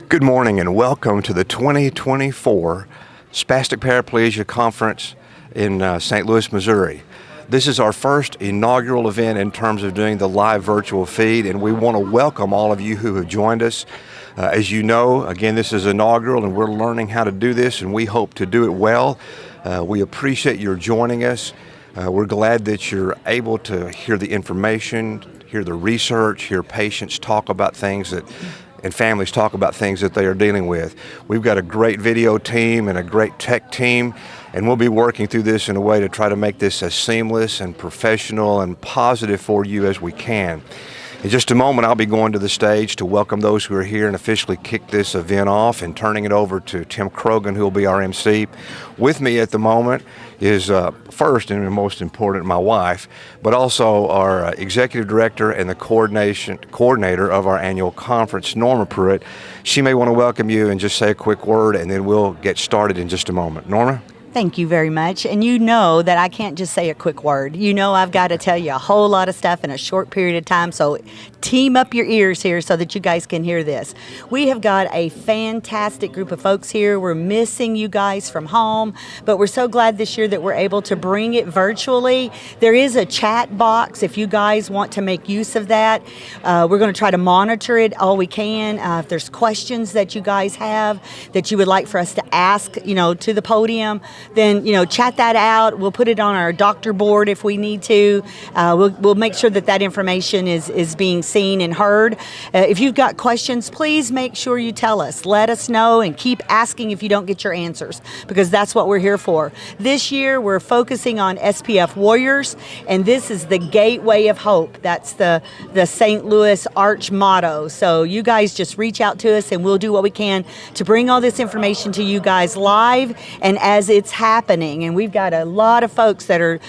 Good morning and welcome to the 2024 Spastic Paraplegia Conference in St. Louis, Missouri. This is our first inaugural event in terms of doing the live virtual feed, and we want to welcome all of you who have joined us. As you know, again, this is inaugural and we're learning how to do this, and we hope to do it well. We appreciate your joining us. We're glad that you're able to hear the information, hear the research, hear patients talk about things and families talk about things that they are dealing with. We've got a great video team and a great tech team, and we'll be working through this in a way to try to make this as seamless and professional and positive for you as we can. In just a moment, I'll be going to the stage to welcome those who are here and officially kick this event off and turning it over to Tim Crogan, who will be our MC. With me at the moment is first and most important, my wife, but also our executive director and the coordinator of our annual conference, Norma Pruitt. She may want to welcome you and just say a quick word, and then we'll get started in just a moment. Norma? Thank you very much. And you know that I can't just say a quick word. You know I've got to tell you a whole lot of stuff in a short period of time, so team up your ears here so that you guys can hear this. We have got a fantastic group of folks here. We're missing you guys from home, but we're so glad this year that we're able to bring it virtually. There is a chat box if you guys want to make use of that. We're going to try to monitor it all we can. If there's questions that you guys have that you would like for us to ask, to the podium, then chat that out. We'll put it on our doctor board if we need to. We'll make sure that information is being seen and heard. If you've got questions, please make sure you tell us. Let us know and keep asking if you don't get your answers, because that's what we're here for. This year we're focusing on SPF warriors, and this is the gateway of hope. That's the St. Louis Arch motto. So you guys just reach out to us and we'll do what we can to bring all this information to you guys live and as it's happening. And we've got a lot of folks that are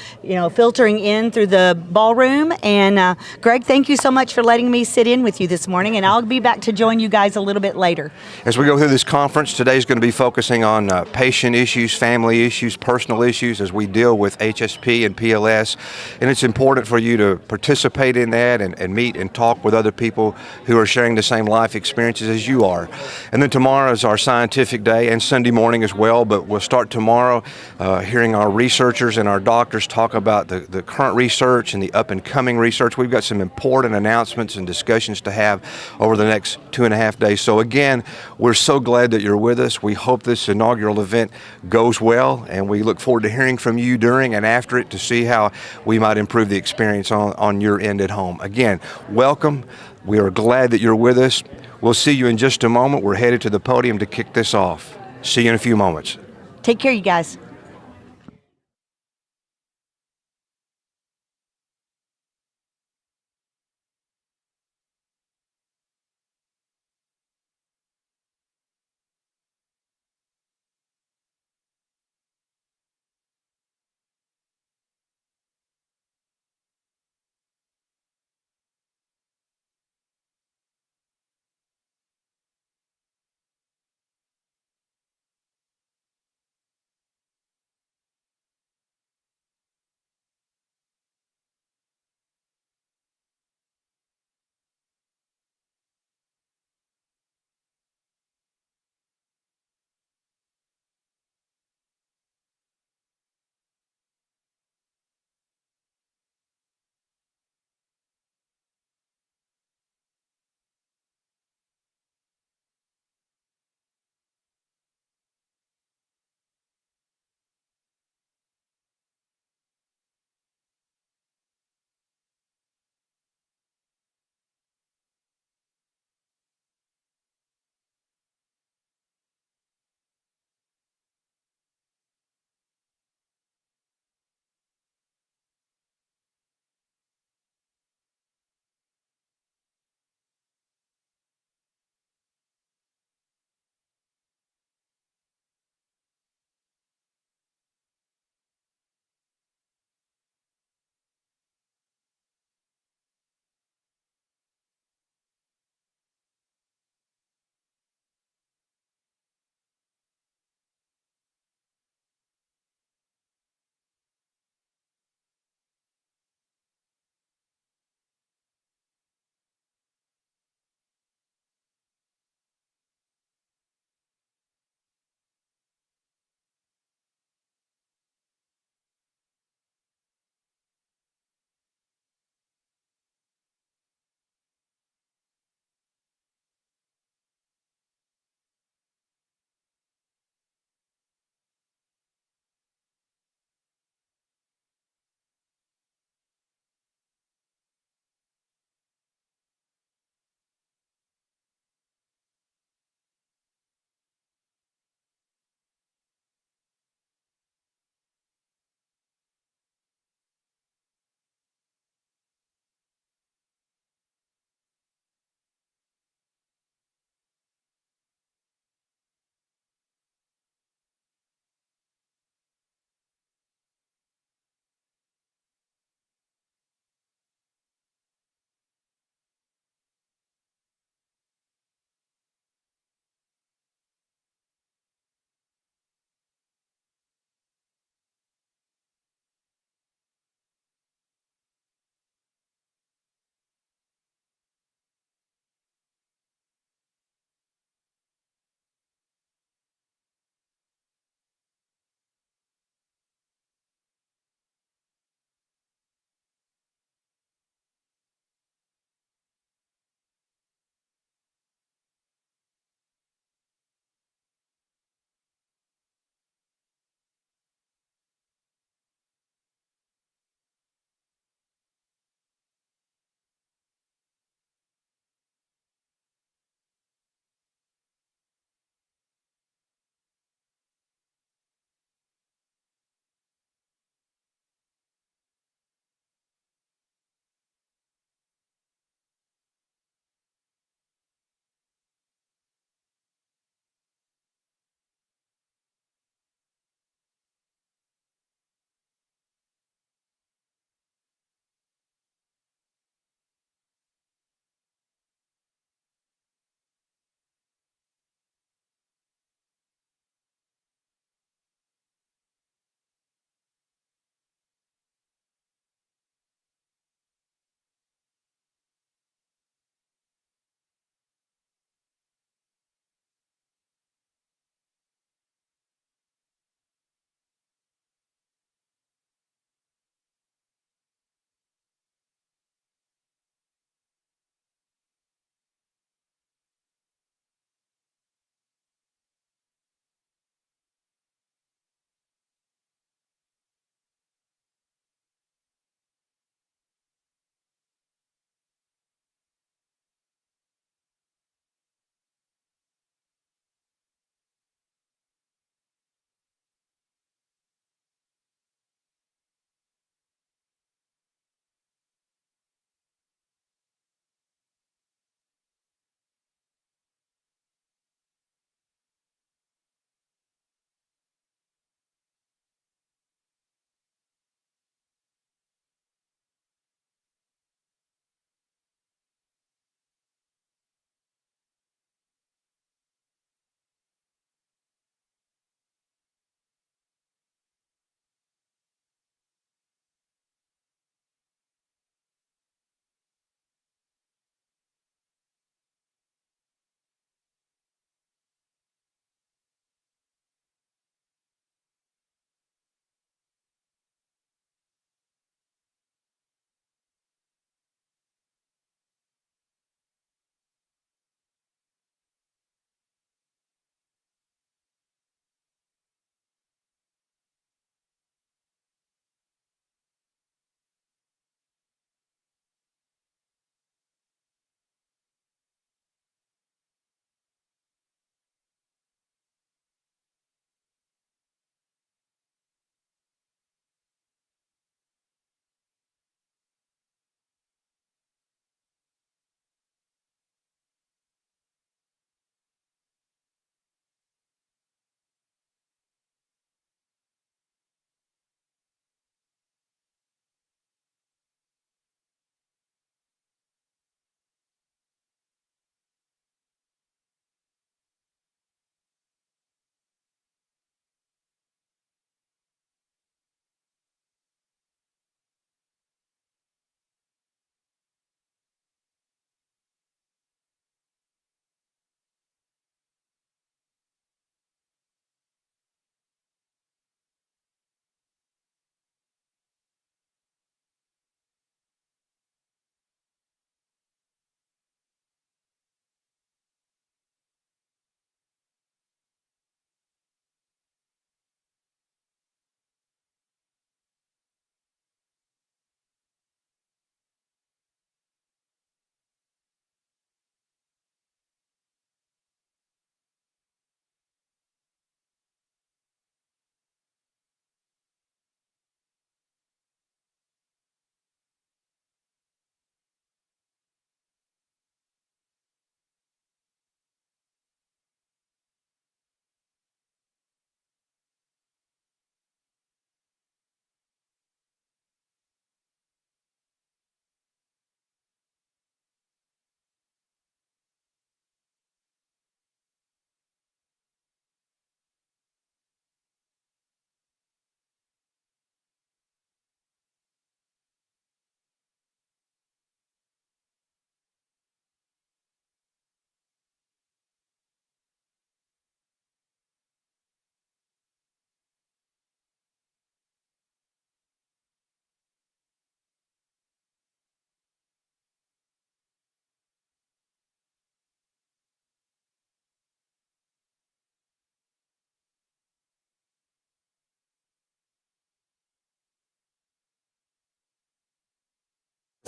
filtering in through the ballroom. And Greg, thank you so much for letting me sit in with you this morning, and I'll be back to join you guys a little bit later. As we go through this conference, today's going to be focusing on patient issues, family issues, personal issues as we deal with HSP and PLS. And it's important for you to participate in that and meet and talk with other people who are sharing the same life experiences as you are. And then tomorrow is our scientific day, and Sunday morning as well, but we'll start tomorrow hearing our researchers and our doctors talk about the current research and the up and coming research. We've got some important announcements and discussions to have over the next 2.5 days. So again, we're so glad that you're with us. We hope this inaugural event goes well, and we look forward to hearing from you during and after it to see how we might improve the experience on your end at home. Again, welcome. We are glad that you're with us. We'll see you in just a moment. We're headed to the podium to kick this off. See you in a few moments. Take care, you guys.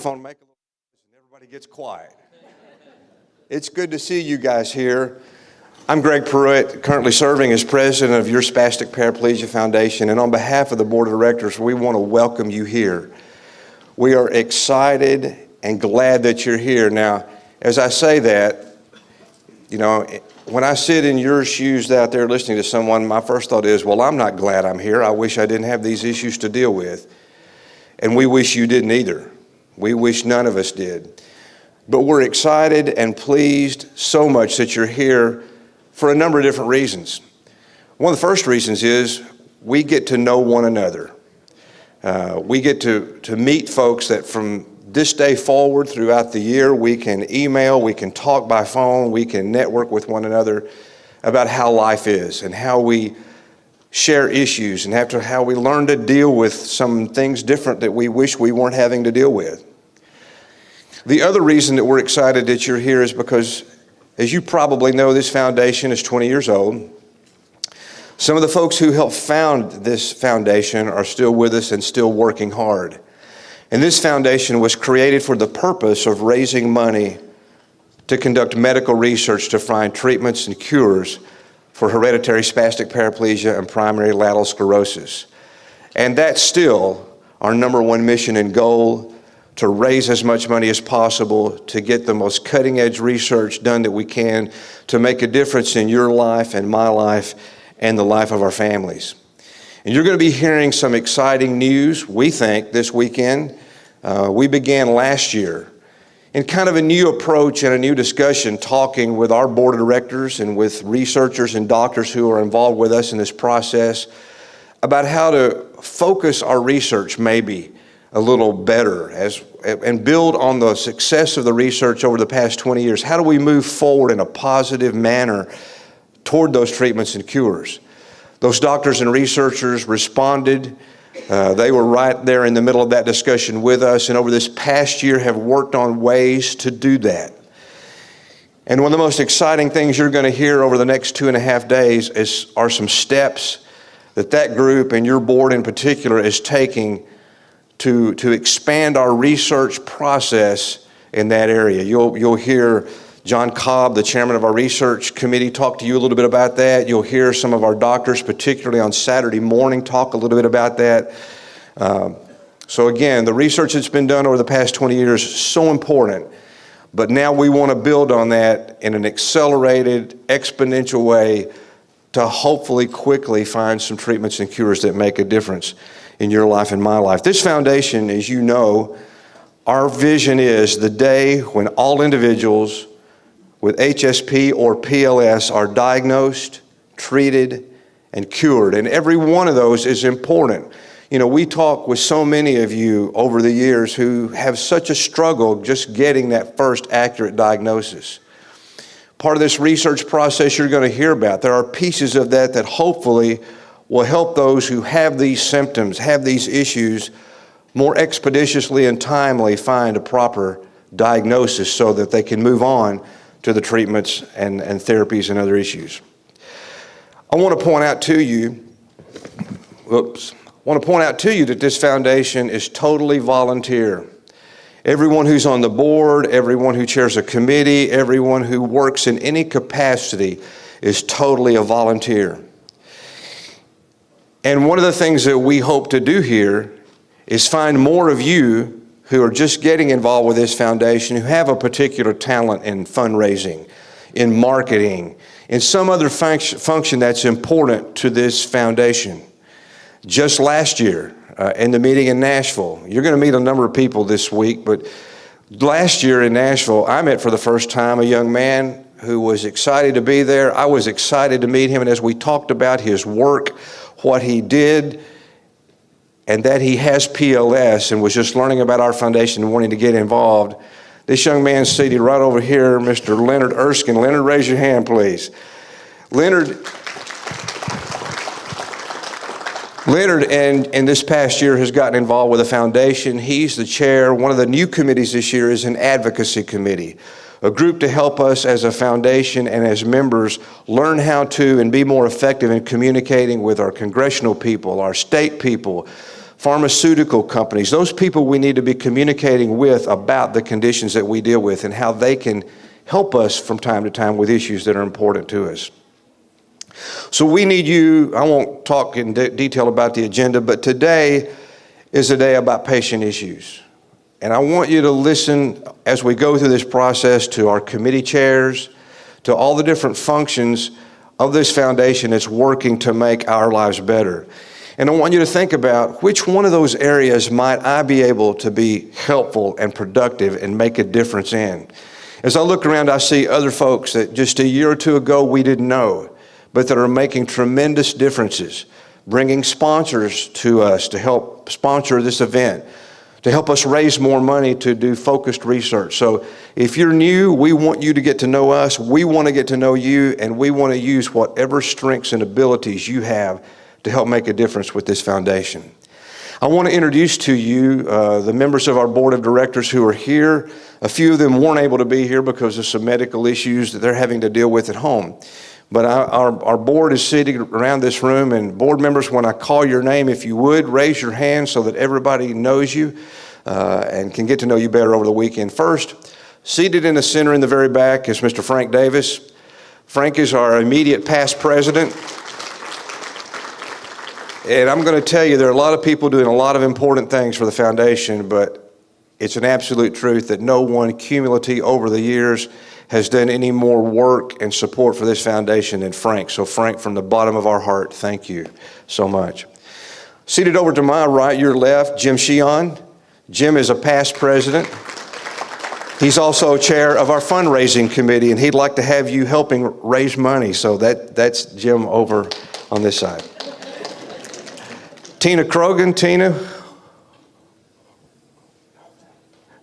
microphone, make a little noise, and everybody gets quiet. It's good to see you guys here. I'm Greg Pruitt, currently serving as president of your Spastic Paraplegia Foundation, and on behalf of the board of directors, we want to welcome you here. We are excited and glad that you're here. Now, as I say that, you know, when I sit in your shoes out there listening to someone, my first thought is, well, I'm not glad I'm here. I wish I didn't have these issues to deal with. And we wish you didn't either. We wish none of us did. But we're excited and pleased so much that you're here for a number of different reasons. One of the first reasons is we get to know one another. We get to meet folks that from this day forward throughout the year, we can email, we can talk by phone, we can network with one another about how life is and how we share issues and how we learn to deal with some things different that we wish we weren't having to deal with. The other reason that we're excited that you're here is because, as you probably know, this foundation is 20 years old. Some of the folks who helped found this foundation are still with us and still working hard. And this foundation was created for the purpose of raising money to conduct medical research to find treatments and cures for hereditary spastic paraplegia and primary lateral sclerosis. And that's still our number one mission and goal, to raise as much money as possible, to get the most cutting-edge research done that we can, to make a difference in your life and my life and the life of our families. And you're going to be hearing some exciting news, we think, this weekend. We began last year in kind of a new approach and a new discussion, talking with our board of directors and with researchers and doctors who are involved with us in this process about how to focus our research maybe a little better and build on the success of the research over the past 20 years. How do we move forward in a positive manner toward those treatments and cures? Those doctors and researchers responded. They were right there in the middle of that discussion with us, and over this past year have worked on ways to do that. And one of the most exciting things you're going to hear over the next 2.5 days are some steps that group and your board in particular is taking to expand our research process in that area. You'll hear John Cobb, the chairman of our research committee, talk to you a little bit about that. You'll hear some of our doctors, particularly on Saturday morning, talk a little bit about that. So again, the research that's been done over the past 20 years is so important, but now we want to build on that in an accelerated, exponential way to hopefully quickly find some treatments and cures that make a difference in your life and my life. This foundation, as you know, our vision is the day when all individuals with HSP or PLS are diagnosed, treated, and cured. And every one of those is important. You know, we talk with so many of you over the years who have such a struggle just getting that first accurate diagnosis. Part of this research process you're going to hear about, there are pieces of that hopefully will help those who have these symptoms, have these issues, more expeditiously and timely find a proper diagnosis so that they can move on to the treatments and therapies and other issues. I want to point out to you that this foundation is totally volunteer. Everyone who's on the board, everyone who chairs a committee, everyone who works in any capacity is totally a volunteer. And one of the things that we hope to do here is find more of you who are just getting involved with this foundation, who have a particular talent in fundraising, in marketing, in some other function that's important to this foundation. Just last year, in the meeting in Nashville, you're going to meet a number of people this week, but last year in Nashville, I met for the first time a young man who was excited to be there. I was excited to meet him, and as we talked about his work, what he did, and that he has PLS and was just learning about our foundation and wanting to get involved. This young man seated right over here, Mr. Leonard Erskine. Leonard, raise your hand, please. Leonard, and this past year has gotten involved with the foundation. He's the chair. One of the new committees this year is an advocacy committee, a group to help us as a foundation and as members learn how to and be more effective in communicating with our congressional people, our state people, pharmaceutical companies, those people we need to be communicating with about the conditions that we deal with and how they can help us from time to time with issues that are important to us. So we need you. I won't talk in detail about the agenda, but today is a day about patient issues. And I want you to listen as we go through this process to our committee chairs, to all the different functions of this foundation that's working to make our lives better. And I want you to think about which one of those areas might I be able to be helpful and productive and make a difference in. As I look around, I see other folks that just a year or two ago we didn't know, but that are making tremendous differences, bringing sponsors to us to help sponsor this event, to help us raise more money to do focused research. So if you're new, we want you to get to know us, we want to get to know you, and we want to use whatever strengths and abilities you have to help make a difference with this foundation. I want to introduce to you the members of our board of directors who are here. A few of them weren't able to be here because of some medical issues that they're having to deal with at home. But our board is sitting around this room, and board members, when I call your name, if you would, raise your hand so that everybody knows you and can get to know you better over the weekend. First, seated in the center in the very back is Mr. Frank Davis. Frank is our immediate past president. And I'm going to tell you, there are a lot of people doing a lot of important things for the foundation, but it's an absolute truth that no one cumulatively over the years has done any more work and support for this foundation than Frank. So Frank, from the bottom of our heart, thank you so much. Seated over to my right, your left, Jim Sheorn. Jim is a past president. He's also chair of our fundraising committee, and he'd like to have you helping raise money. So that's Jim over on this side. Tina Crogan. Tina.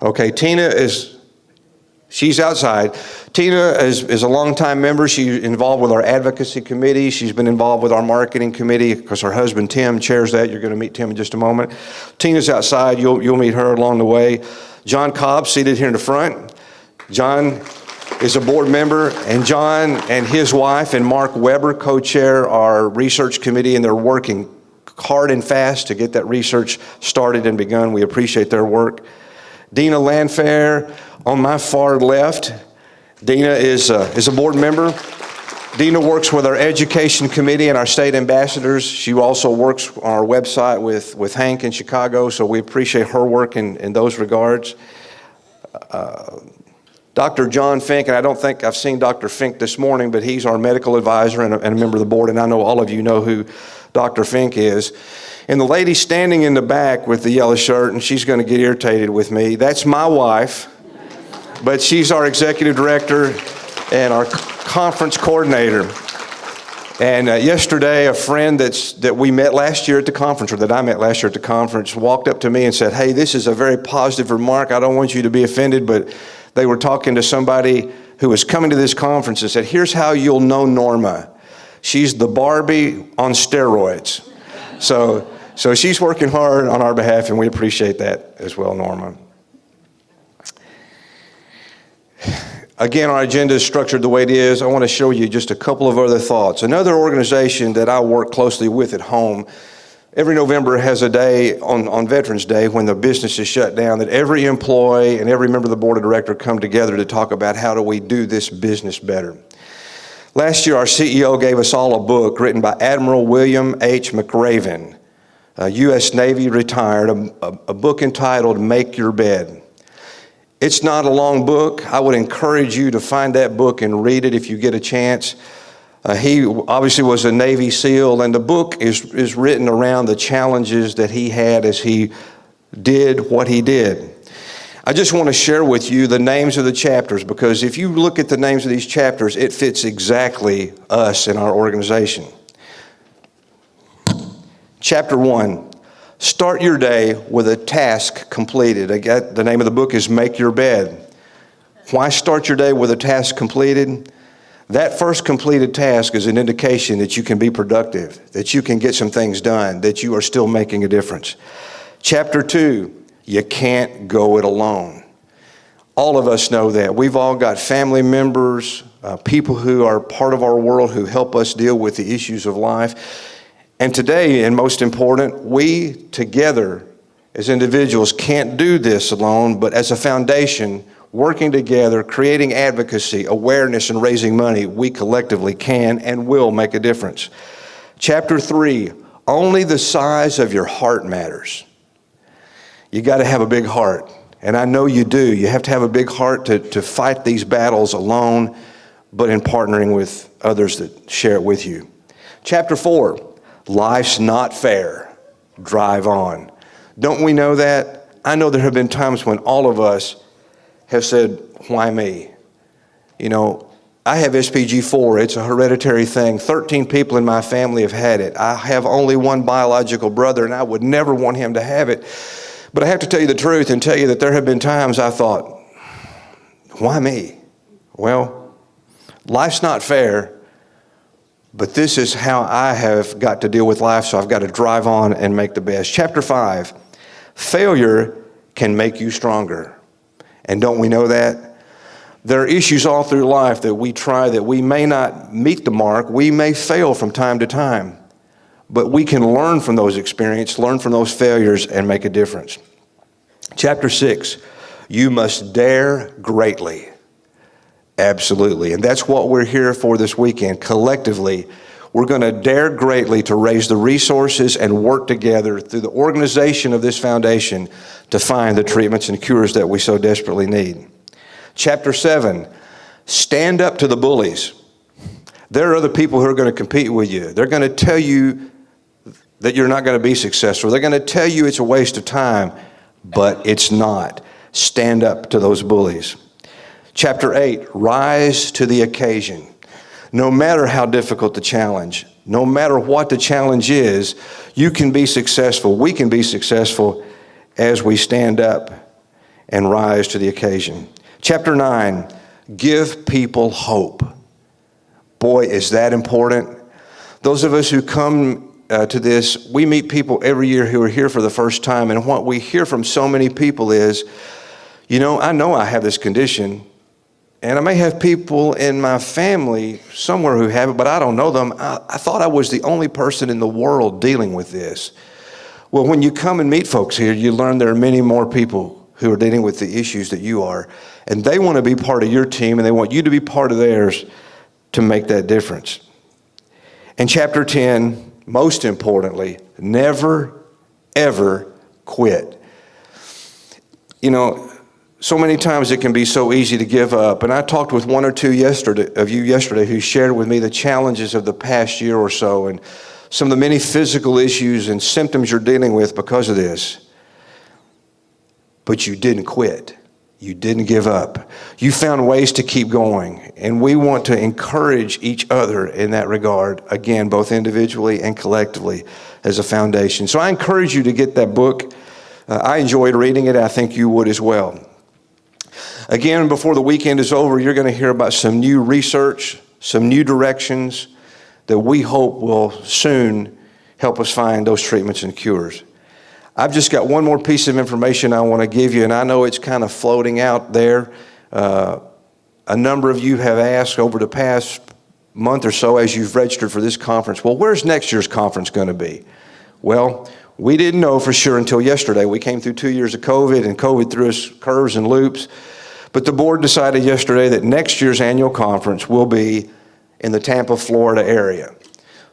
Okay, she's outside. Tina is a longtime member. She's involved with our advocacy committee. She's been involved with our marketing committee because her husband Tim chairs that. You're going to meet Tim in just a moment. Tina's outside. You'll meet her along the way. John Cobb, seated here in the front. John is a board member, and John and his wife and Mark Weber co-chair our research committee, and they're working hard and fast to get that research started and begun. We appreciate their work. Dina Landphair on my far left. Dina is a board member. Dina works with our education committee and our state ambassadors. She also works on our website with Hank in Chicago, so we appreciate her work in those regards. Dr. John Fink, and I don't think I've seen Dr. Fink this morning, but he's our medical advisor and a member of the board, and I know all of you know who Dr. Fink is. And the lady standing in the back with the yellow shirt, and she's going to get irritated with me, that's my wife, but she's our executive director and our conference coordinator. And yesterday, a friend that we met last year at the conference, or that I met last year at the conference, walked up to me and said, "Hey, this is a very positive remark. I don't want you to be offended, but they were talking to somebody who was coming to this conference and said, here's how you'll know Norma. She's the Barbie on steroids." So she's working hard on our behalf, and we appreciate that as well, Norma. Again, our agenda is structured the way it is. I want to show you just a couple of other thoughts. Another organization that I work closely with at home, every November has a day on Veterans Day when the business is shut down that every employee and every member of the board of directors come together to talk about how do we do this business better. Last year, our CEO gave us all a book written by Admiral William H. McRaven, U.S. Navy retired, a book entitled Make Your Bed. It's not a long book. I would encourage you to find that book and read it if you get a chance. He obviously was a Navy SEAL, and the book is written around the challenges that he had as he did what he did. I just want to share with you the names of the chapters, because if you look at the names of these chapters, it fits exactly us in our organization. Chapter 1, start your day with a task completed. The name of the book is Make Your Bed. Why start your day with a task completed? That first completed task is an indication that you can be productive, that you can get some things done, that you are still making a difference. Chapter 2, you can't go it alone. All of us know that. We've all got family members, people who are part of our world who help us deal with the issues of life. And today, and most important, we together as individuals can't do this alone, but as a foundation, working together, creating advocacy, awareness, and raising money, we collectively can and will make a difference. Chapter 3, only the size of your heart matters. You got to have a big heart, and I know you do. You have to have a big heart to fight these battles alone, but in partnering with others that share it with you. Chapter 4, life's not fair. Drive on. Don't we know that? I know there have been times when all of us have said, why me? You know, I have SPG4. It's a hereditary thing. 13 people in my family have had it. I have only one biological brother, and I would never want him to have it. But I have to tell you the truth and tell you that there have been times I thought, why me? Well, life's not fair, but this is how I have got to deal with life, so I've got to drive on and make the best. Chapter 5, failure can make you stronger. And don't we know that? There are issues all through life that we try that we may not meet the mark. We may fail from time to time. But we can learn from those experiences, learn from those failures, and make a difference. Chapter 6, you must dare greatly. Absolutely. And that's what we're here for this weekend. Collectively, we're going to dare greatly to raise the resources and work together through the organization of this foundation to find the treatments and cures that we so desperately need. Chapter 7, stand up to the bullies. There are other people who are going to compete with you. They're going to tell you that you're not going to be successful. They're going to tell you it's a waste of time, but it's not. Stand up to those bullies. Chapter 8, rise to the occasion. No matter how difficult the challenge, no matter what the challenge is, you can be successful. We can be successful as we stand up and rise to the occasion. Chapter 9, give people hope. Boy, is that important. Those of us who come to this, we meet people every year who are here for the first time, and what we hear from so many people is, you know I have this condition, and I may have people in my family somewhere who have it, but I don't know them. I thought I was the only person in the world dealing with this. Well, when you come and meet folks here, you learn there are many more people who are dealing with the issues that you are, and they want to be part of your team, and they want you to be part of theirs to make that difference. And chapter 10, most importantly, never, ever quit. You know, so many times it can be so easy to give up. And I talked with one or two of you yesterday who shared with me the challenges of the past year or so and some of the many physical issues and symptoms you're dealing with because of this. But you didn't quit. You didn't give up. You found ways to keep going. And we want to encourage each other in that regard, again, both individually and collectively as a foundation. So I encourage you to get that book. I enjoyed reading it. I think you would as well. Again, before the weekend is over, you're going to hear about some new research, some new directions that we hope will soon help us find those treatments and cures. I've just got one more piece of information I want to give you, and I know it's kind of floating out there. A number of you have asked over the past month or so as you've registered for this conference, well, where's next year's conference going to be? Well, we didn't know for sure until yesterday. We came through 2 years of COVID, and COVID threw us curves and loops. But the board decided yesterday that next year's annual conference will be in the Tampa, Florida area.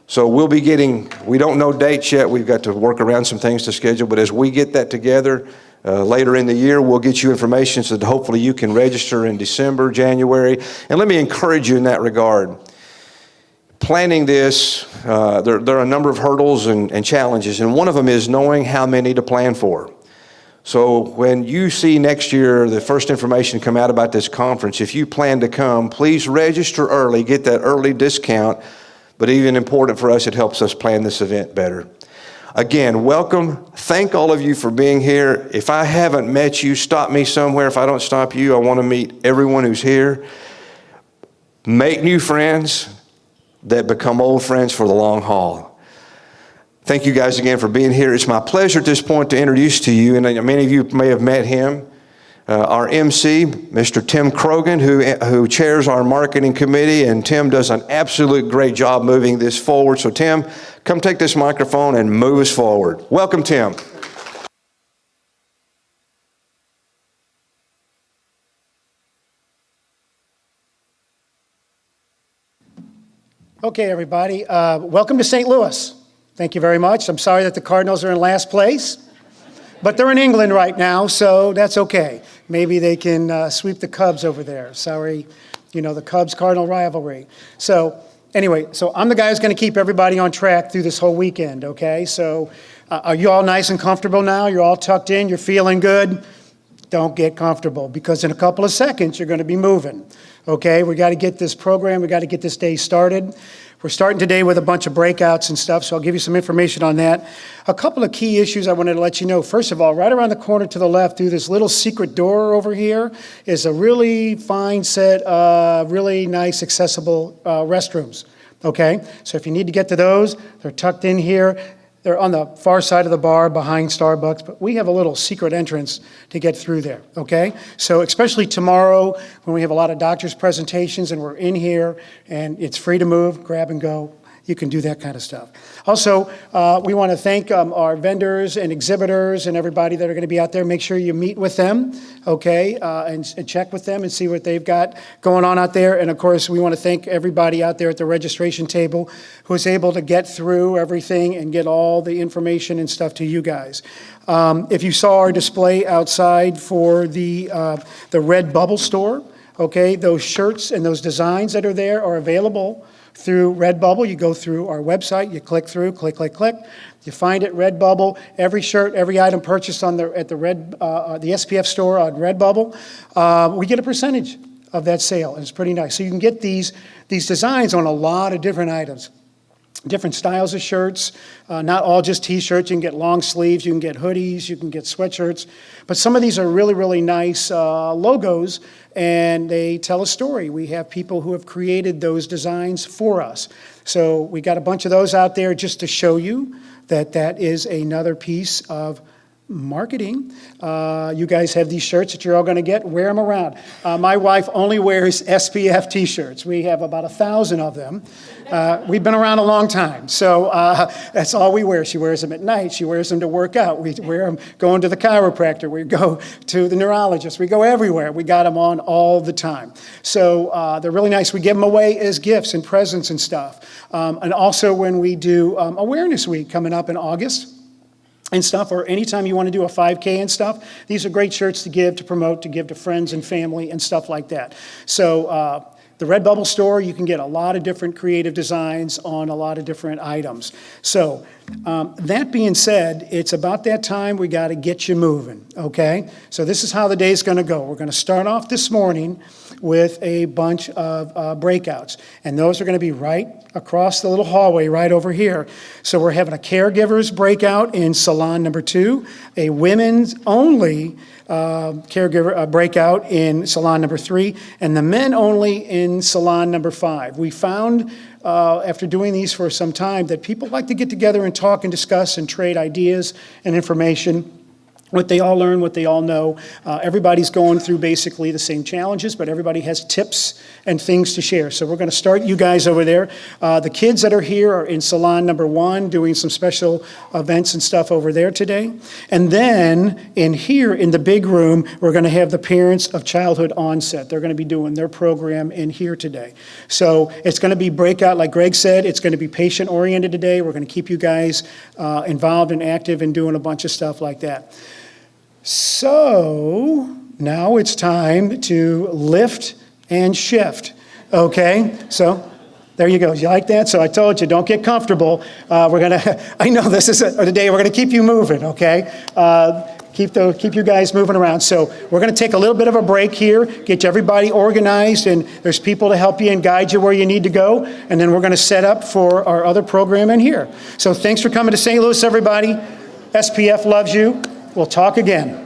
So we don't know dates yet. We've got to work around some things to schedule. But as we get that together later in the year, we'll get you information so that hopefully you can register in December, January. And let me encourage you in that regard. Planning this, there are a number of hurdles and challenges. And one of them is knowing how many to plan for. So when you see next year the first information come out about this conference, if you plan to come, please register early, get that early discount. But even important for us, it helps us plan this event better. Again, welcome. Thank all of you for being here. If I haven't met you, stop me somewhere. If I don't stop you, I want to meet everyone who's here. Make new friends that become old friends for the long haul. Thank you guys again for being here. It's my pleasure at this point to introduce to you, and many of you may have met him, Our MC, Mr. Tim Crogan, who chairs our marketing committee, and Tim does an absolute great job moving this forward. So Tim, come take this microphone and move us forward. Welcome, Tim. Okay, everybody. Welcome to St. Louis. Thank you very much. I'm sorry that the Cardinals are in last place, but they're in England right now, so that's okay. Maybe they can sweep the Cubs over there. Sorry, you know, the Cubs-Cardinal rivalry. So anyway, so I'm the guy who's going to keep everybody on track through this whole weekend, okay? So are you all nice and comfortable now? You're all tucked in? You're feeling good? Don't get comfortable, because in a couple of seconds, you're going to be moving. Okay, we got to get this program, we got to get this day started. We're starting today with a bunch of breakouts and stuff, so I'll give you some information on that. A couple of key issues I wanted to let you know. First of all, right around the corner to the left through this little secret door over here is a really fine set of really nice accessible restrooms. Okay, so if you need to get to those, they're tucked in here. They're on the far side of the bar behind Starbucks, but we have a little secret entrance to get through there, okay? So especially tomorrow when we have a lot of doctors' presentations and we're in here and it's free to move, grab and go, you can do that kind of stuff. Also, we want to thank our vendors and exhibitors and everybody that are going to be out there. Make sure you meet with them, okay, and check with them and see what they've got going on out there. And of course, we want to thank everybody out there at the registration table who is able to get through everything and get all the information and stuff to you guys. If you saw our display outside for the Red Bubble store, okay, those shirts and those designs that are there are available through Redbubble. You go through our website, you click through, click, you find it, Redbubble. Every shirt, every item purchased at the SPF store on Redbubble, we get a percentage of that sale, and it's pretty nice. So you can get these designs on a lot of different items. Different styles of shirts, not all just t-shirts. You can get long sleeves, you can get hoodies, you can get sweatshirts. But some of these are really, really nice logos, and they tell a story. We have people who have created those designs for us. So we got a bunch of those out there just to show you that that is another piece of marketing. You guys have these shirts that you're all going to get. Wear them around. My wife only wears SPF t-shirts. We have about 1,000 of them. We've been around a long time, so that's all we wear. She wears them at night. She wears them to work out. We wear them going to the chiropractor. We go to the neurologist. We go everywhere. We got them on all the time. So they're really nice. We give them away as gifts and presents and stuff. And also when we do Awareness Week coming up in August, and stuff, or anytime you want to do a 5K and stuff, these are great shirts to give, to promote, to give to friends and family and stuff like that. So the Redbubble store, you can get a lot of different creative designs on a lot of different items. So that being said, it's about that time we got to get you moving, okay? So this is how the day's going to go. We're going to start off this morning with a bunch of breakouts, and those are going to be right across the little hallway right over here. So we're having a caregivers breakout in salon number 2, a women's only caregiver breakout in salon number 3, and the men only in salon number 5. We found after doing these for some time that people like to get together and talk and discuss and trade ideas and information, what they all learn, what they all know. Everybody's going through basically the same challenges, but everybody has tips and things to share. So we're going to start you guys over there. The kids that are here are in salon number 1 doing some special events and stuff over there today. And then in here in the big room, we're going to have the parents of childhood onset. They're going to be doing their program in here today. So it's going to be breakout, like Greg said, it's going to be patient-oriented today. We're going to keep you guys involved and active and doing a bunch of stuff like that. So now it's time to lift and shift, okay? So there you go. You like that? So I told you, don't get comfortable. We're going to, I know this is the day we're going to keep you moving, okay? Keep you guys moving around. So we're going to take a little bit of a break here, get everybody organized, and there's people to help you and guide you where you need to go, and then we're going to set up for our other program in here. So thanks for coming to St. Louis, everybody. SPF loves you. We'll talk again.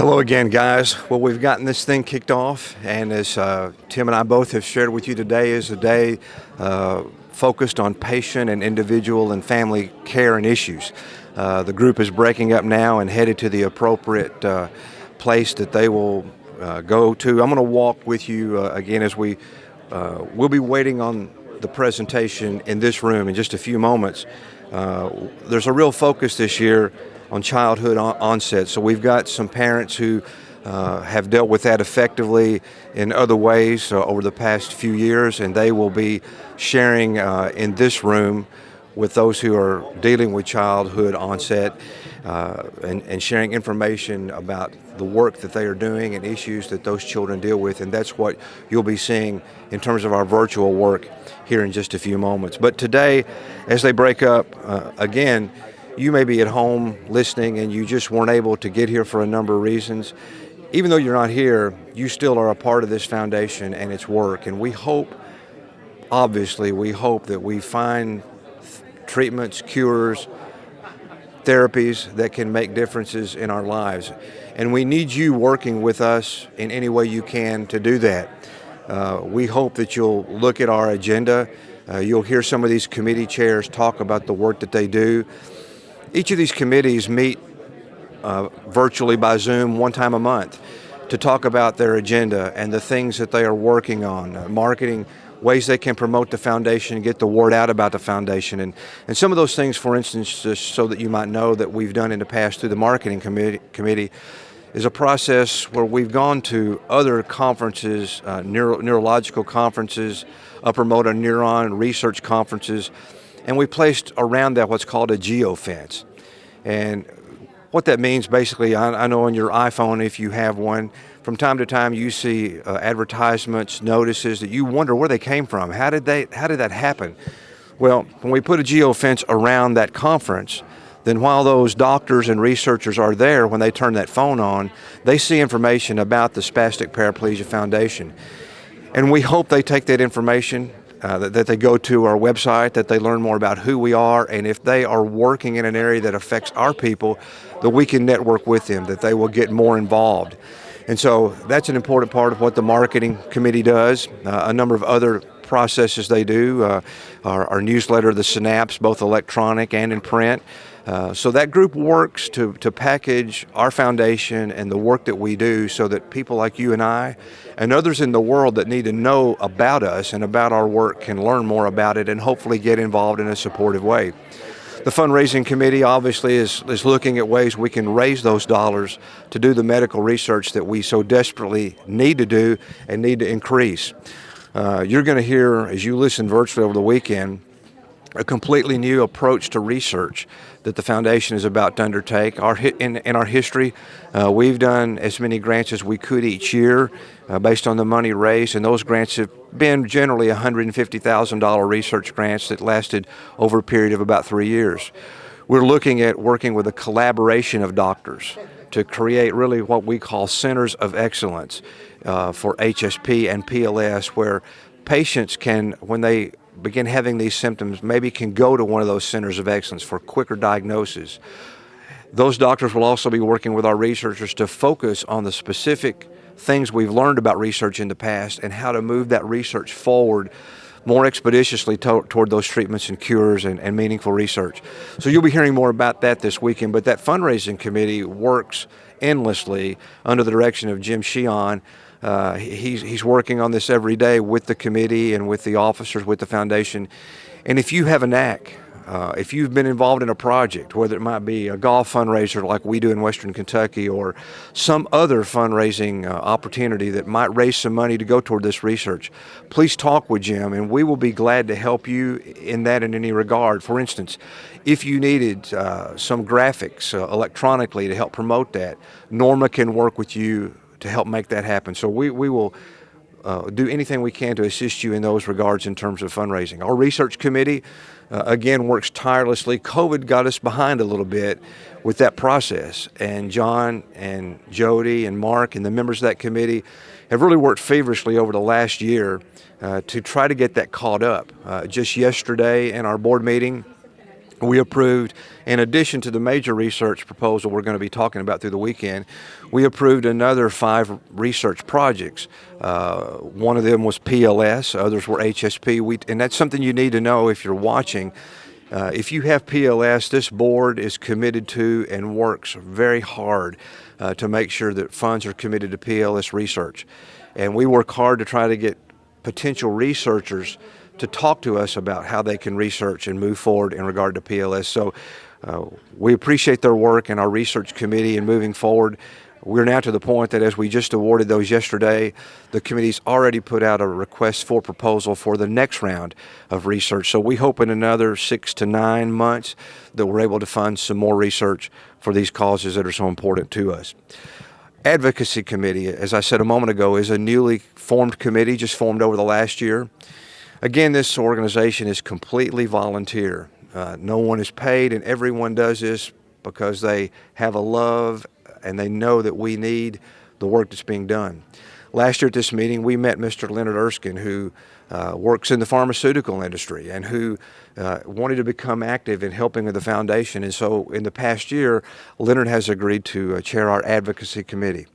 Hello again, guys. Well, we've gotten this thing kicked off, and as Tim and I both have shared with you today, is a day focused on patient and individual and family care and issues. The group is breaking up now and headed to the appropriate place that they will go to. I'm going to walk with you again as we'll be waiting on the presentation in this room in just a few moments. There's a real focus this year on childhood onset. So we've got some parents who have dealt with that effectively in other ways over the past few years, and they will be sharing in this room with those who are dealing with childhood onset and sharing information about the work that they are doing and issues that those children deal with. And that's what you'll be seeing in terms of our virtual work here in just a few moments. But today, as they break up, again, you may be at home listening and you just weren't able to get here for a number of reasons. Even though you're not here, you still are a part of this foundation and its work. And we hope, obviously, that we find treatments, cures, therapies that can make differences in our lives. And we need you working with us in any way you can to do that. We hope that you'll look at our agenda. You'll hear some of these committee chairs talk about the work that they do. Each of these committees meet virtually by Zoom one time a month to talk about their agenda and the things that they are working on, marketing, ways they can promote the foundation and get the word out about the foundation. And some of those things, for instance, just so that you might know that we've done in the past through the marketing committee is a process where we've gone to other conferences, neurological conferences, upper motor neuron research conferences, and we placed around that what's called a geofence. And what that means, basically, I know on your iPhone, if you have one, from time to time you see advertisements, notices that you wonder where they came from. How did that happen? Well, when we put a geofence around that conference, then while those doctors and researchers are there, when they turn that phone on, they see information about the Spastic Paraplegia Foundation. And we hope they take that information, that they go to our website, that they learn more about who we are, and if they are working in an area that affects our people, that we can network with them, that they will get more involved. And so that's an important part of what the marketing committee does. A number of other processes they do, our newsletter, the Synapse, both electronic and in print. So that group works to package our foundation and the work that we do so that people like you and I and others in the world that need to know about us and about our work can learn more about it and hopefully get involved in a supportive way. The fundraising committee obviously is looking at ways we can raise those dollars to do the medical research that we so desperately need to do and need to increase. You're going to hear, as you listen virtually over the weekend, a completely new approach to research that the foundation is about to undertake. In our history, we've done as many grants as we could each year based on the money raised, and those grants have been generally $150,000 research grants that lasted over a period of about 3 years. We're looking at working with a collaboration of doctors to create really what we call centers of excellence for HSP and PLS, where patients can, when they begin having these symptoms, maybe can go to one of those centers of excellence for quicker diagnosis. Those doctors will also be working with our researchers to focus on the specific things we've learned about research in the past and how to move that research forward more expeditiously toward those treatments and cures and meaningful research. So you'll be hearing more about that this weekend, but that fundraising committee works endlessly under the direction of Jim Sheorn. He's working on this every day with the committee and with the officers, with the foundation. And if you have a knack, if you've been involved in a project, whether it might be a golf fundraiser like we do in Western Kentucky or some other fundraising opportunity that might raise some money to go toward this research, please talk with Jim and we will be glad to help you in that in any regard. For instance, if you needed some graphics electronically to help promote that, Norma can work with you to help make that happen. So we will do anything we can to assist you in those regards in terms of fundraising. Our research committee, again, works tirelessly. COVID got us behind a little bit with that process. And John and Jody and Mark and the members of that committee have really worked feverishly over the last year to try to get that caught up. Just yesterday in our board meeting, We approved, in addition to the major research proposal we're going to be talking about through the weekend, we approved another 5 research projects. One of them was PLS, others were HSP, and that's something you need to know if you're watching. If you have PLS, this board is committed to and works very hard to make sure that funds are committed to PLS research. And we work hard to try to get potential researchers to talk to us about how they can research and move forward in regard to PLS. So we appreciate their work and our research committee in moving forward. We're now to the point that as we just awarded those yesterday, the committee's already put out a request for proposal for the next round of research. So we hope in another 6 to 9 months that we're able to fund some more research for these causes that are so important to us. Advocacy Committee, as I said a moment ago, is a newly formed committee, just formed over the last year. Again, this organization is completely volunteer. No one is paid, and everyone does this because they have a love and they know that we need the work that's being done. Last year at this meeting, we met Mr. Leonard Erskine, who works in the pharmaceutical industry and who wanted to become active in helping with the foundation. And so in the past year, Leonard has agreed to chair our advocacy committee.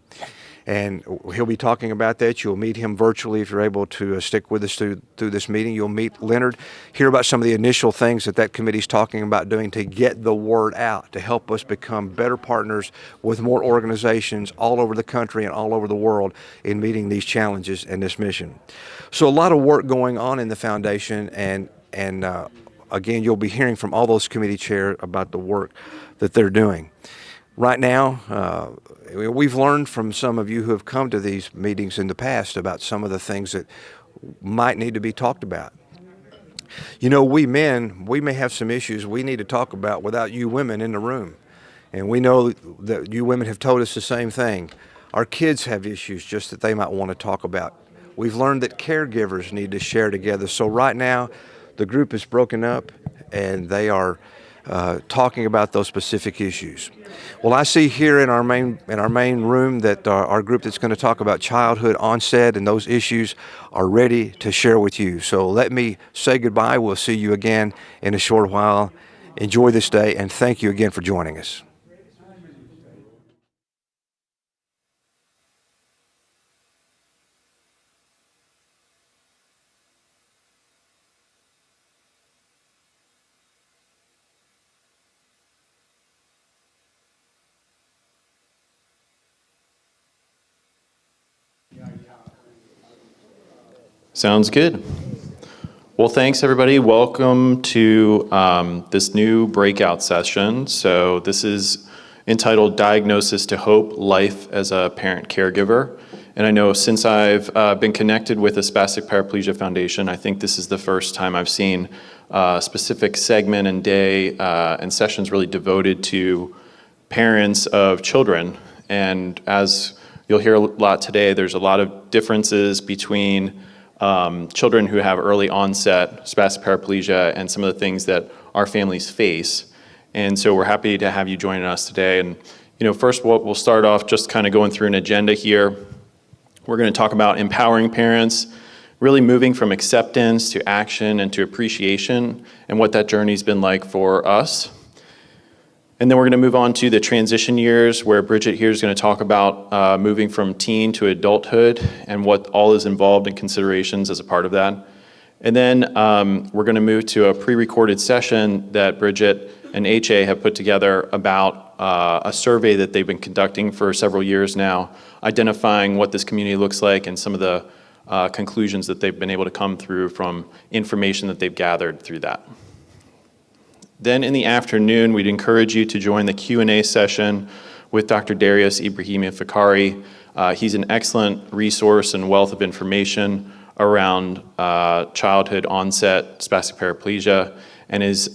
And he'll be talking about that. You'll meet him virtually if you're able to stick with us through this meeting. You'll meet Leonard, hear about some of the initial things that committee's talking about doing to get the word out, to help us become better partners with more organizations all over the country and all over the world in meeting these challenges and this mission. So a lot of work going on in the foundation, and again, you'll be hearing from all those committee chairs about the work that they're doing. Right now, we've learned from some of you who have come to these meetings in the past about some of the things that might need to be talked about. You know, we men, we may have some issues we need to talk about without you women in the room. And we know that you women have told us the same thing. Our kids have issues just that they might want to talk about. We've learned that caregivers need to share together. So right now, the group is broken up and they are talking about those specific issues. Well, I see here in our main room that our group that's going to talk about childhood onset and those issues are ready to share with you. So let me say goodbye. We'll see you again in a short while. Enjoy this day, and thank you again for joining us. Sounds good. Well, thanks everybody. Welcome to this new breakout session. So this is entitled Diagnosis to Hope, Life as a Parent Caregiver. And I know since I've been connected with the Spastic Paraplegia Foundation, I think this is the first time I've seen a specific segment and day and sessions really devoted to parents of children. And as you'll hear a lot today, there's a lot of differences between children who have early onset spastic paraplegia and some of the things that our families face. And so we're happy to have you joining us today. And first we'll start off just kind of going through an agenda here. We're going to talk about empowering parents, really moving from acceptance to action and to appreciation, and what that journey's been like for us. And then we're going to move on to the transition years, where Bridget here is going to talk about moving from teen to adulthood and what all is involved in considerations as a part of that. And then we're going to move to a pre-recorded session that Bridget and HA have put together about a survey that they've been conducting for several years now, identifying what this community looks like and some of the conclusions that they've been able to come through from information that they've gathered through that. Then in the afternoon, we'd encourage you to join the Q&A session with Dr. Darius Ibrahimi Fakhari. He's an excellent resource and wealth of information around childhood onset spastic paraplegia, and is,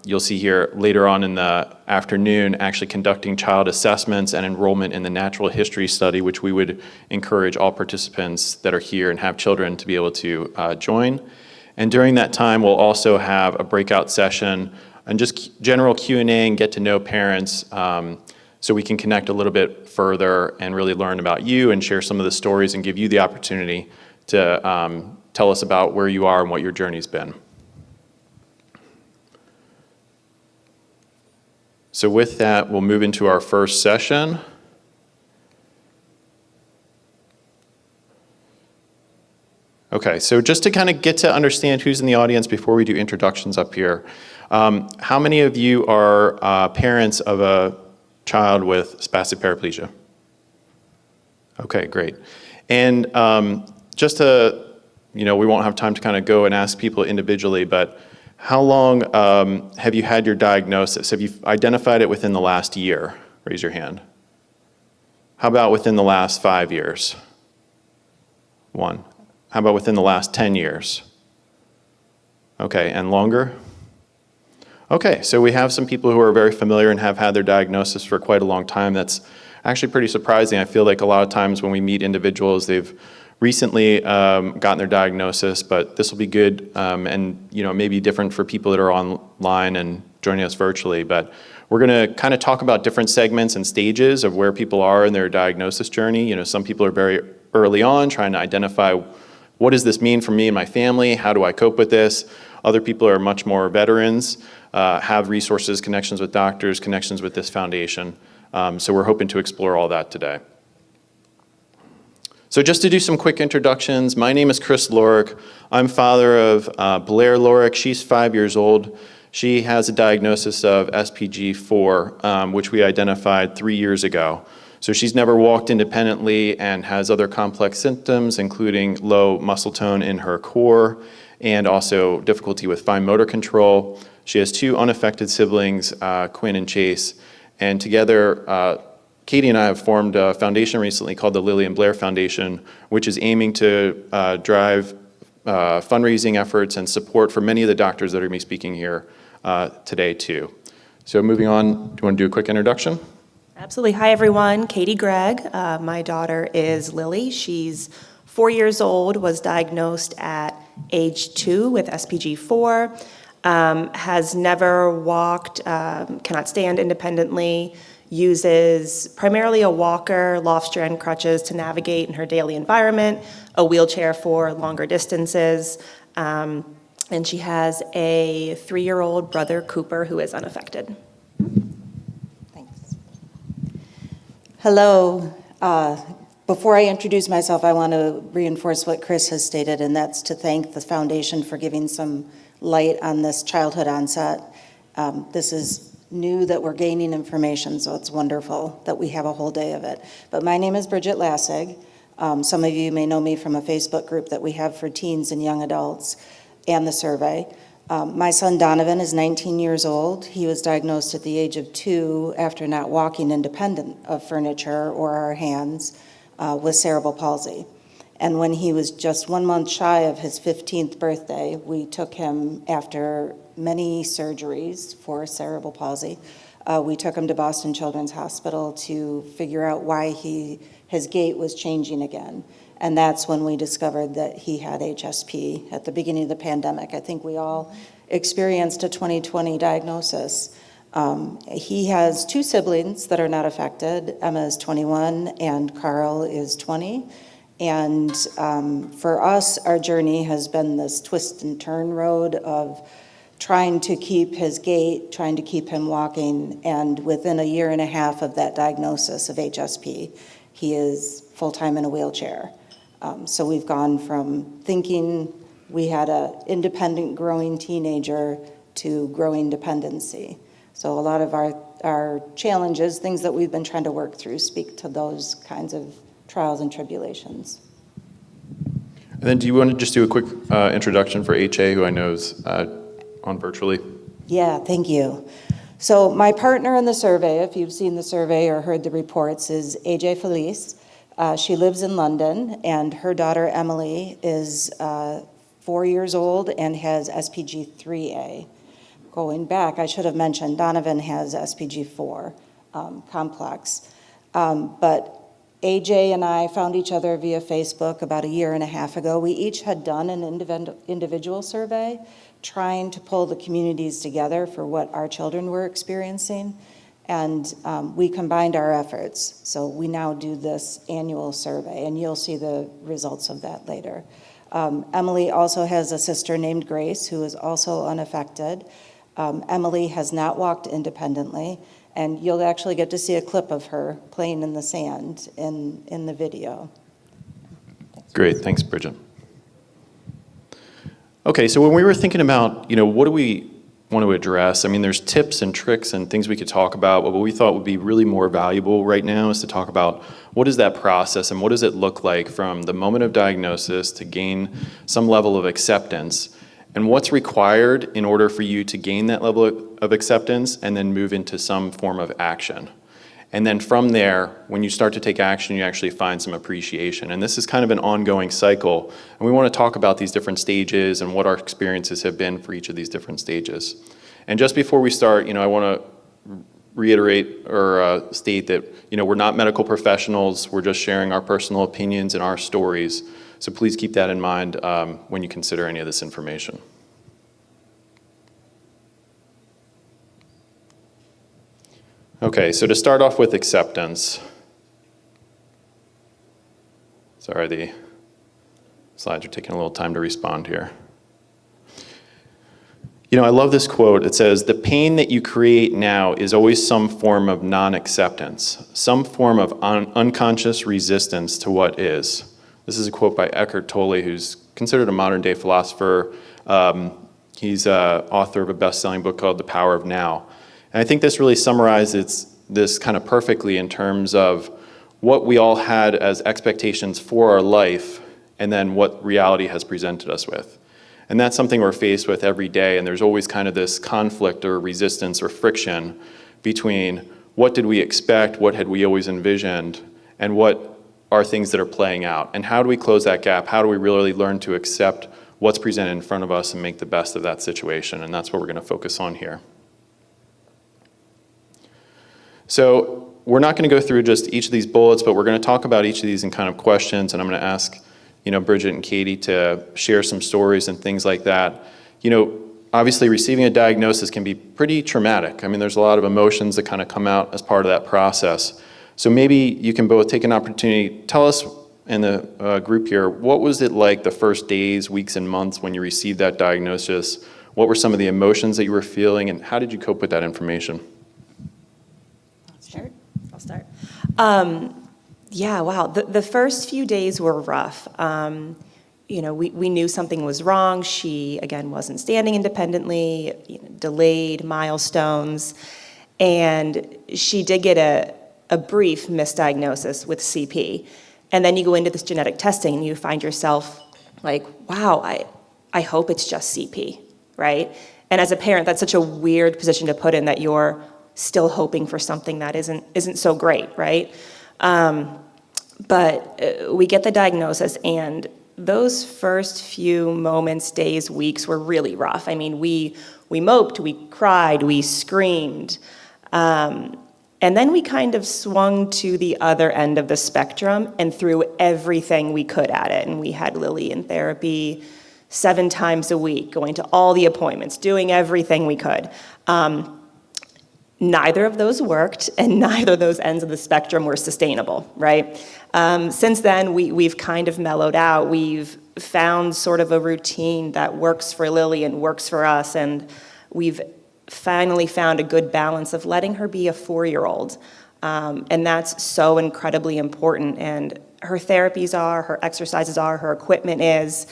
you'll see here later on in the afternoon, actually conducting child assessments and enrollment in the natural history study, which we would encourage all participants that are here and have children to be able to join. And during that time, we'll also have a breakout session and just general Q&A and get to know parents, so we can connect a little bit further and really learn about you and share some of the stories and give you the opportunity to tell us about where you are and what your journey's been. So with that, we'll move into our first session. Okay, so just to kind of get to understand who's in the audience before we do introductions up here, how many of you are parents of a child with spastic paraplegia? Okay, great. And just to, we won't have time to kind of go and ask people individually, but how long have you had your diagnosis? Have you identified it within the last year? Raise your hand. How about within the last 5 years? 1. How about within the last 10 years? Okay, and longer? Okay, so we have some people who are very familiar and have had their diagnosis for quite a long time. That's actually pretty surprising. I feel like a lot of times when we meet individuals, they've recently gotten their diagnosis, but this will be good and maybe different for people that are online and joining us virtually. But we're going to kind of talk about different segments and stages of where people are in their diagnosis journey. Some people are very early on trying to identify what does this mean for me and my family? How do I cope with this? Other people are much more veterans, have resources, connections with doctors, connections with this foundation. So we're hoping to explore all that today. So just to do some quick introductions, my name is Chris Lorick. I'm father of Blair Lorick. She's 5 years old. She has a diagnosis of SPG4, which we identified 3 years ago. So she's never walked independently and has other complex symptoms, including low muscle tone in her core and also difficulty with fine motor control. She has 2 unaffected siblings, Quinn and Chase, and together, Katie and I have formed a foundation recently called the Lily and Blair Foundation, which is aiming to drive fundraising efforts and support for many of the doctors that are going to be speaking here today too. So moving on, do you want to do a quick introduction? Absolutely. Hi, everyone. Katie Gregg. My daughter is Lily. She's 4 years old, was diagnosed at age 2 with SPG4, has never walked, cannot stand independently, uses primarily a walker, loft-strand crutches to navigate in her daily environment, a wheelchair for longer distances, and she has a 3-year-old brother, Cooper, who is unaffected. Hello. Before I introduce myself, I want to reinforce what Chris has stated, and that's to thank the foundation for giving some light on this childhood onset. This is new that we're gaining information, so it's wonderful that we have a whole day of it. But my name is Bridget Lassig. Some of you may know me from a Facebook group that we have for teens and young adults and the survey. My son Donovan is 19 years old. He was diagnosed at the age of 2 after not walking independent of furniture or our hands with cerebral palsy. And when he was just 1 month shy of his 15th birthday, we took him, after many surgeries for cerebral palsy, we took him to Boston Children's Hospital to figure out why his gait was changing again. And that's when we discovered that he had HSP at the beginning of the pandemic. I think we all experienced a 2020 diagnosis. He has 2 siblings that are not affected. Emma is 21 and Carl is 20. And for us, our journey has been this twist and turn road of trying to keep his gait, trying to keep him walking. And within 1.5 years of that diagnosis of HSP, he is full-time in a wheelchair. So we've gone from thinking we had an independent growing teenager to growing dependency. So a lot of our challenges, things that we've been trying to work through, speak to those kinds of trials and tribulations. And then do you want to just do a quick introduction for HA, who I know is on virtually? Yeah, thank you. So my partner in the survey, if you've seen the survey or heard the reports, is AJ Felice. She lives in London, and her daughter Emily is 4 years old and has SPG3A. Going back, I should have mentioned Donovan has SPG4 complex. But AJ and I found each other via Facebook about 1.5 years ago. We each had done an individual survey trying to pull the communities together for what our children were experiencing. And we combined our efforts. So we now do this annual survey, and you'll see the results of that later. Emily also has a sister named Grace, who is also unaffected. Emily has not walked independently, And you'll actually get to see a clip of her playing in the sand in the video. Great, thanks, Bridget. Okay, so when we were thinking about, what do we want to address? I mean, there's tips and tricks and things we could talk about, but what we thought would be really more valuable right now is to talk about what is that process and what does it look like from the moment of diagnosis to gain some level of acceptance, and what's required in order for you to gain that level of acceptance and then move into some form of action. And then from there, when you start to take action, you actually find some appreciation. And this is kind of an ongoing cycle. And we want to talk about these different stages and what our experiences have been for each of these different stages. And just before we start, I want to reiterate or state that, we're not medical professionals. We're just sharing our personal opinions and our stories. So please keep that in mind when you consider any of this information. Okay, so to start off with acceptance. Sorry, the slides are taking a little time to respond here. I love this quote. It says, "The pain that you create now is always some form of non-acceptance, some form of unconscious resistance to what is." This is a quote by Eckhart Tolle, who's considered a modern-day philosopher. He's author of a best-selling book called The Power of Now. And I think this really summarizes this kind of perfectly in terms of what we all had as expectations for our life and then what reality has presented us with. And that's something we're faced with every day, and there's always kind of this conflict or resistance or friction between what did we expect, what had we always envisioned, and what are things that are playing out. And how do we close that gap? How do we really learn to accept what's presented in front of us and make the best of that situation? And that's what we're going to focus on here. So we're not going to go through just each of these bullets, but we're going to talk about each of these in kind of questions, and I'm going to ask Bridget and Katie to share some stories and things like that. Obviously receiving a diagnosis can be pretty traumatic. I mean, there's a lot of emotions that kind of come out as part of that process. So maybe you can both take an opportunity, tell us in the group here, what was it like the first days, weeks, and months when you received that diagnosis? What were some of the emotions that you were feeling, and how did you cope with that information? I'll start. Yeah, wow. The first few days were rough. We knew something was wrong. She, again, wasn't standing independently, delayed milestones. And she did get a brief misdiagnosis with CP. And then you go into this genetic testing and you find yourself like, wow, I hope it's just CP, right? And as a parent, that's such a weird position to put in, that you're still hoping for something that isn't so great, right? But we get the diagnosis, and those first few moments, days, weeks were really rough. I mean, we moped, we cried, we screamed. And then we kind of swung to the other end of the spectrum and threw everything we could at it. And we had Lily in therapy 7 times a week, going to all the appointments, doing everything we could. Neither of those worked, and neither of those ends of the spectrum were sustainable, right? Since then, we've kind of mellowed out. We've found sort of a routine that works for Lily and works for us, and we've finally found a good balance of letting her be a 4-year-old. And that's so incredibly important. And her therapies are, her exercises are, her equipment is,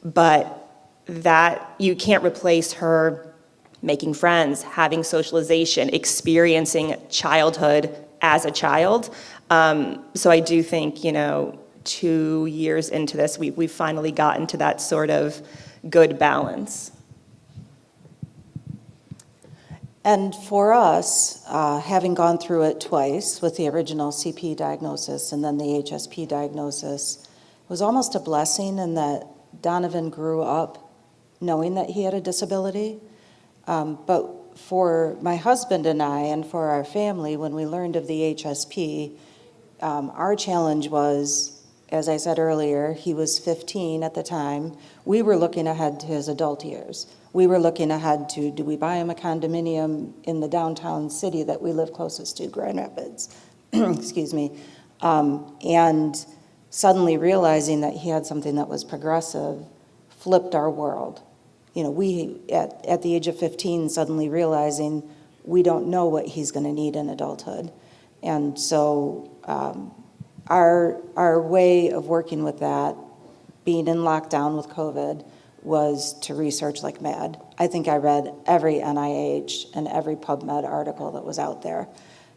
but that you can't replace her making friends, having socialization, experiencing childhood as a child. So I do think, 2 years into this, we've finally gotten to that sort of good balance. And for us, having gone through it twice with the original CP diagnosis and then the HSP diagnosis, it was almost a blessing in that Donovan grew up knowing that he had a disability. But for my husband and I, and for our family, when we learned of the HSP, our challenge was, as I said earlier, he was 15 at the time. We were looking ahead to his adult years. We were looking ahead to, do we buy him a condominium in the downtown city that we live closest to, Grand Rapids? Excuse me. And suddenly realizing that he had something that was progressive flipped our world. We, at the age of 15, suddenly realizing we don't know what he's going to need in adulthood. And so our way of working with that, being in lockdown with COVID, was to research like mad. I think I read every NIH and every PubMed article that was out there,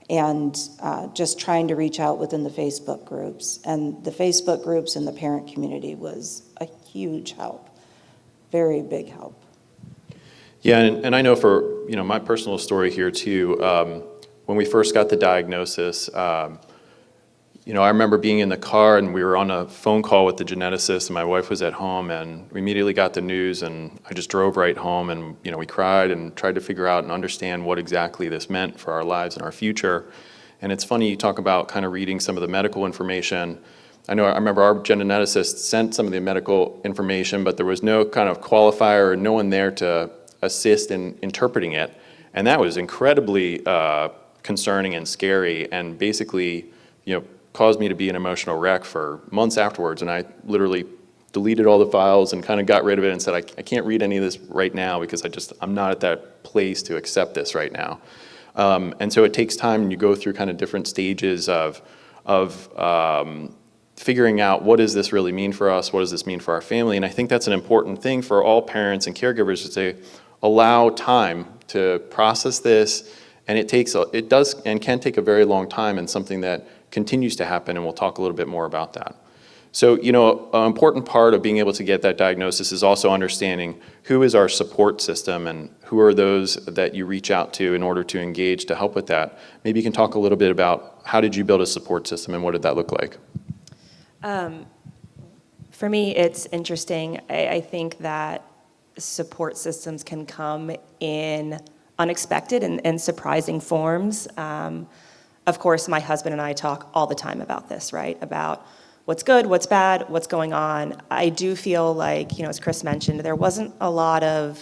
and just trying to reach out within the Facebook groups. And the Facebook groups and the parent community was a huge help, very big help. Yeah, and I know for my personal story here too, when we first got the diagnosis, I remember being in the car and we were on a phone call with the geneticist and my wife was at home and we immediately got the news and I just drove right home and we cried and tried to figure out and understand what exactly this meant for our lives and our future. And it's funny, you talk about kind of reading some of the medical information. I remember our geneticist sent some of the medical information, but there was no kind of qualifier or no one there to assist in interpreting it. And that was incredibly concerning and scary and basically, caused me to be an emotional wreck for months afterwards. And I literally deleted all the files and kind of got rid of it and said, I can't read any of this right now because I'm not at that place to accept this right now. And so it takes time and you go through kind of different stages of figuring out what does this really mean for us? What does this mean for our family? And I think that's an important thing for all parents and caregivers is to allow time to process this. And it does and can take a very long time and something that continues to happen, and we'll talk a little bit more about that. So, an important part of being able to get that diagnosis is also understanding who is our support system and who are those that you reach out to in order to engage to help with that. Maybe you can talk a little bit about how did you build a support system and what did that look like? For me, it's interesting. I think that support systems can come in unexpected and surprising forms. Of course, my husband and I talk all the time about this, right? About what's good, what's bad, what's going on. I do feel like, as Chris mentioned, there wasn't a lot of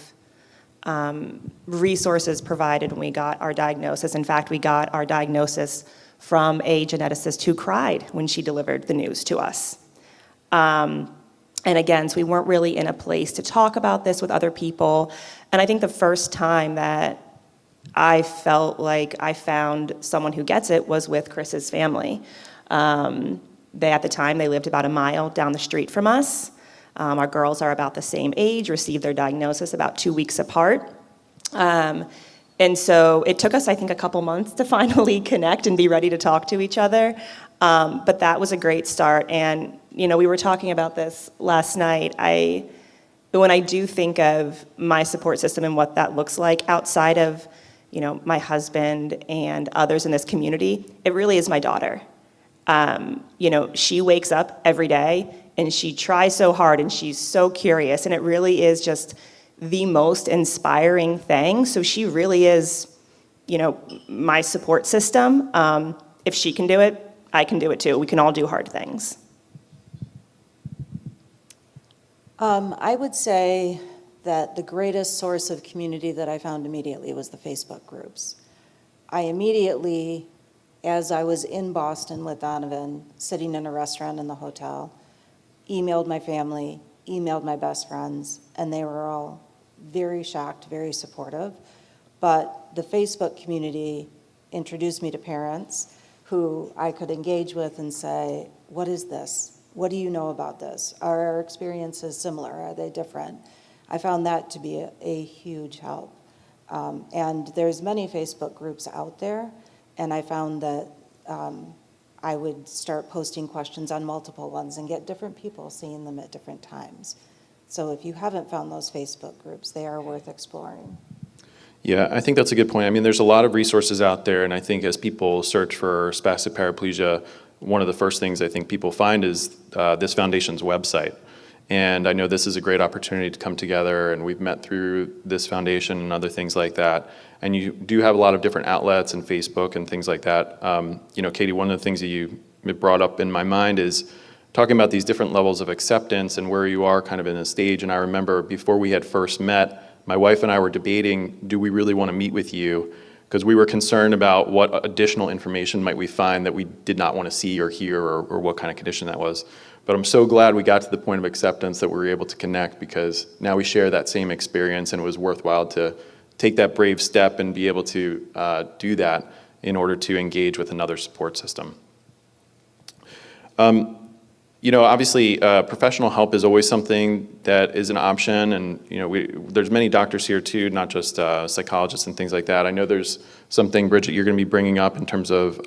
resources provided when we got our diagnosis. In fact, we got our diagnosis from a geneticist who cried when she delivered the news to us. And again, so we weren't really in a place to talk about this with other people. And I think the first time that I felt like I found someone who gets it was with Chris's family. At the time, they lived about a mile down the street from us. Our girls are about the same age, received their diagnosis about 2 weeks apart. And so it took us, I think, a couple months to finally connect and be ready to talk to each other. But that was a great start. And, we were talking about this last night. When I do think of my support system and what that looks like outside of my husband and others in this community, it really is my daughter. She wakes up every day and she tries so hard and she's so curious and it really is just the most inspiring thing. So she really is, my support system. If she can do it, I can do it too. We can all do hard things. I would say that the greatest source of community that I found immediately was the Facebook groups. I immediately, as I was in Boston with Donovan, sitting in a restaurant in the hotel, emailed my family, emailed my best friends, and they were all very shocked, very supportive. But the Facebook community introduced me to parents who I could engage with and say, what is this? What do you know about this? Are our experiences similar? Are they different? I found that to be a huge help. And there's many Facebook groups out there, and I found that I would start posting questions on multiple ones and get different people seeing them at different times. So if you haven't found those Facebook groups, they are worth exploring. Yeah, I think that's a good point. I mean, there's a lot of resources out there, and I think as people search for spastic paraplegia, one of the first things I think people find is this foundation's website. And I know this is a great opportunity to come together, and we've met through this foundation and other things like that. And you do have a lot of different outlets and Facebook and things like that. Katie, one of the things that you brought up in my mind is talking about these different levels of acceptance and where you are kind of in a stage. And I remember before we had first met, my wife and I were debating, do we really want to meet with you? Because we were concerned about what additional information might we find that we did not want to see or hear or what kind of condition that was. But I'm so glad we got to the point of acceptance that we were able to connect, because now we share that same experience and it was worthwhile to take that brave step and be able to do that in order to engage with another support system. Obviously, professional help is always something that is an option, and there's many doctors here too, not just psychologists and things like that. I know there's something, Bridget, you're going to be bringing up in terms of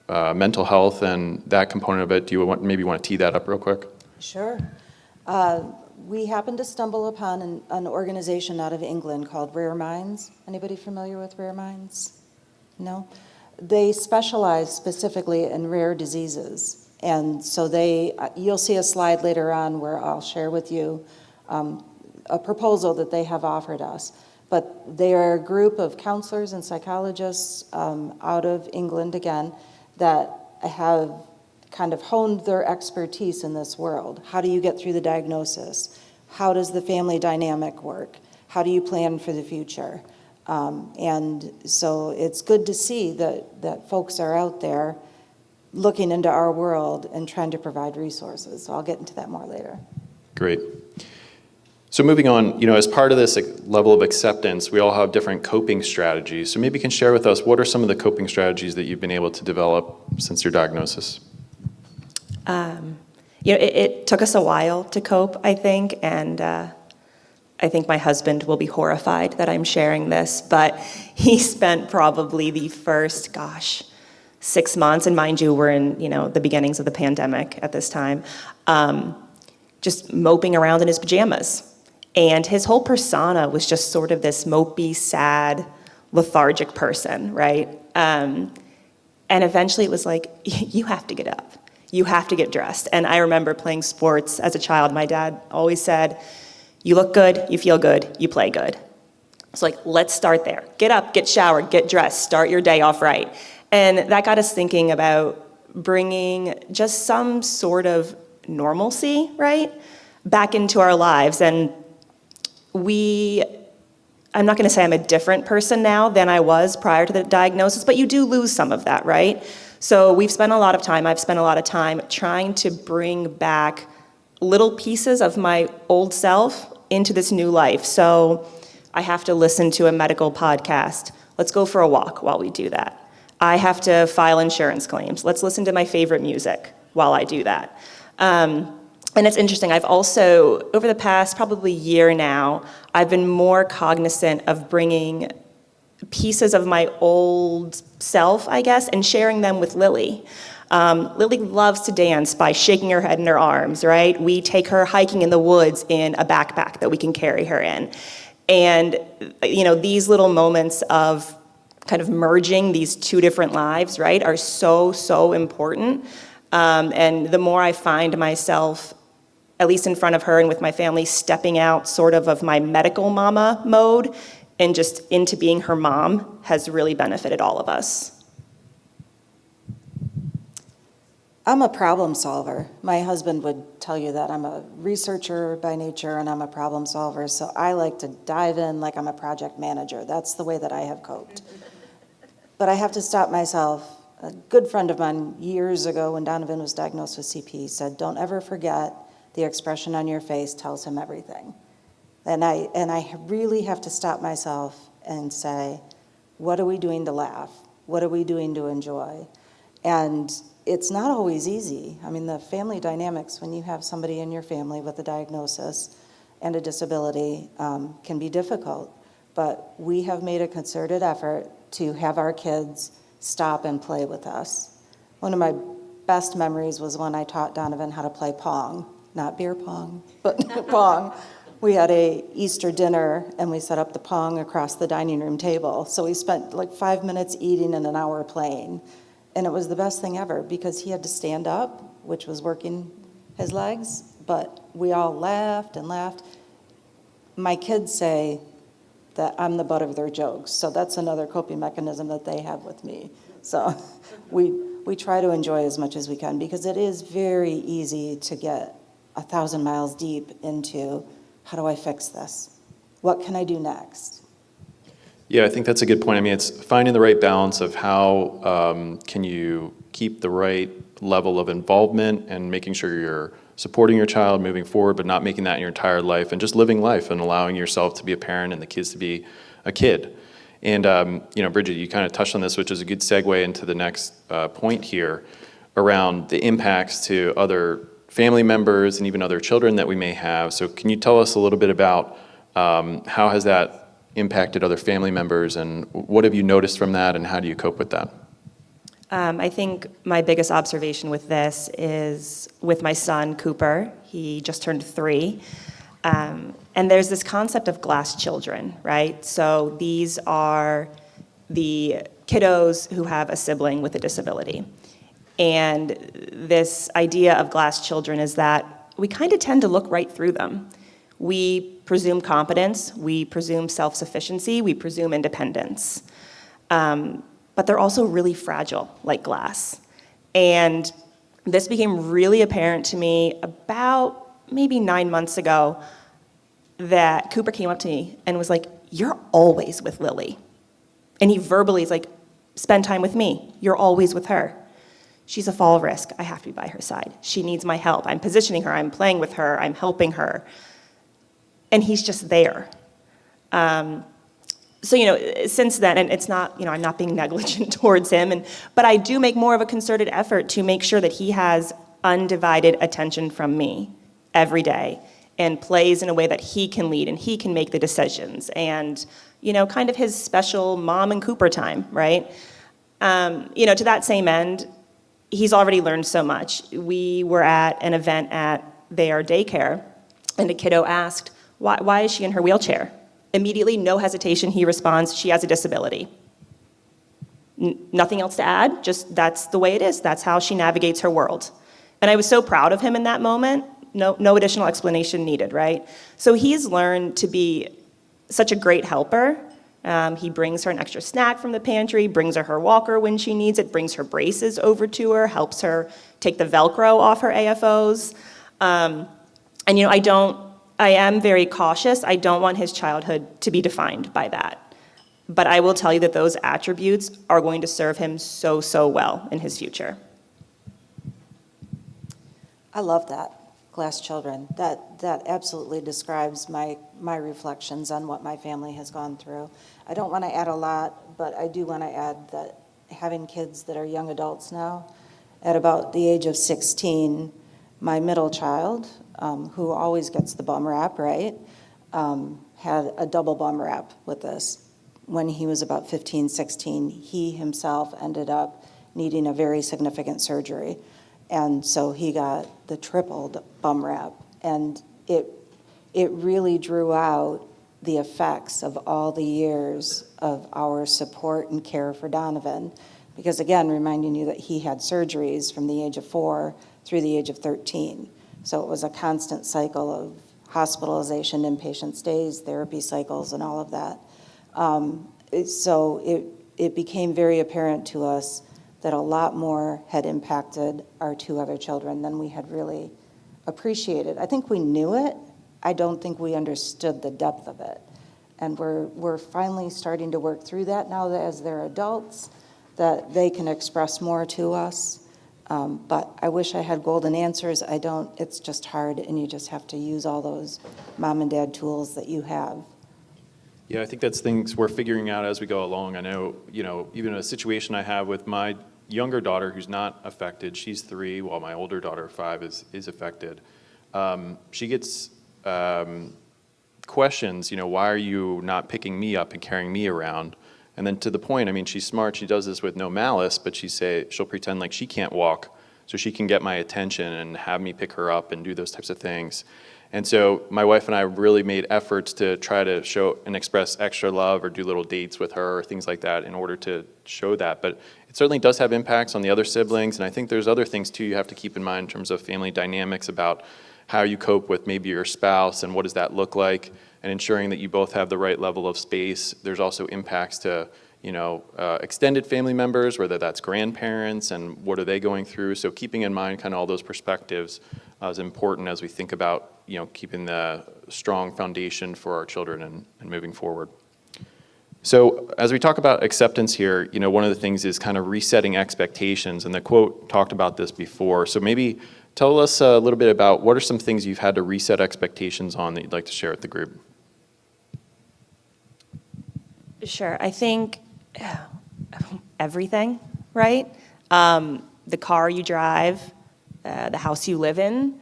mental health and that component of it. Do you maybe want to tee that up real quick? Sure. We happened to stumble upon an organization out of England called Rare Minds. Anybody familiar with Rare Minds? No? They specialize specifically in rare diseases. And so you'll see a slide later on where I'll share with you a proposal that they have offered us. But they are a group of counselors and psychologists out of England, again, that have kind of honed their expertise in this world. How do you get through the diagnosis? How does the family dynamic work? How do you plan for the future? And so it's good to see that folks are out there looking into our world and trying to provide resources. So I'll get into that more later. Great. So moving on, as part of this level of acceptance, we all have different coping strategies. So maybe you can share with us, what are some of the coping strategies that you've been able to develop since your diagnosis? It took us a while to cope, I think, and I think my husband will be horrified that I'm sharing this, but he spent probably the first, 6 months, and mind you, we're in, the beginnings of the pandemic at this time, just moping around in his pajamas. And his whole persona was just sort of this mopey, sad, lethargic person, right? And eventually it was like, you have to get up. You have to get dressed. And I remember playing sports as a child. My dad always said, you look good, you feel good, you play good. It's like, let's start there. Get up, get showered, get dressed, start your day off right. And that got us thinking about bringing just some sort of normalcy, right, back into our lives. And I'm not going to say I'm a different person now than I was prior to the diagnosis, but you do lose some of that, right? So I've spent a lot of time trying to bring back little pieces of my old self into this new life. So I have to listen to a medical podcast. Let's go for a walk while we do that. I have to file insurance claims. Let's listen to my favorite music while I do that. And it's interesting, I've also, over the past probably year now, I've been more cognizant of bringing pieces of my old self, I guess, and sharing them with Lily. Lily loves to dance by shaking her head in her arms, right? We take her hiking in the woods in a backpack that we can carry her in. And, these little moments of kind of merging these two different lives, right, are so, so important. And the more I find myself, at least in front of her and with my family, stepping out sort of my medical mama mode and just into being her mom has really benefited all of us. I'm a problem solver. My husband would tell you that. I'm a researcher by nature and I'm a problem solver. So I like to dive in like I'm a project manager. That's the way that I have coped. But I have to stop myself. A good friend of mine years ago when Donovan was diagnosed with CP said, don't ever forget the expression on your face tells him everything. And I really have to stop myself and say, what are we doing to laugh? What are we doing to enjoy? And it's not always easy. I mean, the family dynamics, when you have somebody in your family with a diagnosis and a disability, can be difficult. But we have made a concerted effort to have our kids stop and play with us. One of my best memories was when I taught Donovan how to play Pong. Not beer pong, but Pong. We had a Easter dinner and we set up the Pong across the dining room table. So we spent like 5 minutes eating and an hour playing. And it was the best thing ever because he had to stand up, which was working his legs, but we all laughed and laughed. My kids say that I'm the butt of their jokes, so that's another coping mechanism that they have with me. So we try to enjoy as much as we can because it is very easy to get 1,000 miles deep into how do I fix this? What can I do next? Yeah, I think that's a good point. I mean, it's finding the right balance of how can you keep the right level of involvement and making sure you're supporting your child moving forward, but not making that your entire life and just living life and allowing yourself to be a parent and the kids to be a kid. And Bridget, you kind of touched on this, which is a good segue into the next point here around the impacts to other family members and even other children that we may have. So can you tell us a little bit about how has that impacted other family members, and what have you noticed from that, and how do you cope with that? I think my biggest observation with this is with my son, Cooper. He just turned 3. And there's this concept of glass children, right? So these are the kiddos who have a sibling with a disability. And this idea of glass children is that we kind of tend to look right through them. We presume competence, we presume self-sufficiency, we presume independence. But they're also really fragile, like glass. And this became really apparent to me about maybe 9 months ago, that Cooper came up to me and was like, "You're always with Lily." And he verbally is like, "Spend time with me. You're always with her. She's a fall risk. I have to be by her side. She needs my help. I'm positioning her. I'm playing with her. I'm helping her." And he's just there. So, since then, and it's not, I'm not being negligent towards him, but I do make more of a concerted effort to make sure that he has undivided attention from me every day and plays in a way that he can lead and he can make the decisions and, kind of his special mom and Cooper time, right? To that same end, he's already learned so much. We were at an event at their daycare, and a kiddo asked, why is she in her wheelchair? Immediately, no hesitation, he responds, "She has a disability." Nothing else to add, just that's the way it is. That's how she navigates her world. And I was so proud of him in that moment. No additional explanation needed, right? So he's learned to be such a great helper. He brings her an extra snack from the pantry, brings her walker when she needs it, brings her braces over to her, helps her take the Velcro off her AFOs. I am very cautious. I don't want his childhood to be defined by that. But I will tell you that those attributes are going to serve him so, so well in his future. I love that, glass children. That absolutely describes my reflections on what my family has gone through. I don't want to add a lot, but I do want to add that having kids that are young adults now, at about the age of 16, my middle child, who always gets the bum rap, right, had a double bum rap with this. When he was about 15, 16, he himself ended up needing a very significant surgery. And so he got the tripled bum rap. And it really drew out the effects of all the years of our support and care for Donovan. Because again, reminding you that he had surgeries from the age of 4 through the age of 13. So it was a constant cycle of hospitalization, inpatient stays, therapy cycles, and all of that. So it became very apparent to us that a lot more had impacted our 2 other children than we had really appreciated. I think we knew it. I don't think we understood the depth of it. And we're finally starting to work through that now that as they're adults, that they can express more to us. But I wish I had golden answers. I don't. It's just hard, and you just have to use all those mom and dad tools that you have. Yeah, I think that's things we're figuring out as we go along. I know, even a situation I have with my younger daughter who's not affected, she's 3, while my older daughter, 5, is affected. She gets questions, why are you not picking me up and carrying me around? And then to the point, she's smart, she does this with no malice, but she'll pretend like she can't walk so she can get my attention and have me pick her up and do those types of things. And so my wife and I really made efforts to try to show and express extra love or do little dates with her or things like that in order to show that. But it certainly does have impacts on the other siblings, and I think there's other things too you have to keep in mind in terms of family dynamics about how you cope with maybe your spouse and what does that look like, and ensuring that you both have the right level of space. There's also impacts to extended family members, whether that's grandparents and what are they going through. So keeping in mind kind of all those perspectives is important as we think about keeping the strong foundation for our children and moving forward. So as we talk about acceptance here, one of the things is kind of resetting expectations, and the quote talked about this before. So maybe tell us a little bit about what are some things you've had to reset expectations on that you'd like to share with the group. Sure. I think everything, right? The car you drive, the house you live in,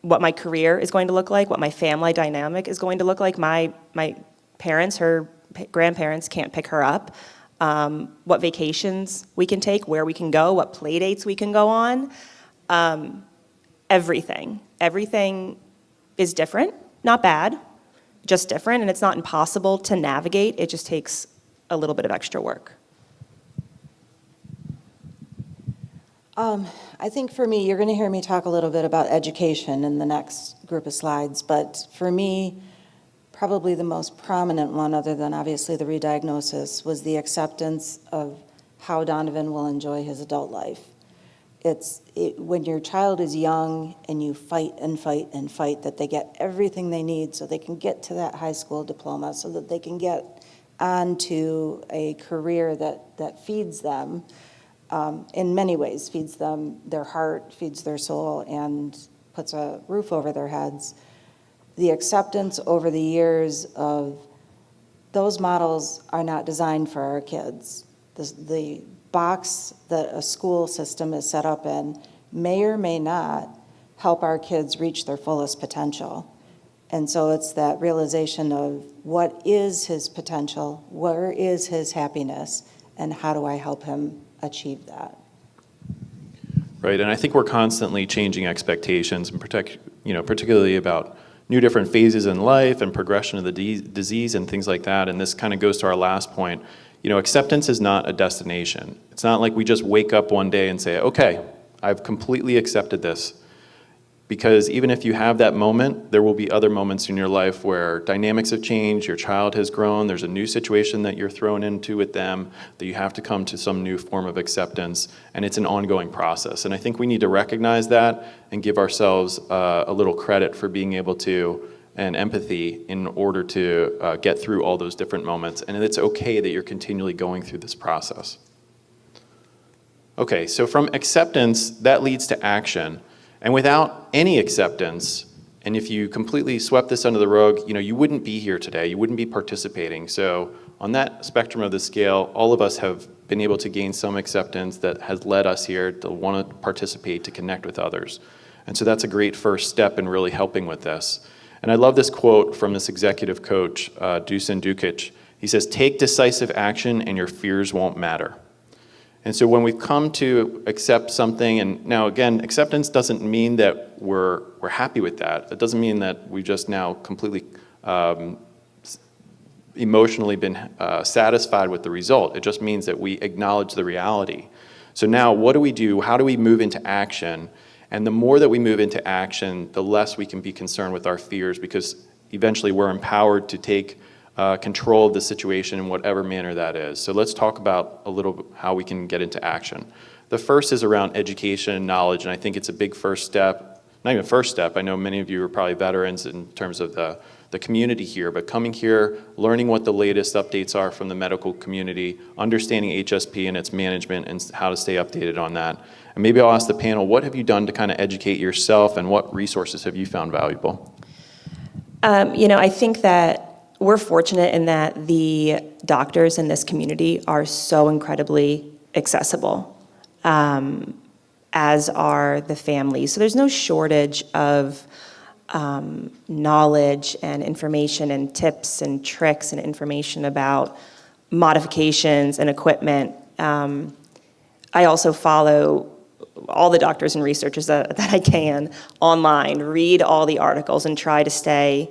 what my career is going to look like, what my family dynamic is going to look like. My parents, her grandparents can't pick her up. What vacations we can take, where we can go, what play dates we can go on. Everything. Everything is different, not bad, just different, and it's not impossible to navigate. It just takes a little bit of extra work. I think for me, you're going to hear me talk a little bit about education in the next group of slides, but for me, probably the most prominent one, other than obviously the rediagnosis, was the acceptance of how Donovan will enjoy his adult life. When your child is young and you fight and fight and fight that they get everything they need so they can get to that high school diploma, so that they can get onto a career that feeds them, in many ways, feeds them their heart, feeds their soul, and puts a roof over their heads. The acceptance over the years of those models are not designed for our kids. The box that a school system is set up in may or may not help our kids reach their fullest potential. And so it's that realization of what is his potential, where is his happiness, and how do I help him achieve that? Right, and I think we're constantly changing expectations, and particularly about new different phases in life and progression of the disease and things like that. And this kind of goes to our last point. Acceptance is not a destination. It's not like we just wake up one day and say, okay, I've completely accepted this. Because even if you have that moment, there will be other moments in your life where dynamics have changed, your child has grown, there's a new situation that you're thrown into with them, that you have to come to some new form of acceptance, and it's an ongoing process. And I think we need to recognize that and give ourselves a little credit for being able to, and empathy in order to get through all those different moments. And it's okay that you're continually going through this process. Okay, so from acceptance, that leads to action. And without any acceptance, and if you completely swept this under the rug, you wouldn't be here today, you wouldn't be participating. So on that spectrum of the scale, all of us have been able to gain some acceptance that has led us here to want to participate, to connect with others. And so that's a great first step in really helping with this. And I love this quote from this executive coach, Dusan Dukic. He says, "Take decisive action and your fears won't matter." And so when we've come to accept something, and now again, acceptance doesn't mean that we're happy with that. It doesn't mean that we've just now completely emotionally been satisfied with the result. It just means that we acknowledge the reality. So now what do we do? How do we move into action? And the more that we move into action, the less we can be concerned with our fears, because eventually we're empowered to take control of the situation in whatever manner that is. So let's talk about a little bit how we can get into action. The first is around education and knowledge, and I think it's a big first step. Not even first step, I know many of you are probably veterans in terms of the community here, but coming here, learning what the latest updates are from the medical community, understanding HSP and its management and how to stay updated on that. And maybe I'll ask the panel, what have you done to kind of educate yourself, and what resources have you found valuable? I think that we're fortunate in that the doctors in this community are so incredibly accessible, as are the families. So there's no shortage of knowledge and information and tips and tricks and information about modifications and equipment. I also follow all the doctors and researchers that I can online, read all the articles and try to stay,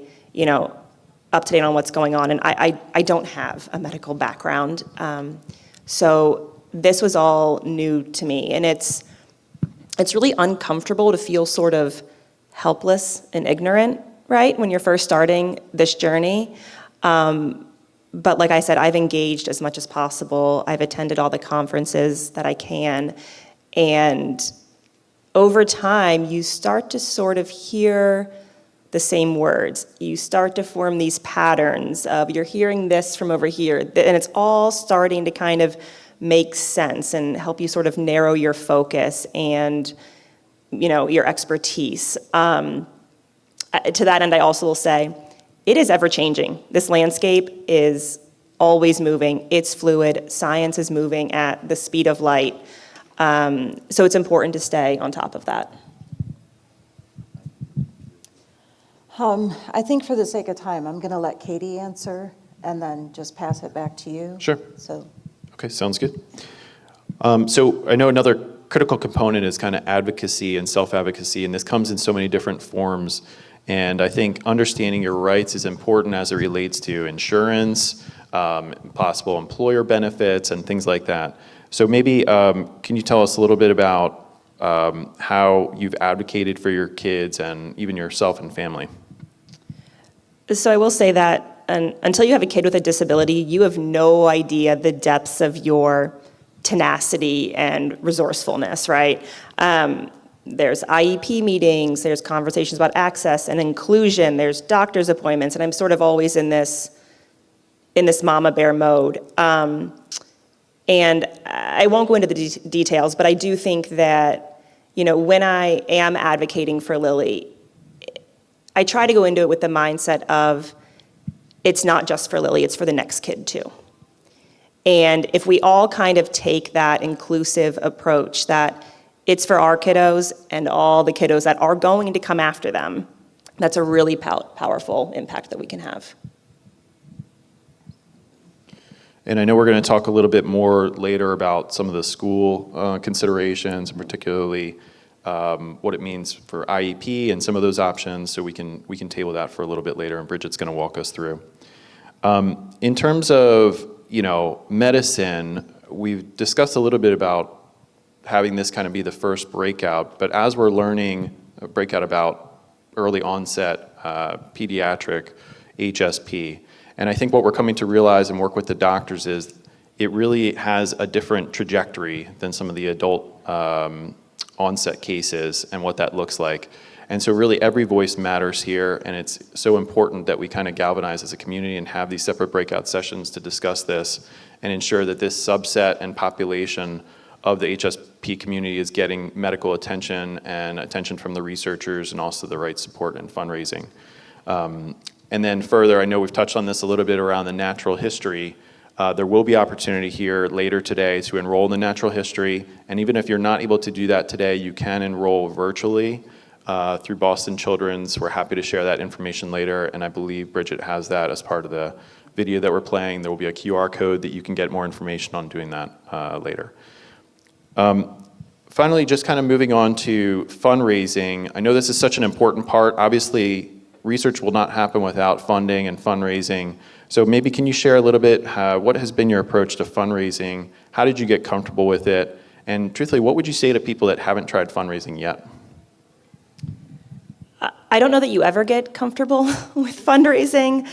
up to date on what's going on. And I don't have a medical background. So this was all new to me. And it's really uncomfortable to feel sort of helpless and ignorant, right, when you're first starting this journey. But like I said, I've engaged as much as possible. I've attended all the conferences that I can. And over time, you start to sort of hear the same words. You start to form these patterns of you're hearing this from over here, and it's all starting to kind of make sense and help you sort of narrow your focus and, your expertise. To that end, I also will say, it is ever changing. This landscape is always moving. It's fluid. Science is moving at the speed of light. So it's important to stay on top of that. I think for the sake of time, I'm going to let Katie answer and then just pass it back to you. Sure. So, Okay, sounds good. So I know another critical component is kind of advocacy and self-advocacy, and this comes in so many different forms. And I think understanding your rights is important as it relates to insurance, possible employer benefits, and things like that. So maybe can you tell us a little bit about how you've advocated for your kids and even yourself and family? So I will say that until you have a kid with a disability, you have no idea the depths of your tenacity and resourcefulness, right? There's IEP meetings, there's conversations about access and inclusion, there's doctor's appointments, and I'm sort of always in this mama bear mode. And I won't go into the details, but I do think that, when I am advocating for Lily, I try to go into it with the mindset of it's not just for Lily, it's for the next kid too. And if we all kind of take that inclusive approach that it's for our kiddos and all the kiddos that are going to come after them, that's a really powerful impact that we can have. And I know we're going to talk a little bit more later about some of the school considerations, and particularly what it means for IEP and some of those options. So we can table that for a little bit later, and Bridget's going to walk us through. In terms of medicine, we've discussed a little bit about having this kind of be the first breakout. But as we're learning a breakout about early onset pediatric HSP. And I think what we're coming to realize and work with the doctors is it really has a different trajectory than some of the adult onset cases and what that looks like. And so really every voice matters here, and it's so important that we kind of galvanize as a community and have these separate breakout sessions to discuss this and ensure that this subset and population of the HSP community is getting medical attention and attention from the researchers and also the right support and fundraising. And then further, I know we've touched on this a little bit around the natural history. There will be opportunity here later today to enroll in the natural history. And even if you're not able to do that today, you can enroll virtually through Boston Children's. We're happy to share that information later. And I believe Bridget has that as part of the video that we're playing. There will be a QR code that you can get more information on doing that later. Finally, just kind of moving on to fundraising. I know this is such an important part. Obviously, research will not happen without funding and fundraising. So maybe can you share a little bit, what has been your approach to fundraising? How did you get comfortable with it? And truthfully, what would you say to people that haven't tried fundraising yet? I don't know that you ever get comfortable with fundraising.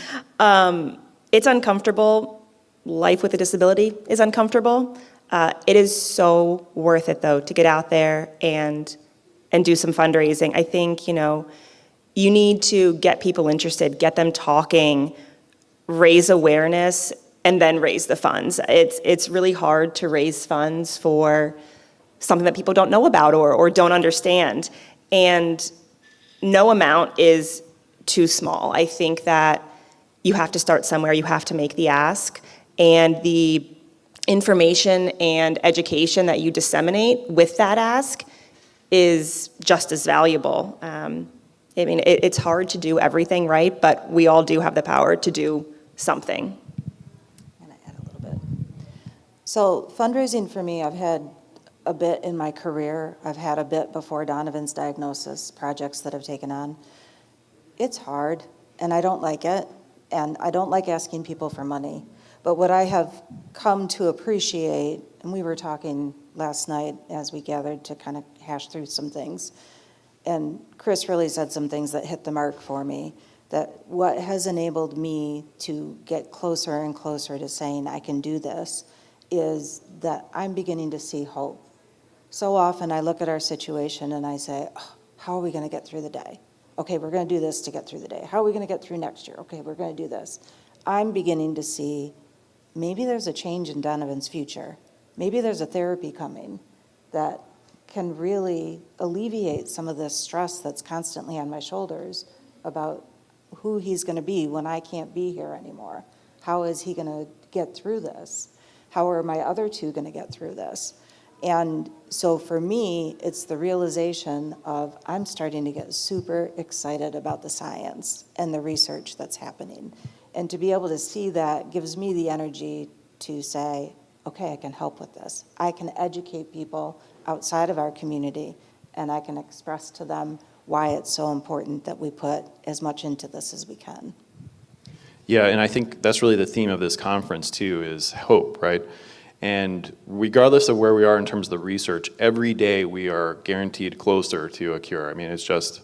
It's uncomfortable. Life with a disability is uncomfortable. It is so worth it, though, to get out there and do some fundraising. I think, you need to get people interested, get them talking, raise awareness, and then raise the funds. It's really hard to raise funds for something that people don't know about or don't understand. And no amount is too small. I think that you have to start somewhere, you have to make the ask, and the information and education that you disseminate with that ask is just as valuable. It's hard to do everything right, but we all do have the power to do something. I'm going to add a little bit. So fundraising for me, I've had a bit in my career. I've had a bit before Donovan's diagnosis, projects that I've taken on. It's hard, and I don't like it, and I don't like asking people for money. But what I have come to appreciate, and we were talking last night as we gathered to kind of hash through some things, and Chris really said some things that hit the mark for me, that what has enabled me to get closer and closer to saying I can do this is that I'm beginning to see hope. So often I look at our situation and I say, how are we going to get through the day? Okay, we're going to do this to get through the day. How are we going to get through next year? Okay, we're going to do this. I'm beginning to see maybe there's a change in Donovan's future. Maybe there's a therapy coming that can really alleviate some of this stress that's constantly on my shoulders about who he's going to be when I can't be here anymore. How is he going to get through this? How are my other two going to get through this? And so for me, it's the realization of I'm starting to get super excited about the science and the research that's happening. And to be able to see that gives me the energy to say, okay, I can help with this. I can educate people outside of our community, and I can express to them why it's so important that we put as much into this as we can. Yeah, and I think that's really the theme of this conference too, is hope, right? And regardless of where we are in terms of the research, every day we are guaranteed closer to a cure. I mean, it's just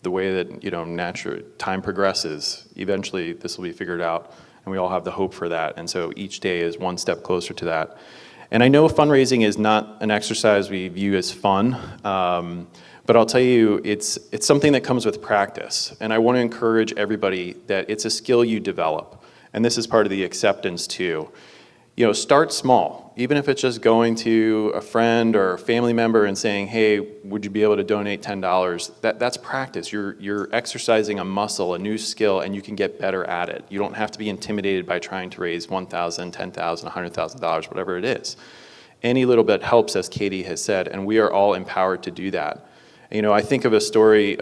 the way that, natural time progresses. Eventually this will be figured out, and we all have the hope for that. And so each day is one step closer to that. And I know fundraising is not an exercise we view as fun, but I'll tell you, it's something that comes with practice. And I want to encourage everybody that it's a skill you develop. And this is part of the acceptance too. Start small. Even if it's just going to a friend or a family member and saying, hey, would you be able to donate $10? That's practice. You're exercising a muscle, a new skill, and you can get better at it. You don't have to be intimidated by trying to raise $1,000, $10,000, $100,000, whatever it is. Any little bit helps, as Katie has said, and we are all empowered to do that. I think of a story,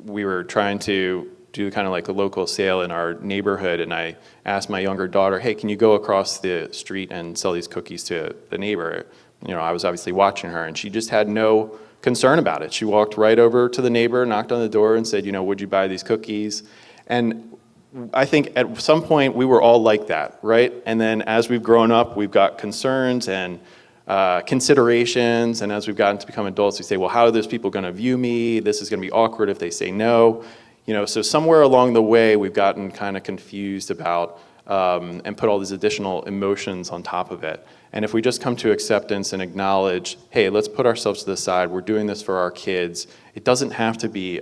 we were trying to do kind of like a local sale in our neighborhood, and I asked my younger daughter, hey, can you go across the street and sell these cookies to the neighbor? I was obviously watching her, and she just had no concern about it. She walked right over to the neighbor, knocked on the door, and said, would you buy these cookies? And I think at some point we were all like that, right? And then as we've grown up, we've got concerns and considerations, and as we've gotten to become adults, we say, well, how are those people going to view me? This is going to be awkward if they say no. So somewhere along the way, we've gotten kind of confused about and put all these additional emotions on top of it. And if we just come to acceptance and acknowledge, hey, let's put ourselves to the side, we're doing this for our kids. It doesn't have to be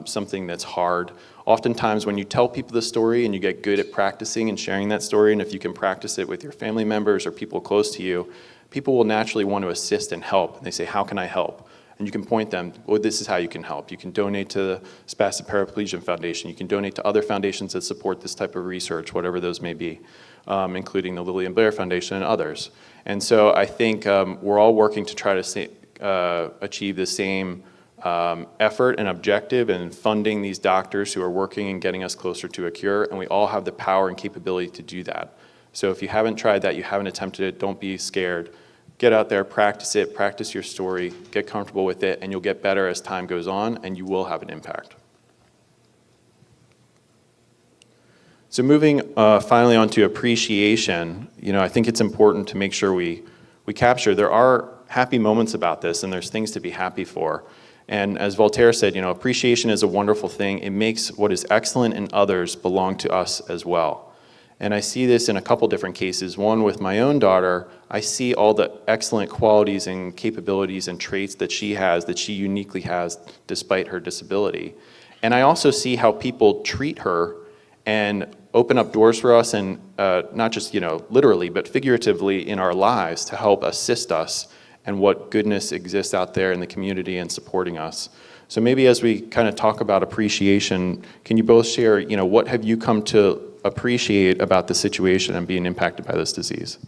something that's hard. Oftentimes when you tell people the story and you get good at practicing and sharing that story, and if you can practice it with your family members or people close to you, people will naturally want to assist and help. And they say, how can I help? And you can point them, well, this is how you can help. You can donate to the Spastic Paraplegia Foundation. You can donate to other foundations that support this type of research, whatever those may be, including the Lilly and Blair Foundation and others. And so I think we're all working to try to achieve the same effort and objective in funding these doctors who are working and getting us closer to a cure, and we all have the power and capability to do that. So if you haven't tried that, you haven't attempted it, don't be scared. Get out there, practice it, practice your story, get comfortable with it, and you'll get better as time goes on, and you will have an impact. So moving finally on to appreciation, I think it's important to make sure we capture, there are happy moments about this, and there's things to be happy for. And as Voltaire said, appreciation is a wonderful thing. It makes what is excellent in others belong to us as well. And I see this in a couple different cases. One, with my own daughter, I see all the excellent qualities and capabilities and traits that she has, that she uniquely has despite her disability. And I also see how people treat her and open up doors for us, and not just literally, but figuratively in our lives to help assist us and what goodness exists out there in the community and supporting us. So maybe as we kind of talk about appreciation, can you both share, what have you come to appreciate about the situation and being impacted by this disease?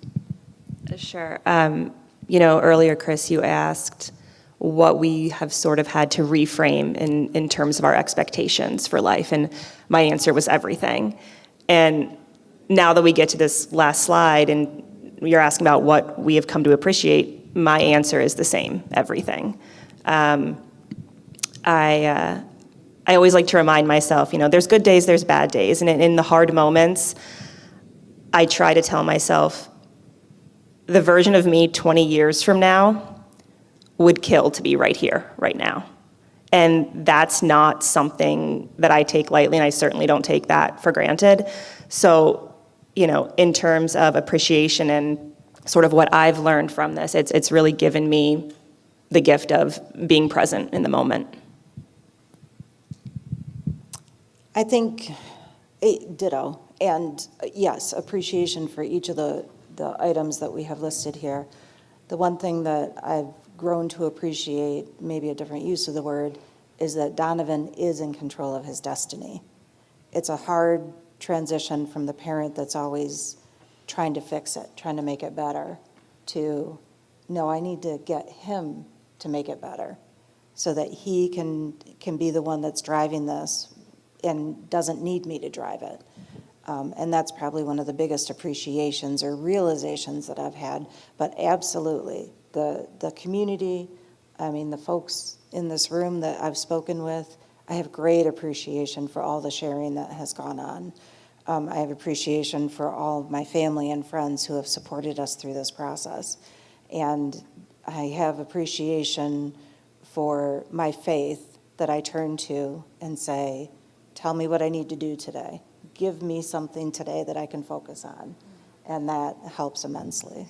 Sure. Earlier, Chris, you asked what we have sort of had to reframe in terms of our expectations for life, and my answer was everything. And now that we get to this last slide and you're asking about what we have come to appreciate, my answer is the same, everything. I always like to remind myself, there's good days, there's bad days. And in the hard moments, I try to tell myself, the version of me 20 years from now would kill to be right here, right now. And that's not something that I take lightly, and I certainly don't take that for granted. So, in terms of appreciation and sort of what I've learned from this, it's really given me the gift of being present in the moment. I think, ditto, and yes, appreciation for each of the items that we have listed here. The one thing that I've grown to appreciate, maybe a different use of the word, is that Donovan is in control of his destiny. It's a hard transition from the parent that's always trying to fix it, trying to make it better, to, no, I need to get him to make it better so that he can be the one that's driving this and doesn't need me to drive it. And that's probably one of the biggest appreciations or realizations that I've had. But absolutely, the community, I mean, the folks in this room that I've spoken with, I have great appreciation for all the sharing that has gone on. I have appreciation for all of my family and friends who have supported us through this process. And I have appreciation for my faith that I turn to and say, tell me what I need to do today. Give me something today that I can focus on. And that helps immensely.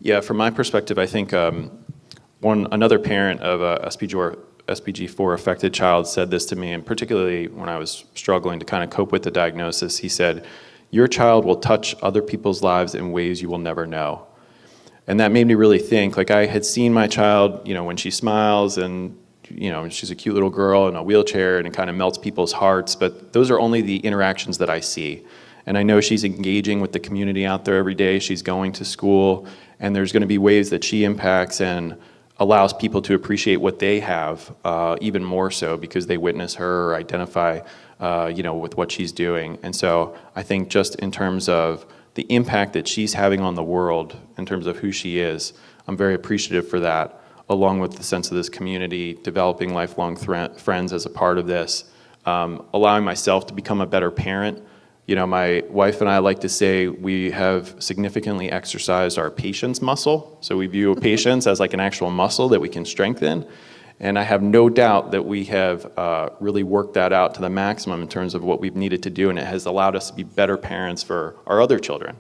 Yeah, from my perspective, I think another parent of a SPG4 affected child said this to me, and particularly when I was struggling to kind of cope with the diagnosis, he said, your child will touch other people's lives in ways you will never know. And that made me really think, like I had seen my child, when she smiles and, she's a cute little girl in a wheelchair and it kind of melts people's hearts, but those are only the interactions that I see. And I know she's engaging with the community out there every day. She's going to school, and there's going to be ways that she impacts and allows people to appreciate what they have, even more so because they witness her or identify, with what she's doing. And so I think just in terms of the impact that she's having on the world, in terms of who she is, I'm very appreciative for that, along with the sense of this community, developing lifelong friends as a part of this, allowing myself to become a better parent. My wife and I like to say we have significantly exercised our patience muscle. So we view patience as like an actual muscle that we can strengthen. And I have no doubt that we have really worked that out to the maximum in terms of what we've needed to do, and it has allowed us to be better parents for our other children.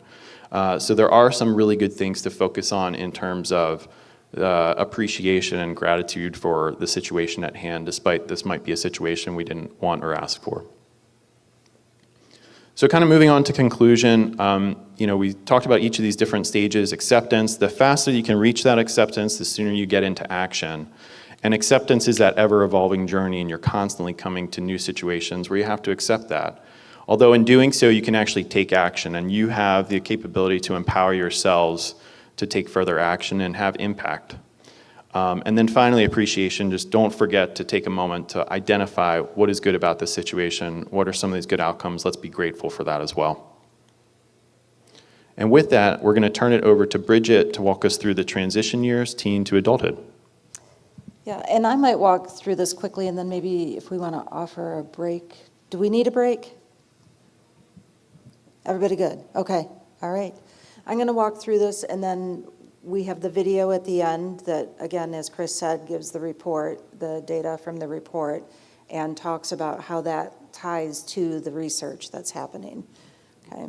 So there are some really good things to focus on in terms of appreciation and gratitude for the situation at hand, despite this might be a situation we didn't want or ask for. So kind of moving on to conclusion, we talked about each of these different stages. Acceptance, the faster you can reach that acceptance, the sooner you get into action. And acceptance is that ever-evolving journey, and you're constantly coming to new situations where you have to accept that. Although in doing so, you can actually take action, and you have the capability to empower yourselves to take further action and have impact. And then finally, appreciation. Just don't forget to take a moment to identify what is good about this situation, what are some of these good outcomes. Let's be grateful for that as well. And with that, we're going to turn it over to Bridget to walk us through the transition years, teen to adulthood. Yeah, and I might walk through this quickly, and then maybe if we want to offer a break. Do we need a break? Everybody good? Okay, all right. I'm going to walk through this, and then we have the video at the end that, again, as Chris said, gives the report, the data from the report, and talks about how that ties to the research that's happening. Okay.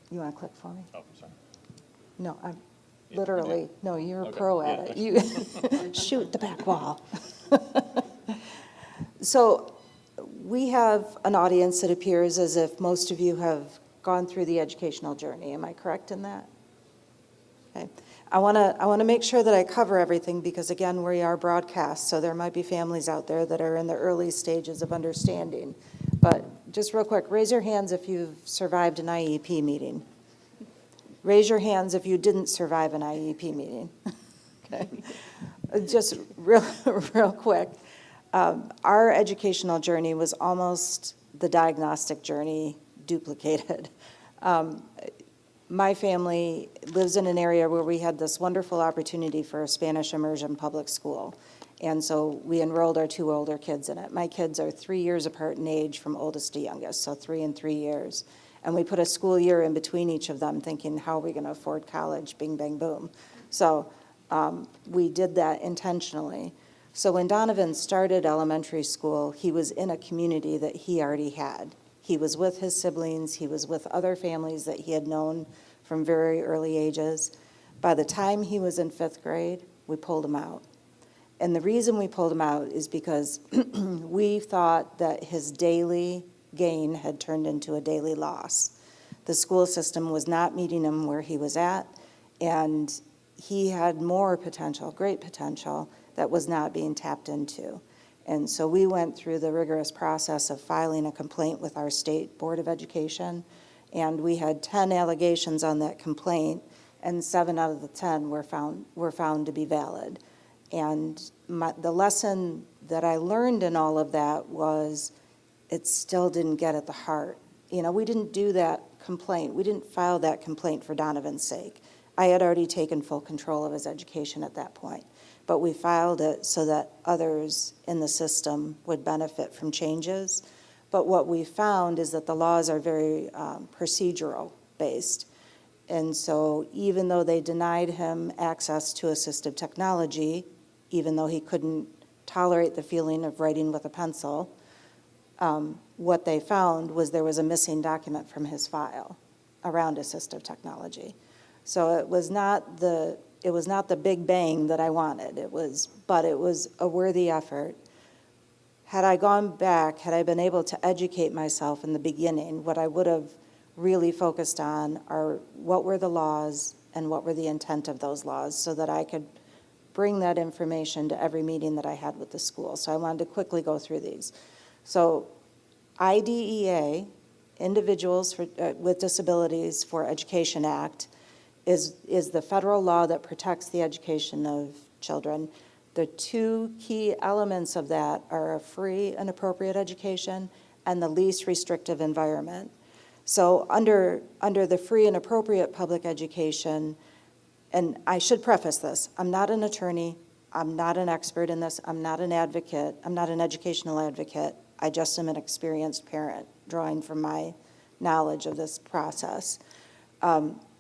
You want to click for me? Oh, sorry. No, I'm literally, no, you're a pro at it. You shoot the back wall. So we have an audience that appears as if most of you have gone through the educational journey. Am I correct in that? Okay. I want to make sure that I cover everything because, again, we are broadcast, so there might be families out there that are in the early stages of understanding. But just real quick, raise your hands if you've survived an IEP meeting. Raise your hands if you didn't survive an IEP meeting. Okay. Just real quick. Our educational journey was almost the diagnostic journey duplicated. My family lives in an area where we had this wonderful opportunity for a Spanish immersion public school. And so we enrolled our two older kids in it. My kids are 3 years apart in age from oldest to youngest, so 3 and 3 years. And we put a school year in between each of them thinking, how are we going to afford college? Bing, bang, boom. So we did that intentionally. So when Donovan started elementary school, he was in a community that he already had. He was with his siblings. He was with other families that he had known from very early ages. By the time he was in 5th grade, we pulled him out. And the reason we pulled him out is because we thought that his daily gain had turned into a daily loss. The school system was not meeting him where he was at, and he had more potential, great potential, that was not being tapped into. And so we went through the rigorous process of filing a complaint with our state Board of Education And we had 10 allegations on that complaint, and 7 out of the 10 were found to be valid. And the lesson that I learned in all of that was it still didn't get at the heart. You know, we didn't do that complaint. We didn't file that complaint for Donovan's sake. I had already taken full control of his education at that point. But we filed it so that others in the system would benefit from changes. But what we found is that the laws are very procedural based. And so even though they denied him access to assistive technology, even though he couldn't tolerate the feeling of writing with a pencil, what they found was there was a missing document from his file around assistive technology. So it was not the big bang that I wanted. But it was a worthy effort. Had I gone back, had I been able to educate myself in the beginning, what I would have really focused on are what were the laws and what were the intent of those laws, so that I could bring that information to every meeting that I had with the school. So I wanted to quickly go through these. So IDEA, Individuals with Disabilities for Education Act, is the federal law that protects the education of children. The 2 key elements of that are a free and appropriate education and the least restrictive environment. So under the free and appropriate public education, and I should preface this, I'm not an attorney, I'm not an expert in this, I'm not an advocate, I'm not an educational advocate, I just am an experienced parent, drawing from my knowledge of this process.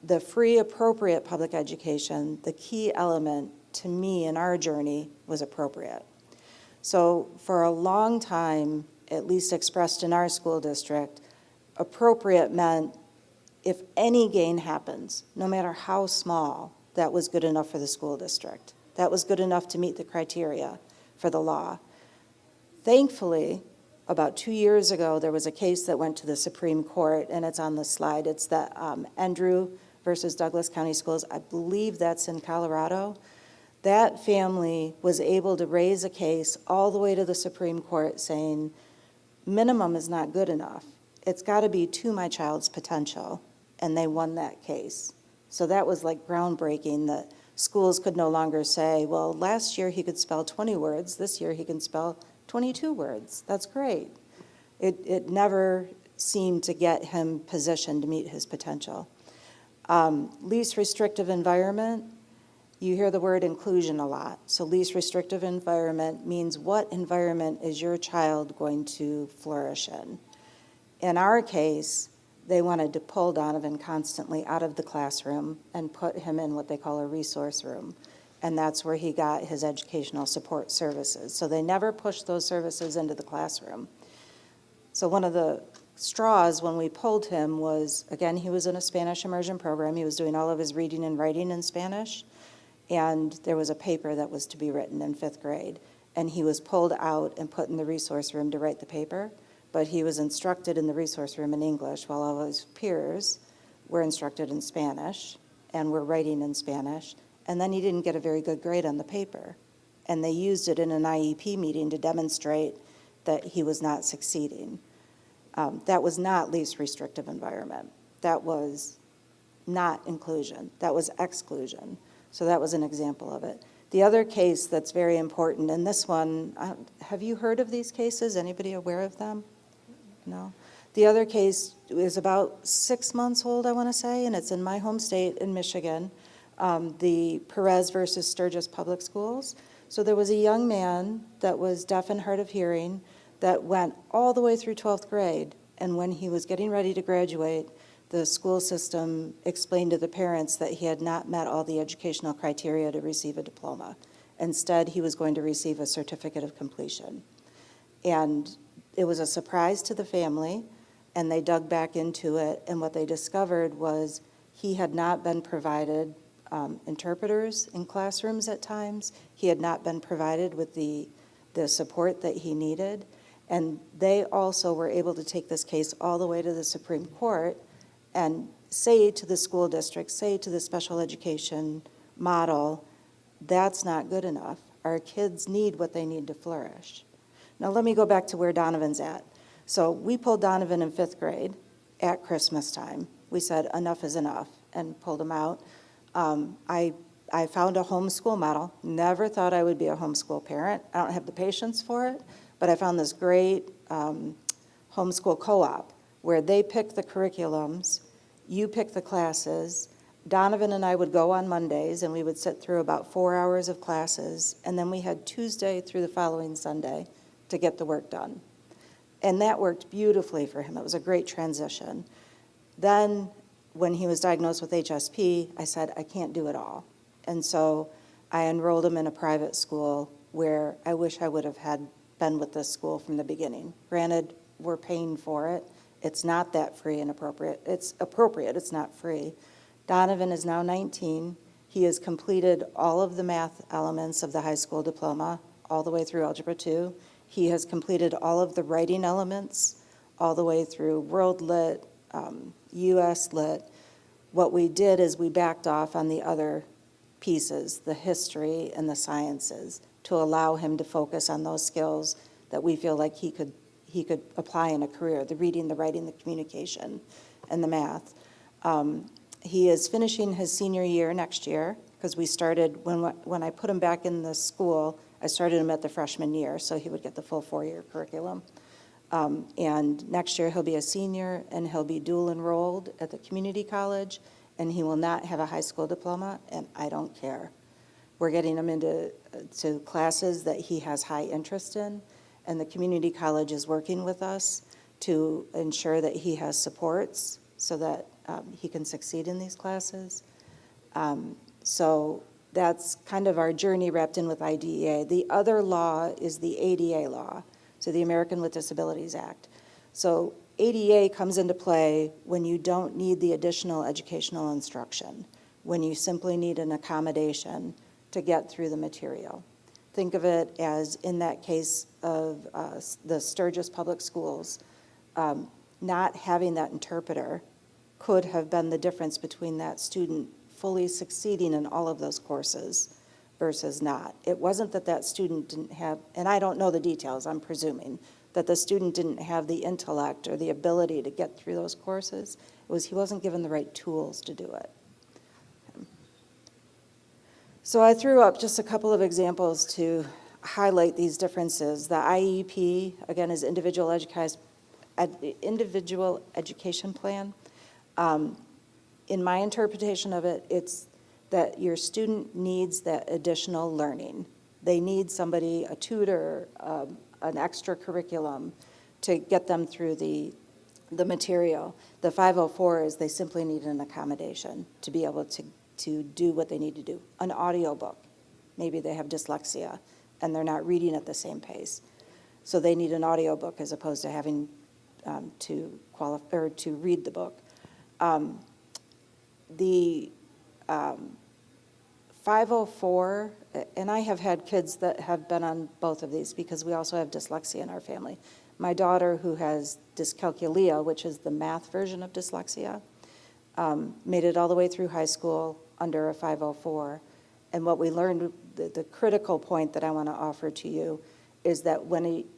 The free, appropriate public education, the key element to me in our journey was appropriate. So for a long time, at least expressed in our school district, appropriate meant if any gain happens, no matter how small, that was good enough for the school district. That was good enough to meet the criteria for the law. Thankfully, about 2 years ago, there was a case that went to the Supreme Court, and it's on the slide. It's the Andrew versus Douglas County Schools. I believe that's in Colorado. That family was able to raise a case all the way to the Supreme Court saying, minimum is not good enough. It's got to be to my child's potential, and they won that case. So that was like groundbreaking, that schools could no longer say, well, last year he could spell 20 words, this year he can spell 22 words. That's great. It never seemed to get him positioned to meet his potential. Least restrictive environment, you hear the word inclusion a lot. So least restrictive environment means what environment is your child going to flourish in? In our case, they wanted to pull Donovan constantly out of the classroom and put him in what they call a resource room. And that's where he got his educational support services. So they never pushed those services into the classroom. So one of the straws when we pulled him was, again, he was in a Spanish immersion program. He was doing all of his reading and writing in Spanish. And there was a paper that was to be written in 5th grade. And he was pulled out and put in the resource room to write the paper. But he was instructed in the resource room in English, while all of his peers were instructed in Spanish and were writing in Spanish. And then he didn't get a very good grade on the paper. And they used it in an IEP meeting to demonstrate that he was not succeeding. That was not least restrictive environment. That was not inclusion. That was exclusion. So that was an example of it. The other case that's very important, and this one, have you heard of these cases? Anybody aware of them? No? The other case is about 6 months old, I want to say, and it's in my home state in Michigan, the Perez versus Sturgis Public Schools. So there was a young man that was deaf and hard of hearing that went all the way through 12th grade, and when he was getting ready to graduate, the school system explained to the parents that he had not met all the educational criteria to receive a diploma. Instead, he was going to receive a certificate of completion. And it was a surprise to the family, and they dug back into it, and what they discovered was he had not been provided interpreters in classrooms at times. He had not been provided with the support that he needed. And they also were able to take this case all the way to the Supreme Court and say to the school district, say to the special education model, that's not good enough. Our kids need what they need to flourish. Now let me go back to where Donovan's at. So we pulled Donovan in 5th grade, at Christmas time. We said enough is enough and pulled him out. I found a homeschool model. Never thought I would be a homeschool parent. I don't have the patience for it, but I found this great homeschool co-op where they pick the curriculums, you pick the classes. Donovan and I would go on Mondays and we would sit through about 4 hours of classes, and then we had Tuesday through the following Sunday to get the work done. And that worked beautifully for him. It was a great transition. Then when he was diagnosed with HSP, I said, I can't do it all. And so I enrolled him in a private school where I wish I would have had been with this school from the beginning. Granted, we're paying for it. It's not that free and appropriate. It's appropriate, it's not free. Donovan is now 19. He has completed all of the math elements of the high school diploma, all the way through Algebra 2. He has completed all of the writing elements, all the way through World Lit, US Lit. What we did is we backed off on the other pieces, the history and the sciences, to allow him to focus on those skills that we feel like he could apply in a career, the reading, the writing, the communication, and the math. He is finishing his senior year next year, because we started, when I put him back in the school, I started him at the freshman year, so he would get the full 4-year curriculum. And next year he'll be a senior, and he'll be dual enrolled at the community college, and he will not have a high school diploma, and I don't care. We're getting him into classes that he has high interest in, and the community college is working with us to ensure that he has supports so that he can succeed in these classes. So that's kind of our journey wrapped in with IDEA. The other law is the ADA law, so the American with Disabilities Act. So ADA comes into play when you don't need the additional educational instruction, when you simply need an accommodation to get through the material. Think of it as, in that case of the Sturgis Public Schools, not having that interpreter could have been the difference between that student fully succeeding in all of those courses versus not. It wasn't that that student didn't have, and I don't know the details, I'm presuming, that the student didn't have the intellect or the ability to get through those courses. It was he wasn't given the right tools to do it. So I threw up just a couple of examples to highlight these differences. The IEP, again, is Individual Education Plan. In my interpretation of it, it's that your student needs that additional learning. They need somebody, a tutor, an extra curriculum to get them through the material. The 504 is they simply need an accommodation to be able to do what they need to do. An audiobook. Maybe they have dyslexia and they're not reading at the same pace. So they need an audiobook as opposed to having to read the book. The 504, and I have had kids that have been on both of these because we also have dyslexia in our family. My daughter, who has dyscalculia, which is the math version of dyslexia, made it all the way through high school under a 504. And what we learned, the critical point that I want to offer to you is that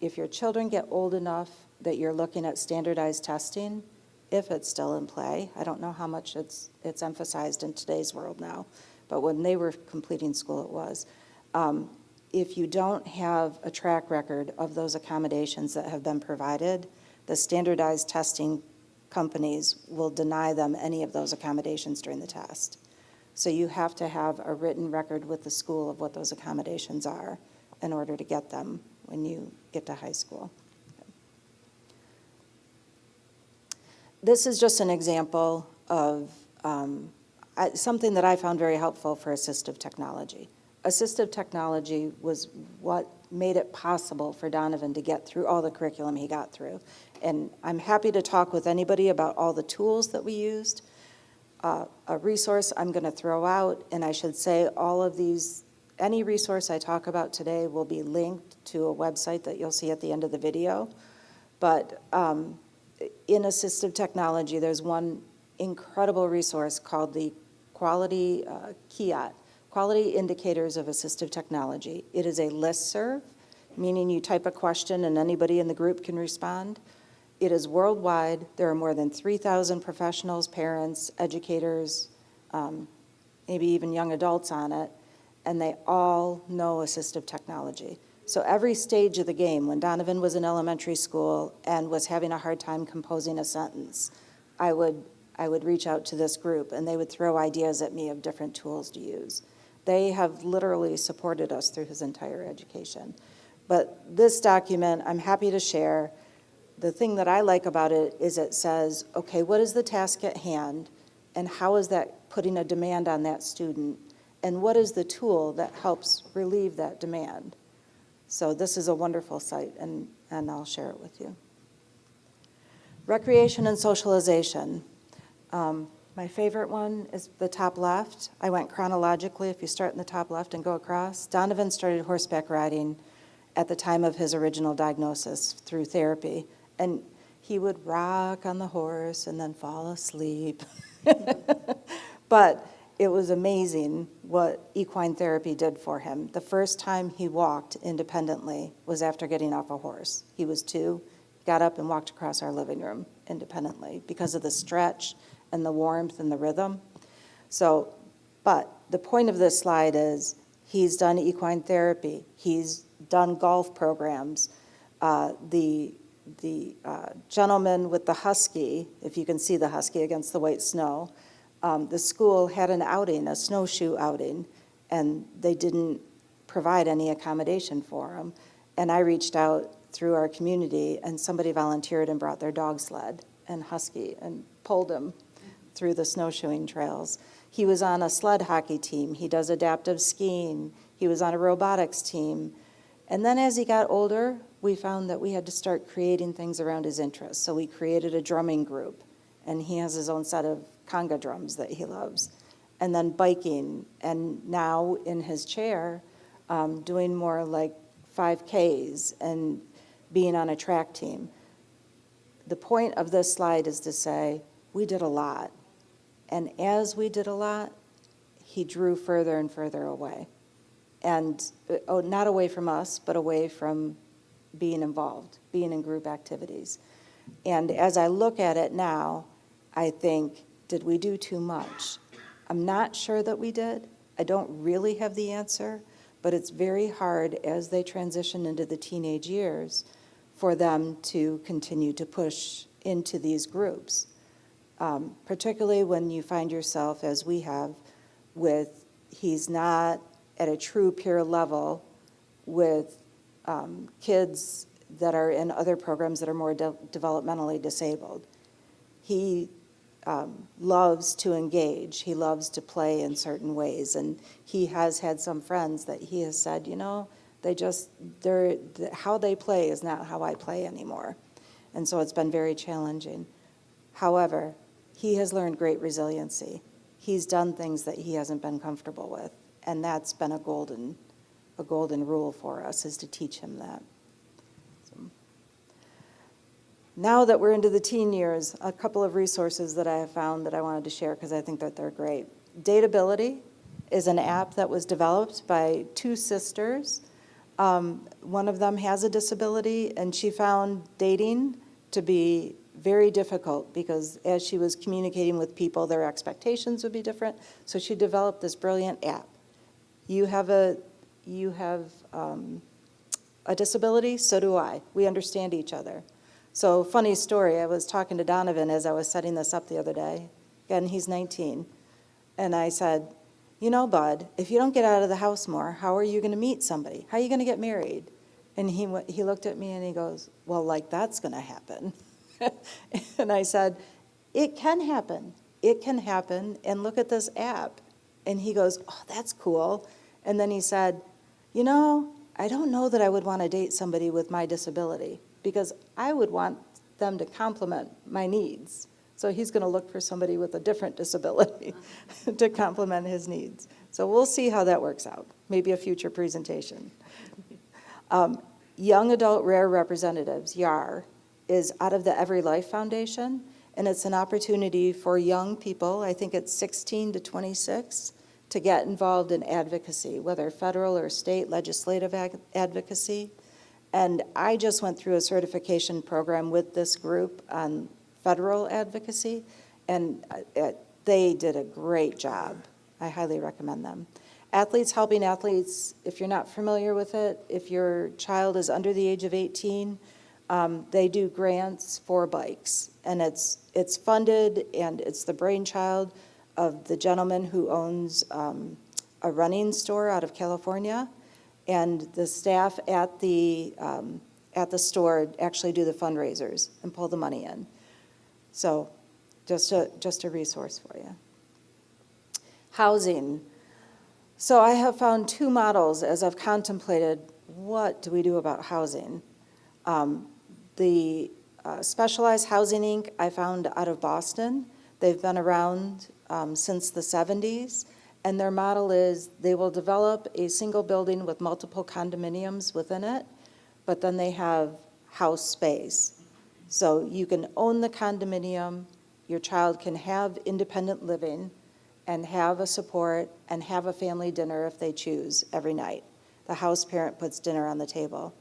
if your children get old enough that you're looking at standardized testing, if it's still in play, I don't know how much it's emphasized in today's world now, but when they were completing school it was. If you don't have a track record of those accommodations that have been provided, the standardized testing companies will deny them any of those accommodations during the test. So you have to have a written record with the school of what those accommodations are in order to get them when you get to high school. This is just an example of something that I found very helpful for assistive technology. Assistive technology was what made it possible for Donovan to get through all the curriculum he got through. And I'm happy to talk with anybody about all the tools that we used. A resource I'm going to throw out, and I should say all of these, any resource I talk about today will be linked to a website that you'll see at the end of the video. But in assistive technology, there's one incredible resource called the Quality KIAT, Quality Indicators of Assistive Technology. It is a listserv, meaning you type a question and anybody in the group can respond. It is worldwide. There are more than 3,000 professionals, parents, educators, maybe even young adults on it, and they all know assistive technology. So every stage of the game, when Donovan was in elementary school and was having a hard time composing a sentence, I would reach out to this group, and they would throw ideas at me of different tools to use. They have literally supported us through his entire education. But this document, I'm happy to share. The thing that I like about it is it says, okay, what is the task at hand, and how is that putting a demand on that student, and what is the tool that helps relieve that demand? So this is a wonderful site, and I'll share it with you. Recreation and socialization. My favorite one is the top left. I went chronologically. If you start in the top left and go across, Donovan started horseback riding at the time of his original diagnosis through therapy. And he would rock on the horse and then fall asleep. But it was amazing what equine therapy did for him. The first time he walked independently was after getting off a horse. He was 2, got up and walked across our living room independently because of the stretch and the warmth and the rhythm. So, but the point of this slide is he's done equine therapy. He's done golf programs. The gentleman with the husky, if you can see the husky against the white snow, the school had an outing, a snowshoe outing, and they didn't provide any accommodation for him. And I reached out through our community, and somebody volunteered and brought their dog sled and husky and pulled him through the snowshoeing trails. He was on a sled hockey team. He does adaptive skiing. He was on a robotics team. And then as he got older, we found that we had to start creating things around his interests. So we created a drumming group, and he has his own set of conga drums that he loves. And then biking, and now in his chair, doing more like 5Ks and being on a track team. The point of this slide is to say, we did a lot. And as we did a lot, he drew further and further away. And not away from us, but away from being involved, being in group activities. And as I look at it now, I think, did we do too much? I'm not sure that we did. I don't really have the answer, but it's very hard as they transition into the teenage years for them to continue to push into these groups, particularly when you find yourself, as we have, with he's not at a true peer level with kids that are in other programs that are more developmentally disabled. He loves to engage. He loves to play in certain ways. And he has had some friends that he has said, you know, how they play is not how I play anymore. And so it's been very challenging. However, he has learned great resiliency. He's done things that he hasn't been comfortable with. And that's been a golden rule for us, is to teach him that. So, now that we're into the teen years, a couple of resources that I have found that I wanted to share because I think that they're great. Dateability is an app that was developed by 2 sisters. One of them has a disability, and she found dating to be very difficult because as she was communicating with people, their expectations would be different. So she developed this brilliant app. You have a disability, so do I. We understand each other. So funny story, I was talking to Donovan as I was setting this up the other day. Again, he's 19. And I said, you know, bud, if you don't get out of the house more, how are you going to meet somebody? How are you going to get married? And he looked at me and he goes, well, like that's going to happen. And I said, it can happen. It can happen. And look at this app. And he goes, oh, that's cool. And then he said, you know, I don't know that I would want to date somebody with my disability because I would want them to complement my needs. So he's going to look for somebody with a different disability to complement his needs. So we'll see how that works out. Maybe a future presentation. Young Adult Rare Representatives, YAR, is out of the Every Life Foundation, and it's an opportunity for young people, I think it's 16 to 26, to get involved in advocacy, whether federal or state legislative advocacy. And I just went through a certification program with this group on federal advocacy, and they did a great job. I highly recommend them. Athletes Helping Athletes, if you're not familiar with it, if your child is under the age of 18, they do grants for bikes. And it's funded, and it's the brainchild of the gentleman who owns a running store out of California. And the staff at the store actually do the fundraisers and pull the money in. So just a resource for you. Housing. So I have found two models as I've contemplated what do we do about housing. The Specialized Housing Inc. I found out of Boston. They've been around since the 70s. And their model is they will develop a single building with multiple condominiums within it, but then they have house space. So you can own the condominium, your child can have independent living and have a support and have a family dinner if they choose every night. The house parent puts dinner on the table.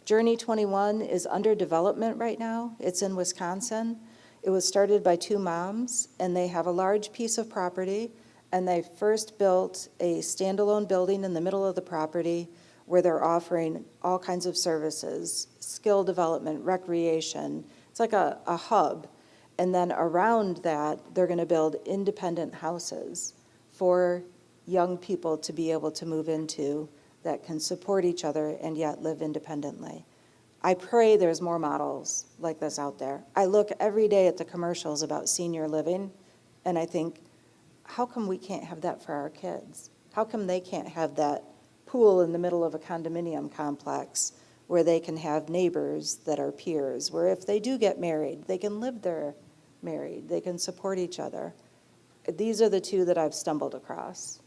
Journey 21 is under development right now. It's in Wisconsin. It was started by two moms, and they have a large piece of property. And they first built a standalone building in the middle of the property where they're offering all kinds of services, skill development, recreation. It's like a hub. And then around that, they're going to build independent houses for young people to be able to move into that can support each other and yet live independently. I pray there's more models like this out there. I look every day at the commercials about senior living, and I think, how come we can't have that for our kids? How come they can't have that pool in the middle of a condominium complex where they can have neighbors that are peers, where if they do get married, they can live there married, they can support each other? These are the two that I've stumbled across.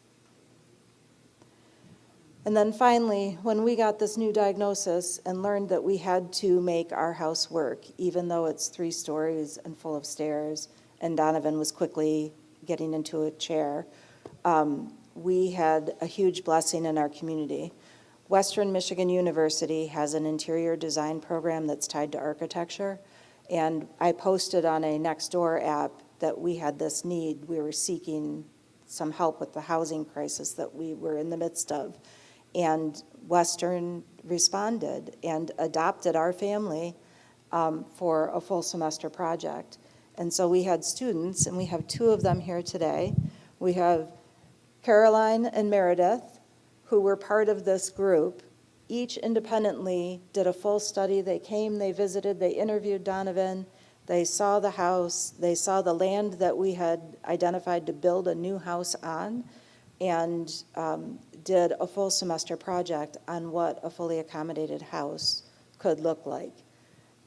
And then finally, when we got this new diagnosis and learned that we had to make our house work, even though it's 3 stories and full of stairs, and Donovan was quickly getting into a chair, we had a huge blessing in our community. Western Michigan University has an interior design program that's tied to architecture, and I posted on a Nextdoor app that we had this need. We were seeking some help with the housing crisis that we were in the midst of, and Western responded and adopted our family for a full semester project. And so we had students, and we have 2 of them here today. We have Caroline and Meredith, who were part of this group. Each independently did a full study. They came, they visited, they interviewed Donovan, they saw the house, they saw the land that we had identified to build a new house on, and did a full semester project on what a fully accommodated house could look like.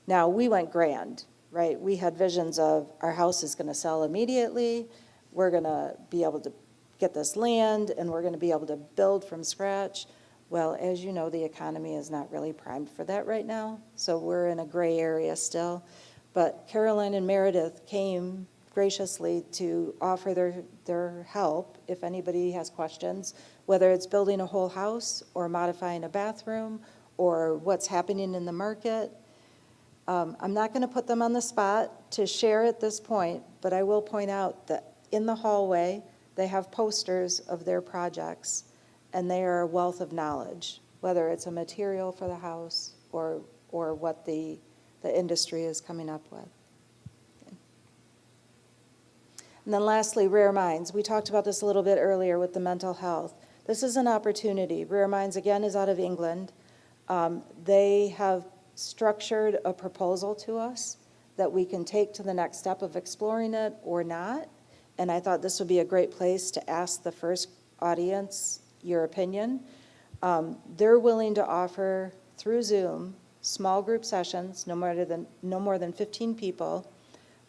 Now, we went grand. Right, we had visions of our house is going to sell immediately, we're going to be able to get this land, and we're going to be able to build from scratch. Well, as you know, the economy is not really primed for that right now, so we're in a gray area still. But Caroline and Meredith came graciously to offer their help if anybody has questions, whether it's building a whole house or modifying a bathroom or what's happening in the market. I'm not going to put them on the spot to share at this point, but I will point out that in the hallway, they have posters of their projects, and they are a wealth of knowledge, whether it's a material for the house or what the industry is coming up with. And then lastly, Rare Minds. We talked about this a little bit earlier with the mental health. This is an opportunity. Rare Minds, again, is out of England. They have structured a proposal to us that we can take to the next step of exploring it or not. And I thought this would be a great place to ask the first audience your opinion. They're willing to offer through Zoom small group sessions, no more than 15 people,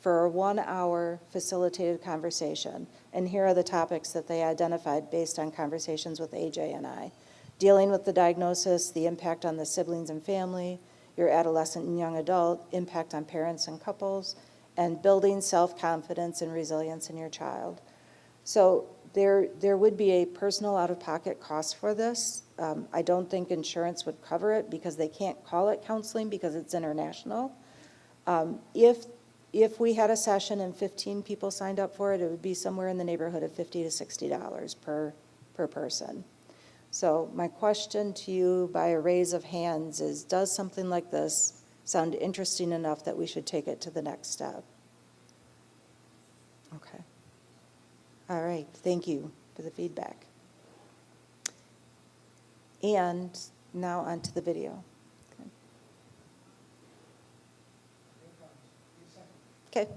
for a 1-hour facilitated conversation. And here are the topics that they identified based on conversations with AJ and I. Dealing with the diagnosis, the impact on the siblings and family, your adolescent and young adult, impact on parents and couples, and building self-confidence and resilience in your child. So There would be a personal out-of-pocket cost for this. I don't think insurance would cover it because they can't call it counseling because it's international. If we had a session and 15 people signed up for it, it would be somewhere in the neighborhood of $50 to $60 per person. So my question to you by a raise of hands is, does something like this sound interesting enough that we should take it to the next step? Okay. All right, thank you for the feedback. And now on to the video. Okay.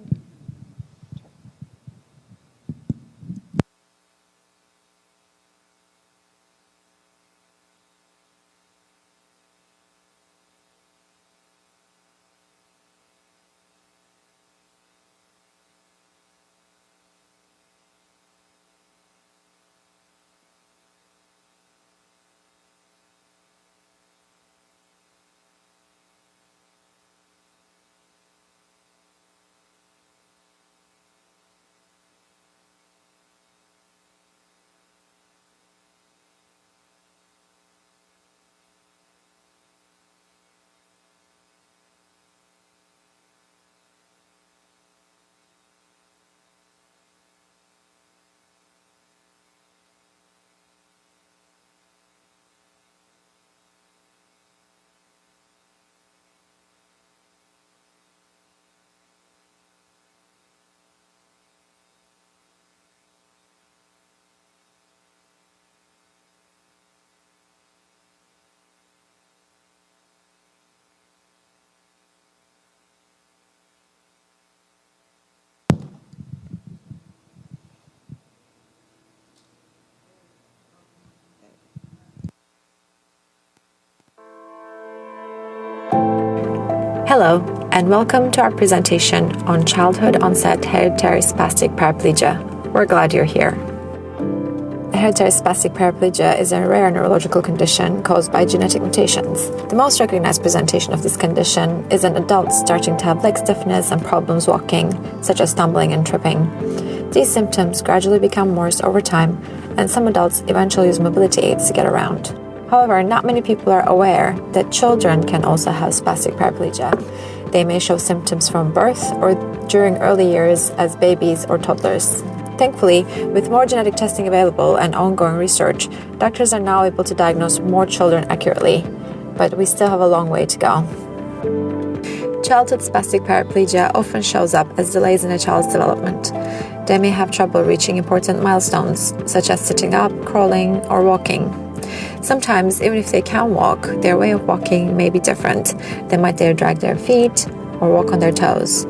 Hello, and welcome to our presentation on childhood onset hereditary spastic paraplegia. We're glad you're here. Hereditary spastic paraplegia is a rare neurological condition caused by genetic mutations. The most recognized presentation of this condition is in adults starting to have leg stiffness and problems walking, such as stumbling and tripping. These symptoms gradually become worse over time, and some adults eventually use mobility aids to get around. However, not many people are aware that children can also have spastic paraplegia. They may show symptoms from birth or during early years as babies or toddlers. Thankfully, with more genetic testing available and ongoing research, doctors are now able to diagnose more children accurately, but we still have a long way to go. Childhood spastic paraplegia often shows up as delays in a child's development. They may have trouble reaching important milestones, such as sitting up, crawling, or walking. Sometimes, even if they can walk, their way of walking may be different. They might dare drag their feet or walk on their toes.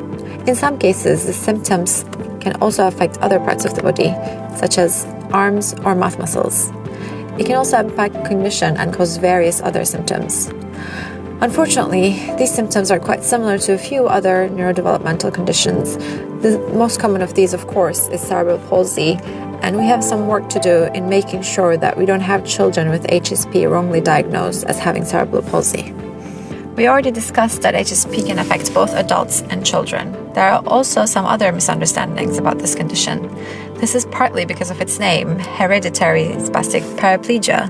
In some cases, the symptoms can also affect other parts of the body, such as arms or mouth muscles. It can also impact cognition and cause various other symptoms. Unfortunately, these symptoms are quite similar to a few other neurodevelopmental conditions. The most common of these, of course, is cerebral palsy, and we have some work to do in making sure that we don't have children with HSP wrongly diagnosed as having cerebral palsy. We already discussed that HSP can affect both adults and children. There are also some other misunderstandings about this condition. This is partly because of its name, hereditary spastic paraplegia,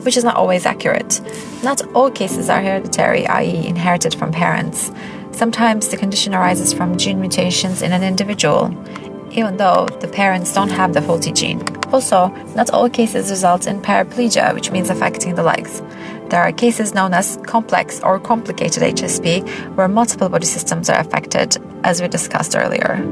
which is not always accurate. Not all cases are hereditary, i.e. inherited from parents. Sometimes the condition arises from gene mutations in an individual, even though the parents don't have the faulty gene. Also, not all cases result in paraplegia, which means affecting the legs. There are cases known as complex or complicated HSP, where multiple body systems are affected, as we discussed earlier.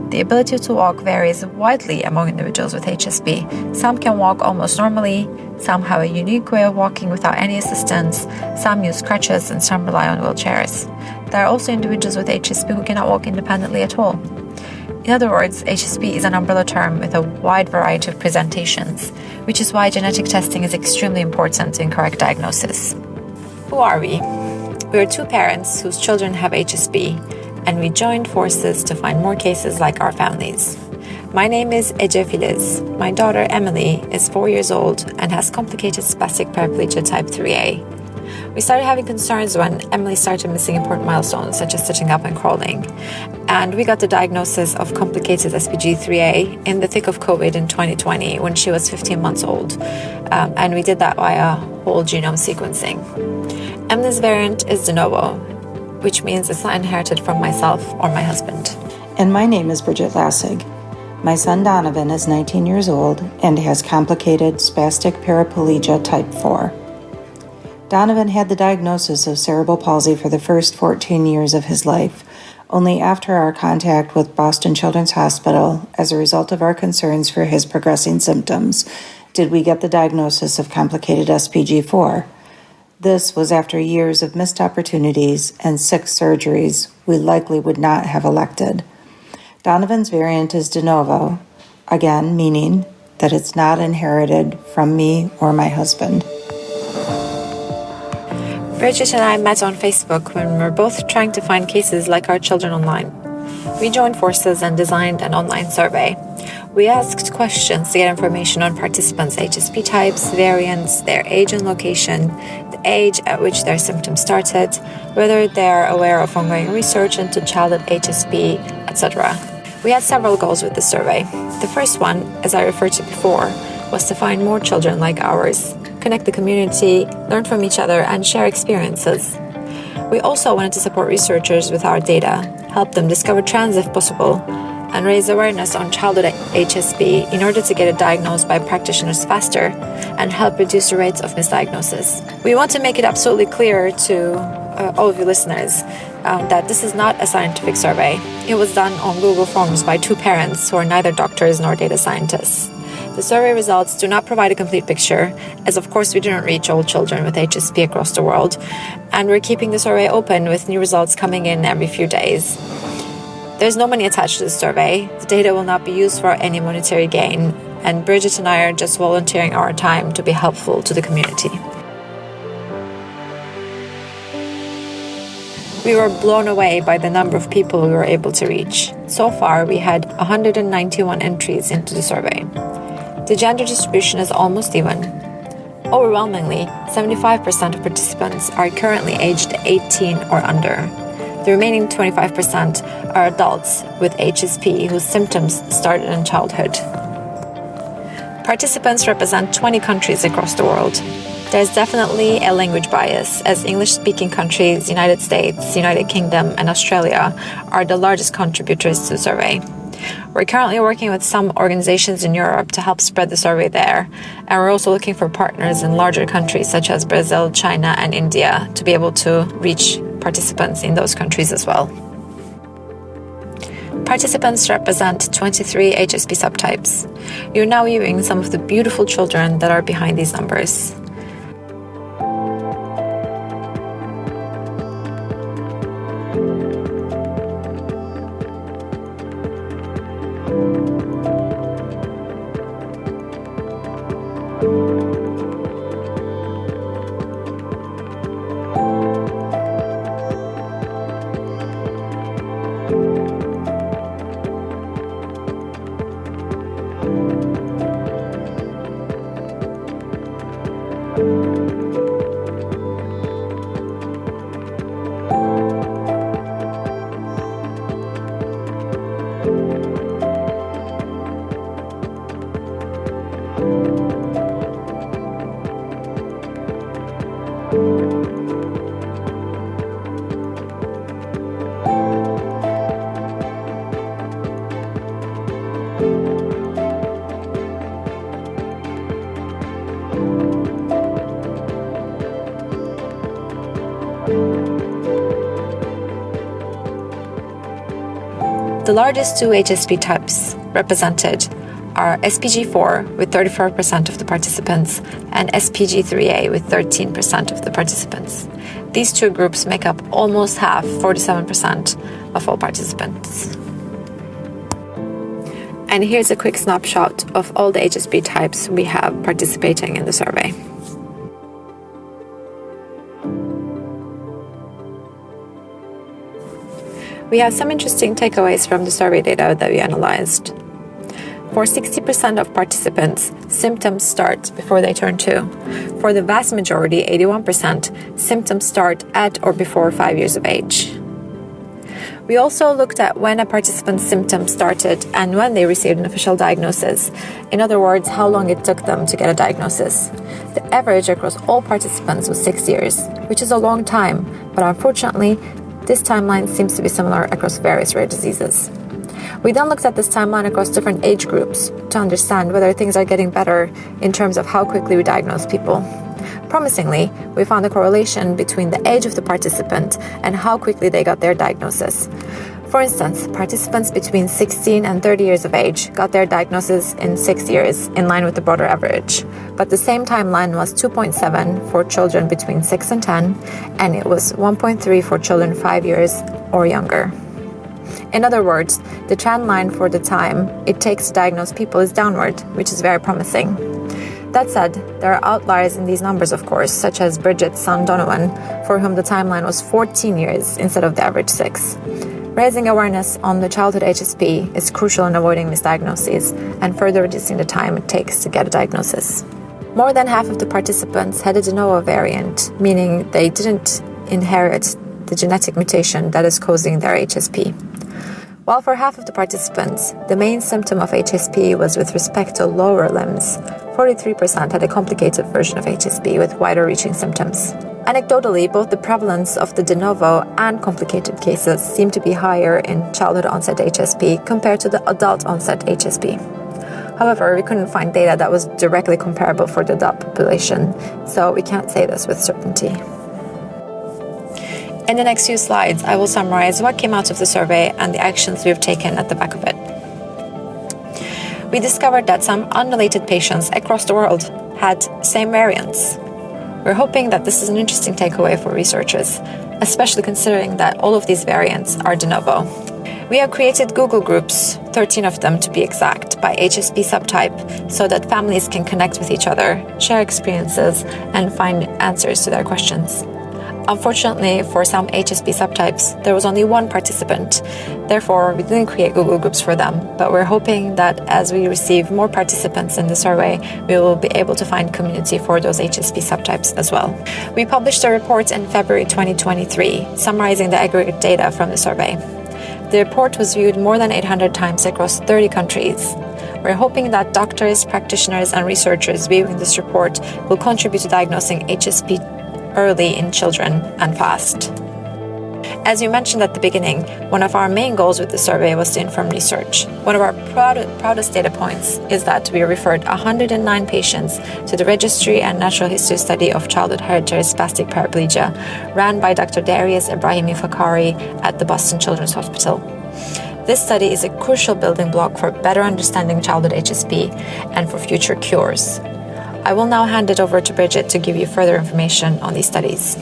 The ability to walk varies widely among individuals with HSP. Some can walk almost normally, some have a unique way of walking without any assistance, some use crutches, and some rely on wheelchairs. There are also individuals with HSP who cannot walk independently at all. In other words, HSP is an umbrella term with a wide variety of presentations, which is why genetic testing is extremely important in correct diagnosis. Who are we? We are two parents whose children have HSP, and we joined forces to find more cases like our families. My name is Ece Filiz. My daughter Emily is 4 years old and has complicated spastic paraplegia type 3A. We started having concerns when Emily started missing important milestones, such as sitting up and crawling. And we got the diagnosis of complicated SPG3A in the thick of COVID in 2020 when she was 15 months old. And we did that via whole genome sequencing. Emily's variant is de novo, which means it's not inherited from myself or my husband. And my name is Bridget Lassig. My son Donovan is 19 years old and has complicated spastic paraplegia type 4. Donovan had the diagnosis of cerebral palsy for the first 14 years of his life. Only after our contact with Boston Children's Hospital, as a result of our concerns for his progressing symptoms, did we get the diagnosis of complicated SPG4. This was after years of missed opportunities and 6 surgeries we likely would not have elected. Donovan's variant is de novo, again meaning that it's not inherited from me or my husband. Bridget and I met on Facebook when we were both trying to find cases like our children online. We joined forces and designed an online survey. We asked questions to get information on participants' HSP types, variants, their age and location, the age at which their symptoms started, whether they are aware of ongoing research into childhood HSP, etc. We had several goals with the survey. The first one, as I referred to before, was to find more children like ours, connect the community, learn from each other, and share experiences. We also wanted to support researchers with our data, help them discover trends if possible, and raise awareness on childhood HSP in order to get it diagnosed by practitioners faster and help reduce the rates of misdiagnosis. We want to make it absolutely clear to all of you listeners that this is not a scientific survey. It was done on Google Forms by 2 parents who are neither doctors nor data scientists. The survey results do not provide a complete picture, as of course we didn't reach all children with HSP across the world, and we're keeping the survey open with new results coming in every few days. There's no money attached to the survey. The data will not be used for any monetary gain, and Bridget and I are just volunteering our time to be helpful to the community. We were blown away by the number of people we were able to reach. So far, we had 191 entries into the survey. The gender distribution is almost even. Overwhelmingly, 75% of participants are currently aged 18 or under. The remaining 25% are adults with HSP whose symptoms started in childhood. Participants represent 20 countries across the world. There's definitely a language bias, as English-speaking countries, United States, United Kingdom, and Australia are the largest contributors to the survey. We're currently working with some organizations in Europe to help spread the survey there, and we're also looking for partners in larger countries such as Brazil, China, and India to be able to reach participants in those countries as well. Participants represent 23 HSP subtypes. You're now viewing some of the beautiful children that are behind these numbers. The largest 2 HSP types represented are SPG4 with 34% of the participants and SPG3A with 13% of the participants. These 2 groups make up almost half, 47% of all participants. And here's a quick snapshot of all the HSP types we have participating in the survey. We have some interesting takeaways from the survey data that we analyzed. For 60% of participants, symptoms start before they turn 2. For the vast majority, 81%, symptoms start at or before 5 years of age. We also looked at when a participant's symptoms started and when they received an official diagnosis. In other words, how long it took them to get a diagnosis. The average across all participants was 6 years, which is a long time, but unfortunately, this timeline seems to be similar across various rare diseases. We then looked at this timeline across different age groups to understand whether things are getting better in terms of how quickly we diagnose people. Promisingly, we found a correlation between the age of the participant and how quickly they got their diagnosis. For instance, participants between 16 and 30 years of age got their diagnosis in 6 years, in line with the broader average. But the same timeline was 2.7 for children between 6 and 10, and it was 1.3 for children 5 years or younger. In other words, the trend line for the time it takes to diagnose people is downward, which is very promising. That said, there are outliers in these numbers, of course, such as Bridget's son Donovan, for whom the timeline was 14 years instead of the average 6. Raising awareness on the childhood HSP is crucial in avoiding misdiagnoses and further reducing the time it takes to get a diagnosis. More than half of the participants had a de novo variant, meaning they didn't inherit the genetic mutation that is causing their HSP. While for half of the participants, the main symptom of HSP was with respect to lower limbs, 43% had a complicated version of HSP with wider-reaching symptoms. Anecdotally, both the prevalence of the de novo and complicated cases seem to be higher in childhood-onset HSP compared to the adult-onset HSP. However, we couldn't find data that was directly comparable for the adult population, so we can't say this with certainty. In the next few slides, I will summarize what came out of the survey and the actions we've taken at the back of it. We discovered that some unrelated patients across the world had same variants. We're hoping that this is an interesting takeaway for researchers, especially considering that all of these variants are de novo. We have created Google groups, 13 of them to be exact, by HSP subtype, so that families can connect with each other, share experiences, and find answers to their questions. Unfortunately, for some HSP subtypes, there was only one participant. Therefore, we didn't create Google groups for them, but we're hoping that as we receive more participants in the survey, we will be able to find community for those HSP subtypes as well. We published a report in February 2023, summarizing the aggregate data from the survey. The report was viewed more than 800 times across 30 countries. We're hoping that doctors, practitioners, and researchers viewing this report will contribute to diagnosing HSP early in children and fast. As you mentioned at the beginning, one of our main goals with the survey was to inform research. One of our proudest data points is that we referred 109 patients to the Registry and Natural History Study of Childhood Hereditary Spastic Paraplegia, ran by Dr. Darius Ibrahimi Fakhari at the Boston Children's Hospital. This study is a crucial building block for better understanding childhood HSP and for future cures. I will now hand it over to Bridget to give you further information on these studies.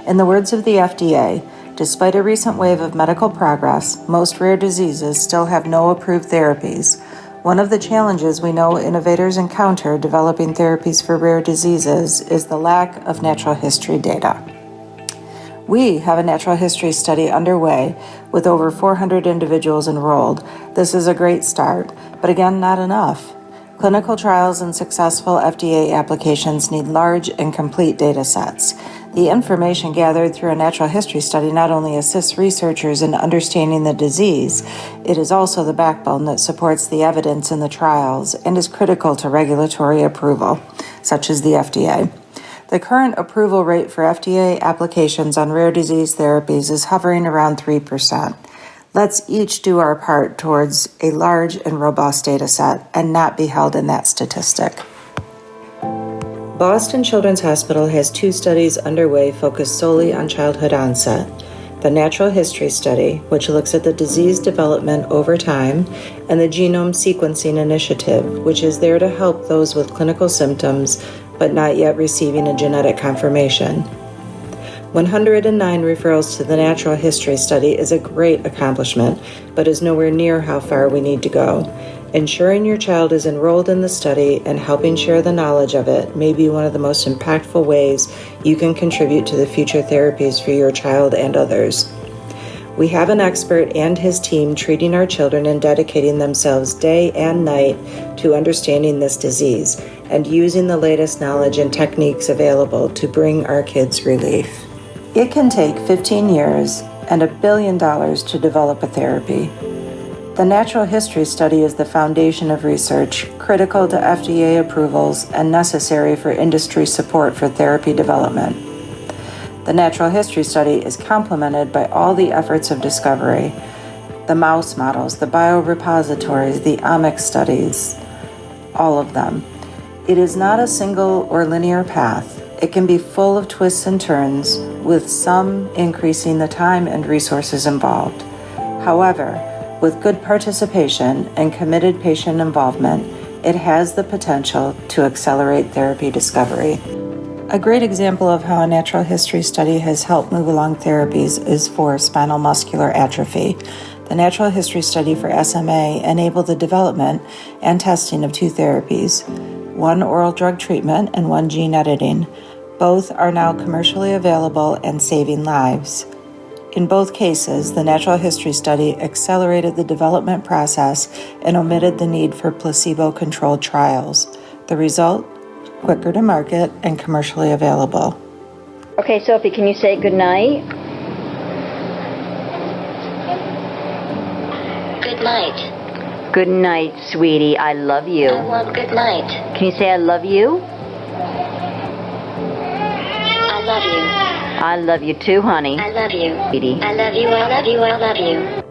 In the words of the FDA, despite a recent wave of medical progress, most rare diseases still have no approved therapies. One of the challenges we know innovators encounter developing therapies for rare diseases is the lack of natural history data. We have a natural history study underway with over 400 individuals enrolled. This is a great start, but again, not enough. Clinical trials and successful FDA applications need large and complete data sets. The information gathered through a natural history study not only assists researchers in understanding the disease, it is also the backbone that supports the evidence in the trials and is critical to regulatory approval, such as the FDA. The current approval rate for FDA applications on rare disease therapies is hovering around 3%. Let's each do our part towards a large and robust data set and not be held in that statistic. Boston Children's Hospital has 2 studies underway focused solely on childhood onset. The Natural History Study, which looks at the disease development over time, and the Genome Sequencing Initiative, which is there to help those with clinical symptoms but not yet receiving a genetic confirmation. 109 referrals to the Natural History Study is a great accomplishment, but is nowhere near how far we need to go. Ensuring your child is enrolled in the study and helping share the knowledge of it may be one of the most impactful ways you can contribute to the future therapies for your child and others. We have an expert and his team treating our children and dedicating themselves day and night to understanding this disease and using the latest knowledge and techniques available to bring our kids relief. It can take 15 years and $1 billion to develop a therapy. The natural history study is the foundation of research, critical to FDA approvals and necessary for industry support for therapy development. The natural history study is complemented by all the efforts of discovery, the mouse models, the biorepositories, the omics studies, all of them. It is not a single or linear path. It can be full of twists and turns, with some increasing the time and resources involved. However, with good participation and committed patient involvement, it has the potential to accelerate therapy discovery. A great example of how a natural history study has helped move along therapies is for spinal muscular atrophy. The natural history study for SMA enabled the development and testing of 2 therapies, one oral drug treatment and one gene editing. Both are now commercially available and saving lives. In both cases, the natural history study accelerated the development process and omitted the need for placebo-controlled trials. The result? Quicker to market and commercially available. Okay, Sophie, can you say good night? Good night. Good night, sweetie. I love you. I want good night. Can you say I love you? I love you. I love you too, honey. I love you. Sweetie. I love you, I love you, I love you.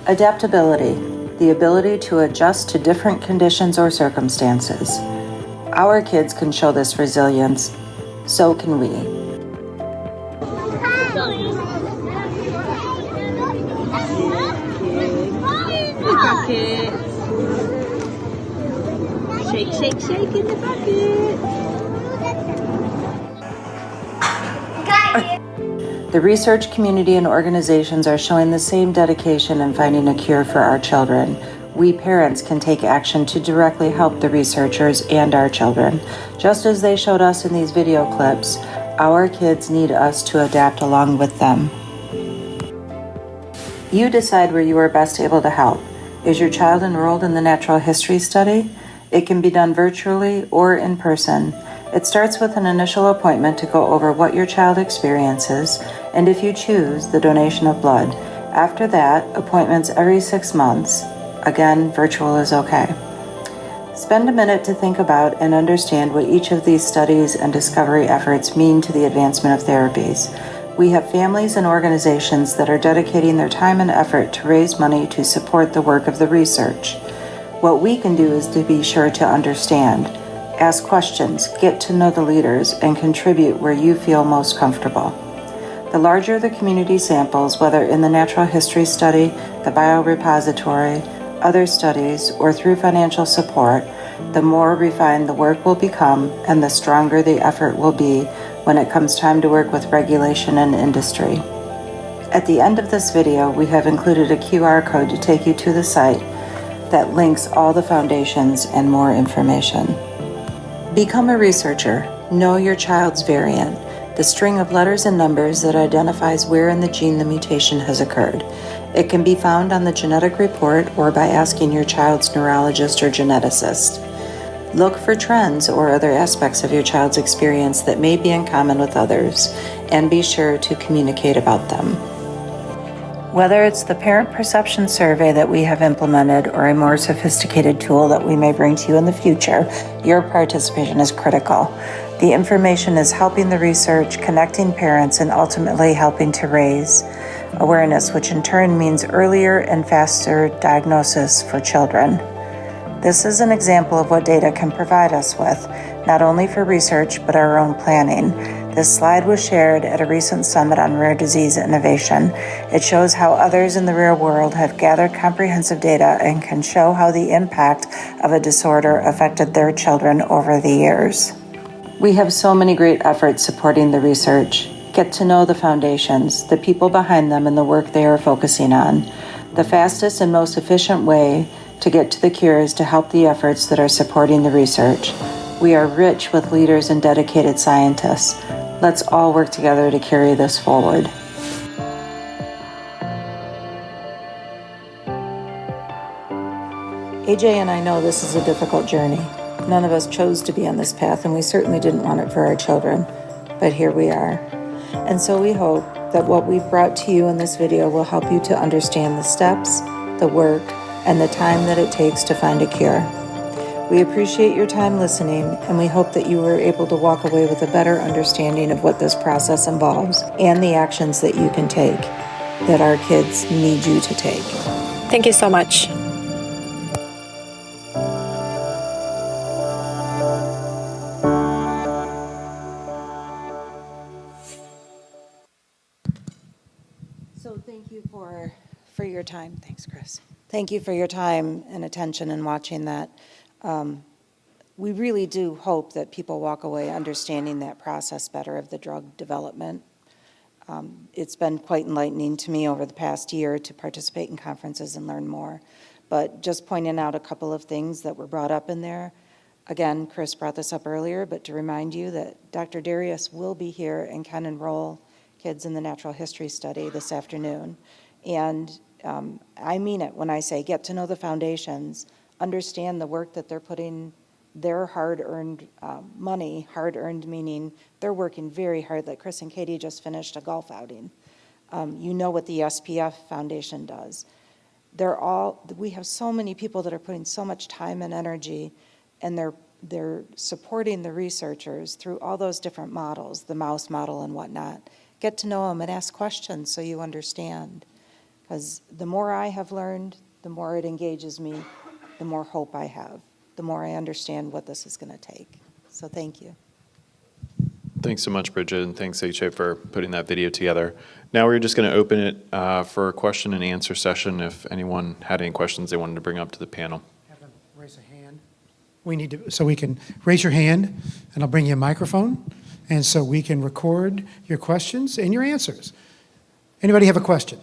Adaptability, the ability to adjust to different conditions or circumstances. Our kids can show this resilience, so can we. Shake, shake, shake in the bucket. The research community and organizations are showing the same dedication in finding a cure for our children. We parents can take action to directly help the researchers and our children. Just as they showed us in these video clips, our kids need us to adapt along with them. You decide where you are best able to help. Is your child enrolled in the natural history study? It can be done virtually or in person. It starts with an initial appointment to go over what your child experiences, and if you choose, the donation of blood. After that, appointments every 6 months. Again, virtual is okay. Spend a minute to think about and understand what each of these studies and discovery efforts mean to the advancement of therapies. We have families and organizations that are dedicating their time and effort to raise money to support the work of the research. What we can do is to be sure to understand, ask questions, get to know the leaders, and contribute where you feel most comfortable. The larger the community samples, whether in the natural history study, the biorepository, other studies, or through financial support, the more refined the work will become and the stronger the effort will be when it comes time to work with regulation and industry. At the end of this video, we have included a QR code to take you to the site that links all the foundations and more information. Become a researcher. Know your child's variant, the string of letters and numbers that identifies where in the gene the mutation has occurred. It can be found on the genetic report or by asking your child's neurologist or geneticist. Look for trends or other aspects of your child's experience that may be in common with others, and be sure to communicate about them. Whether it's the parent perception survey that we have implemented or a more sophisticated tool that we may bring to you in the future, your participation is critical. The information is helping the research, connecting parents, and ultimately helping to raise awareness, which in turn means earlier and faster diagnosis for children. This is an example of what data can provide us with, not only for research, but our own planning. This slide was shared at a recent summit on rare disease innovation. It shows how others in the real world have gathered comprehensive data and can show how the impact of a disorder affected their children over the years. We have so many great efforts supporting the research. Get to know the foundations, the people behind them, and the work they are focusing on. The fastest and most efficient way to get to the cure is to help the efforts that are supporting the research. We are rich with leaders and dedicated scientists. Let's all work together to carry this forward. AJ and I know this is a difficult journey. None of us chose to be on this path, and we certainly didn't want it for our children, but here we are. And so we hope that what we've brought to you in this video will help you to understand the steps, the work, and the time that it takes to find a cure. We appreciate your time listening, and we hope that you were able to walk away with a better understanding of what this process involves and the actions that you can take, that our kids need you to take. Thank you so much. So thank you for your time. Thanks, Chris. Thank you for your time and attention in watching that. We really do hope that people walk away understanding that process better of the drug development. It's been quite enlightening to me over the past year to participate in conferences and learn more. But just pointing out a couple of things that were brought up in there. Again, Chris brought this up earlier, but to remind you that Dr. Darius will be here and can enroll kids in the natural history study this afternoon. And I mean it when I say get to know the foundations, understand the work that they're putting their hard-earned money, hard-earned meaning they're working very hard, like Chris and Katie just finished a golf outing. You know what the SPF Foundation does. We have so many people that are putting so much time and energy, and they're supporting the researchers through all those different models, the mouse model and whatnot. Get to know them and ask questions so you understand. Because the more I have learned, the more it engages me, the more hope I have, the more I understand what this is going to take. So thank you. Thanks so much, Bridget, and thanks, HA, for putting that video together. Now we're just going to open it for a question and answer session if anyone had any questions they wanted to bring up to the panel. Have them raise a hand. So we can raise your hand, and I'll bring you a microphone, and so we can record your questions and your answers. Anybody have a question?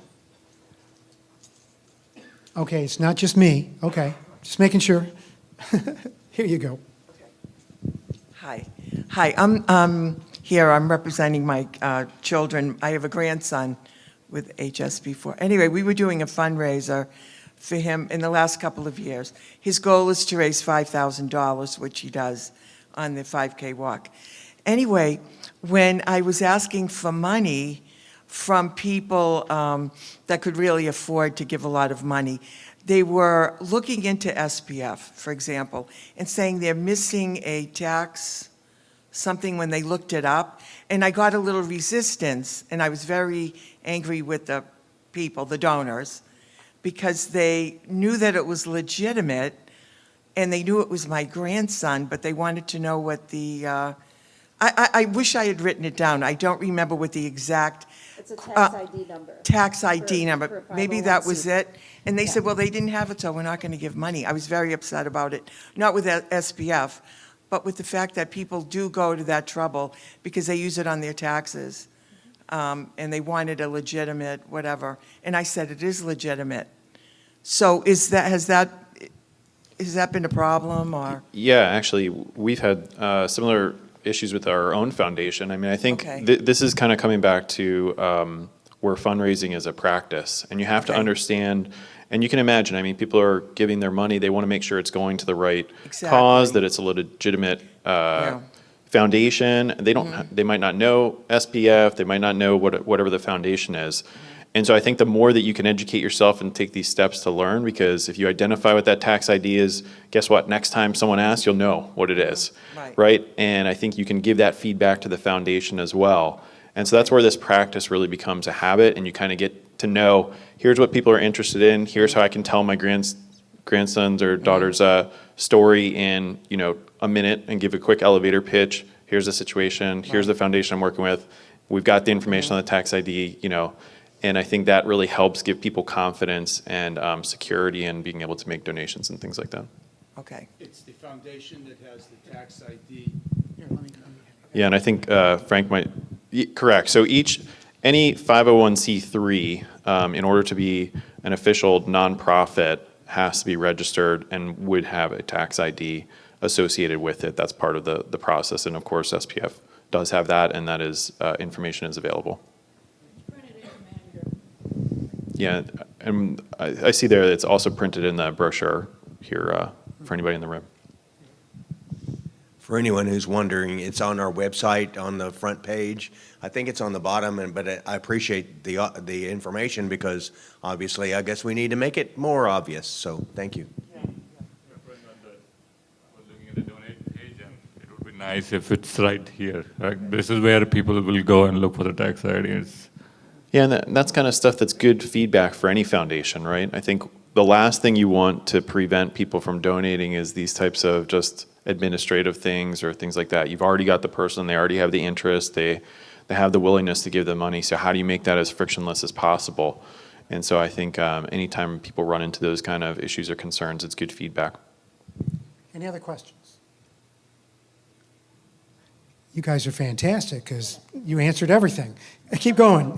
Okay, it's not just me. Okay, just making sure. Here you go. Hi, I'm here, I'm representing my children. I have a grandson with HSP4. Anyway, we were doing a fundraiser for him in the last couple of years. His goal is to raise $5,000, which he does on the 5K walk. Anyway, when I was asking for money from people that could really afford to give a lot of money, they were looking into SPF, for example, and saying they're missing a tax something when they looked it up. And I got a little resistance, and I was very angry with the people, the donors, because they knew that it was legitimate, and they knew it was my grandson, but they wanted to know what the, I wish I had written it down. I don't remember what the exact. It's a tax ID number. Tax ID number. for Maybe that was 501c. it. And they said, well, they didn't have it, so we're not going to give money. I was very upset about it. Not with SPF, but with the fact that people do go to that trouble because they use it on their taxes. And they wanted a legitimate whatever. And I said, it is legitimate. So has that been a problem, or? Yeah, actually, we've had similar issues with our own foundation. I mean, I think Okay. This is kind of coming back to where fundraising is a practice, and you have to Okay. understand, and you can imagine, I mean, people are giving their money, they want to make sure it's going to the right Exactly. cause, that it's a legitimate Yeah. foundation. They don't, they might not know SPF, they might not know whatever the foundation is. And so I think the more that you can educate yourself and take these steps to learn, because if you identify what that tax ID is, guess what? Next time someone asks, you'll know what it is, right? And I think you can give that feedback to the foundation as well. And so that's where this practice really becomes a habit, and you kind of get to know, here's what people are interested in, here's how I can tell my grandson's or daughter's story in, a minute and give a quick elevator pitch. Here's the situation, here's the foundation I'm working with. We've got the information on the tax ID, and I think that really helps give people confidence and security in being able to make donations and things like that. Okay. It's the foundation that has the tax ID. Yeah, and I think Frank might, correct. So any 501c3, in order to be an official nonprofit, has to be registered and would have a tax ID associated with it. That's part of the process. And of course, SPF does have that, and that is information is available. Yeah, and I see there that it's also printed in the brochure. here for anybody in the room. For anyone who's wondering, it's on our website on the front page. I think it's on the bottom, but I appreciate the information because obviously I guess we need to make it more obvious. So thank you. It would be nice if it's right here. Right? This is where people will go and look for the tax IDs. Yeah, and that's kind of stuff that's good feedback for any foundation, right? I think the last thing you want to prevent people from donating is these types of just administrative things or things like that. You've already got the person, they already have the interest, they have the willingness to give the money, so how do you make that as frictionless as possible? And so I think anytime people run into those kind of issues or concerns, it's good feedback. Any other questions? You guys are fantastic because you answered everything. Keep going.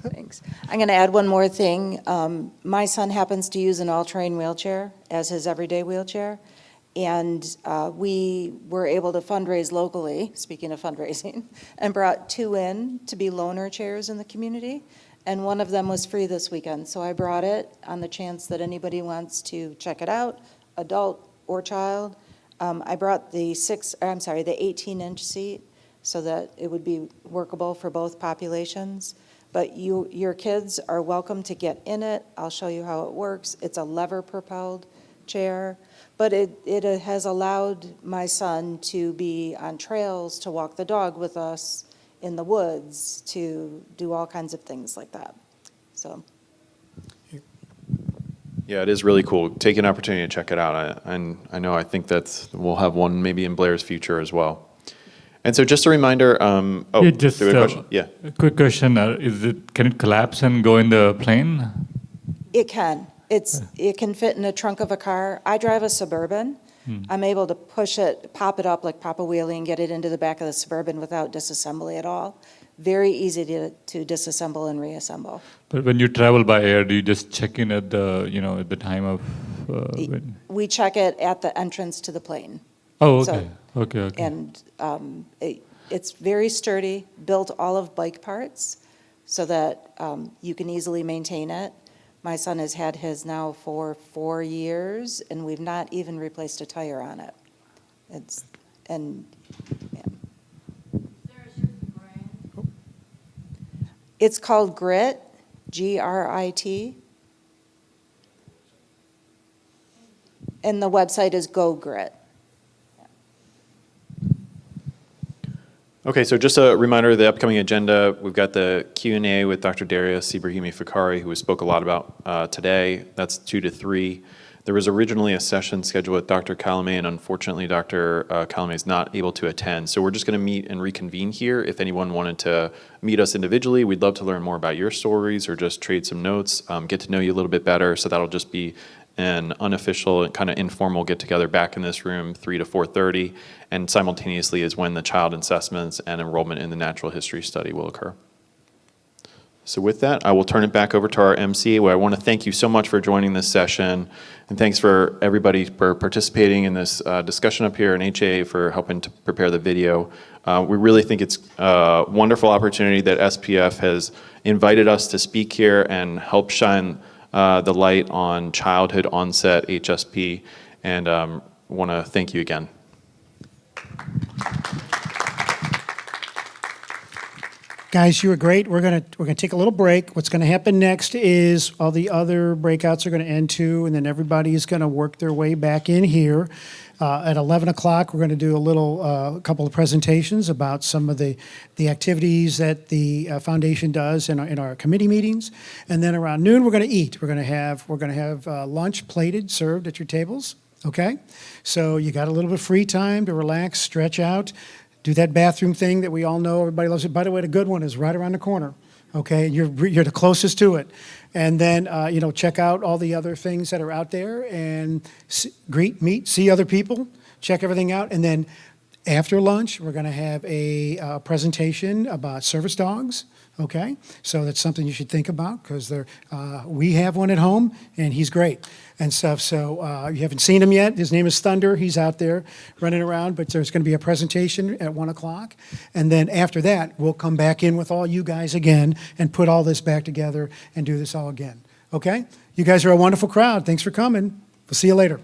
Thanks. I'm going to add one more thing. My son happens to use an all-terrain wheelchair as his everyday wheelchair. And we were able to fundraise locally, speaking of fundraising, and brought 2 in to be loaner chairs in the community. And one of them was free this weekend. So I brought it on the chance that anybody wants to check it out, adult or child. I brought the 18-inch seat so that it would be workable for both populations. But your kids are welcome to get in it. I'll show you how it works. It's a lever-propelled chair. But it has allowed my son to be on trails, to walk the dog with us in the woods, to do all kinds of things like that. So. Yeah, it is really cool. Take an opportunity to check it out. I know I think we'll have one maybe in Blair's future as well. And so just a reminder, Yeah, just do we have a question? Yeah. a quick question. Can it collapse and go in the plane? It can. It can fit in the trunk of a car. I drive a Suburban. I'm able to push it, pop it up like Papa Wheelie and get it into the back of the Suburban without disassembly at all. Very easy to disassemble and reassemble. But when you travel by air, do you just check in at the at the time of? We check it at the entrance to the plane. Oh, okay. Okay. And it's very sturdy, built all of bike parts so that you can easily maintain it. My son has had his now for 4 years, and we've not even replaced a tire on it. It's called Grit, Grit, and the website is Go Grit. Okay, so just a reminder of the upcoming agenda. We've got the Q&A with Dr. Darius Ibrahimi Fakhari, who we spoke a lot about today. That's 2 to 3. There was originally a session scheduled with Dr. Calamé, and unfortunately, Dr. Calamé is not able to attend. So we're just going to meet and reconvene here. If anyone wanted to meet us individually, we'd love to learn more about your stories or just trade some notes, get to know you a little bit better. So that'll just be an unofficial kind of informal get-together back in this room, 3 to 4:30, and simultaneously is when the child assessments and enrollment in the natural history study will occur. So with that, I will turn it back over to our MC, where I want to thank you so much for joining this session, and thanks for everybody for participating in this discussion up here, and HA for helping to prepare the video. We really think it's a wonderful opportunity that SPF has invited us to speak here and help shine the light on childhood onset HSP, and want to thank you again. Guys, you were great. We're gonna take a little break. What's gonna happen next is all the other breakouts are gonna end too, and then everybody is gonna work their way back in here. At 11 o'clock, we're going to do a couple of presentations about some of the activities that the foundation does in our committee meetings, and then around noon we're going to eat. We're going to have lunch plated, served at your tables. Okay, so you got a little bit of free time to relax, stretch out, do that bathroom thing that we all know everybody loves. It. By the way, the good one is right around the corner. Okay, you're the closest to it. And then, check out all the other things that are out there and greet, meet, see other people, check everything out. And then after lunch, we're going to have a presentation about service dogs. Okay, so that's something you should think about because we have one at home and he's great and stuff. So you haven't seen him yet. His name is Thunder. He's out there running around, but there's going to be a presentation at 1 o'clock. And then after that, we'll come back in with all you guys again and put all this back together and do this all again. Okay, you guys are a wonderful crowd. Thanks for coming. We'll see you later.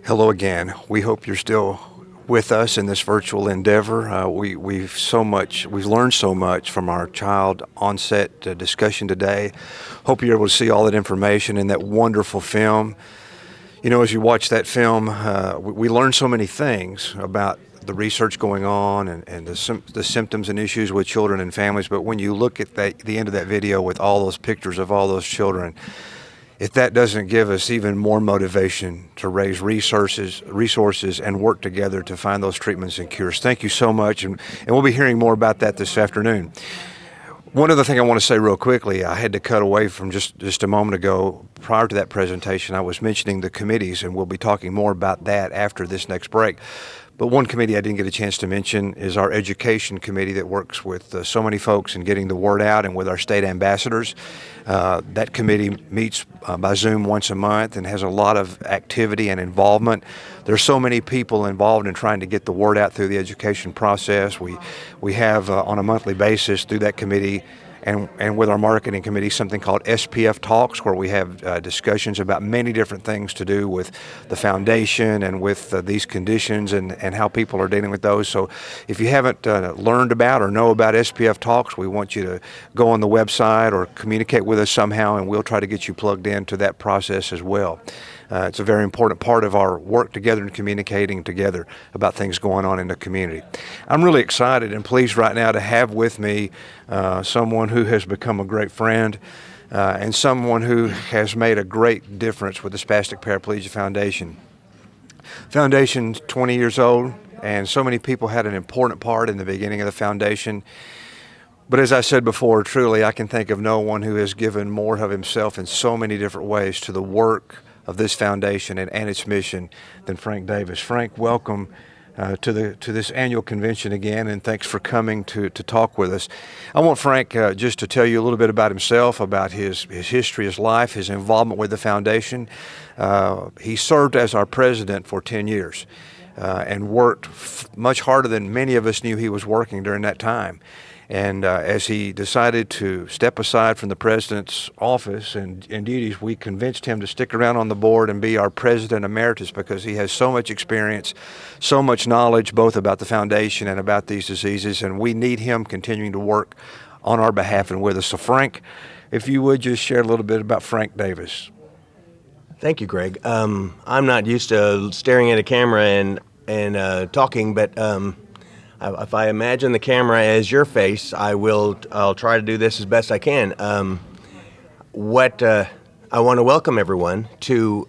Hello again. We hope you're still with us in this virtual endeavor. We've learned so much from our child onset discussion today. Hope you're able to see all that information in that wonderful film. You know, as you watch that film, we learned so many things about the research going on and the symptoms and issues with children and families. But when you look at the end of that video with all those pictures of all those children, if that doesn't give us even more motivation to raise resources and work together to find those treatments and cures. Thank you so much, and we'll be hearing more about that this afternoon. One other thing I want to say real quickly, I had to cut away from just a moment ago. Prior to that presentation, I was mentioning the committees, and we'll be talking more about that after this next break. But one committee I didn't get a chance to mention is our education committee that works with so many folks in getting the word out and with our state ambassadors. That committee meets by Zoom once a month and has a lot of activity and involvement. There's so many people involved in trying to get the word out through the education process. We have on a monthly basis through that committee and with our marketing committee something called SPF Talks, where we have discussions about many different things to do with the foundation and with these conditions and how people are dealing with those. So if you haven't learned about or know about SPF Talks, we want you to go on the website or communicate with us somehow, and we'll try to get you plugged into that process as well. It's a very important part of our work together and communicating together about things going on in the community. I'm really excited and pleased right now to have with me someone who has become a great friend and someone who has made a great difference with the Spastic Paraplegia Foundation. Foundation's 20 years old, and so many people had an important part in the beginning of the foundation. But as I said before, truly I can think of no one who has given more of himself in so many different ways to the work of this foundation and its mission than Frank Davis. Frank, welcome to this annual convention again, and thanks for coming to talk with us. I want Frank just to tell you a little bit about himself, about his history, his life, his involvement with the foundation. He served as our president for 10 years and worked much harder than many of us knew he was working during that time. And as he decided to step aside from the president's office and duties, we convinced him to stick around on the board and be our president emeritus, because he has so much experience, so much knowledge, both about the foundation and about these diseases, and we need him continuing to work on our behalf and with us. So Frank, if you would just share a little bit about Frank Davis. Thank you, Greg. I'm not used to staring at a camera and talking, but if I imagine the camera as your face, I'll try to do this as best I can. I want to welcome everyone to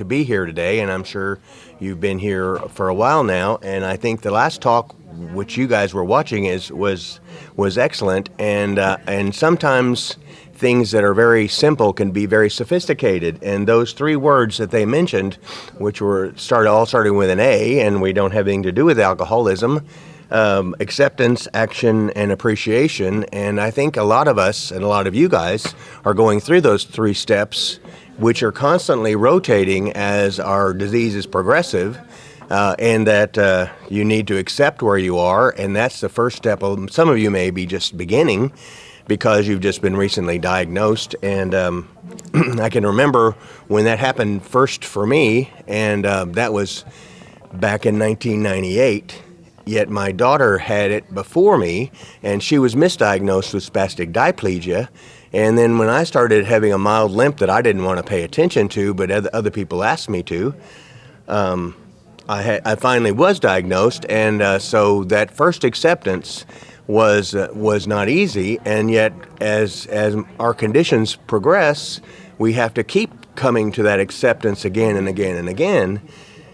be here today, and I'm sure you've been here for a while now. And I think the last talk, which you guys were watching, was excellent. And sometimes things that are very simple can be very sophisticated. And those three words that they mentioned, which were all starting with an A, and we don't have anything to do with alcoholism. Acceptance, action, and appreciation. And I think a lot of us and a lot of you guys are going through those three steps, which are constantly rotating as our disease is progressive, and that you need to accept where you are. And that's the first step. Some of you may be just beginning because you've just been recently diagnosed. And I can remember when that happened first for me, and that was back in 1998. Yet my daughter had it before me, and she was misdiagnosed with spastic diplegia. And then when I started having a mild limp that I didn't want to pay attention to, but other people asked me to, I finally was diagnosed. And so that first acceptance was not easy. And yet, as our conditions progress, we have to keep coming to that acceptance again and again and again.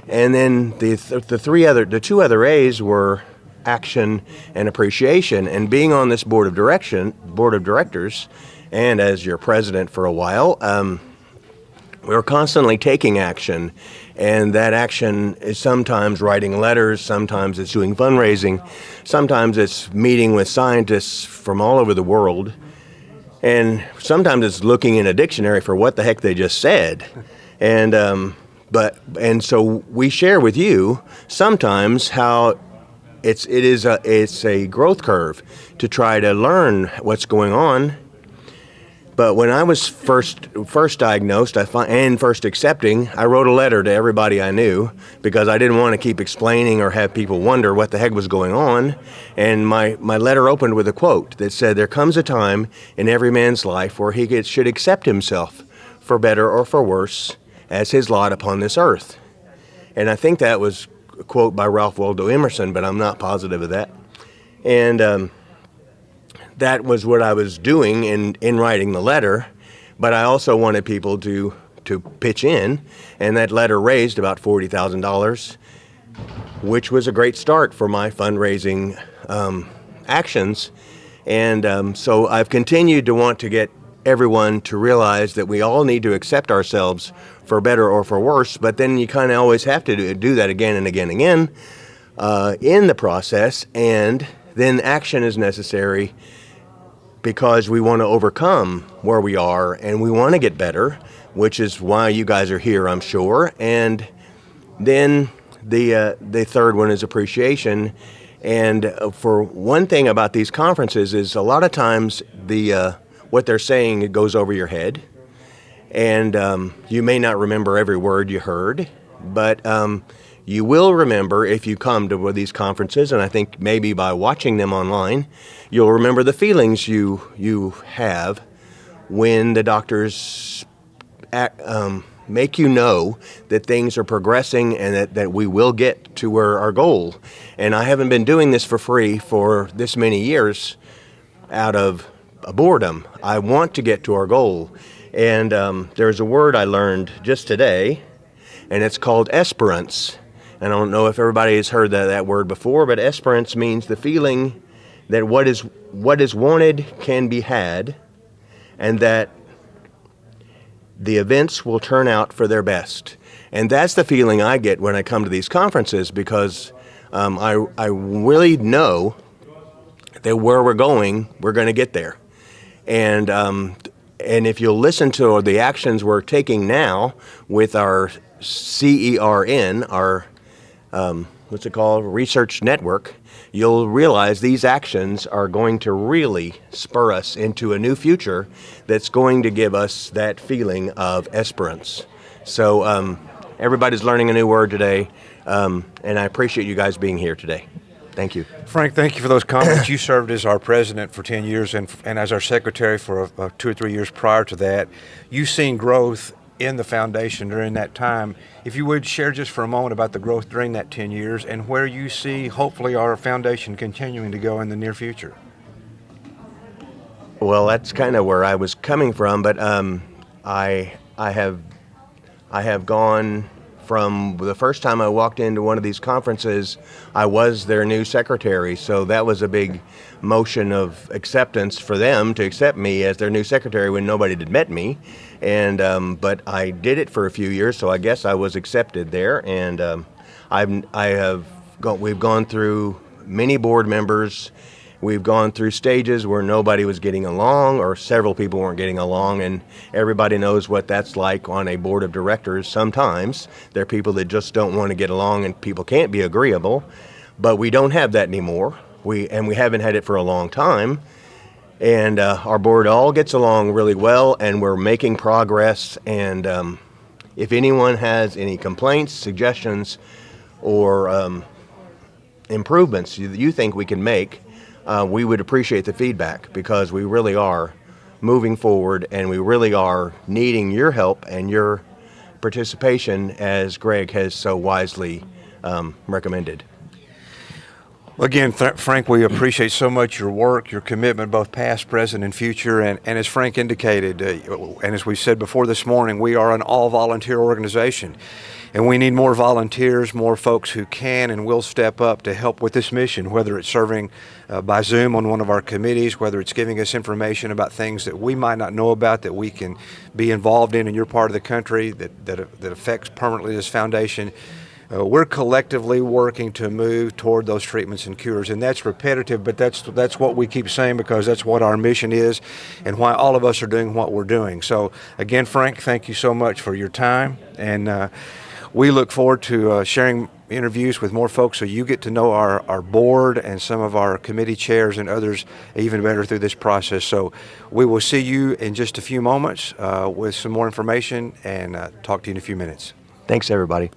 And then the two other A's were action and appreciation. And being on this board of directors, and as your president for a while, we're constantly taking action. And that action is sometimes writing letters, sometimes it's doing fundraising, sometimes it's meeting with scientists from all over the world, and sometimes it's looking in a dictionary for what the heck they just said. And And so we share with you sometimes how it's a growth curve to try to learn what's going on. But when I was first diagnosed and first accepting, I wrote a letter to everybody I knew because I didn't want to keep explaining or have people wonder what the heck was going on. And my letter opened with a quote that said, "There comes a time in every man's life where he should accept himself, for better or for worse, as his lot upon this earth." And I think that was a quote by Ralph Waldo Emerson, but I'm not positive of that. And that was what I was doing in writing the letter, but I also wanted people to pitch in, and that letter raised about $40,000, which was a great start for my fundraising actions. And so I've continued to want to get everyone to realize that we all need to accept ourselves for better or for worse, but then you kind of always have to do that again and again and again in the process, and then action is necessary because we want to overcome where we are and we want to get better, which is why you guys are here, I'm sure. And then the third one is appreciation. And for one thing about these conferences is a lot of times what they're saying, it goes over your head, and you may not remember every word you heard, but you will remember if you come to these conferences, and I think maybe by watching them online, you'll remember the feelings you have when the doctors make you know that things are progressing and that we will get to our goal. And I haven't been doing this for free for this many years out of boredom. I want to get to our goal. And there's a word I learned just today, and it's called esperance. And I don't know if everybody has heard that word before, but esperance means the feeling that what is wanted can be had, and that the events will turn out for their best. And that's the feeling I get when I come to these conferences, because I really know that where we're going to get there. And if you'll listen to the actions we're taking now with our CERN, our what's it called, research network, you'll realize these actions are going to really spur us into a new future that's going to give us that feeling of esperance. So everybody's learning a new word today, and I appreciate you guys being here today. Thank you. Frank, thank you for those comments. You served as our president for 10 years and as our secretary for 2 or 3 years prior to that. You've seen growth in the foundation during that time. If you would share just for a moment about the growth during that 10 years and where you see hopefully our foundation continuing to go in the near future. Well, that's kind of where I was coming from, but I have gone from the first time I walked into one of these conferences, I was their new secretary, so that was a big motion of acceptance for them to accept me as their new secretary when nobody had met me. And but I did it for a few years, so I guess I was accepted there. And we've gone through many board members. We've gone through stages where nobody was getting along, or several people weren't getting along, and everybody knows what that's like on a board of directors. Sometimes there are people that just don't want to get along, and people can't be agreeable. But we don't have that anymore. We haven't had it for a long time. And our board all gets along really well, and we're making progress. And if anyone has any complaints, suggestions, or improvements you think we can make, we would appreciate the feedback, because we really are moving forward, and we really are needing your help and your participation, as Greg has so wisely recommended. Again, Frank, we appreciate so much your work, your commitment, both past, present, and future. And as Frank indicated, and as we said before this morning, we are an all-volunteer organization. And we need more volunteers, more folks who can and will step up to help with this mission, whether it's serving by Zoom on one of our committees, whether it's giving us information about things that we might not know about that we can be involved in your part of the country that affects permanently this foundation. We're collectively working to move toward those treatments and cures, and that's repetitive, but that's what we keep saying, because that's what our mission is and why all of us are doing what we're doing. So again, Frank, thank you so much for your time, and we look forward to sharing interviews with more folks so you get to know our board and some of our committee chairs and others even better through this process. So we will see you in just a few moments with some more information and talk to you in a few minutes. Thanks, everybody.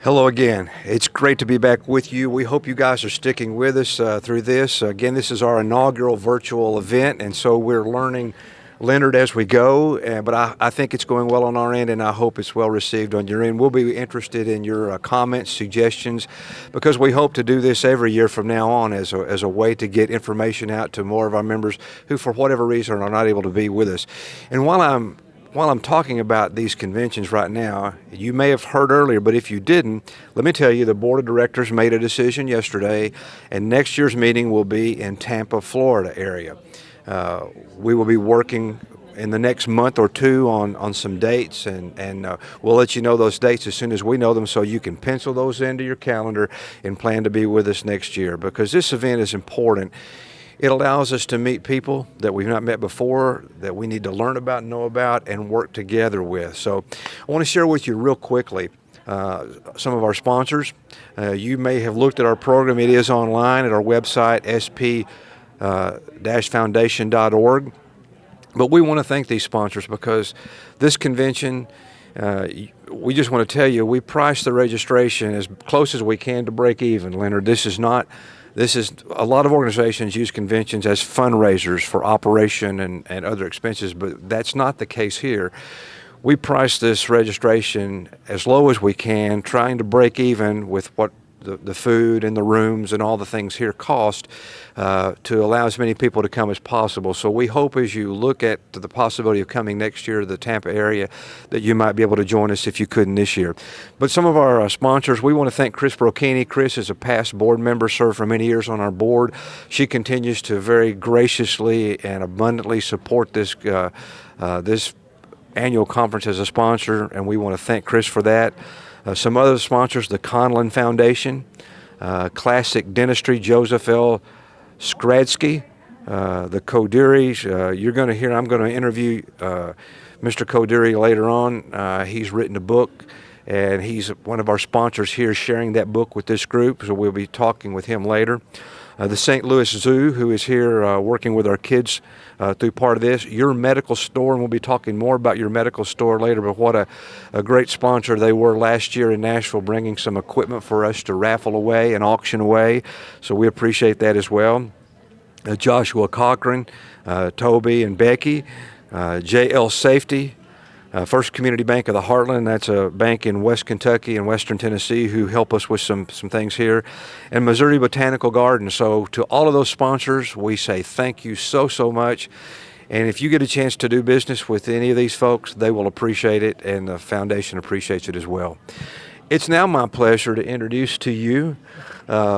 Hello again. It's great to be back with you. We hope you guys are sticking with us through this. Again, this is our inaugural virtual event, and so we're learning Leonard as we go, but I think it's going well on our end, and I hope it's well received on your end. We'll be interested in your comments, suggestions, because we hope to do this every year from now on as a way to get information out to more of our members who, for whatever reason, are not able to be with us. And while I'm talking about these conventions right now, you may have heard earlier, but if you didn't, let me tell you, the board of directors made a decision yesterday, and next year's meeting will be in Tampa, Florida area. We will be working in the next month or two on some dates, and we'll let you know those dates as soon as we know them, so you can pencil those into your calendar and plan to be with us next year, because this event is important. It allows us to meet people that we've not met before, that we need to learn about, know about, and work together with. So I want to share with you real quickly some of our sponsors. You may have looked at our program. It is online at our website, sp-foundation.org. But we want to thank these sponsors because this convention, we just want to tell you, we price the registration as close as we can to break even, Leonard. This is a lot of organizations use conventions as fundraisers for operation and other expenses, but that's not the case here. We price this registration as low as we can, trying to break even with what the food and the rooms and all the things here cost to allow as many people to come as possible. So we hope as you look at the possibility of coming next year to the Tampa area that you might be able to join us if you couldn't this year. But some of our sponsors, we want to thank Chris Brocchini. Chris is a past board member, served for many years on our board. She continues to very graciously and abundantly support this annual conference as a sponsor, and we want to thank Chris for that. Some other sponsors, the Conlon Foundation, Classic Dentistry, Joseph L. Skradsky, the Kodiris. You're going to hear, I'm going to interview Mr. Kodiri later on. He's written a book, and he's one of our sponsors here sharing that book with this group, so we'll be talking with him later. The St. Louis Zoo, who is here working with our kids through part of this. Your Medical Store, and we'll be talking more about Your Medical Store later, but what a great sponsor they were last year in Nashville, bringing some equipment for us to raffle away and auction away, so we appreciate that as well. Joshua Cochran, Toby and Becky, JL Safety, First Community Bank of the Heartland, that's a bank in West Kentucky and Western Tennessee who help us with some things here, and Missouri Botanical Garden. So to all of those sponsors, we say thank you so much. And if you get a chance to do business with any of these folks, they will appreciate it, and the foundation appreciates it as well. It's now my pleasure to introduce to you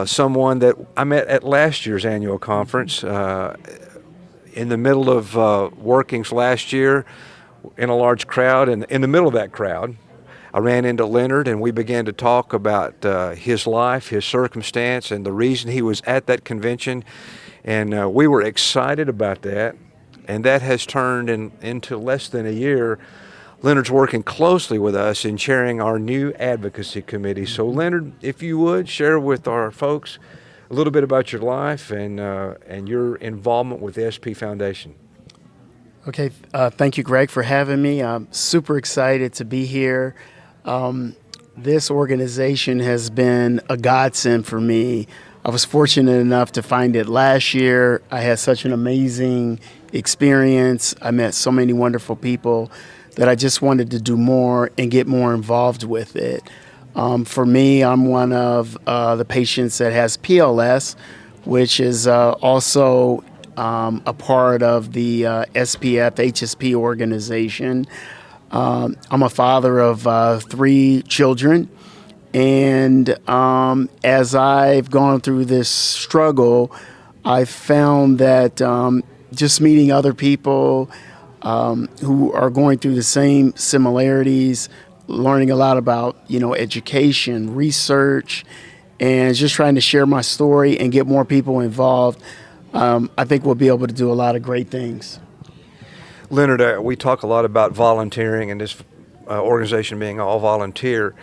someone that I met at last year's annual conference. In the middle of workings last year, in a large crowd, and in the middle of that crowd, I ran into Leonard, and we began to talk about his life, his circumstance, and the reason he was at that convention, and we were excited about that, and that has turned into less than a year. Leonard's working closely with us in chairing our new advocacy committee. So Leonard, if you would, share with our folks a little bit about your life and your involvement with the SP Foundation. Okay, thank you, Greg, for having me. I'm super excited to be here. This organization has been a godsend for me. I was fortunate enough to find it last year. I had such an amazing experience. I met so many wonderful people that I just wanted to do more and get more involved with it. For me, I'm one of the patients that has PLS, which is also a part of the SPF HSP organization. I'm a father of 3 children, and as I've gone through this struggle, I've found that just meeting other people who are going through the same similarities, learning a lot about, education, research, and just trying to share my story and get more people involved, I think we'll be able to do a lot of great things. Leonard, we talk a lot about volunteering and this organization being all volunteer.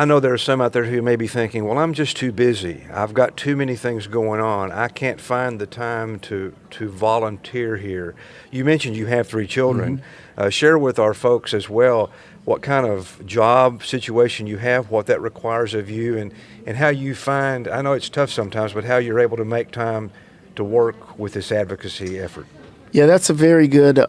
I know there are some out there who may be thinking, well, I'm just too busy. I've got too many things going on. I can't find the time to volunteer here. You mentioned you have 3 children. Share with our folks as well what kind of job situation you have, what that requires of you, and how you find, I know it's tough sometimes, but how you're able to make time to work with this advocacy effort. Yeah, that's a very good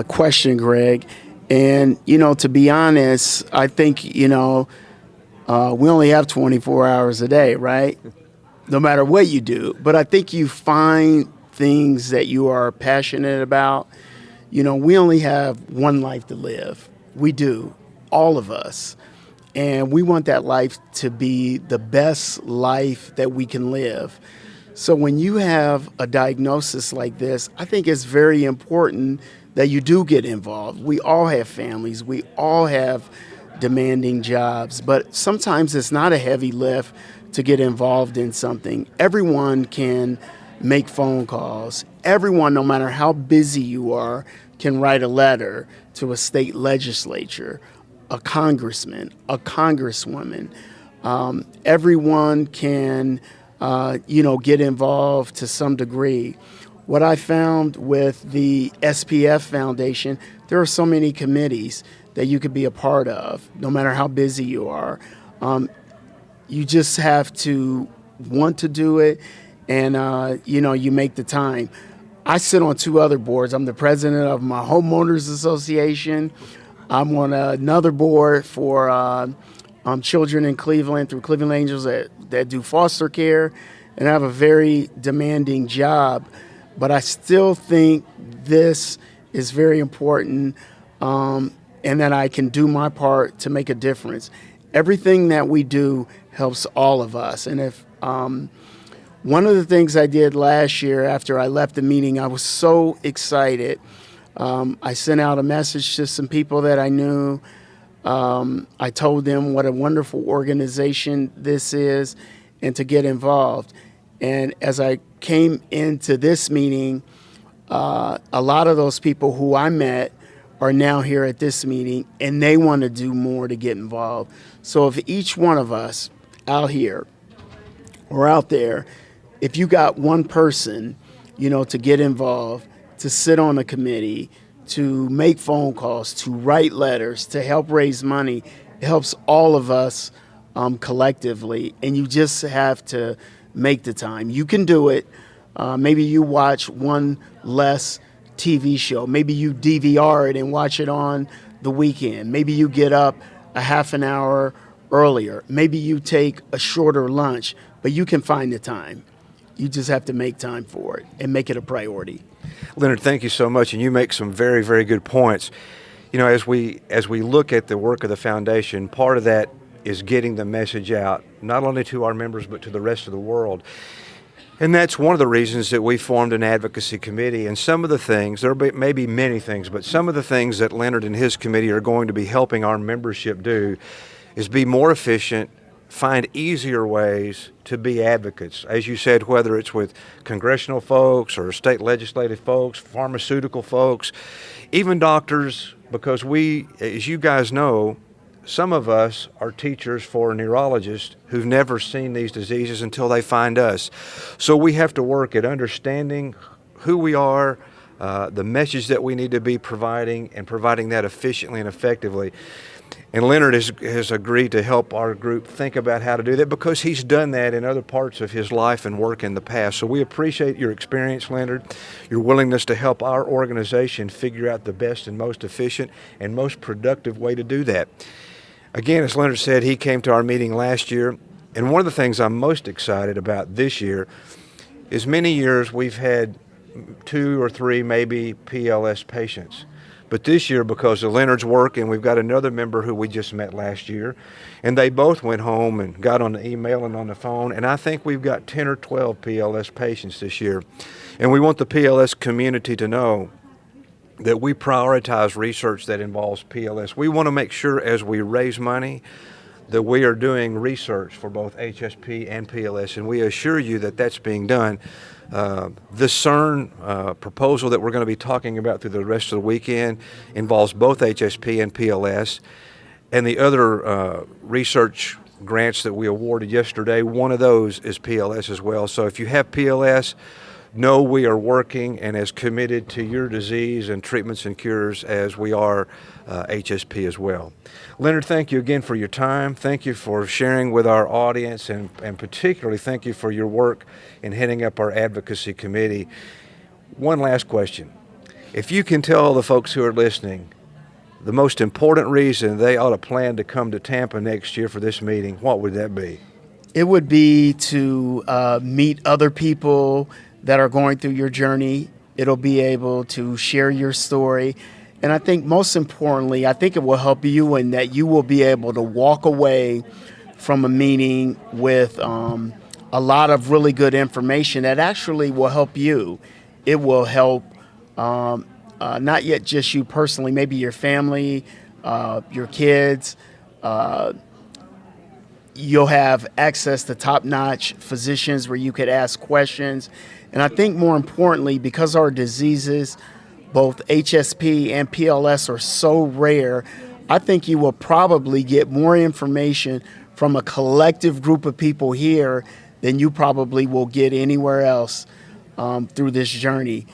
question, Greg. And, to be honest, I think, we only have 24 hours a day, right? No matter what you do. But I think you find things that you are passionate about. We only have one life to live. We do, all of us. And we want that life to be the best life that we can live. So when you have a diagnosis like this, I think it's very important that you do get involved. We all have families. We all have demanding jobs. But sometimes it's not a heavy lift to get involved in something. Everyone can make phone calls. Everyone, no matter how busy you are, can write a letter to a state legislature, a congressman, a congresswoman. Everyone can, get involved to some degree. What I found with the SPF Foundation, there are so many committees that you could be a part of, no matter how busy you are. You just have to want to do it, and, you make the time. I sit on 2 other boards. I'm the president of my homeowners association. I'm on another board for children in Cleveland through Cleveland Angels that do foster care, and I have a very demanding job. But I still think this is very important, and that I can do my part to make a difference. Everything that we do helps all of us. And if one of the things I did last year after I left the meeting, I was so excited. I sent out a message to some people that I knew. I told them what a wonderful organization this is and to get involved. And as I came into this meeting, a lot of those people who I met are now here at this meeting, and they want to do more to get involved. So if each one of us out here or out there, if you got one person, to get involved, to sit on a committee, to make phone calls, to write letters, to help raise money, it helps all of us collectively. And you just have to make the time. You can do it. Maybe you watch one less TV show. Maybe you DVR it and watch it on the weekend. Maybe you get up a half an hour earlier. Maybe you take a shorter lunch, but you can find the time. You just have to make time for it and make it a priority. Leonard, thank you so much, and you make some very, very good points. As we look at the work of the foundation, part of that is getting the message out, not only to our members, but to the rest of the world. And that's one of the reasons that we formed an advocacy committee. And some of the things, may be many things, but some of the things that Leonard and his committee are going to be helping our membership do is be more efficient, find easier ways to be advocates. As you said, whether it's with congressional folks or state legislative folks, pharmaceutical folks, even doctors, because we, as you guys know, some of us are teachers for neurologists who've never seen these diseases until they find us. So we have to work at understanding who we are, the message that we need to be providing, and providing that efficiently and effectively. And Leonard has agreed to help our group think about how to do that because he's done that in other parts of his life and work in the past. So we appreciate your experience, Leonard, your willingness to help our organization figure out the best and most efficient and most productive way to do that. Again, as Leonard said, he came to our meeting last year, and one of the things I'm most excited about this year is many years we've had 2 or 3 maybe PLS patients. But this year, because of Leonard's work, and we've got another member who we just met last year, and they both went home and got on the email and on the phone, and I think we've got 10 or 12 PLS patients this year. And we want the PLS community to know that we prioritize research that involves PLS. We want to make sure as we raise money that we are doing research for both HSP and PLS, and we assure you that that's being done. This CERN proposal that we're going to be talking about through the rest of the weekend involves both HSP and PLS. and the other research grants that we awarded yesterday, one of those is PLS as well. So if you have PLS, know we are working and as committed to your disease and treatments and cures as we are HSP as well. Leonard, thank you again for your time. Thank you for sharing with our audience, and particularly thank you for your work in heading up our advocacy committee. One last question. If you can tell the folks who are listening the most important reason they ought to plan to come to Tampa next year for this meeting, what would that be? It would be to meet other people that are going through your journey. It'll be able to share your story. And I think most importantly, I think it will help you in that you will be able to walk away from a meeting with a lot of really good information that actually will help you. It will help not yet just you personally, maybe your family, your kids. You'll have access to top-notch physicians where you could ask questions. And I think more importantly, because our diseases, both HSP and PLS, are so rare, I think you will probably get more information from a collective group of people here than you probably will get anywhere else through this journey.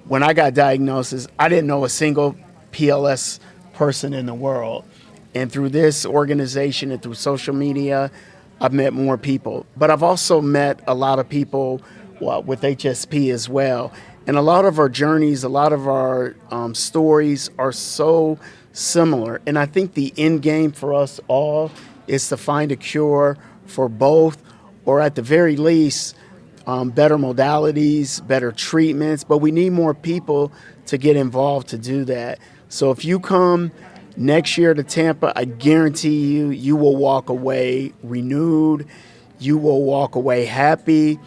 When I got diagnosis, I didn't know a single PLS person in the world. And through this organization and through social media, I've met more people. But I've also met a lot of people with HSP as well. And a lot of our journeys, a lot of our stories are so similar. And I think the end game for us all is to find a cure for both, or at the very least, better modalities, better treatments. But we need more people to get involved to do that. So if you come next year to Tampa, I guarantee you, you will walk away renewed. You will walk away happy.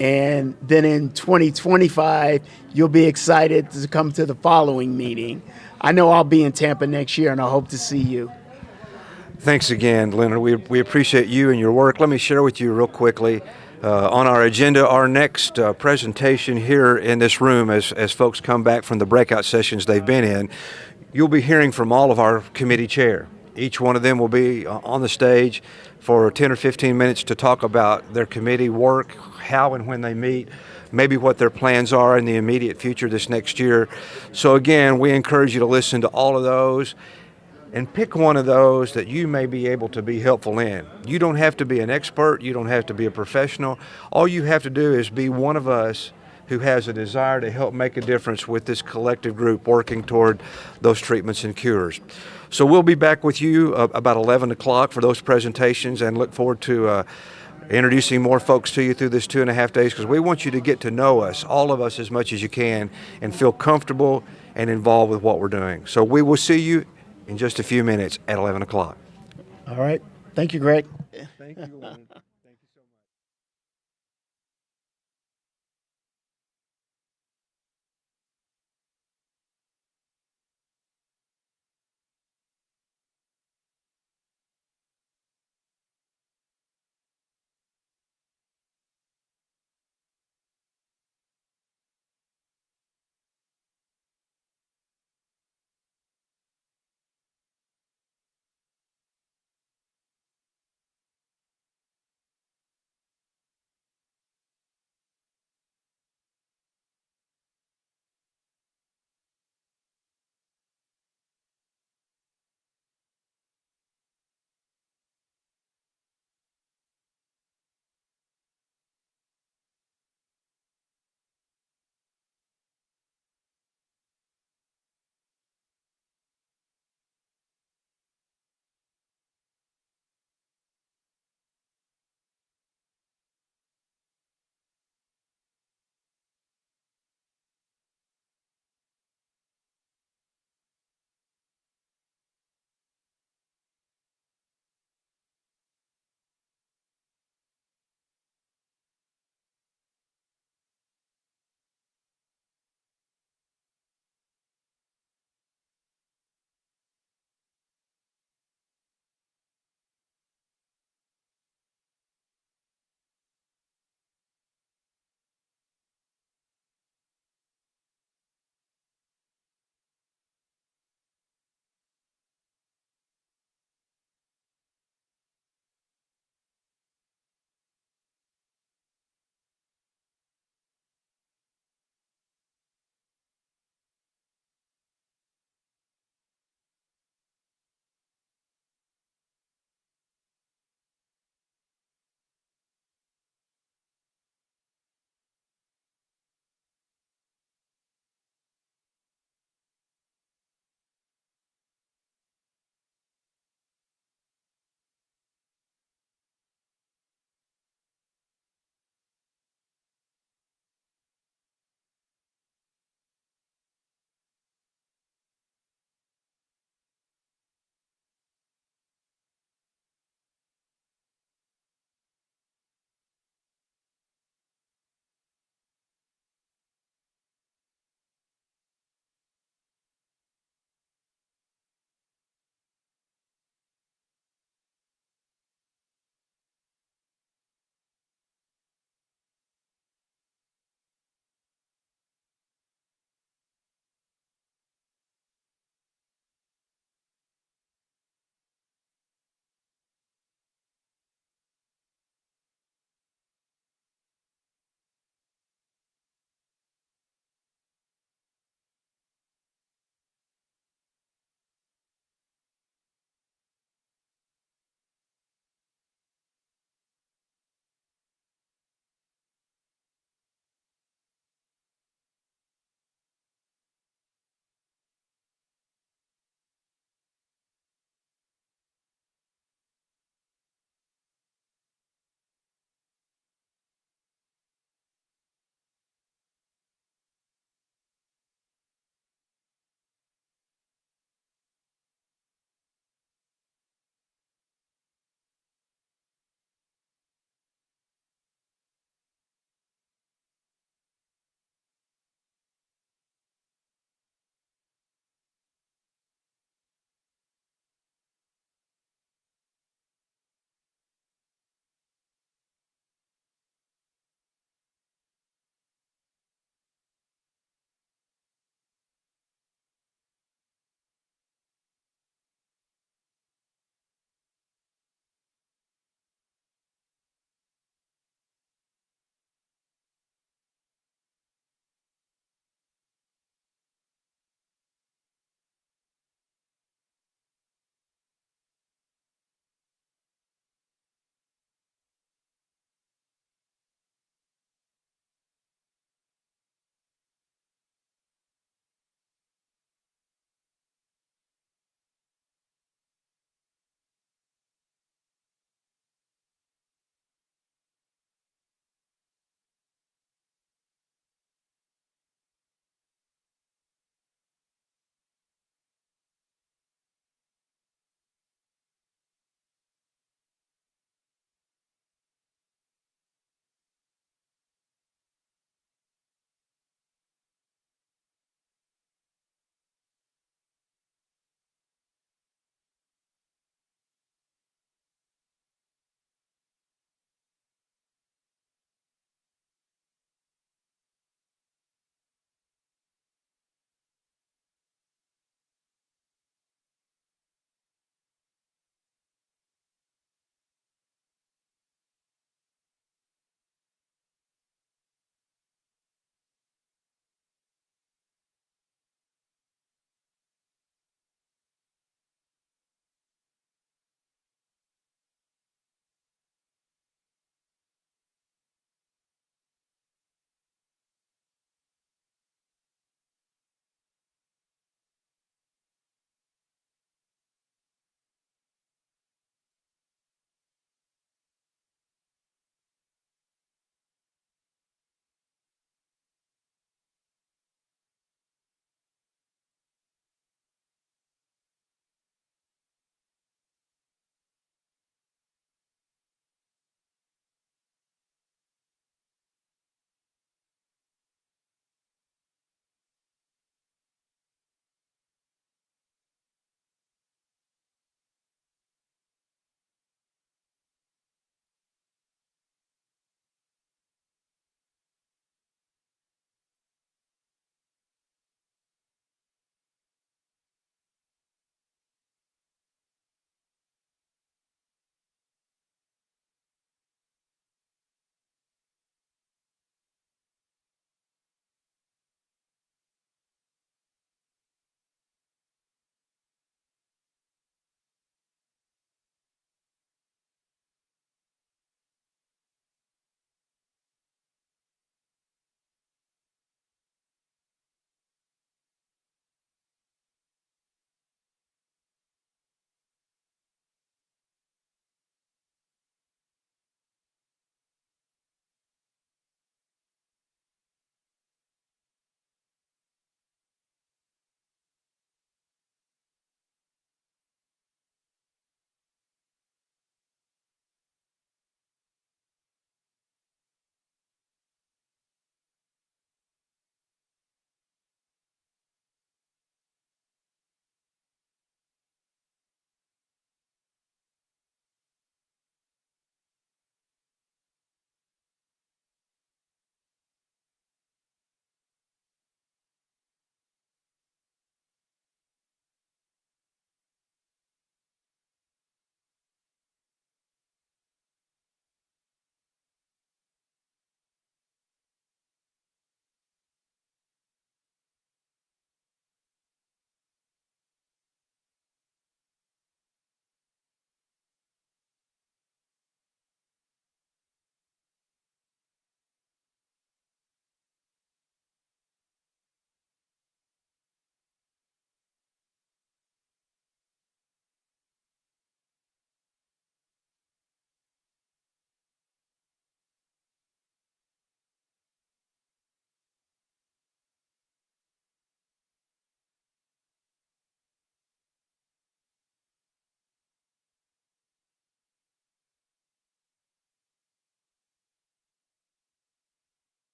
And then in 2025, you'll be excited to come to the following meeting. I know I'll be in Tampa next year, and I hope to see you. Thanks again, Leonard. We appreciate you and your work. Let me share with you real quickly. On our agenda, our next presentation here in this room, as folks come back from the breakout sessions they've been in, you'll be hearing from all of our committee chair. Each one of them will be on the stage for 10 or 15 minutes to talk about their committee work, how and when they meet, maybe what their plans are in the immediate future this next year. So again, we encourage you to listen to all of those and pick one of those that you may be able to be helpful in. You don't have to be an expert. You don't have to be a professional. All you have to do is be one of us who has a desire to help make a difference with this collective group working toward those treatments and cures. So we'll be back with you about 11 o'clock for those presentations, and look forward to introducing more folks to you through this 2.5 days, because we want you to get to know us, all of us, as much as you can, and feel comfortable and involved with what we're doing. So we will see you in just a few minutes at 11 o'clock. All right. Thank you, Greg. Thank you.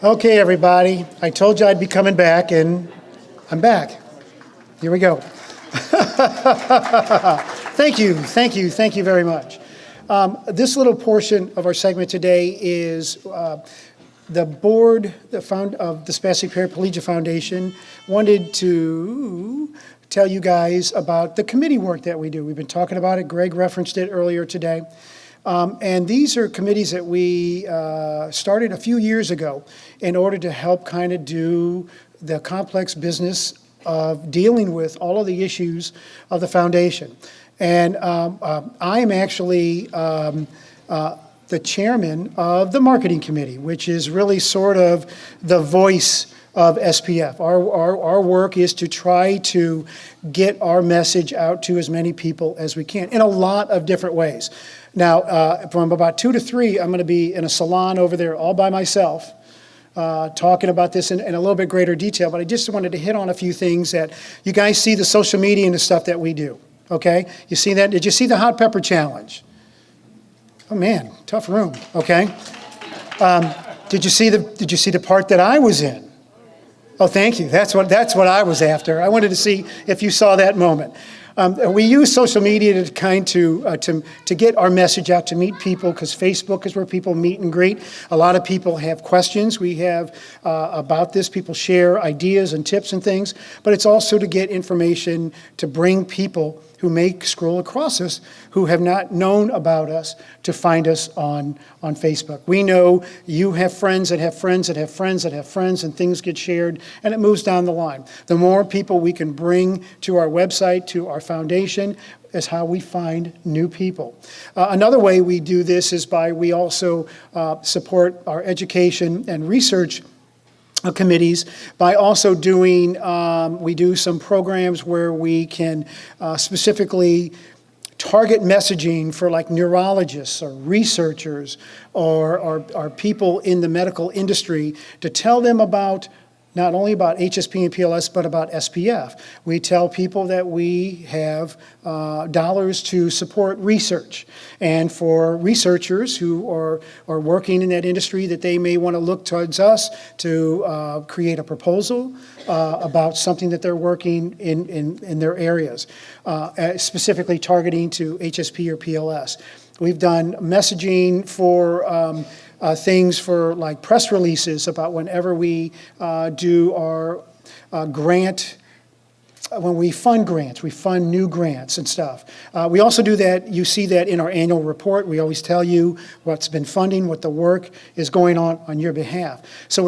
Okay, everybody. I told you I'd be coming back, and I'm back. Here we go. Thank you very much. This little portion of our segment today is the board of the Spastic Paraplegia Foundation wanted to tell you guys about the committee work that we do. We've been talking about it. Greg referenced it earlier today. And these are committees that we started a few years ago in order to help kind of do the complex business of dealing with all of the issues of the foundation. And I am actually the chairman of the marketing committee, which is really sort of the voice of SPF. Our work is to try to get our message out to as many people as we can in a lot of different ways. Now, from about 2 to 3, I'm going to be in a salon over there all by myself, talking about this in a little bit greater detail, but I just wanted to hit on a few things that you guys see the social media and the stuff that we do, okay? You see that? Did you see the hot pepper challenge? Oh man, tough room, okay? Did you see the part that I was in? Oh, thank you. That's what I was after. I wanted to see if you saw that moment. We use social media to kind to get our message out, to meet people, because Facebook is where people meet and greet. A lot of people have questions we have about this. People share ideas and tips and things, but it's also to get information to bring people who may scroll across us, who have not known about us, to find us on Facebook. We know you have friends that have friends that have friends that have friends, and things get shared, and it moves down the line. The more people we can bring to our website, to our foundation, is how we find new people. Another way we do this is we also support our education and research committees by also doing, we do some programs where we can specifically target messaging for like neurologists or researchers or people in the medical industry to tell them about not only about HSP and PLS, but about SPF. We tell people that we have dollars to support research. And for researchers who are working in that industry, that they may want to look towards us to create a proposal about something that they're working in their areas, specifically targeting to HSP or PLS. We've done messaging for things for like press releases about whenever we do our grant, when we fund grants, we fund new grants and stuff. We also do that, you see that in our annual report. We always tell you what's been funding, what the work is going on your behalf. So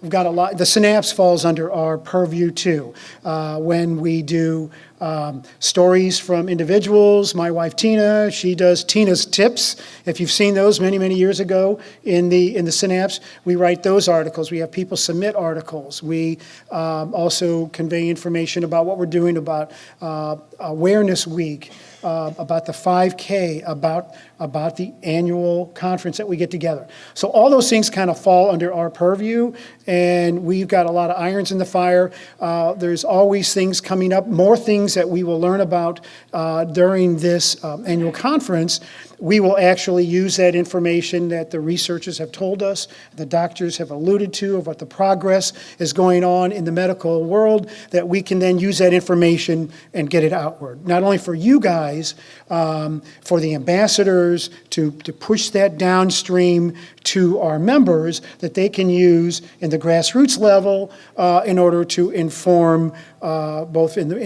we've got a lot, the Synapse falls under our purview too. When we do stories from individuals, my wife Tina, she does Tina's Tips. If you've seen those many years ago in the Synapse, we write those articles. We have people submit articles. We also convey information about what we're doing about Awareness Week, about the 5K, about the annual conference that we get together. So all those things kind of fall under our purview, and we've got a lot of irons in the fire. There's always things coming up, more things that we will learn about during this annual conference. We will actually use that information that the researchers have told us, the doctors have alluded to, of what the progress is going on in the medical world, that we can then use that information and get it outward. Not only for you guys, for the ambassadors, to push that downstream to our members that they can use in the grassroots level in order to inform both in their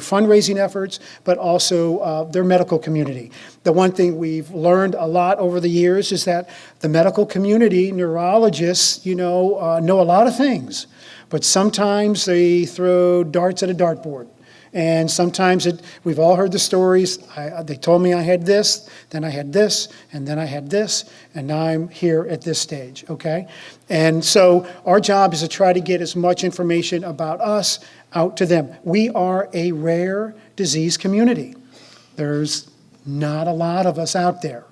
fundraising efforts, but also their medical community. The one thing we've learned a lot over the years is that the medical community, neurologists, know a lot of things, but sometimes they throw darts at a dartboard. And sometimes we've all heard the stories. They told me I had this, then I had this, and then I had this, and now I'm here at this stage, okay? And so our job is to try to get as much information about us out to them. We are a rare disease community. There's not a lot of us out there.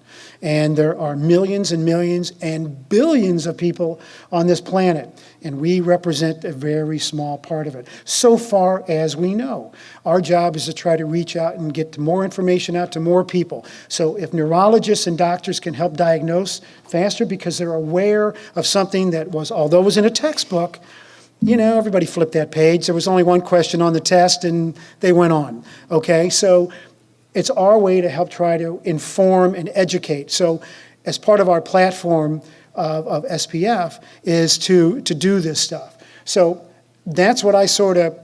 And there are millions and millions and billions of people on this planet, and we represent a very small part of it, so far as we know. Our job is to try to reach out and get more information out to more people. So if neurologists and doctors can help diagnose faster because they're aware of something that was, although it was in a textbook, you know, everybody flipped that page. There was only one question on the test, and they went on, okay? So it's our way to help try to inform and educate. So as part of our platform of SPF is to do this stuff. So that's what I sort of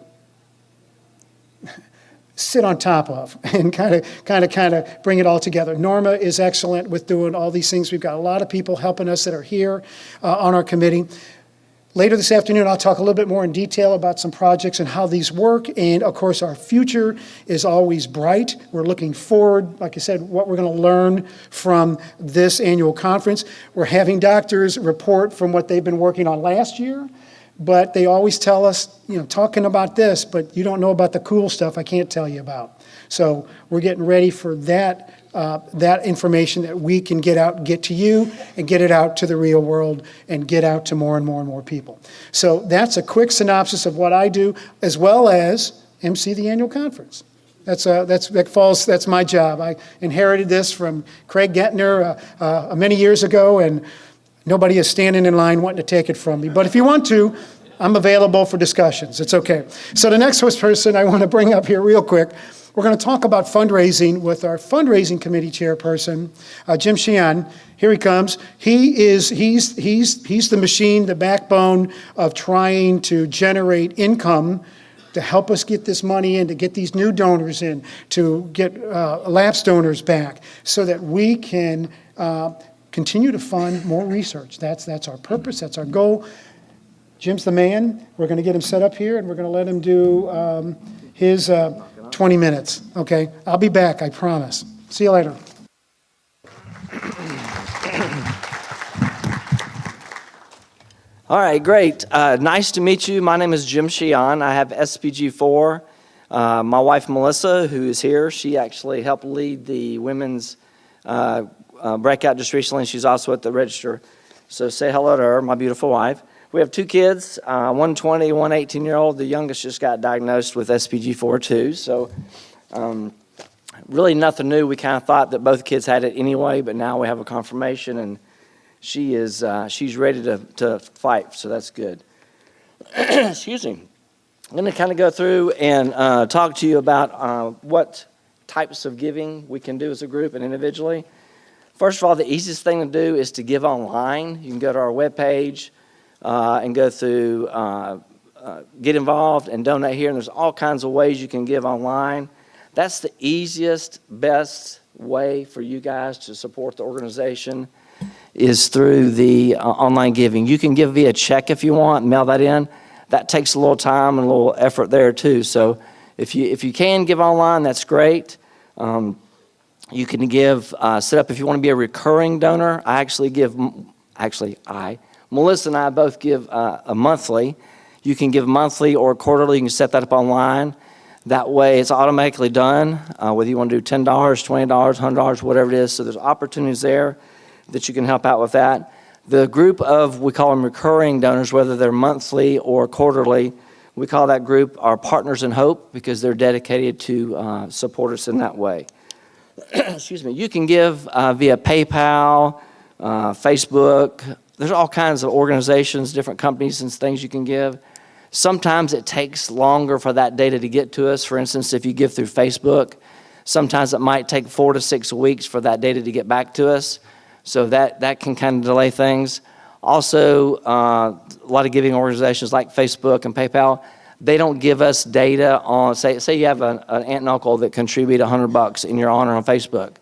sit on top of and kind of bring it all together. Norma is excellent with doing all these things. We've got a lot of people helping us that are here on our committee. Later this afternoon, I'll talk a little bit more in detail about some projects and how these work. And of course, our future is always bright. We're looking forward, like I said, what we're going to learn from this annual conference. We're having doctors report from what they've been working on last year, but they always tell us, you know, talking about this, but you don't know about the cool stuff I can't tell you about. So we're getting ready for that information that we can get out, get to you, and get it out to the real world, and get out to more and more and more people. So that's a quick synopsis of what I do, as well as MC the annual conference. That's my job. I inherited this from Craig Gettner many years ago, and nobody is standing in line wanting to take it from me. But if you want to, I'm available for discussions. It's okay. So the next person I want to bring up here real quick, we're going to talk about fundraising with our fundraising committee chairperson, Jim Sheorn. Here he comes. He's the machine, the backbone of trying to generate income to help us get this money in, to get these new donors in, to get lapsed donors back, so that we can continue to fund more research. That's our purpose. That's our goal. Jim's the man. We're going to get him set up here, and we're going to let him do his 20 minutes. Okay, I'll be back, I promise. See you later. All right, great. Nice to meet you. My name is Jim Sheorn. I have SPG4. My wife, Melissa, who is here, she actually helped lead the women's breakout just recently. She's also at the register. So say hello to her, my beautiful wife. We have two kids, one 20, one 18-year-old. The youngest just got diagnosed with SPG4 too. So really nothing new. We kind of thought that both kids had it anyway, but now we have a confirmation, and she's ready to fight, so that's good. Excuse me. I'm going to kind of go through and talk to you about what types of giving we can do as a group and individually. First of all, the easiest thing to do is to give online. You can go to our webpage and go through Get Involved and Donate Here, and there's all kinds of ways you can give online. That's the easiest, best way for you guys to support the organization is through the online giving. You can give via check if you want, mail that in. That takes a little time and a little effort there too. So if you can give online, that's great. You can give, set up if you want to be a recurring donor. Melissa and I both give a monthly. You can give monthly or quarterly. You can set that up online. That way it's automatically done, whether you want to do $10, $20, $100, whatever it is. So there's opportunities there that you can help out with that. The group of, we call them recurring donors, whether they're monthly or quarterly, we call that group our Partners in Hope because they're dedicated to support us in that way. Excuse me. You can give via PayPal, Facebook. There's all kinds of organizations, different companies and things you can give. Sometimes it takes longer for that data to get to us. For instance, if you give through Facebook, sometimes it might take 4 to 6 weeks for that data to get back to us. So that can kind of delay things. Also, a lot of giving organizations like Facebook and PayPal, they don't give us data on, say you have an aunt and uncle that contribute $100 in your honor on Facebook.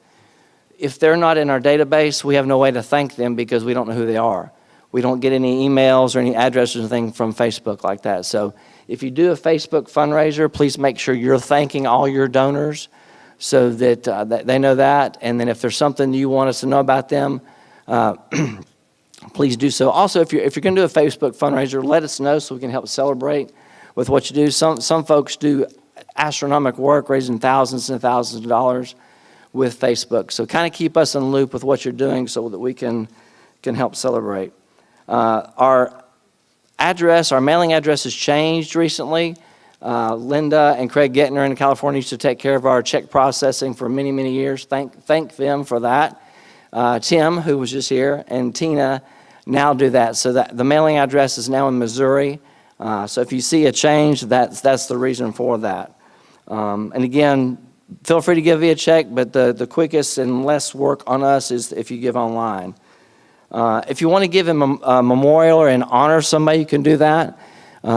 If they're not in our database, we have no way to thank them because we don't know who they are. We don't get any emails or any addresses or anything from Facebook like that. So if you do a Facebook fundraiser, please make sure you're thanking all your donors so that they know that. And then if there's something you want us to know about them, please do so. Also, if you're going to do a Facebook fundraiser, let us know so we can help celebrate with what you do. Some folks do astronomical work, raising thousands and thousands of dollars. with Facebook. So kind of keep us in the loop with what you're doing so that we can help celebrate. Our mailing address has changed recently. Linda and Craig Gettner in California used to take care of our check processing for many, many years. Thank them for that. Tim, who was just here, and Tina now do that. So that the mailing address is now in Missouri. So if you see a change, that's the reason for that. And again, feel free to give via check, but the quickest and less work on us is if you give online. If you want to give him a memorial or an honor somebody, you can do that.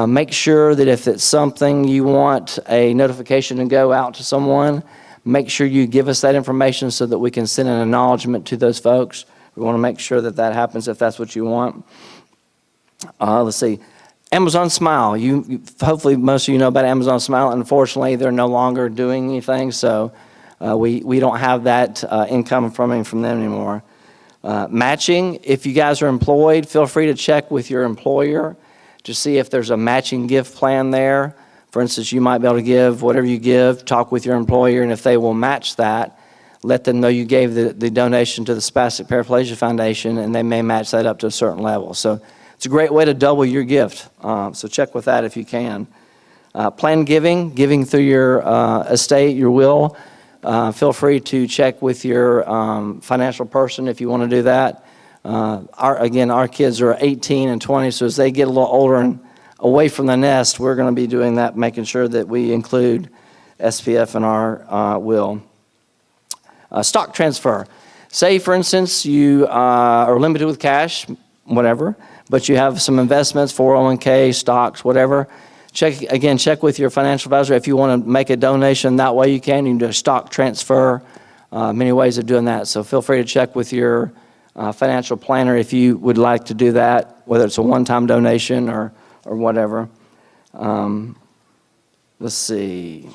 Make sure that if it's something you want a notification to go out to someone, make sure you give us that information so that we can send an acknowledgement to those folks. We want to make sure that that happens if that's what you want. Let's see. Amazon Smile. Hopefully most of you know about Amazon Smile. Unfortunately, they're no longer doing anything, so we don't have that income from them anymore. Matching. If you guys are employed, feel free to check with your employer to see if there's a matching gift plan there. For instance, you might be able to give whatever you give, talk with your employer, and if they will match that, let them know you gave the donation to the Spastic Paraplegia Foundation, and they may match that up to a certain level. So it's a great way to double your gift. So check with that if you can. Planned giving through your estate, your will. Feel free to check with your financial person if you want to do that. Our kids are 18 and 20, so as they get a little older and away from the nest, we're going to be doing that, making sure that we include SPF in our will. Stock transfer. Say, for instance, you are limited with cash, whatever, but you have some investments, 401k, stocks, whatever. Check with your financial advisor. If you want to make a donation that way, you can. You can do a stock transfer, many ways of doing that. So feel free to check with your financial planner if you would like to do that, whether it's a one-time donation or whatever. Let's see.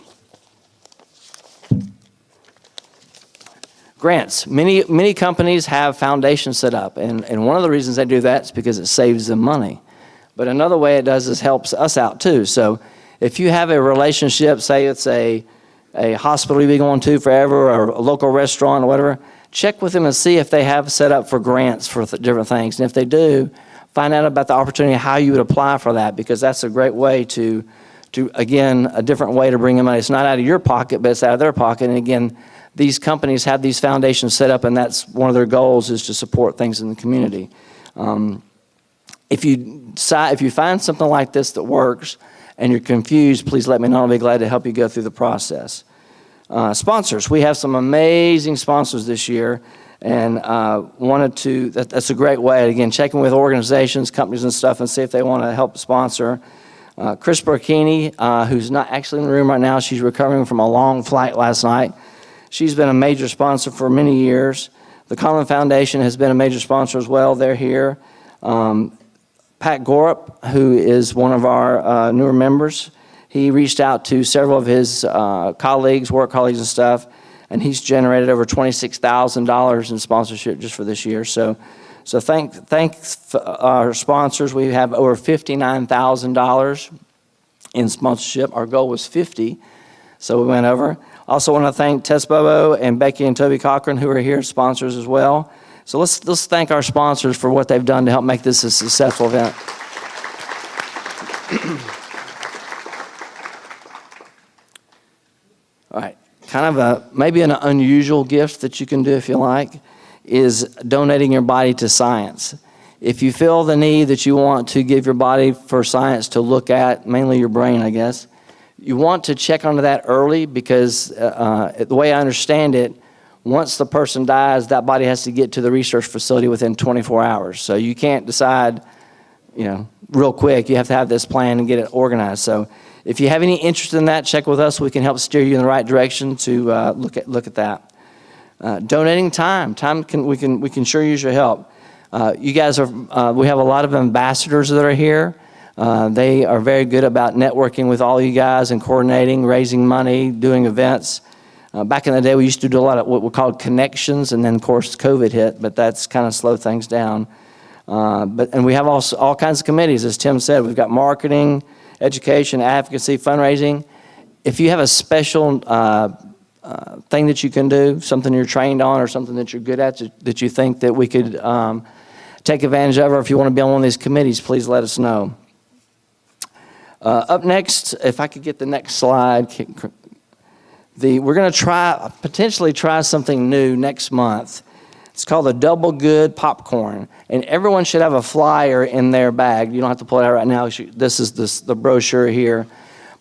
Grants. Many companies have foundations set up, and one of the reasons they do that is because it saves them money. But another way it does is helps us out too. So if you have a relationship, say it's a hospital you've been going to forever or a local restaurant or whatever, check with them and see if they have set up for grants for different things. And if they do, find out about the opportunity, how you would apply for that, because that's a great way to again, a different way to bring in money. It's not out of your pocket, but it's out of their pocket. And again, these companies have these foundations set up, and that's one of their goals is to support things in the community. If you find something like this that works and you're confused, please let me know. I'll be glad to help you go through the process. Sponsors. We have some amazing sponsors this year, and that's a great way. Again, checking with organizations, companies and stuff, and see if they want to help sponsor. Chris Burkini, who's not actually in the room right now. She's recovering from a long flight last night. She's been a major sponsor for many years. The Conlon Foundation has been a major sponsor as well. They're here. Pat Gorup, who is one of our newer members, he reached out to several of his colleagues, work colleagues and stuff, and he's generated over $26,000 in sponsorship just for this year. So thanks our sponsors. We have over $59,000 in sponsorship. Our goal was 50, so we went over. Also want to thank Tess Bobo and Becky and Toby Cochran, who are here, sponsors as well. So let's thank our sponsors for what they've done to help make this a successful event. All right, kind of maybe an unusual gift that you can do if you like is donating your body to science. If you feel the need that you want to give your body for science to look at, mainly your brain, I guess, you want to check onto that early because the way I understand it, once the person dies, that body has to get to the research facility within 24 hours. So you can't decide, real quick. You have to have this plan and get it organized. So if you have any interest in that, check with us. We can help steer you in the right direction to look at that. Donating time. We can sure use your help. You guys we have a lot of ambassadors that are here. They are very good about networking with all you guys and coordinating, raising money, doing events. Back in the day, we used to do a lot of what we called connections, and then, of course, COVID hit, but that's kind of slowed things down. And we have all kinds of committees, as Tim said. We've got marketing, education, advocacy, fundraising. If you have a special thing that you can do, something you're trained on or something that you're good at that you think that we could take advantage of, or if you want to be on one of these committees, please let us know. Up next, if I could get the next slide, we're going to potentially try something new next month. It's called the Double Good Popcorn, and everyone should have a flyer in their bag. You don't have to pull it out right now. This is the brochure here.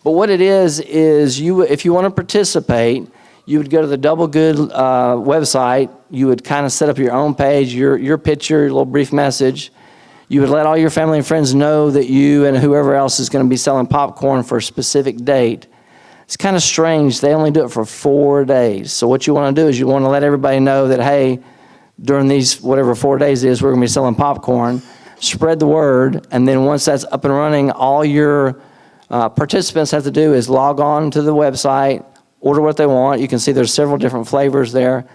But what it is if you want to participate, you would go to the Double Good website. You would kind of set up your own page, your picture, your little brief message. You would let all your family and friends know that you and whoever else is going to be selling popcorn for a specific date. It's kind of strange. They only do it for 4 days. So what you want to do is you want to let everybody know that, hey, during these whatever 4 days is, we're going to be selling popcorn. Spread the word, and then once that's up and running, all your participants have to do is log on to the website, order what they want. You can see there's several different flavors there.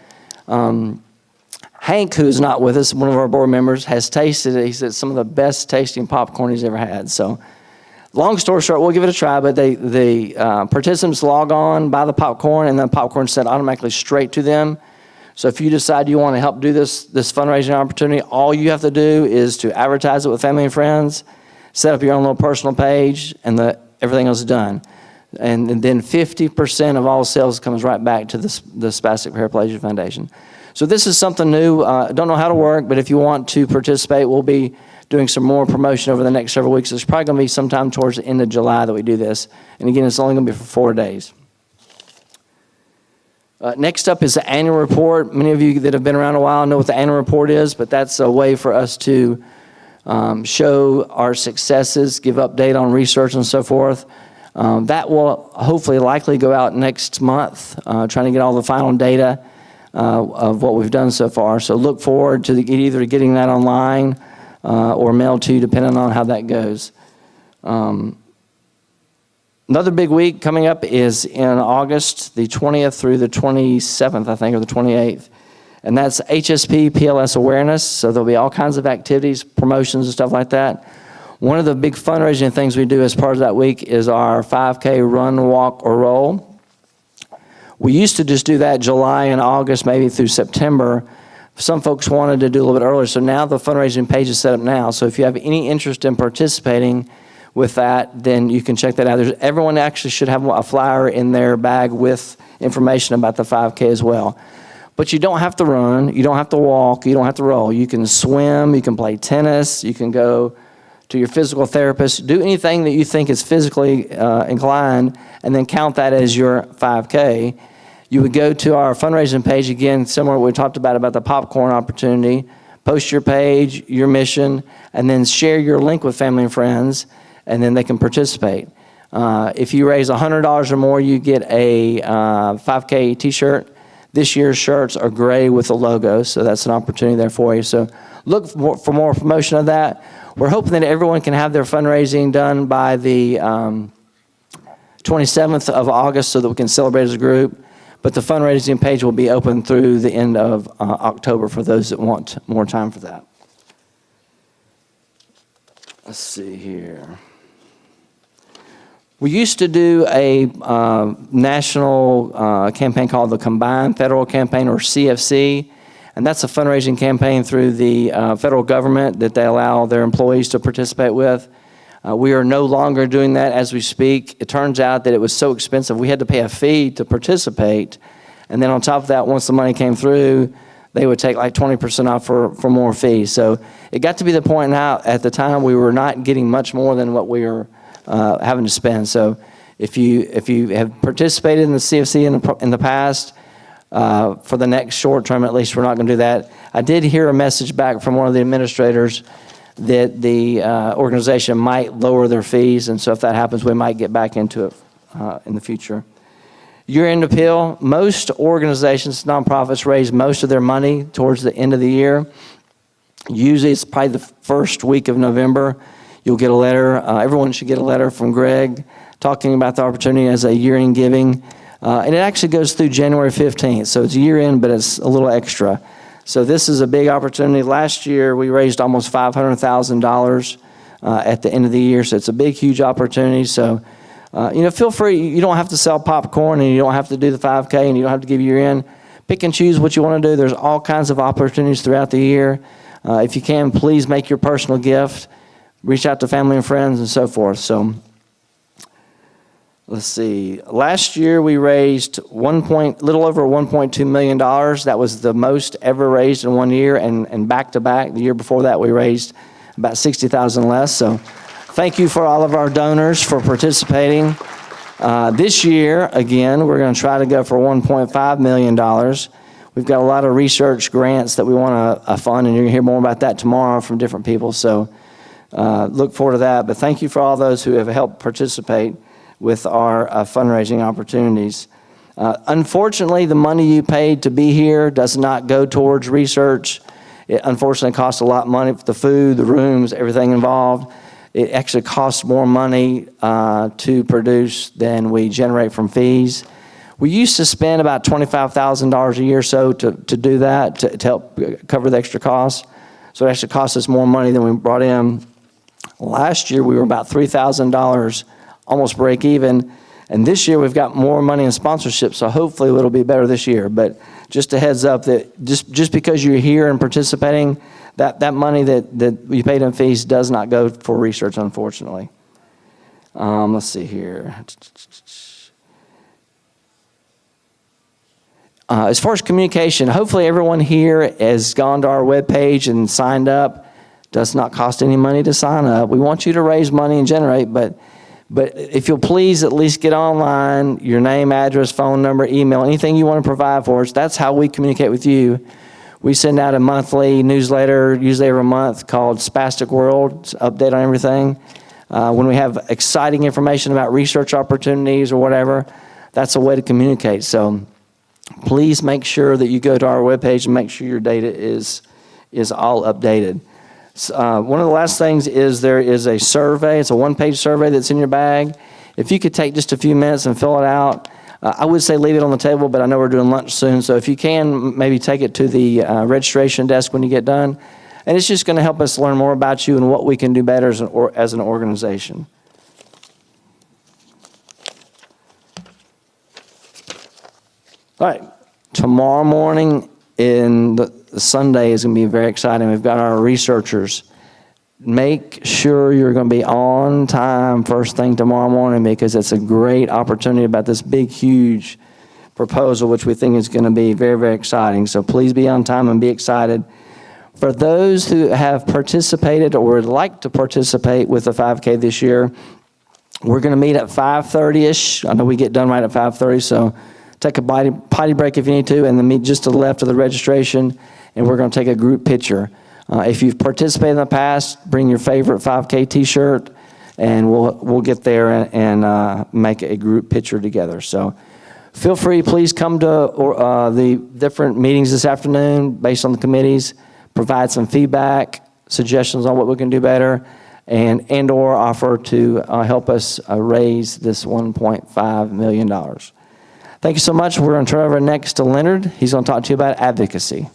Hank, who's not with us, one of our board members, has tasted it. He said it's some of the best tasting popcorn he's ever had. So long story short, we'll give it a try, but the participants log on, buy the popcorn, and then popcorn is sent automatically straight to them. So if you decide you want to help do this fundraising opportunity, all you have to do is to advertise it with family and friends, set up your own little personal page, and everything else is done. And then 50% of all sales comes right back to the Spastic Paraplegia Foundation. So this is something new. Don't know how to work, but if you want to participate, we'll be doing some more promotion over the next several weeks. It's probably going to be sometime towards the end of July that we do this. And again, it's only going to be for 4 days. Next up is the annual report. Many of you that have been around a while know what the annual report is, but that's a way for us to show our successes, give update on research and so forth. That will hopefully likely go out next month, trying to get all the final data of what we've done so far. So look forward to either getting that online or mailed to you, depending on how that goes. Another big week coming up is in August, the 20th through the 27th, I think, or the 28th. And that's HSP PLS awareness. So there'll be all kinds of activities, promotions and stuff like that. One of the big fundraising things we do as part of that week is our 5K run, walk, or roll. We used to just do that July and August, maybe through September. Some folks wanted to do a little bit earlier, so now the fundraising page is set up now. So if you have any interest in participating with that, then you can check that out. Everyone actually should have a flyer in their bag with information about the 5K as well. But you don't have to run, you don't have to walk, you don't have to roll. You can swim, you can play tennis, you can go to your physical therapist, do anything that you think is physically inclined, and then count that as your 5K. You would go to our fundraising page, again, similar to what we talked about the popcorn opportunity, post your page, your mission, and then share your link with family and friends, and then they can participate. If you raise $100 or more, you get a 5K t-shirt. This year's shirts are gray with a logo, so that's an opportunity there for you. So look for more promotion of that. We're hoping that everyone can have their fundraising done by the 27th of August so that we can celebrate as a group. But the fundraising page will be open through the end of October for those that want more time for that. Let's see here. We used to do a national campaign called the Combined Federal Campaign, or CFC, and that's a fundraising campaign through the federal government that they allow their employees to participate with. We are no longer doing that as we speak. It turns out that it was so expensive, we had to pay a fee to participate, and then on top of that, once the money came through, they would take like 20% off for more fees. So it got to be the point now, at the time, we were not getting much more than what we were having to spend. So if you have participated in the CFC in the past, for the next short term at least, we're not going to do that. I did hear a message back from one of the administrators that the organization might lower their fees, and so if that happens, we might get back into it in the future. Year-end appeal. Most organizations, nonprofits, raise most of their money towards the end of the year. Usually it's probably the first week of November. You'll get a letter. Everyone should get a letter from Greg talking about the opportunity as a year-end giving. And it actually goes through January 15th, so it's year-end, but it's a little extra. So this is a big opportunity. Last year, we raised almost $500,000 at the end of the year, so it's a big, huge opportunity. So feel free. You don't have to sell popcorn, and you don't have to do the 5K, and you don't have to give your in. Pick and choose what you want to do. There's all kinds of opportunities throughout the year. If you can, please make your personal gift. Reach out to family and friends and so forth. So let's see. Last year we raised little over $1.2 million. That was the most ever raised in one year, and back to back, the year before that we raised about $60,000 less. So thank you for all of our donors for participating. This year, again, we're going to try to go for $1.5 million. We've got a lot of research grants that we want to fund, and you're going to hear more about that tomorrow from different people. So look forward to that. But thank you for all those who have helped participate with our fundraising opportunities. Unfortunately, the money you paid to be here does not go towards research. It unfortunately costs a lot of money for the food, the rooms, everything involved. It actually costs more money to produce than we generate from fees. We used to spend about $25,000 a year or so to do that, to help cover the extra costs. So it actually cost us more money than we brought in. Last year, we were about $3,000, almost break even. And this year, we've got more money in sponsorship, so hopefully it'll be better this year. But just a heads up that just because you're here and participating, that money that you paid in fees does not go for research, unfortunately. Let's see here. As far as communication, hopefully everyone here has gone to our webpage and signed up. Does not cost any money to sign up. We want you to raise money and generate, but if you'll please at least get online, your name, address, phone number, email, anything you want to provide for us, that's how we communicate with you. We send out a monthly newsletter, usually every month, called Spastic World. It's an update on everything. When we have exciting information about research opportunities or whatever, that's a way to communicate. So please make sure that you go to our webpage and make sure your data is all updated. One of the last things is there is a survey. It's a one-page survey that's in your bag. If you could take just a few minutes and fill it out, I would say leave it on the table, but I know we're doing lunch soon, so if you can, maybe take it to the registration desk when you get done. And it's just going to help us learn more about you and what we can do better as an organization. All right, tomorrow morning in the Sunday is going to be very exciting. We've got our researchers. Make sure you're going to be on time first thing tomorrow morning, because it's a great opportunity about this big, huge proposal, which we think is going to be very, very exciting. So please be on time and be excited. For those who have participated or would like to participate with the 5K this year, we're going to meet at 5:30-ish. I know we get done right at 5:30, so take a potty break if you need to, and then meet just to the left of the registration, and we're going to take a group picture. If you've participated in the past, bring your favorite 5K t-shirt, and we'll get there and make a group picture together. So feel free, please come to the different meetings this afternoon based on the committees, provide some feedback, suggestions on what we can do better, and or offer to help us raise this $1.5 million. Thank you so much. We're going to turn over next to Leonard. He's going to talk to you about advocacy.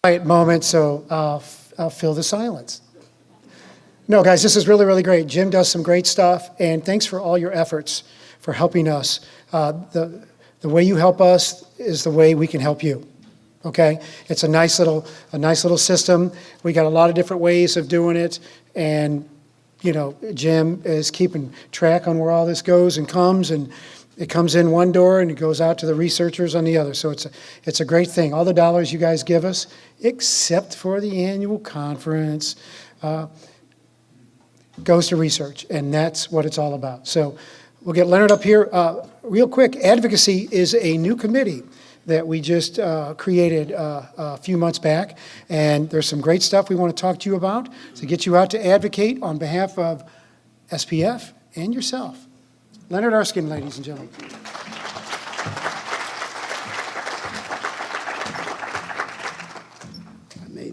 Quiet moment, so I'll fill the silence. No, guys, this is really, really great. Jim does some great stuff, and thanks for all your efforts for helping us. The way you help us is the way we can help you. Okay, it's a nice little system. We got a lot of different ways of doing it, and Jim is keeping track on where all this goes and comes, and it comes in one door and it goes out to the researchers on the other. So it's a great thing. All the dollars you guys give us, except for the annual conference, goes to research, and that's what it's all about. So we'll get Leonard up here real quick. Advocacy is a new committee that we just created a few months back, and there's some great stuff we want to talk to you about to get you out to advocate on behalf of SPF and yourself. Leonard Erskine, ladies and gentlemen.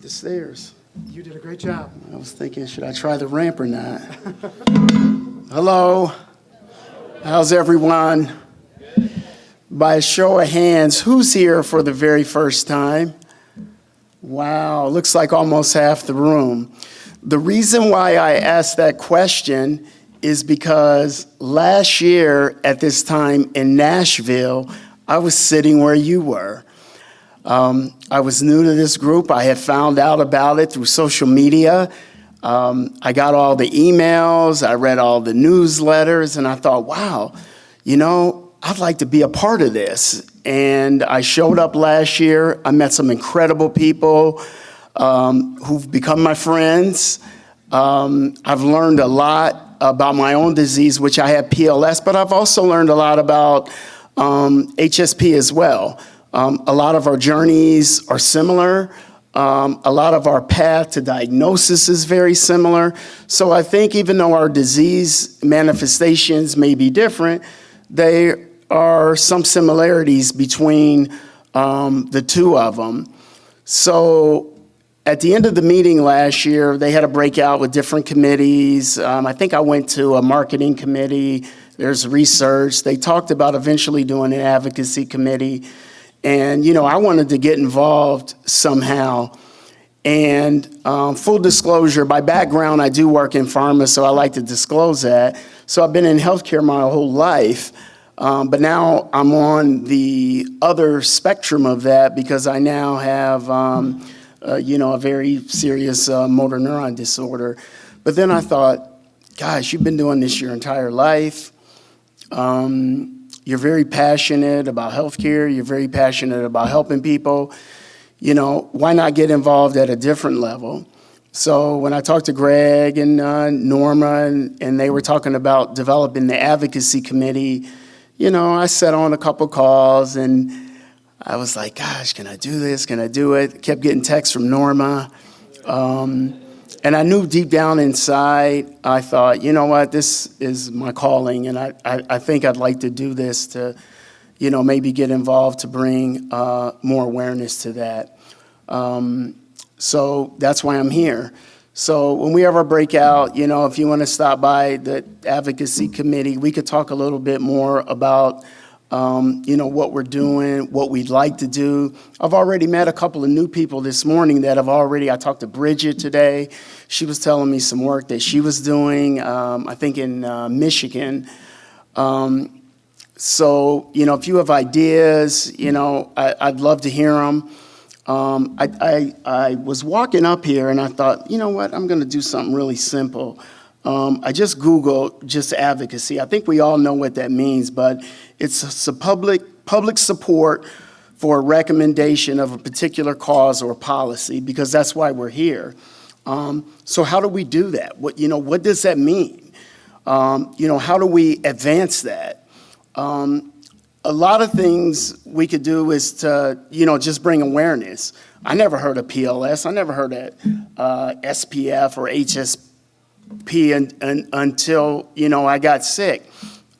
the stairs. You did a great job. I was thinking, should I try the ramp or not? Hello. How's everyone? By a show of hands, who's here for the very first time? Wow, looks like almost half the room. The reason why I asked that question is because last year at this time in Nashville, I was sitting where you were. I was new to this group. I had found out about it through social media. I got all the emails, I read all the newsletters, and I thought, wow, you know, I'd like to be a part of this. And I showed up last year. I met some incredible people who've become my friends. I've learned a lot about my own disease, which I have PLS, but I've also learned a lot about HSP as well. A lot of our journeys are similar. A lot of our path to diagnosis is very similar. So I think even though our disease manifestations may be different, there are some similarities between the two of them. So at the end of the meeting last year, they had a breakout with different committees. I think I went to a marketing committee. There's research. They talked about eventually doing an advocacy committee. And, you know, I wanted to get involved somehow. And full disclosure, by background, I do work in pharma, so I like to disclose that. So I've been in healthcare my whole life. But now I'm on the other spectrum of that because I now have, you know, a very serious motor neuron disorder. But then I thought, gosh, you've been doing this your entire life. You're very passionate about healthcare. You're very passionate about helping people. You know, why not get involved at a different level? So when I talked to Greg and Norma, and they were talking about developing the advocacy committee, you know, I sat on a couple calls and I was like, gosh, can I do this? Can I do it? Kept getting texts from Norma. And I knew deep down inside, I thought, you know what, this is my calling, and I think I'd like to do this to, you know, maybe get involved to bring more awareness to that. So that's why I'm here. So when we have our breakout, you know, if you want to stop by the advocacy committee, we could talk a little bit more about you know, what we're doing, what we'd like to do. I've already met a couple of new people this morning that I talked to Bridget today. She was telling me some work that she was doing, I think in Michigan. So, you know, if you have ideas, you know, I'd love to hear them. I was walking up here and I thought, you know what, I'm going to do something really simple. I just Googled just advocacy. I think we all know what that means, but it's a public support for a recommendation of a particular cause or policy, because that's why we're here. So how do we do that? What does that mean? You know, how do we advance that? A lot of things we could do is to, you know, just bring awareness. I never heard of PLS. I never heard of SPF or HSP until, you know, I got sick.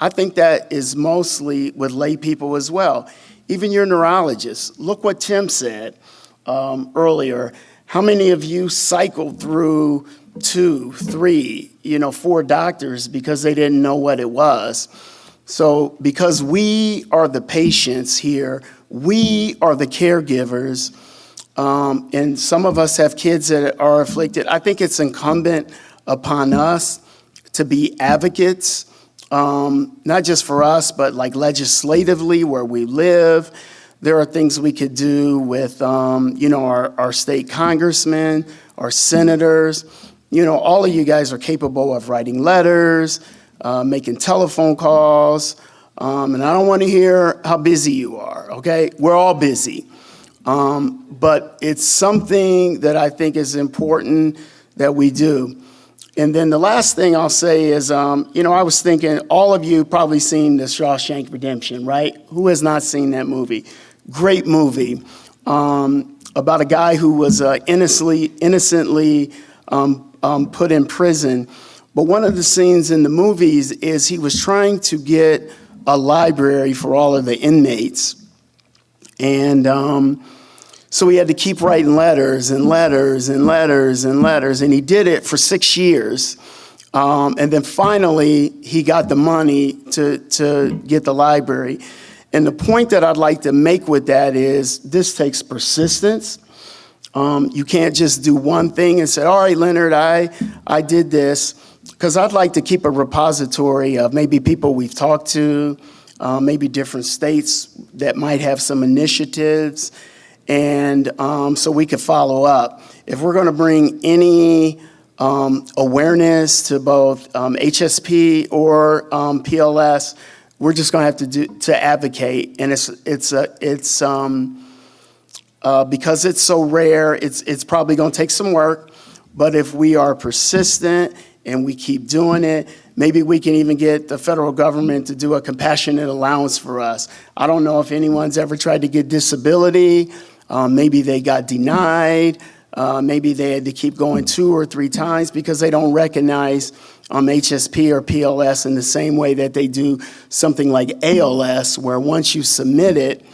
I think that is mostly with lay people as well. Even your neurologists. Look what Tim said earlier. How many of you cycled through 2, 3, 4 doctors because they didn't know what it was? So because we are the patients here, we are the caregivers, and some of us have kids that are afflicted. I think it's incumbent upon us to be advocates, not just for us, but like legislatively where we live. There are things we could do with, our state congressmen, our senators. All of you guys are capable of writing letters, making telephone calls, and I don't want to hear how busy you are, okay? We're all busy. But it's something that I think is important that we do. And then the last thing I'll say is, I was thinking, all of you probably seen the Shawshank Redemption, right? Who has not seen that movie? Great movie about a guy who was innocently put in prison. But one of the scenes in the movies is he was trying to get a library for all of the inmates. And So he had to keep writing letters and letters and letters and letters, and he did it for 6 years. And then finally, he got the money to get the library. And the point that I'd like to make with that is this takes persistence. You can't just do one thing and say, all right, Leonard, I did this. Because I'd like to keep a repository of maybe people we've talked to, maybe different states that might have some initiatives, and so we could follow up. If we're going to bring any awareness to both HSP or PLS, we're just going to have to advocate, and it's because it's so rare. It's probably going to take some work, but if we are persistent and we keep doing it, maybe we can even get the federal government to do a compassionate allowance for us. I don't know if anyone's ever tried to get disability. Maybe they got denied. Maybe they had to keep going 2 or 3 times because they don't recognize HSP or PLS in the same way that they do something like ALS, where once you submit it,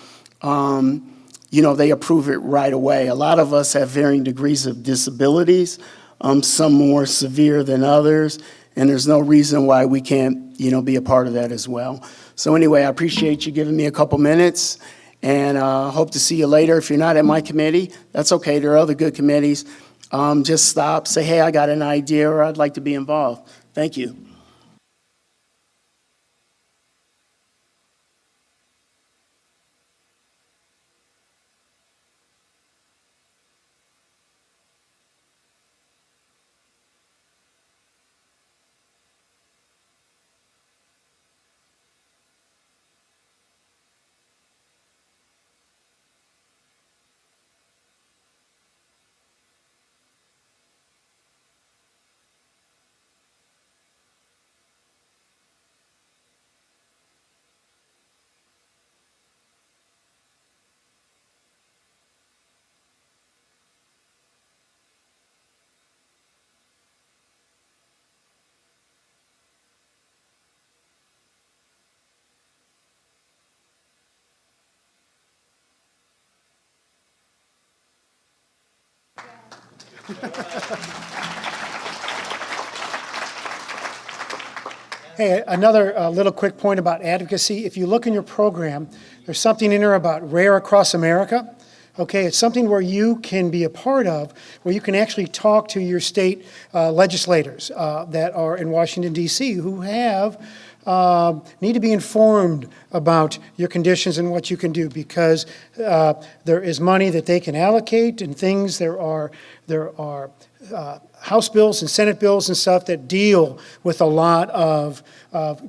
they approve it right away. A lot of us have varying degrees of disabilities, some more severe than others, and there's no reason why we can't, be a part of that as well. So anyway, I appreciate you giving me a couple minutes, and hope to see you later. If you're not at my committee, that's okay. There are other good committees. Just stop, say, hey, I got an idea, or I'd like to be involved. Thank you. Hey, another little quick point about advocacy. If you look in your program, there's something in there about Rare Across America. Okay, it's something where you can be a part of, where you can actually talk to your state legislators that are in Washington, D.C., who have need to be informed about your conditions and what you can do, because there is money that they can allocate and things. There are House bills and Senate bills and stuff that deal with a lot of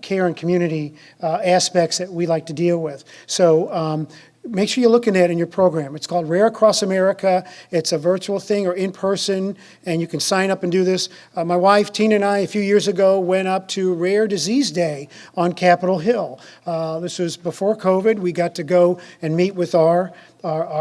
care and community aspects that we like to deal with. So make sure you're looking at it in your program. It's called Rare Across America. It's a virtual thing or in person, and you can sign up and do this. My wife, Tina, and I, a few years ago, went up to Rare Disease Day on Capitol Hill. This was before COVID. We got to go and meet with our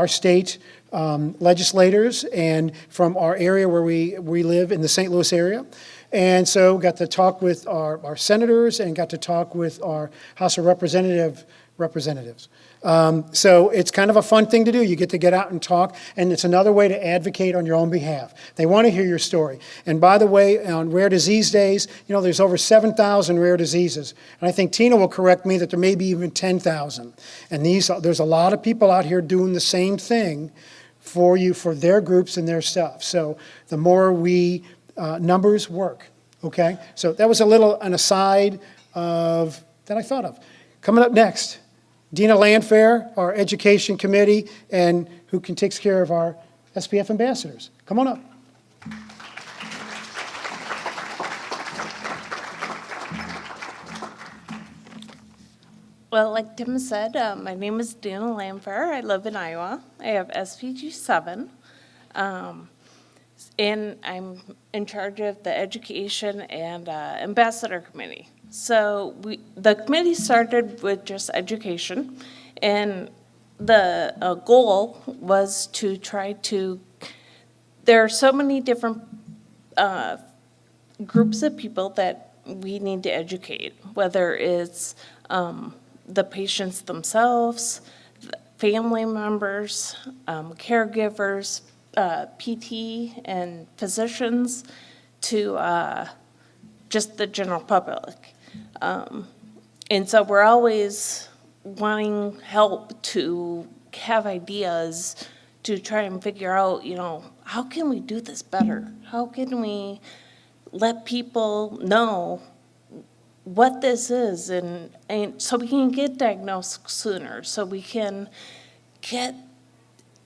state legislators and from our area where we live in the St. Louis area. And so got to talk with our senators and got to talk with our House of Representatives. So it's kind of a fun thing to do. You get to get out and talk, and it's another way to advocate on your own behalf. They want to hear your story. And by the way, on Rare Disease Days, there's over 7,000 rare diseases. And I think Tina will correct me that there may be even 10,000. And there's a lot of people out here doing the same thing for you, for their groups and their stuff. So the more numbers work, okay? So that was an aside that I thought of. Coming up next, Dina Landphair, our education committee, and who takes care of our SPF ambassadors. Come on up. Well, like Tim said, my name is Dina Landphair. I live in Iowa. I have SPG 7, and I'm in charge of the education and ambassador committee. So the committee started with just education, and the goal was to try to, there are so many different groups of people that we need to educate, whether it's the patients themselves, family members, caregivers, PT, and physicians to just the general public. And so we're always wanting help to have ideas to try and figure out, how can we do this better? How can we let people know what this is, and so we can get diagnosed sooner, so we can get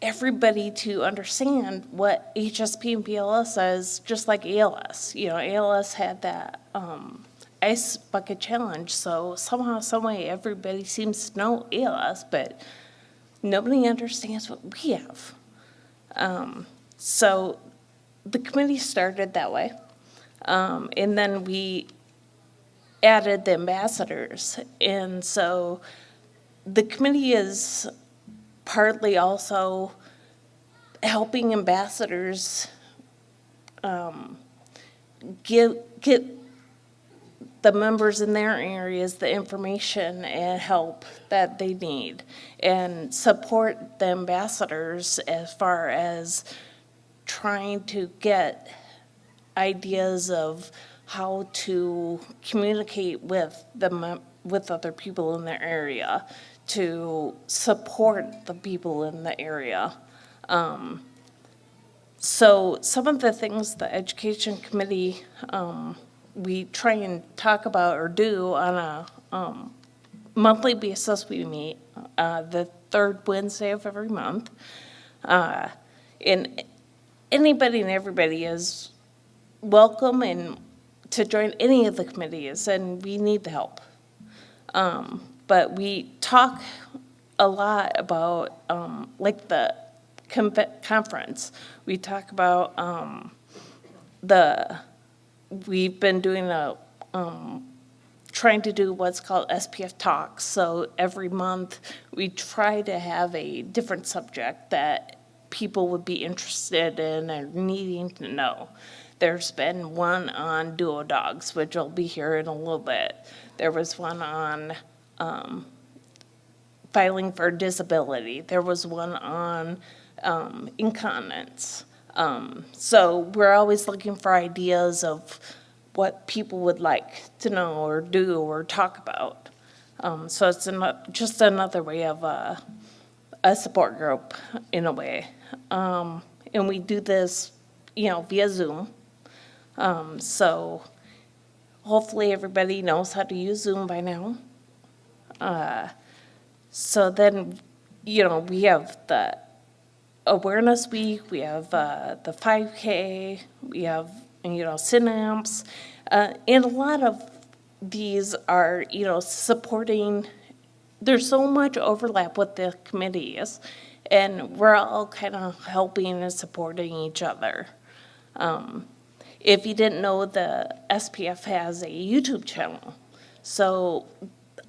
everybody to understand what HSP and BLS is, just like ALS. ALS had that ice bucket challenge, so somehow, some way, everybody seems to know ALS, but nobody understands what we have. So the committee started that way, and then we added the ambassadors. And so the committee is partly also helping ambassadors get the members in their areas the information and help that they need, and support the ambassadors as far as trying to get ideas of how to communicate with with other people in their area, to support the people in the area. So some of the things the Education Committee, we try and talk about or do on a monthly basis. We meet the third Wednesday of every month. And anybody and everybody is welcome and to join any of the committees, and we need the help. But we talk a lot about, like the conference. We talk about we've been doing trying to do what's called SPF talks. So every month we try to have a different subject that people would be interested in and needing to know. There's been one on duo dogs, which will be here in a little bit. There was one on filing for disability. There was one on incontinence. So we're always looking for ideas of what people would like to know or do or talk about. So it's just another way of a support group in a way. And we do this, via Zoom. So hopefully everybody knows how to use Zoom by now. So then, we have the Awareness Week, we have the 5K, we have, Synapse, and a lot of these are, supporting. There's so much overlap with the committees, and we're all kind of helping and supporting each other. If you didn't know, the SPF has a YouTube channel. So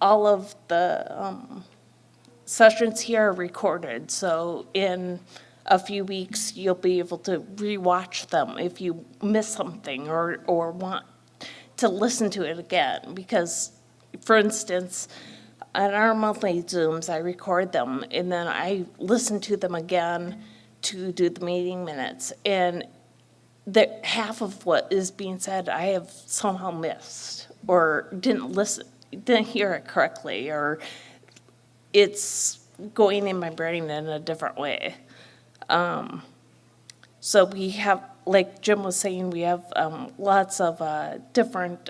all of the sessions here are recorded. So in a few weeks, you'll be able to rewatch them if you miss something or want to listen to it again. Because, for instance, on our monthly Zooms, I record them, and then I listen to them again to do the meeting minutes. And half of what is being said, I have somehow missed or didn't hear it correctly, or it's going in my brain in a different way. So we have, like Jim was saying, we have lots of different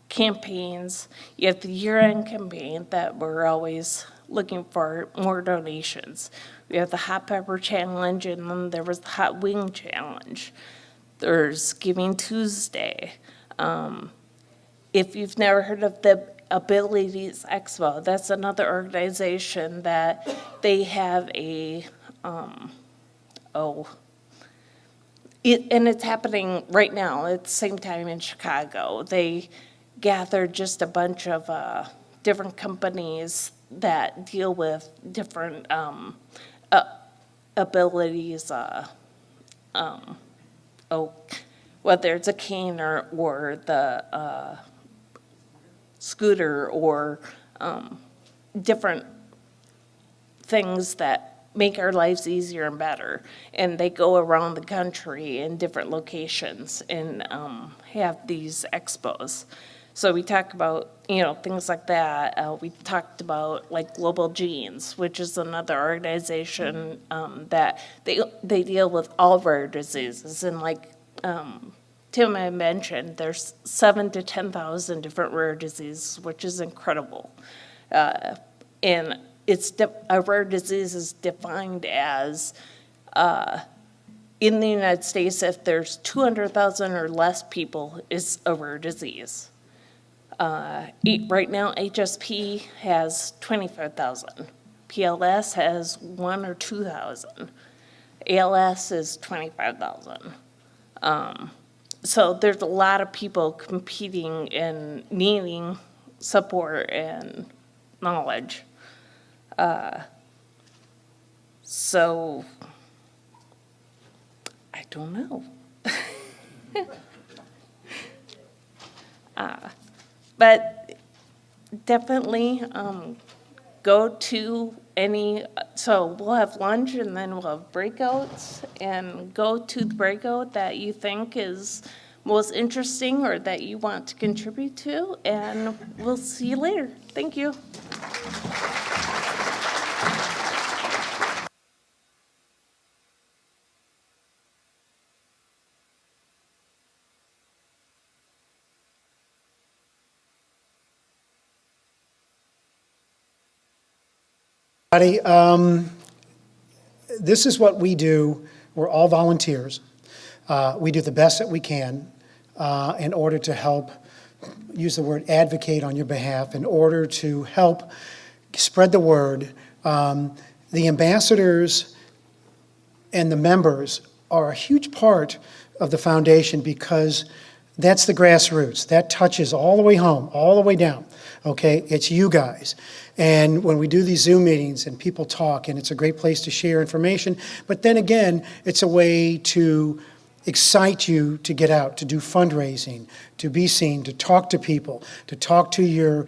campaigns. You have the year-end campaign that we're always looking for more donations. We have the Hot Pepper Challenge, and then there was the Hot Wing Challenge. There's Giving Tuesday. If you've never heard of the Abilities Expo, that's another organization that they have a, and it's happening right now at the same time in Chicago. They gathered just a bunch of different companies that deal with different abilities, whether it's a cane or the scooter or different things that make our lives easier and better. And they go around the country in different locations and have these expos. So we talk about, things like that. We talked about like Global Genes, which is another organization that they deal with all rare diseases. And like Tim had mentioned, there's 7,000 to 10,000 different rare diseases, which is incredible. And a rare disease is defined as in the United States, if there's 200,000 or less people, is a rare disease. Right now, HSP has 25,000. PLS has 1,000 or 2,000. ALS is 25,000. So there's a lot of people competing and needing support and knowledge. So I don't know. But definitely go to so we'll have lunch and then we'll have breakouts, and go to the breakout that you think is most interesting or that you want to contribute to, and we'll see you later. Thank you. This is what we do. We're all volunteers. We do the best that we can in order to help, use the word advocate on your behalf, in order to help spread the word. The ambassadors and the members are a huge part of the foundation because that's the grassroots. That touches all the way home, all the way down. Okay, it's you guys. And when we do these Zoom meetings and people talk, and it's a great place to share information, but then again, it's a way to excite you to get out, to do fundraising, to be seen, to talk to people, to talk to your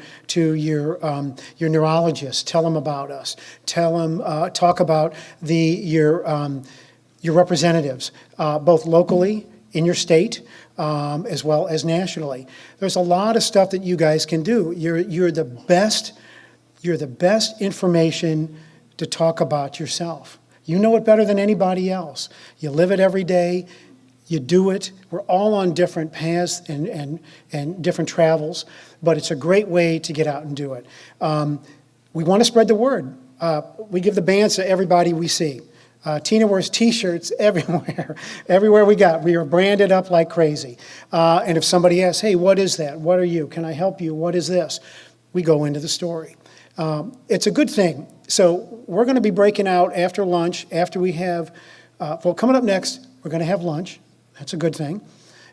neurologist, tell them about us, talk about your representatives, both locally in your state, as well as nationally. There's a lot of stuff that you guys can do. You're the best information to talk about yourself. You know it better than anybody else. You live it every day. You do it. We're all on different paths and different travels, but it's a great way to get out and do it. We want to spread the word. We give the bands to everybody we see. Tina wears T-shirts everywhere. Everywhere we got. We are branded up like crazy. And if somebody asks, hey, what is that? What are you? Can I help you? What is this? We go into the story. It's a good thing. So we're going to be breaking out after lunch, after we have, coming up next, we're going to have lunch. That's a good thing.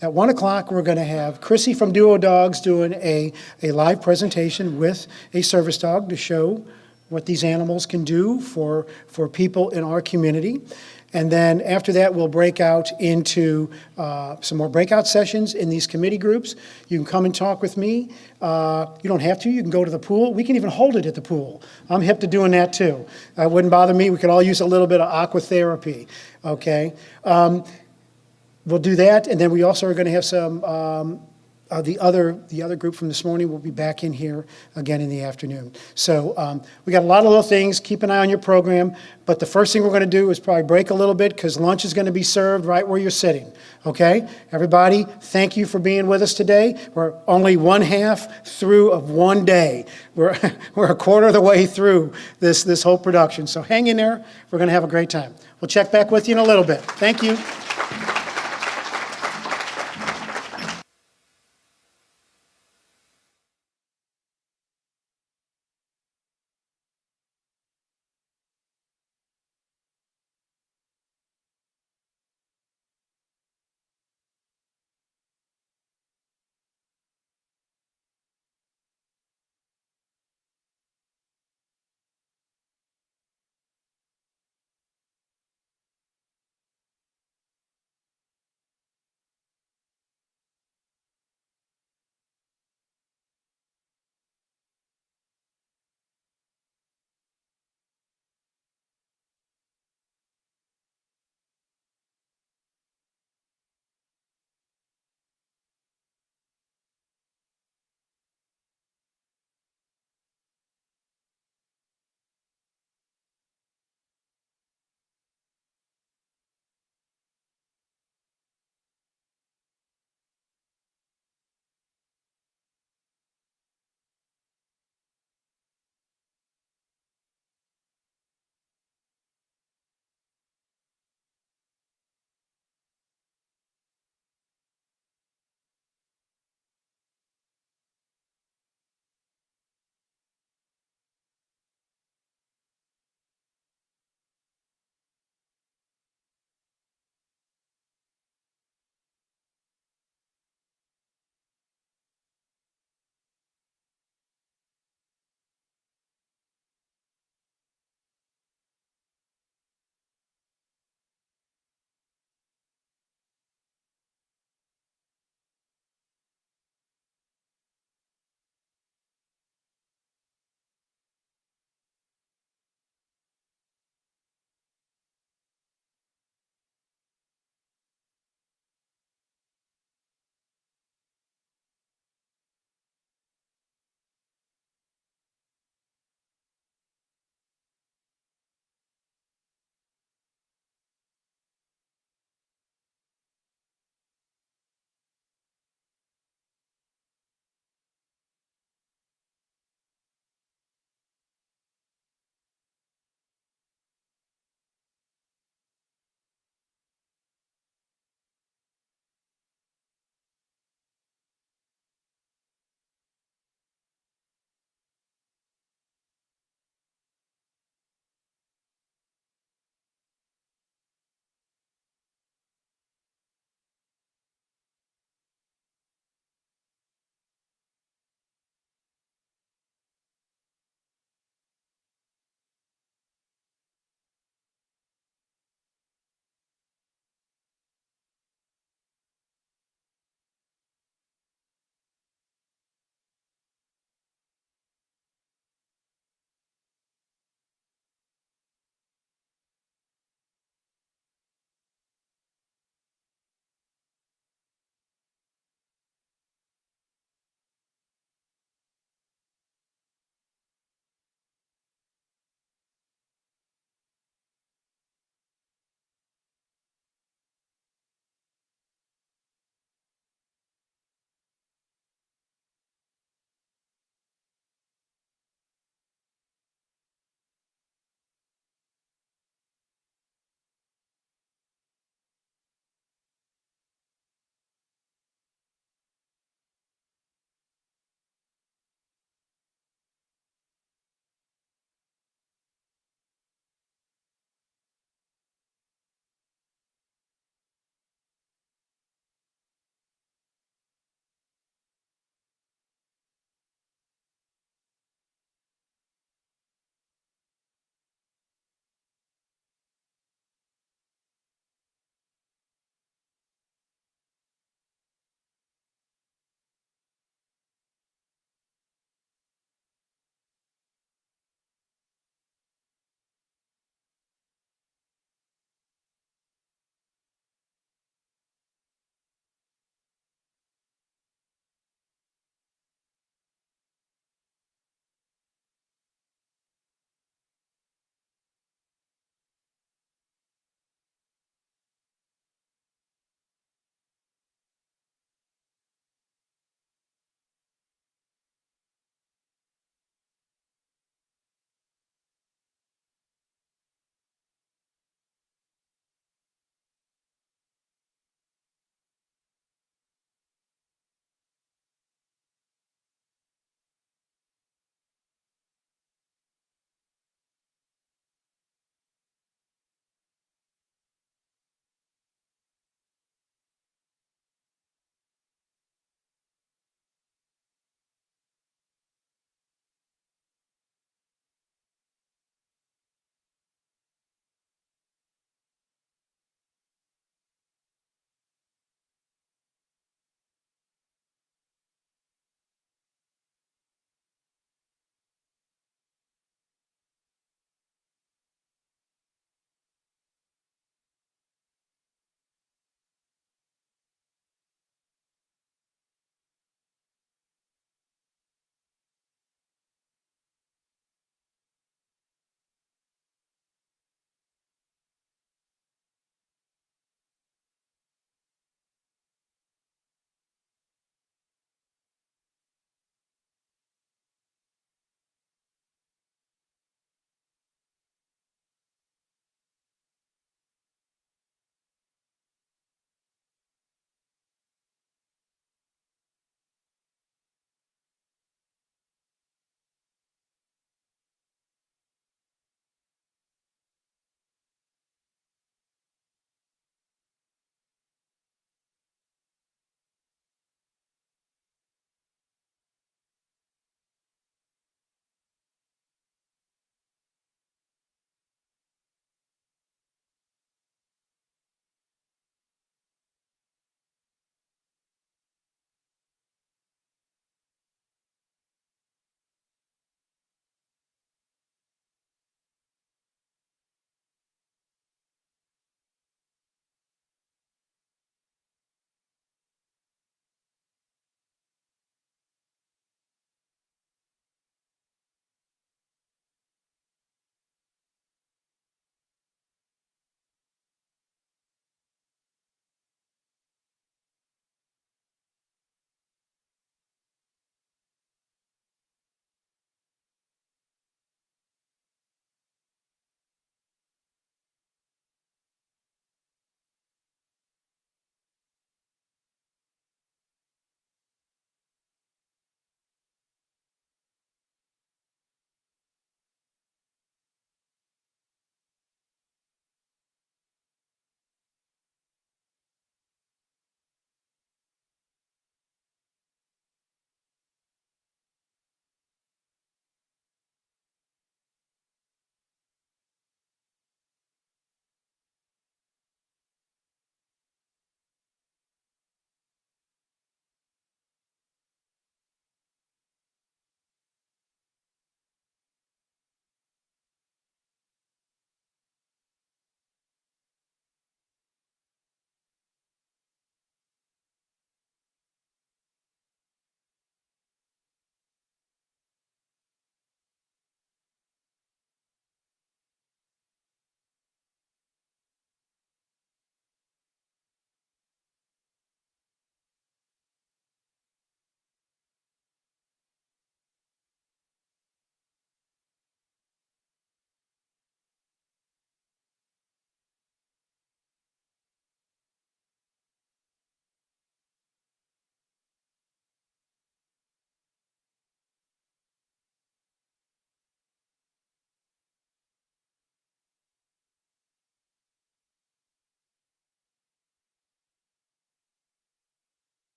At 1 o'clock, we're going to have Chrissy from Duo Dogs doing a live presentation with a service dog to show what these animals can do for people in our community. And then after that, we'll break out into some more breakout sessions in these committee groups. You can come and talk with me. You don't have to. You can go to the pool. We can even hold it at the pool. I'm hip to doing that too. It wouldn't bother me. We could all use a little bit of aqua therapy, okay? We'll do that, and then we also are going to have some, the other group from this morning will be back in here again in the afternoon. So we got a lot of little things. Keep an eye on your program. But the first thing we're going to do is probably break a little bit because lunch is going to be served right where you're sitting. Okay? Everybody, thank you for being with us today. We're only one half through of one day. We're a quarter of the way through this whole production. So hang in there. We're going to have a great time. We'll check back with you in a little bit. Thank you.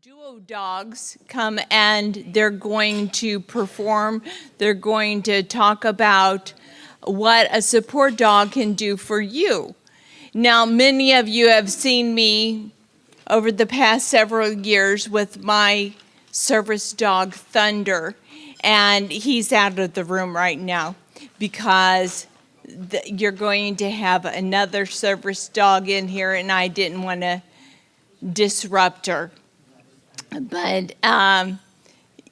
duo dogs come and they're going to perform. They're going to talk about what a support dog can do for you. Now, many of you have seen me over the past several years with my service dog, Thunder, and he's out of the room right now because you're going to have another service dog in here, and I didn't want to disrupt her. But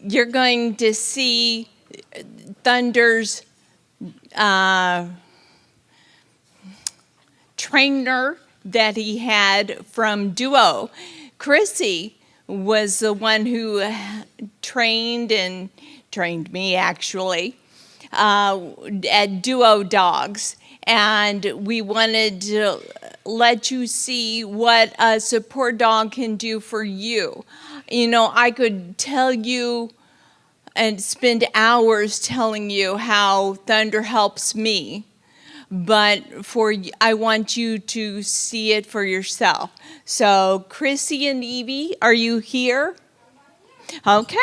you're going to see Thunder's trainer that he had from Duo. Chrissy was the one who trained me, actually, at Duo Dogs. And we wanted to let you see what a support dog can do for you. You know, I could tell you and spend hours telling you how Thunder helps me, but I want you to see it for yourself. So, Chrissy and Evie, are you here? Okay.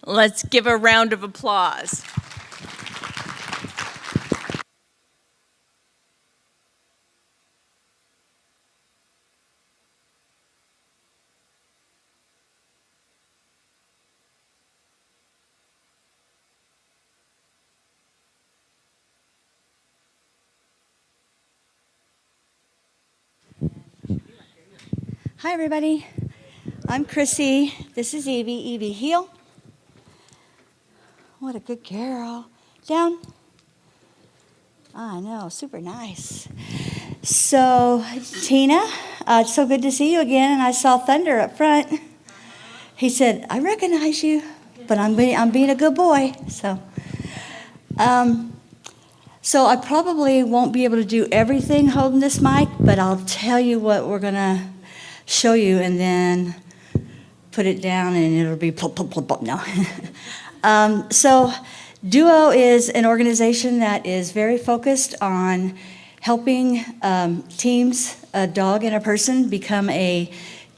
Let's give a round of applause. Hi, everybody. I'm Chrissy. This is Evie. Evie, heel. What a good girl. Down. I know, super nice. So, Tina, it's so good to see you again. And I saw Thunder up front. He said, I recognize you, but I'm being a good boy. So I probably won't be able to do everything holding this mic, but I'll tell you what we're going to show you and then put it down and it'll be plop, plop, plop, plop. No. So Duo is an organization that is very focused on helping teams, a dog and a person, become a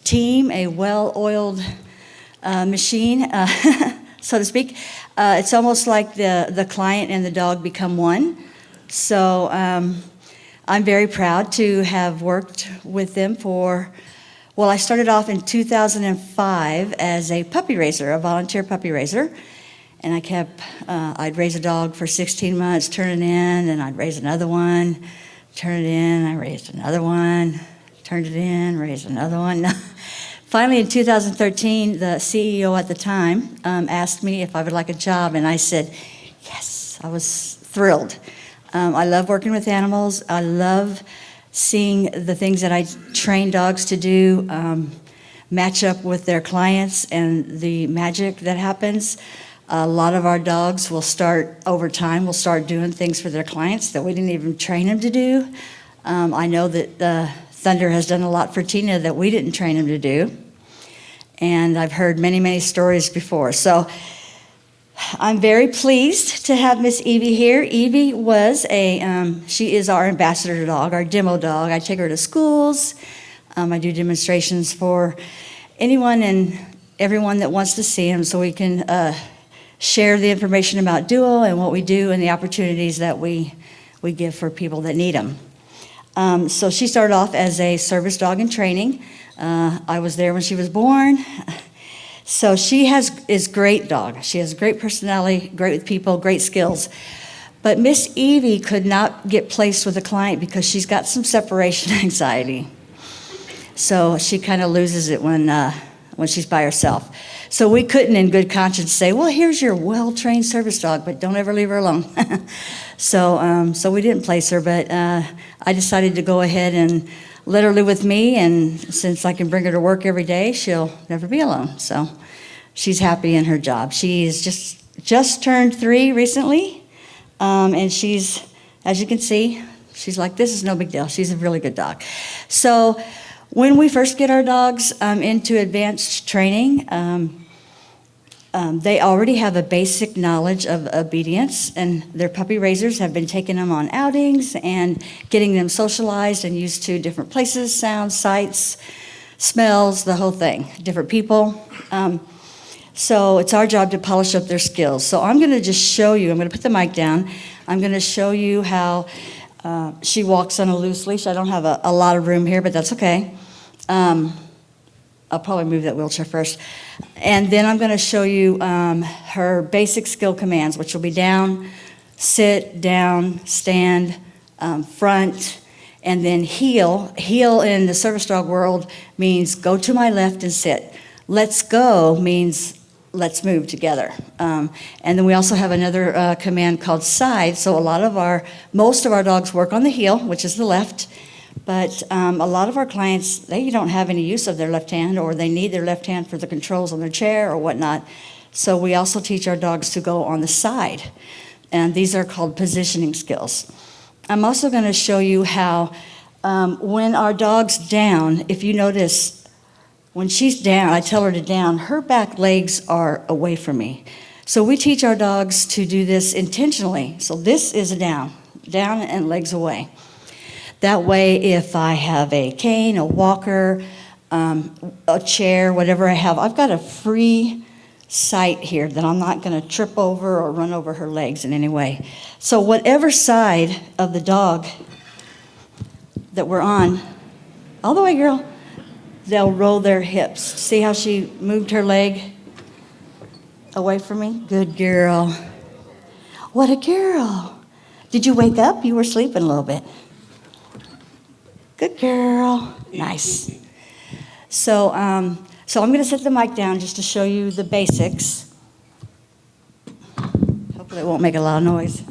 team, a well-oiled machine, so to speak. It's almost like the client and the dog become one. So I'm very proud to have worked with them well, I started off in 2005 as a puppy raiser, a volunteer puppy raiser. And I'd raise a dog for 16 months, turn it in, and I'd raise another one, turn it in, I raised another one, turned it in, raised another one. Finally, in 2013, the CEO at the time asked me if I would like a job, and I said, yes, I was thrilled. I love working with animals. I love seeing the things that I train dogs to do match up with their clients and the magic that happens. A lot of our dogs will start doing things for their clients that we didn't even train them to do. I know that Thunder has done a lot for Tina that we didn't train him to do. And I've heard many, many stories before. So I'm very pleased to have Miss Evie here. Evie she is our ambassador dog, our demo dog. I take her to schools. I do demonstrations for anyone and everyone that wants to see him so we can share the information about Duo and what we do and the opportunities that we give for people that need them. So she started off as a service dog in training. I was there when she was born. So she is great dog. She has great personality, great with people, great skills. But Miss Evie could not get placed with a client because she's got some separation anxiety. So she kind of loses it when she's by herself. So we couldn't in good conscience say, well, here's your well-trained service dog, but don't ever leave her alone. So we didn't place her, but I decided to go ahead and let her live with me, and since I can bring her to work every day, she'll never be alone. So she's happy in her job. She's just turned 3 recently, and she's, as you can see, she's like, this is no big deal. She's a really good dog. So when we first get our dogs into advanced training, they already have a basic knowledge of obedience, and their puppy raisers have been taking them on outings and getting them socialized and used to different places, sounds, sights, smells, the whole thing, different people. So it's our job to polish up their skills. So I'm going to just show you, I'm going to put the mic down. I'm going to show you how she walks on a loose leash. I don't have a lot of room here, but that's okay. I'll probably move that wheelchair first. And then I'm going to show you her basic skill commands, which will be down, sit, down, stand, front, and then heel. Heel in the service dog world means go to my left and sit. Let's go means let's move together. And then we also have another command called side. So most of our dogs work on the heel, which is the left. But a lot of our clients, they don't have any use of their left hand, or they need their left hand for the controls on their chair or whatnot. So we also teach our dogs to go on the side. And these are called positioning skills. I'm also going to show you how when our dog's down, if you notice, when she's down, I tell her to down, her back legs are away from me. So we teach our dogs to do this intentionally. So this is a down and legs away. That way, if I have a cane, a walker, a chair, whatever I have, I've got a free sight here that I'm not going to trip over or run over her legs in any way. So whatever side of the dog that we're on, all the way, girl, they'll roll their hips. See how she moved her leg away from me? Good girl. What a girl. Did you wake up? You were sleeping a little bit. Good girl. Nice. So I'm going to set the mic down just to show you the basics. Hopefully it won't make a lot of noise.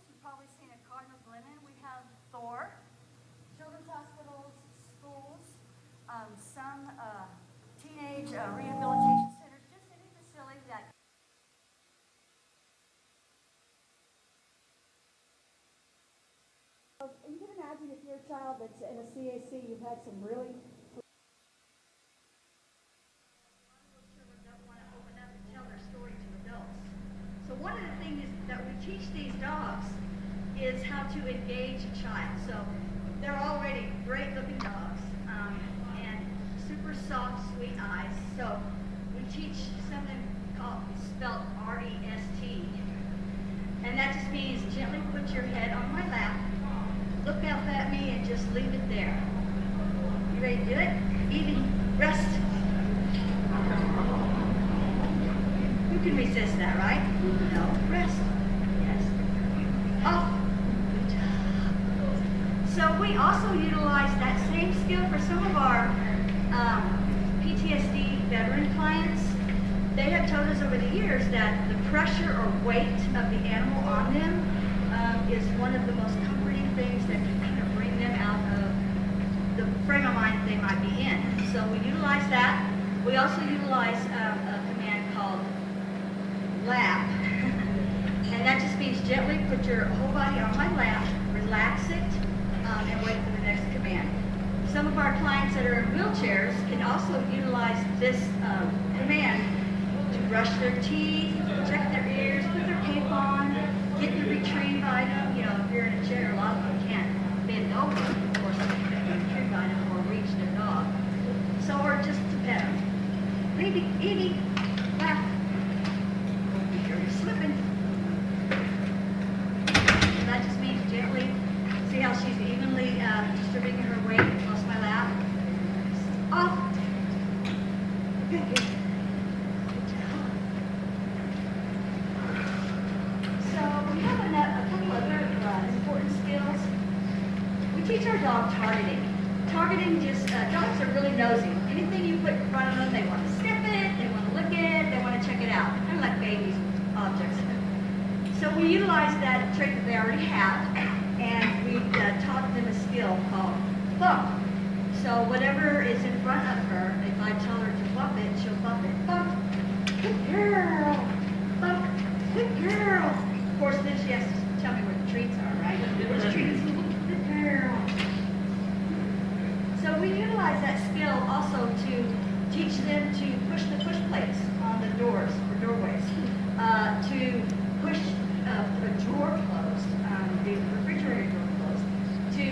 You've probably seen a carton of linen. We have Thor, children's hospitals, schools, some teenage rehabilitation centers, just any facility that. your child that's in a CAC, you've had some really So one of the things that we teach these dogs is how to engage a child. So they're already great looking dogs and super soft, sweet eyes. So we teach something spelled R-E-S-T. And that just means gently put your head on my lap, look up at me, and just leave it there. You ready to do it? Evie, rest. Who can resist that, right? No. Rest. Yes. Off. Good job. So we also utilize that same skill for some of our PTSD veteran clients. They have told us over the years that the pressure or weight of the animal on them is one of the most comforting things that can kind of bring them out of the frame of mind they might be in. So we utilize that. We also utilize a command called lap, and that just means gently put your whole body on my lap, relax it, and wait for the next command. Some of our clients that are in wheelchairs can also utilize this command to brush their teeth, check their ears, put their cape on, get the retrieve item. You know, if you're in a chair, a lot of them can't bend over, of course, to get the retrieve item or reach their dog. So, or just to pet them. Evie, lap. You're slipping. So that just means gently, see how she's evenly distributing her weight across my lap. Off. Good, good. Teach our dog targeting. Targeting just, dogs are really nosy. Anything you put in front of them, they want to sniff it, they want to lick it, they want to check it out. Kind of like babies' objects. So we utilize that trait that they already have, and we taught them a skill called bump. So whatever is in front of her, if I tell her to bump it, she'll bump it. Bump. Good girl. Bump. Good girl. Of course, then she has to tell me where the treats are, right? Which treats? So we utilize that skill also to teach them to push the push plates on the doors or doorways, to push the drawer closed, the refrigerator door closed, to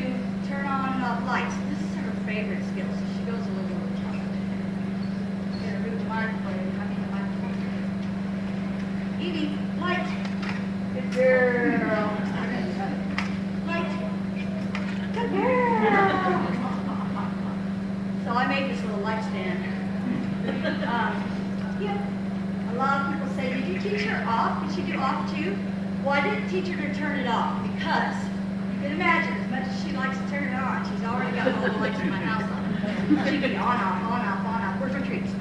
turn on and off lights. This is her favorite skill, so she goes a little over the top. I'm going to move the microphone. Evie, light. Good girl. So I made this little light stand. Yeah, a lot of people say, did you teach her off? Did she do off too? Well, I didn't teach her to turn it off because you can imagine as much as she likes to turn it on, she's already got all the lights in my house on. She can be on, off, on, off, on, off. Where's her treats?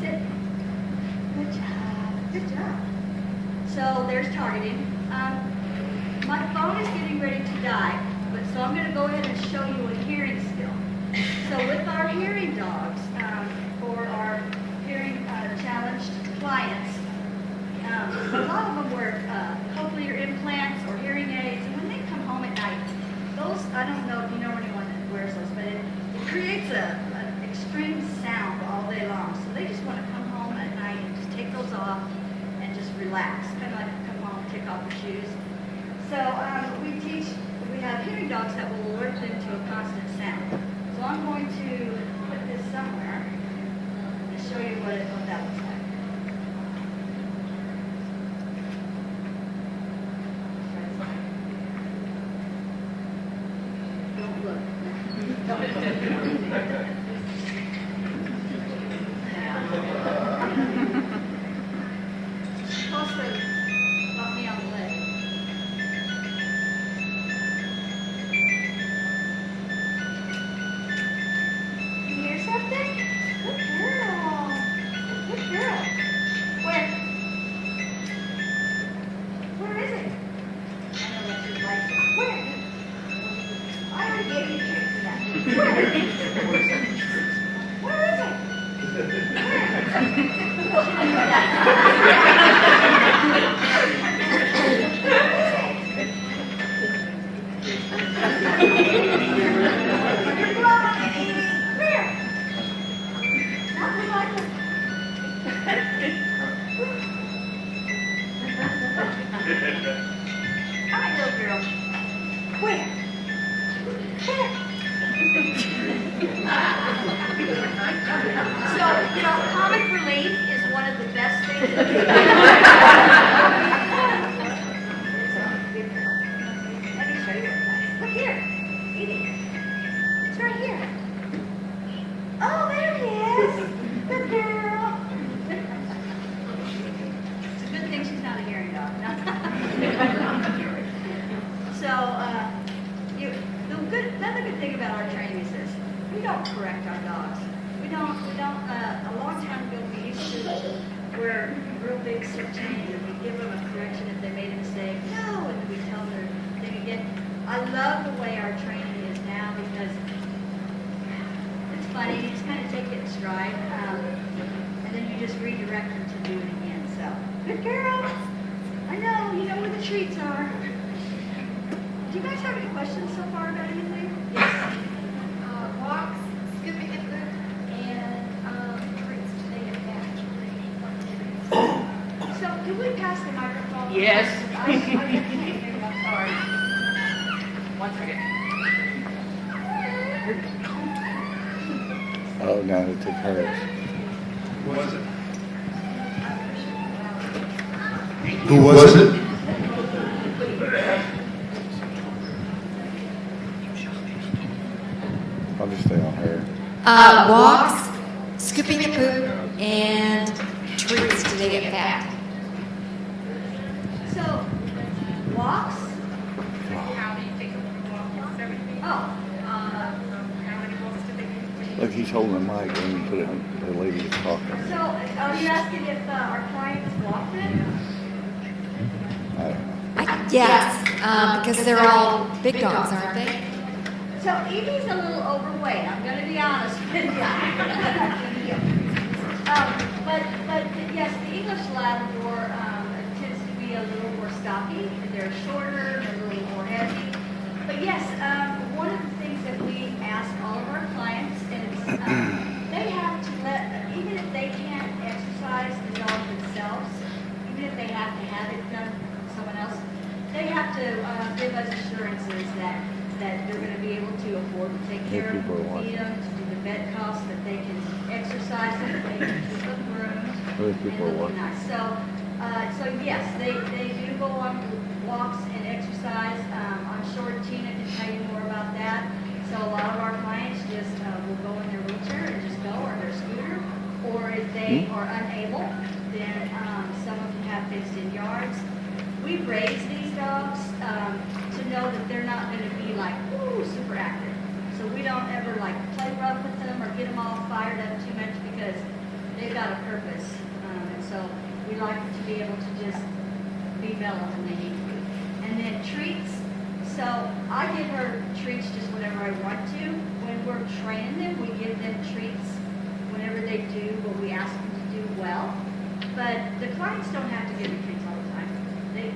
Sit. Good job. Good job. So there's targeting. My phone is getting ready to die. So I'm going to go ahead and show you a hearing skill. So with our hearing dogs, for our hearing challenged clients, a lot of them wear cochlear implants or hearing aids, and when they come home at night, those, I don't know if you know anyone that wears those, but it creates an extreme sound all day long. So they just want to come home at night and just take those off and just relax, kind of like come home, take off your shoes. So we have hearing dogs that will alert them to a constant sound. So I'm going to put this somewhere and show you what that looks like. Don't look. Also, knock me on the leg. Something? Good girl. Good girl. Where? Where is it? I know that's your life. Where? I already gave you a treat for that. Where? Where is it? Where? All right, little girl. Where? Where? So, you know, comic relief is one of the best things that we Let me show you. Look here. Edie. It's right here. Oh, there he is. Good girl. It's a good thing she's not a hearing dog. So, another good thing about our training is this. We don't correct our dogs. We don't, a long time ago we used to wear real big silk chains and we give them a correction if they made a mistake. No, and then we tell them their thing again. I love the way our training is now because it's funny, you just kind of take it in stride, and then you just redirect them to do it again. So, good girl. I know, you know where the treats are. Do you guys have any questions so far about anything? Yes. Walks, skipping and food, and treats to take it back. So, can we pass the microphone? Yes. I'm sorry. One second. Oh, now to take hers. Who was it? Who was it? I'll just stay on her. Walks, scooping the poop, and treats to take it back. So, walks? Look, he's holding the mic and you put it on the lady that's talking. So, are you asking if our clients walk then? I don't know. Yes, because they're all big dogs, aren't they? So, Evie's a little overweight, I'm going to be honest with you. But yes, the English Labrador tends to be a little more stocky. They're shorter, they're a little more heavy. But yes, one of the things that we ask all of our clients is they have to even if they can't exercise the dog themselves, even if they have to have it done by someone else, they have to give us assurances that they're going to be able to afford to take care of them, feed them, to do the vet costs, that they can exercise them, that they can keep them groomed, and looking nice. So yes, they do go on walks and exercise. I'm sure Tina can tell you more about that. So a lot of our clients just will go in their wheelchair and just go, or their scooter, or if they are unable, then some of them have fenced-in yards. We raise these dogs to know that they're not going to be like, ooh, super active. So we don't ever like play rough with them or get them all fired up too much because they've got a purpose. And so we like them to be able to just be mellow when they need to be. And then treats. So I give her treats just whenever I want to. When we're training them, we give them treats whenever they do what we ask them to do well. But the clients don't have to give them treats all the time.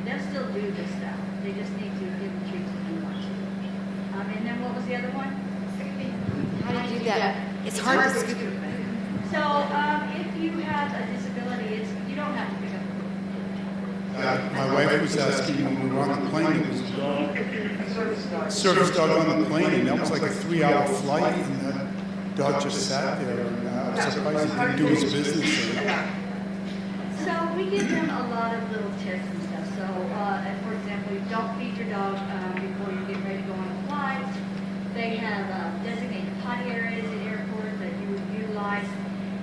They'll still do this stuff. They just need to give them treats when they want to. And then what was the other one? How do you do that? It's hard to scoop. So if you have a disability, you don't have to pick up. My wife was asking when we were on the plane, it was a dog, service dog on the plane, and that was like a 3-hour flight, and that dog just sat there, and I was surprised he didn't do his business. So we give them a lot of little tips and stuff. So, for example, you don't feed your dog before you get ready to go on a flight. They have designated potty areas at airports that you would utilize.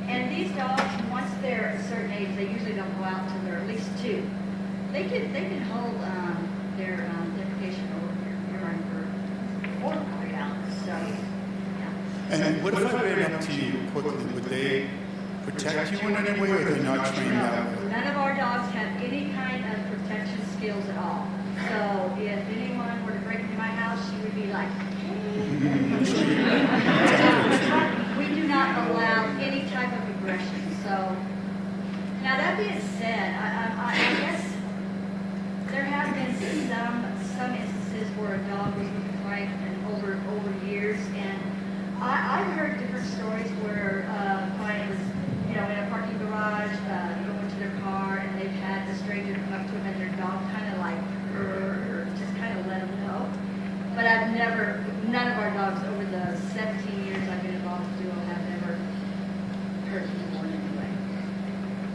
And these dogs, once they're a certain age, they usually don't go out until they're at least 2. They can hold their defecation or urine for 4 to 3 hours. So, yeah. And what if I ran up to you quickly? Would they protect you in any way, or are they not trained that way? None of our dogs have any kind of protection skills at all. So if anyone were to break into my house, she would be like, we do not allow any type of aggression. So now that being said, I guess there have been some instances where a dog was with a client over years, and I've heard different stories where a client was, in a parking garage, going to their car, and they've had the stranger come up to them, and their dog kind of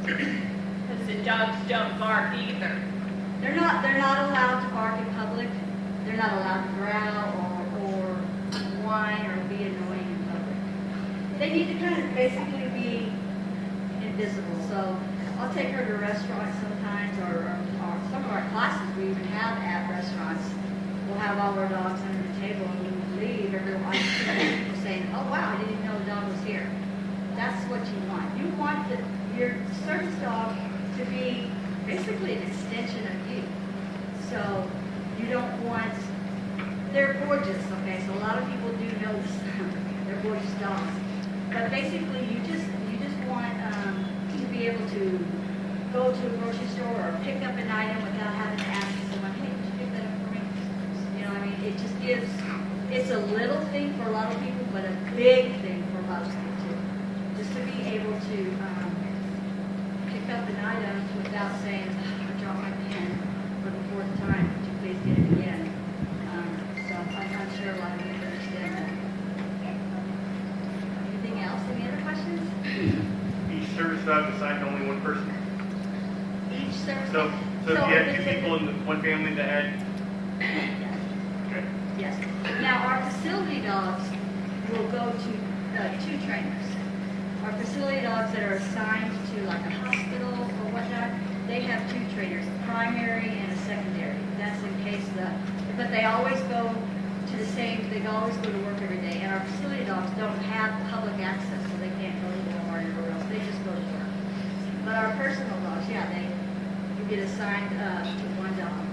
Because the dogs don't bark either. They're not allowed to bark in public. They're not allowed to growl or whine or be annoying in public. They need to kind of basically be invisible. So I'll take her to restaurants sometimes, or some of our classes we even have at restaurants. We'll have all our dogs under the table, and when we leave, everyone people saying, "Oh wow, I didn't even know the dog was here." That's what you want. You want your service dog to be basically an extension of you. So you don't want, they're gorgeous, okay? So a lot of people do notice they're gorgeous dogs. But basically you just want to be able to go to a grocery store or pick up an item without having to ask someone, "Hey, did you pick that up for me?" You know what I mean? It just gives, it's a little thing for a lot of people, but a big thing for a lot of people too. Just to be able to pick up an item without saying, "I dropped my pen for the 4th time, could you please get it again?" So I'm not sure a lot of people understand that. Anything else? Any other questions? Each service dog assigned to only one person? Each service So if you had 2 people in one family that had... Okay. Yes. Now, our facility dogs will go to 2 trainers. Our facility dogs that are assigned to like a hospital or whatnot, they have 2 trainers, a primary and a secondary. That's in case but they always go to the same, they always go to work every day. And our facility dogs don't have public access, so they can't go to Walmart or else. They just go to work. But our personal dogs, yeah, you get assigned to one dog.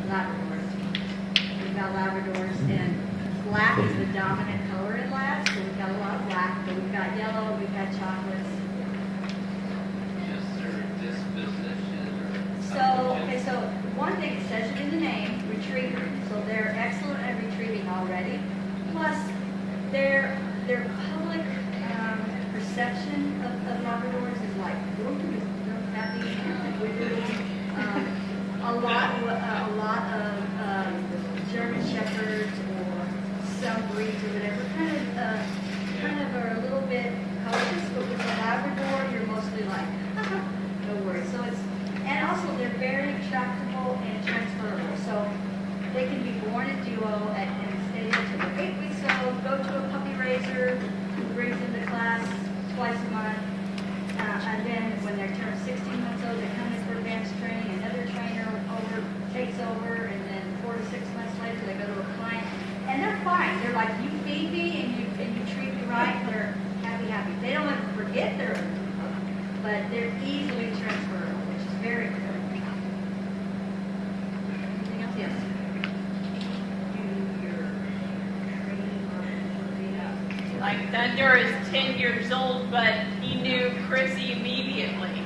Labradors. We've got Labradors, and black is the dominant color in labs, so we've got a lot of black, but we've got yellow, we've got chocolates. So one thing, it says it in the name, retriever, so they're excellent at retrieving already. Plus, their public perception of Labradors is like, happy, wiggly. A lot of German Shepherds or some breeds or whatever kind of are a little bit cautious, but with the Labrador, you're mostly like, no worries. So and also they're very tractable and transferable. So they can be born in duo and stay until they're 8 weeks old, go to a puppy raiser who brings them to class twice a month. And then when they're turned 16 months old, they come in for advanced training. Another trainer takes over, and then 4 to 6 months later, they go to a client, and they're fine. They're like, you feed me and you treat me right. They're happy. They don't ever forget their own, but they're easily transferable, which is very good. Anything else? Yes. Like Thunder is 10 years old, but he knew Chrissy immediately.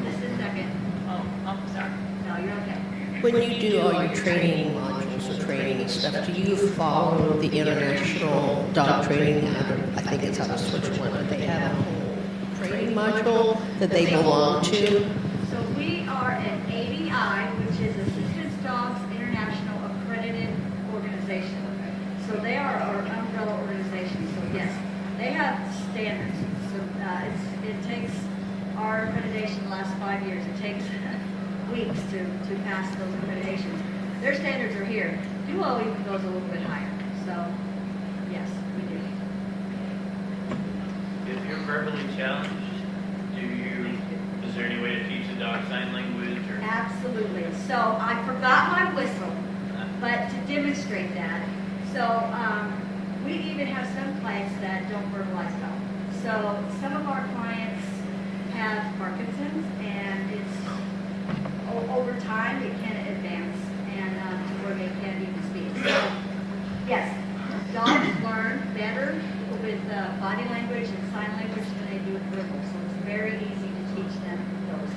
Just a second. Oh, I'm sorry. No, you're okay. When you do all your training modules or training and stuff, do you follow the international dog training? I think it's on the Switch one, but they have a whole training module that they belong to. So we are an ADI, which is Assistance Dogs International Accredited Organization. So they are our umbrella organization. So yes, they have standards. So it takes our accreditation the last 5 years. It takes weeks to pass those accreditations. Their standards are here. Duo even goes a little bit higher. So yes, we do. If you're verbally challenged, is there any way to teach the dog sign language? Or? Absolutely. So I forgot my whistle, but to demonstrate that. So we even have some clients that don't verbalize at all. So some of our clients have Parkinson's, and it's over time it can advance and to where they can't even speak. So yes, dogs learn better with body language and sign language than they do with verbal. So it's very easy to teach them those.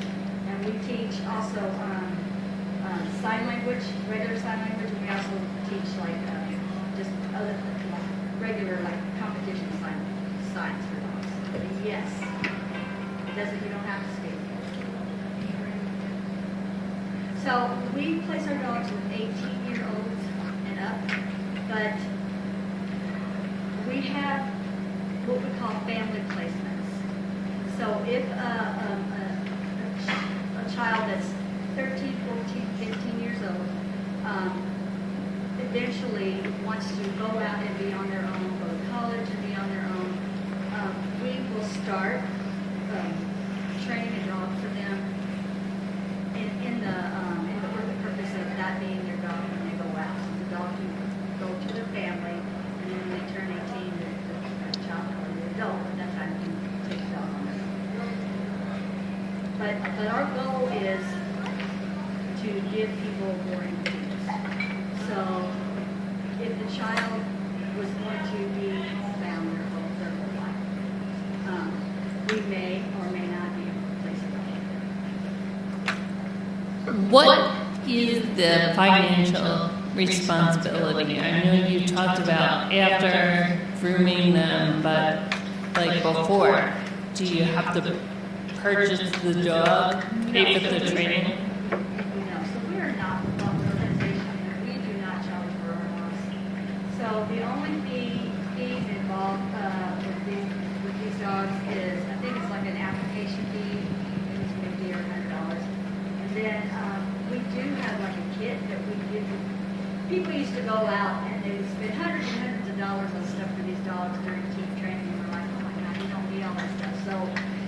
And we teach also sign language, regular sign language, and we also teach like just other like regular like competition signs for dogs. But yes, you don't have to speak. So we place our dogs with 18-year-olds and up, but have what we call family placements. So if a child that's 13, 14, 15 years old eventually wants to go out and be on their own, go to college and be on their own, we will start training a dog for them for the purpose of that being their dog when they go out. So the dog can go to their family, and then when they turn 18, the child or the adult at that time can take the dog on their own. But our goal is to give people boarding routines. So if the child was going to be homebound their whole life, we may or may not be able to place it. What is the financial responsibility? I know you talked about after grooming them, but like before, do you have to purchase the dog, pay for the training? No, so we're not an organization, and we do not charge for our dogs. So the only fees involved with these dogs is, I think it's like an application fee, maybe it's $50 or $100. And then we do have like a kit that we give. People used to go out and they would spend hundreds and hundreds of dollars on stuff for these dogs during team training, and we're like, oh my God, you don't need all that stuff. So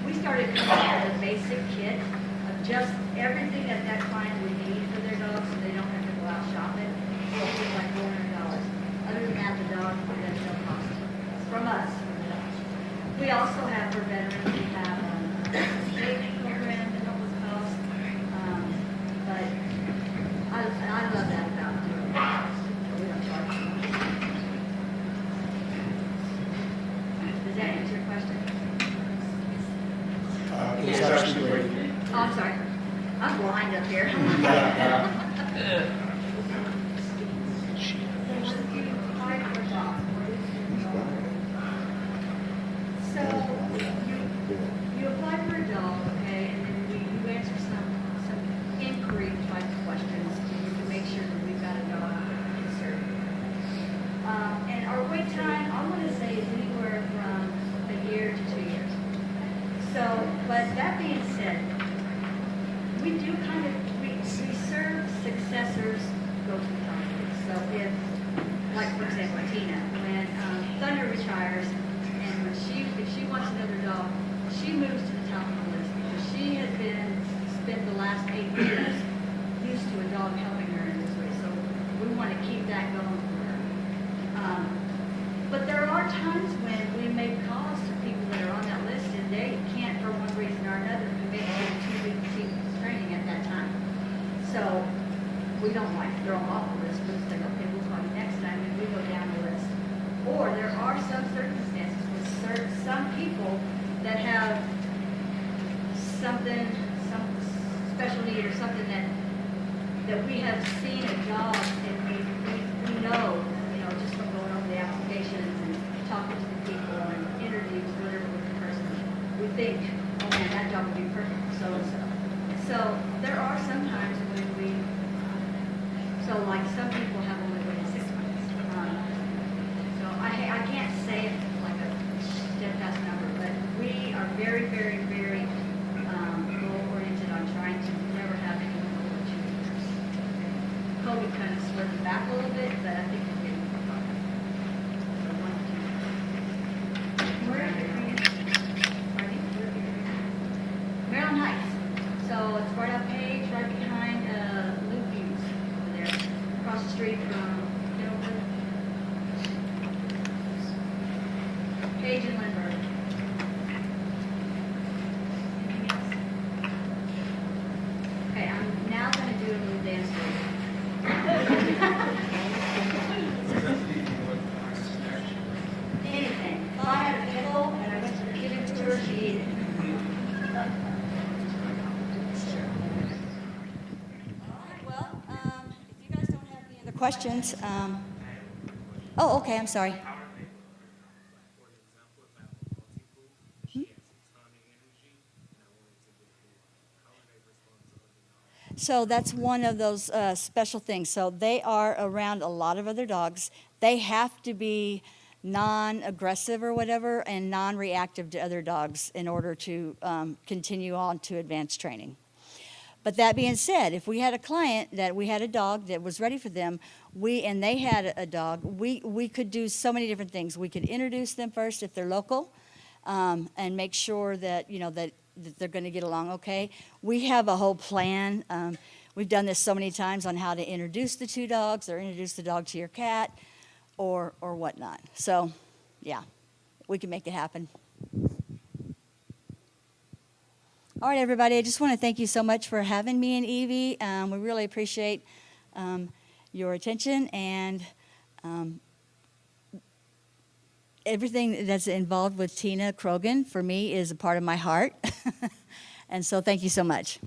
we started coming up with a basic kit of just everything that client would need for their dogs, so they don't have to go out shopping. So it was like $400. Other than that, the dog has no cost from us. We also have for veterans, we have a state program that helps us cost. But I love that about doing it. We don't charge too much. Does that answer your question? It was actually great. Oh, I'm sorry. I'm blind up here. So you apply for a dog, okay, and then you answer some inquiry type questions to make sure that we've got a dog that can serve you. And our wait time, I'm going to say, is anywhere from a year to 2 years. So, but that being said, we do kind of, we serve successors go to the top. So if, like for example, Dina, when Thunder retires, and when if she wants another dog, she moves to the top of the list because she has spent the last 8 years used to a dog helping her in this way. So we want to keep that going for her. But there are times when we make calls to people that are on that list and they can't, for one reason or another, commit to 2 weeks team training at that time. So we don't like to throw them off the list. We'll say, okay, we'll call you next time, and we go down the list. Or there are some circumstances with some people that have something, some special need or something that we have seen a dog and we know, just from going over the applications and talking to the people and interviews, whatever with the person, we think, oh man, that dog would be perfect for so-and-so. So there are some times when like some people have only waited 6 months. So I can't say it like a steadfast number, but we are very, very, very goal-oriented on trying to never have anyone over 2 years. COVID kind of slowed it back a little bit, but I think we're getting more progress. So 1 to 2. We're Maryland Heights. So it's right up Page, right behind Luke Hughes over there, across the street from Middleton. Page and Lindbergh. Anything else? Okay, I'm now going to do a little dance for you. Anything. If I had a pickle and I went to give it to her, she'd eat it. Well, if you guys don't have any other questions, oh, okay, I'm sorry. So that's one of those special things. So they are around a lot of other dogs. They have to be non-aggressive or whatever, and non-reactive to other dogs in order to continue on to advanced training. But that being said, if we had a client that we had a dog that was ready for them, and they had a dog, we could do so many different things. We could introduce them first if they're local, and make sure that, you know, that they're going to get along okay. We have a whole plan. We've done this so many times on how to introduce the two dogs or introduce the dog to your cat or whatnot. So, yeah, we can make it happen. All right, everybody, I just want to thank you so much for having me and Evie. We really appreciate your attention and everything that's involved with Tina Crogan, for me, is a part of my heart. And so thank you so much.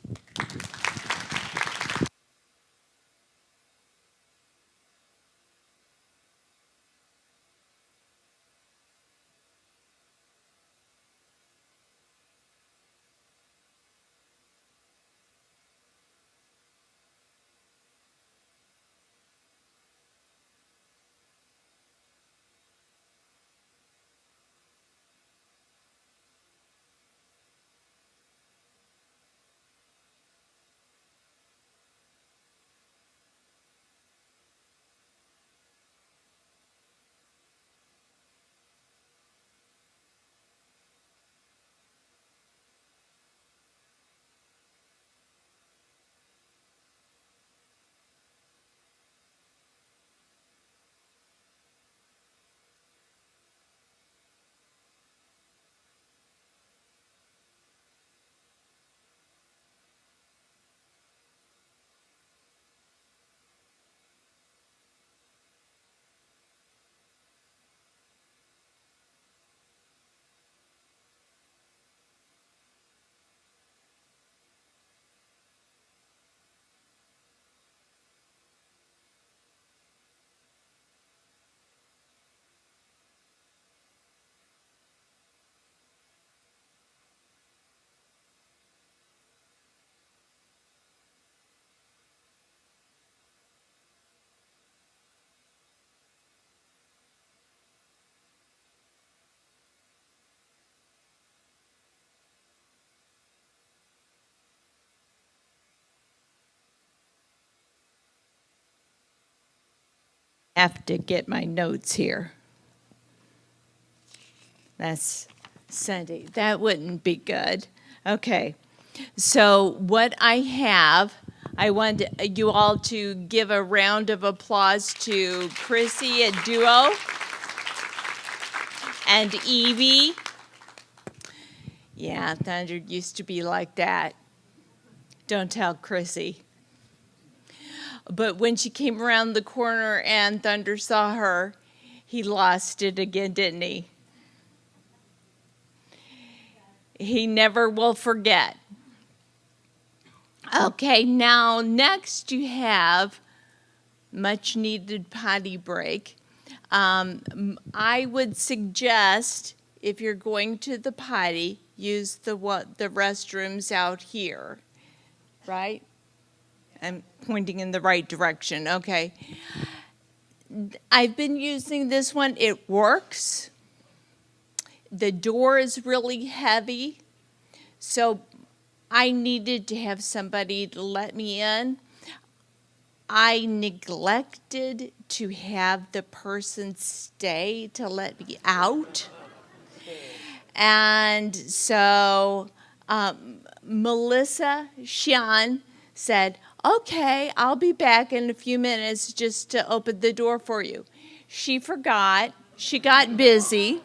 Have to get my notes here. That's Sunday. That wouldn't be good. Okay. So what I have, I want you all to give a round of applause to Chrissy at Duo and Evie. Yeah, Thunder used to be like that. Don't tell Chrissy. But when she came around the corner and Thunder saw her, he lost it again, didn't he? He never will forget. Okay, now next you have much needed potty break. I would suggest if you're going to the potty, use the restrooms out here, right? I'm pointing in the right direction, okay. I've been using this one, it works. The door is really heavy, so I needed to have somebody to let me in. I neglected to have the person stay to let me out. And so Melissa Sheorn said, okay, I'll be back in a few minutes just to open the door for you. She forgot. She got busy.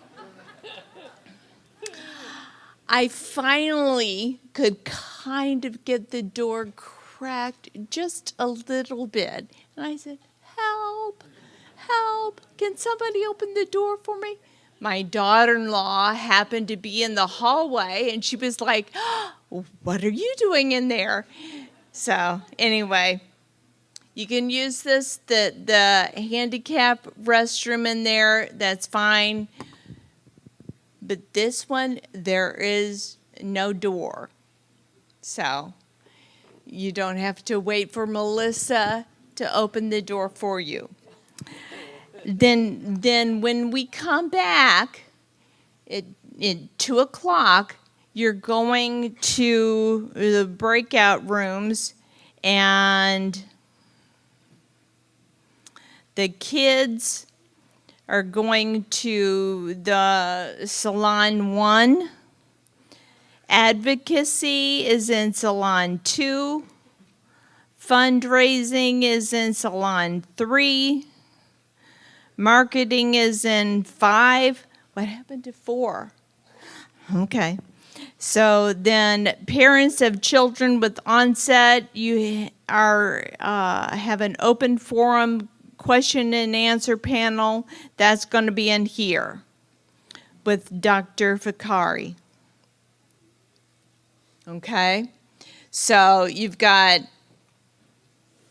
I finally could kind of get the door cracked just a little bit. And I said, help, help, can somebody open the door for me? My daughter-in-law happened to be in the hallway, and she was like, oh, what are you doing in there? So anyway, you can use this, the handicap restroom in there, that's fine. But this one, there is no door. So you don't have to wait for Melissa to open the door for you. then when we come back at 2 o'clock, you're going to the breakout rooms, and the kids are going to the Salon 1. Advocacy is in Salon 2. Fundraising is in Salon 3. Marketing is in 5. What happened to 4? Okay. So then parents of children with onset, you have an open forum question and answer panel. That's going to be in here with Dr. Fakhari. Okay? So you've got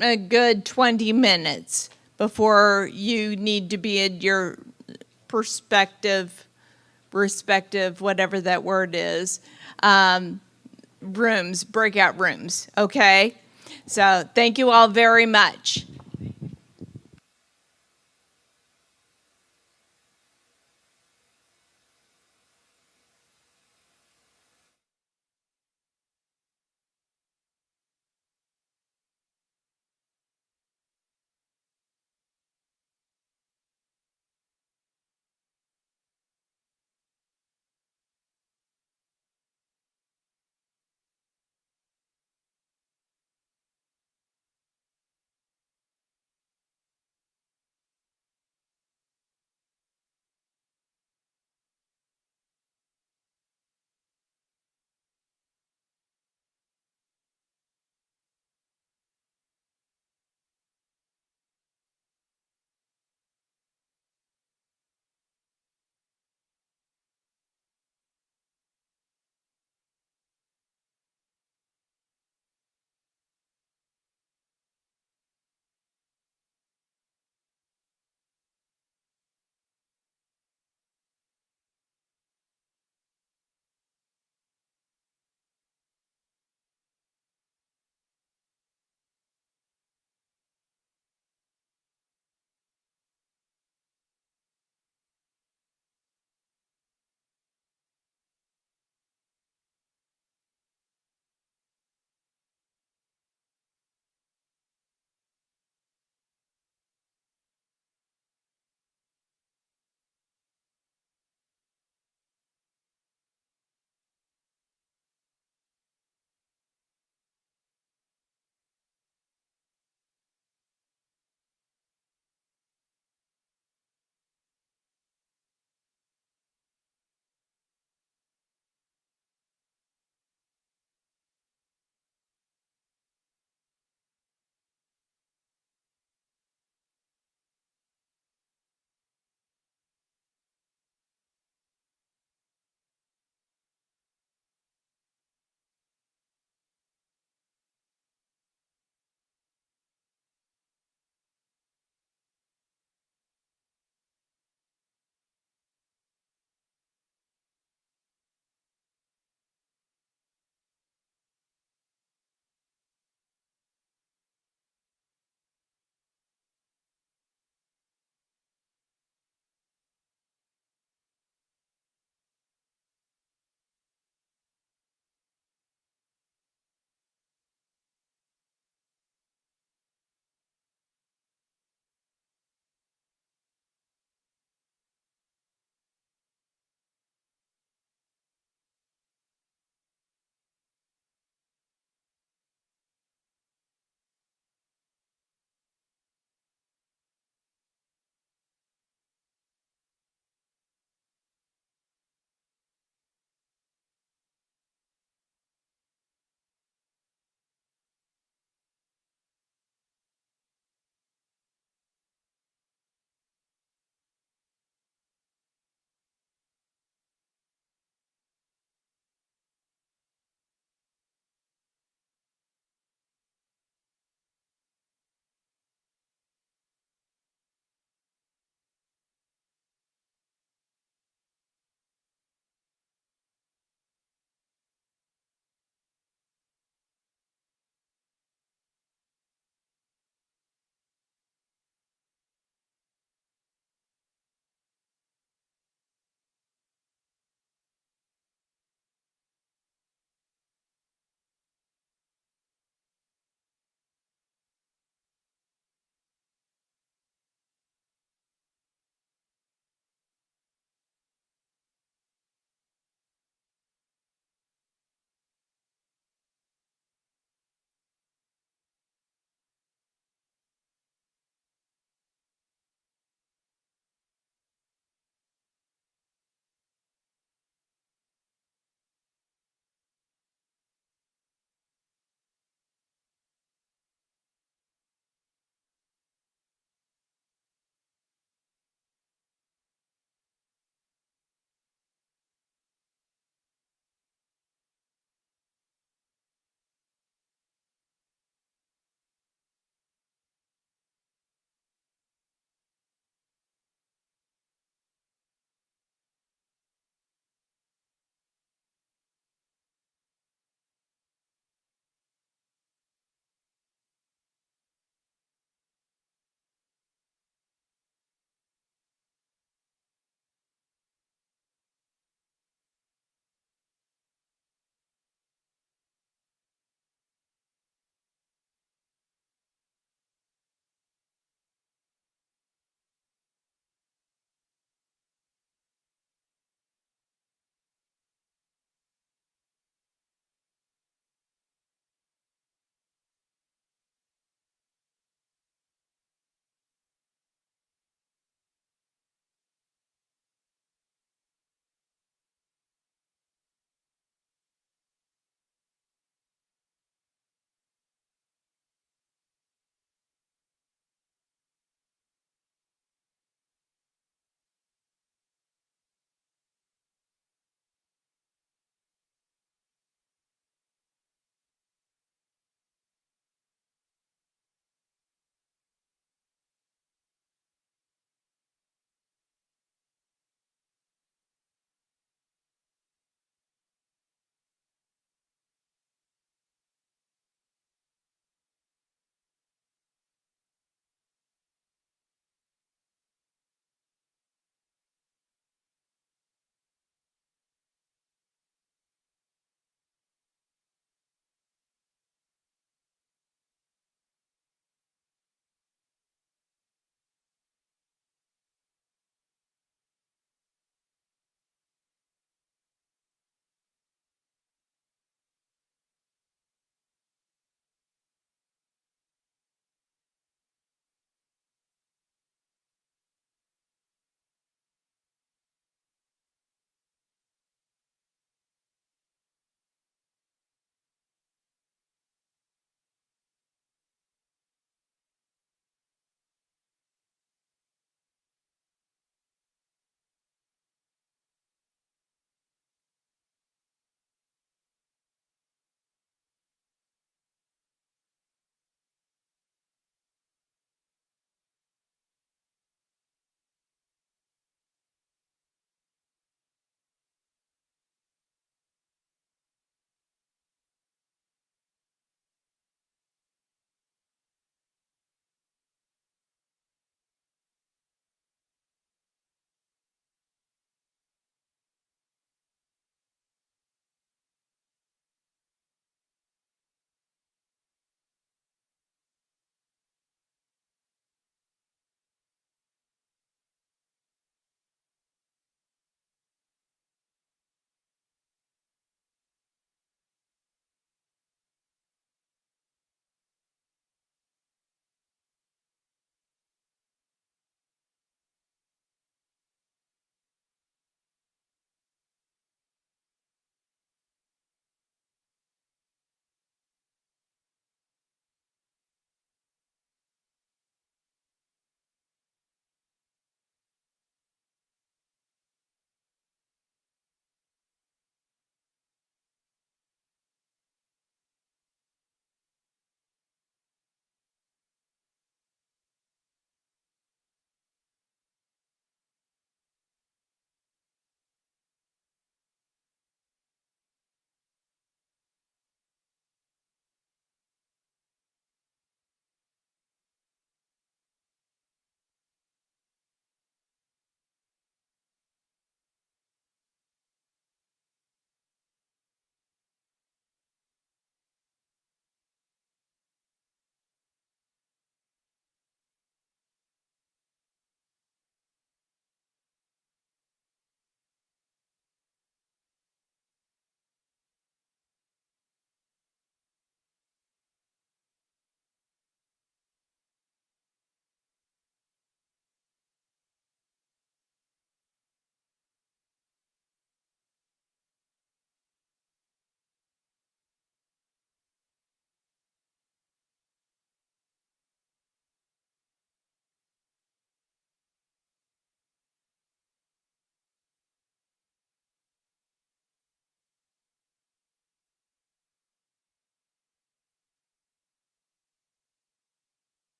a good 20 minutes before you need to be at your respective, whatever that word is, rooms, breakout rooms, okay? So thank you all very much.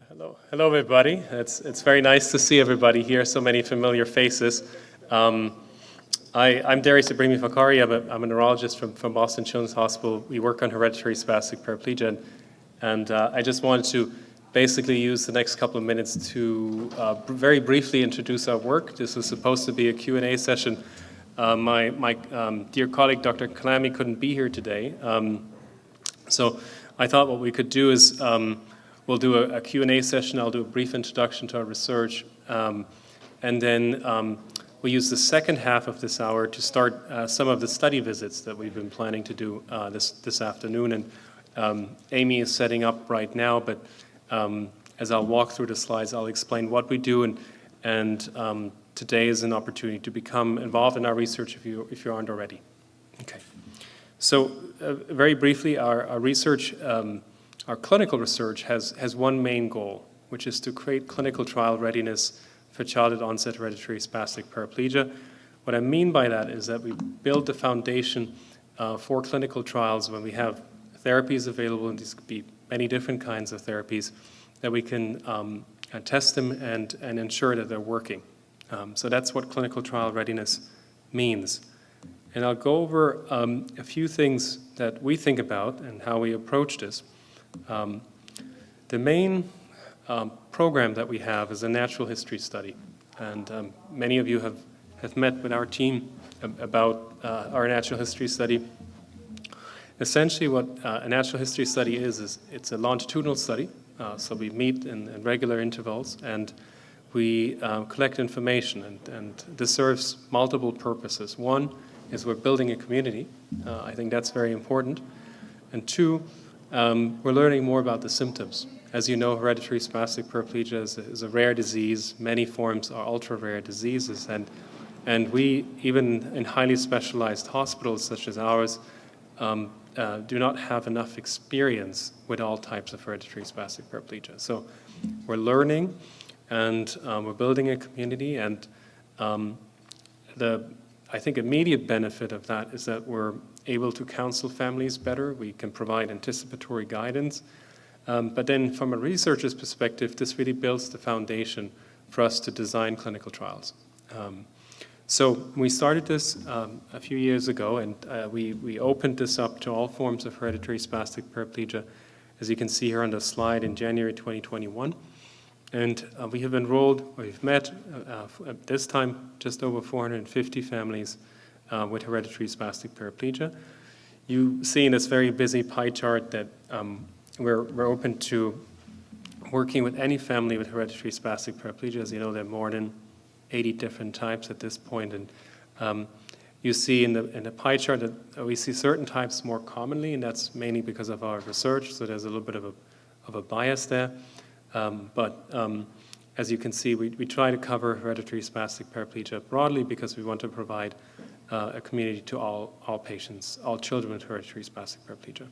Hello, everybody. It's very nice to see everybody here. So many familiar faces. I'm Darius Fakhari. I'm a neurologist from Boston Children's Hospital. We work on hereditary spastic paraplegia, and I just wanted to basically use the next couple of minutes to very briefly introduce our work. This was supposed to be a Q&A session. My dear colleague, Dr. Kalami, couldn't be here today, so I thought what we could do is we'll do a Q&A session. I'll do a brief introduction to our research, and then we'll use the second half of this hour to start some of the study visits that we've been planning to do this afternoon. And Amy is setting up right now, but as I'll walk through the slides, I'll explain what we do, and today is an opportunity to become involved in our research if you aren't already. Okay. So very briefly, our research. Our clinical research has one main goal, which is to create clinical trial readiness for childhood onset hereditary spastic paraplegia. What I mean by that is that we build the foundation for clinical trials when we have therapies available, and these could be many different kinds of therapies, that we can test them and ensure that they're working. So that's what clinical trial readiness means. And I'll go over a few things that we think about and how we approach this. The main program that we have is a natural history study, and many of you have met with our team about our natural history study. Essentially what a natural history study is it's a longitudinal study, so we meet in regular intervals and we collect information, and this serves multiple purposes. One is we're building a community. I think that's very important. And two, we're learning more about the symptoms. As you know, hereditary spastic paraplegia is a rare disease. Many forms are ultra-rare diseases, and we, even in highly specialized hospitals such as ours, do not have enough experience with all types of hereditary spastic paraplegia. So we're learning, and we're building a community, and I think immediate benefit of that is that we're able to counsel families better. We can provide anticipatory guidance. But then from a researcher's perspective, this really builds the foundation for us to design clinical trials. So we started this a few years ago, and we opened this up to all forms of hereditary spastic paraplegia, as you can see here on the slide, in January 2021. And we have enrolled, we've met at this time just over 450 families with hereditary spastic paraplegia. You see in this very busy pie chart that we're open to working with any family with hereditary spastic paraplegia. As you know, there are more than 80 different types at this point. And you see in the pie chart that we see certain types more commonly, and that's mainly because of our research, so there's a little bit of a bias there. But as you can see, we try to cover hereditary spastic paraplegia broadly because we want to provide a community to all patients, all children with hereditary spastic paraplegia.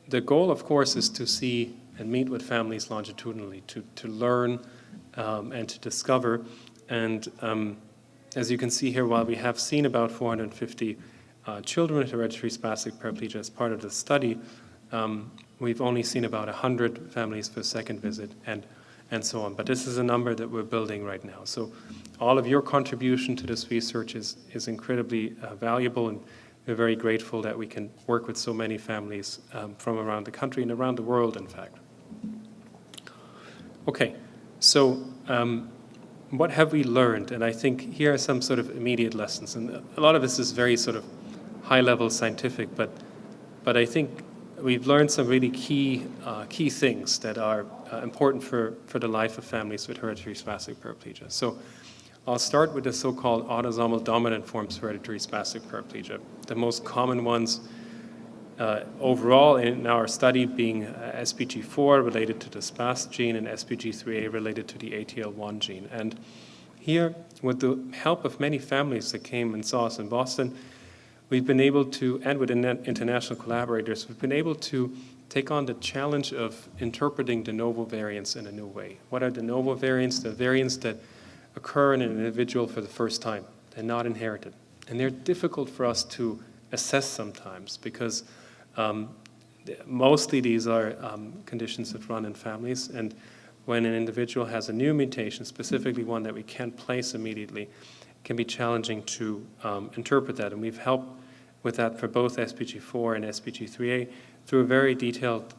The goal, of course, is to see and meet with families longitudinally, to learn and to discover. And as you can see here, while we have seen about 450 children with hereditary spastic paraplegia as part of the study, we've only seen about 100 families for a second visit and so on. But this is a number that we're building right now. So all of your contribution to this research is incredibly valuable, and we're very grateful that we can work with so many families from around the country and around the world, in fact. Okay, so what have we learned? And I think here are some sort of immediate lessons. And a lot of this is very sort of high-level scientific, but I think we've learned some really key things that are important for the life of families with hereditary spastic paraplegia. So I'll start with the so-called autosomal dominant forms of hereditary spastic paraplegia. The most common ones overall in our study being SPG4 related to the SPAS gene and SPG3A related to the ATL1 gene. And here, with the help of many families that came and saw us in Boston, we've been able to, and with international collaborators, we've been able to take on the challenge of interpreting de novo variants in a new way. What are de novo variants? The variants that occur in an individual for the first time. They're not inherited. And they're difficult for us to assess sometimes because mostly these are conditions that run in families, and when an individual has a new mutation, specifically one that we can't place immediately, it can be challenging to interpret that. And we've helped with that for both SPG4 and SPG3A through a very detailed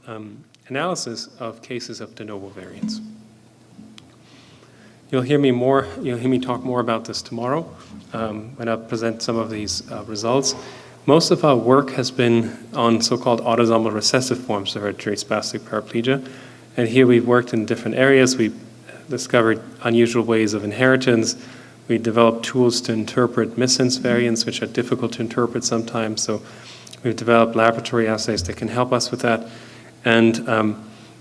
analysis of cases of de novo variants. You'll hear me talk more about this tomorrow when I present some of these results. Most of our work has been on so-called autosomal recessive forms of hereditary spastic paraplegia. And here we've worked in different areas. We've discovered unusual ways of inheritance. We developed tools to interpret missense variants, which are difficult to interpret sometimes. So we've developed laboratory assays that can help us with that. And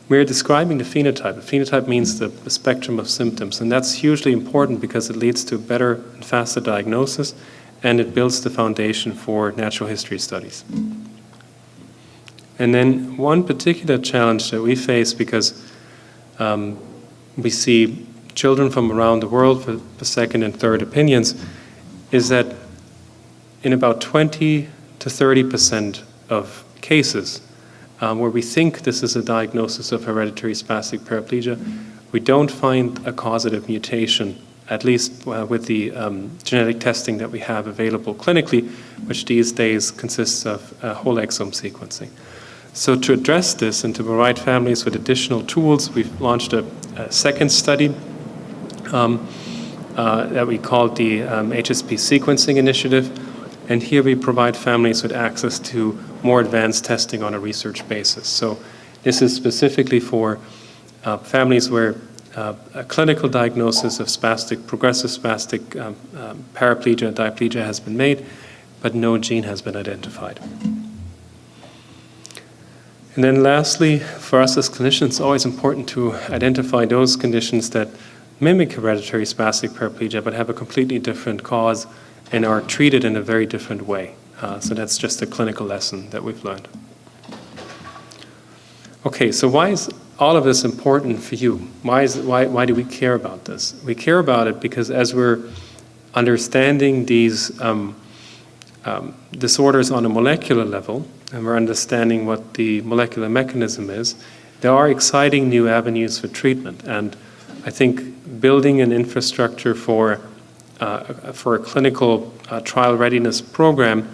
we're describing the phenotype. The phenotype means the spectrum of symptoms. And that's hugely important because it leads to better and faster diagnosis, and it builds the foundation for natural history studies. And then one particular challenge that we face, because we see children from around the world for second and third opinions, is that in about 20 to 30% of cases where we think this is a diagnosis of hereditary spastic paraplegia, we don't find a causative mutation, at least with the genetic testing that we have available clinically, which these days consists of whole exome sequencing. So to address this and to provide families with additional tools, we've launched a second study that we called the HSP Sequencing Initiative. And here we provide families with access to more advanced testing on a research basis. So this is specifically for families where a clinical diagnosis of progressive spastic paraplegia and diplegia has been made, but no gene has been identified. And then lastly, for us as clinicians, it's always important to identify those conditions that mimic hereditary spastic paraplegia but have a completely different cause and are treated in a very different way. So that's just a clinical lesson that we've learned. Okay, so why is all of this important for you? Why do we care about this? We care about it because as we're understanding these disorders on a molecular level, and we're understanding what the molecular mechanism is, there are exciting new avenues for treatment. And I think building an infrastructure for a clinical trial readiness program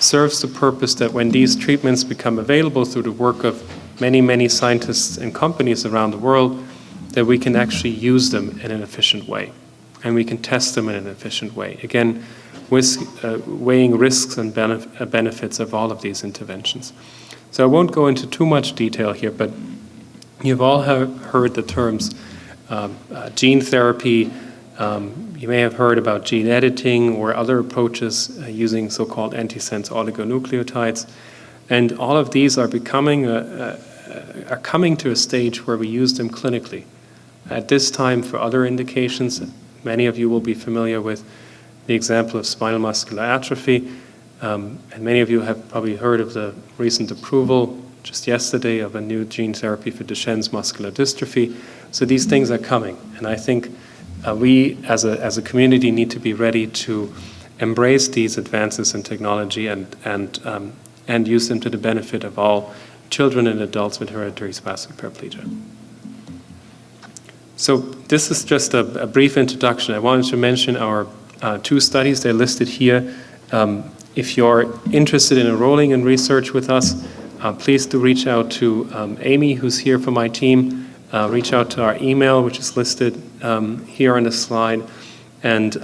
serves the purpose that when these treatments become available through the work of many, many scientists and companies around the world, that we can actually use them in an efficient way. And we can test them in an efficient way. Again, weighing risks and benefits of all of these interventions. So I won't go into too much detail here, but you've all heard the terms gene therapy. You may have heard about gene editing or other approaches using so-called antisense oligonucleotides. And all of these are coming to a stage where we use them clinically. At this time, for other indications, many of you will be familiar with the example of spinal muscular atrophy. And many of you have probably heard of the recent approval just yesterday of a new gene therapy for Duchenne's muscular dystrophy. So these things are coming. And I think we as a community need to be ready to embrace these advances in technology and use them to the benefit of all children and adults with hereditary spastic paraplegia. So this is just a brief introduction. I wanted to mention our two studies. They're listed here. If you're interested in enrolling in research with us, please do reach out to Amy, who's here from my team. Reach out to our email, which is listed here on the slide. And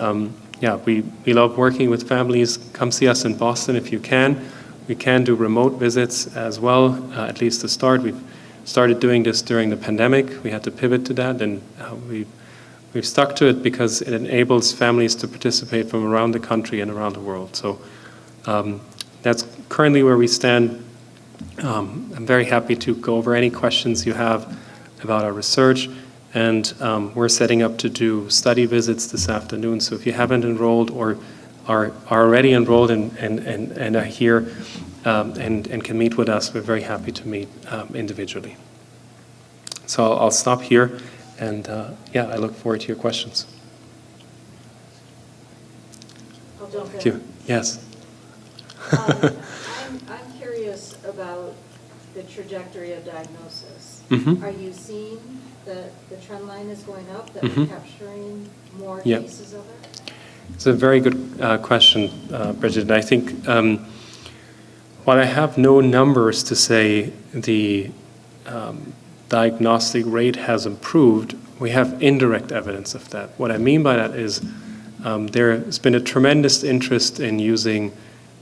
we love working with families. Come see us in Boston if you can. We can do remote visits as well, at least to start. We've started doing this during the pandemic. We had to pivot to that, and we've stuck to it because it enables families to participate from around the country and around the world. So that's currently where we stand. I'm very happy to go over any questions you have about our research, and we're setting up to do study visits this afternoon. So if you haven't enrolled or are already enrolled and are here and can meet with us, we're very happy to meet individually. So I'll stop here, and I look forward to your questions. I'll jump in. Thank you. Yes. I'm curious about the trajectory of diagnosis. Mhm. Are you seeing the trend line is going up, that Mhm. we're capturing more Yep. cases of it? It's a very good question, Bridget. And I think while I have no numbers to say the diagnostic rate has improved, we have indirect evidence of that. What I mean by that is there's been a tremendous interest in using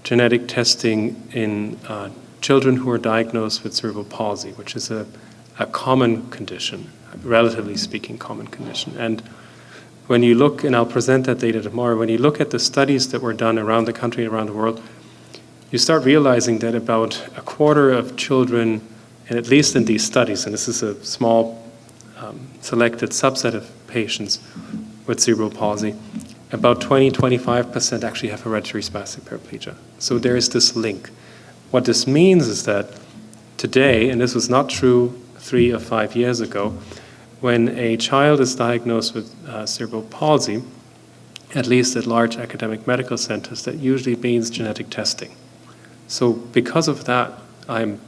genetic testing in children who are diagnosed with cerebral palsy, which is a common condition, relatively speaking, common condition. And when you look, and I'll present that data tomorrow, when you look at the studies that were done around the country, around the world, you start realizing that about a quarter of children, and at least in these studies, and this is a small selected subset of patients with cerebral palsy, about 20-25% actually have hereditary spastic paraplegia. So there is this link. What this means is that today, and this was not true 3 or 5 years ago, when a child is diagnosed with cerebral palsy, at least at large academic medical centers, that usually means genetic testing. So because of that, I'm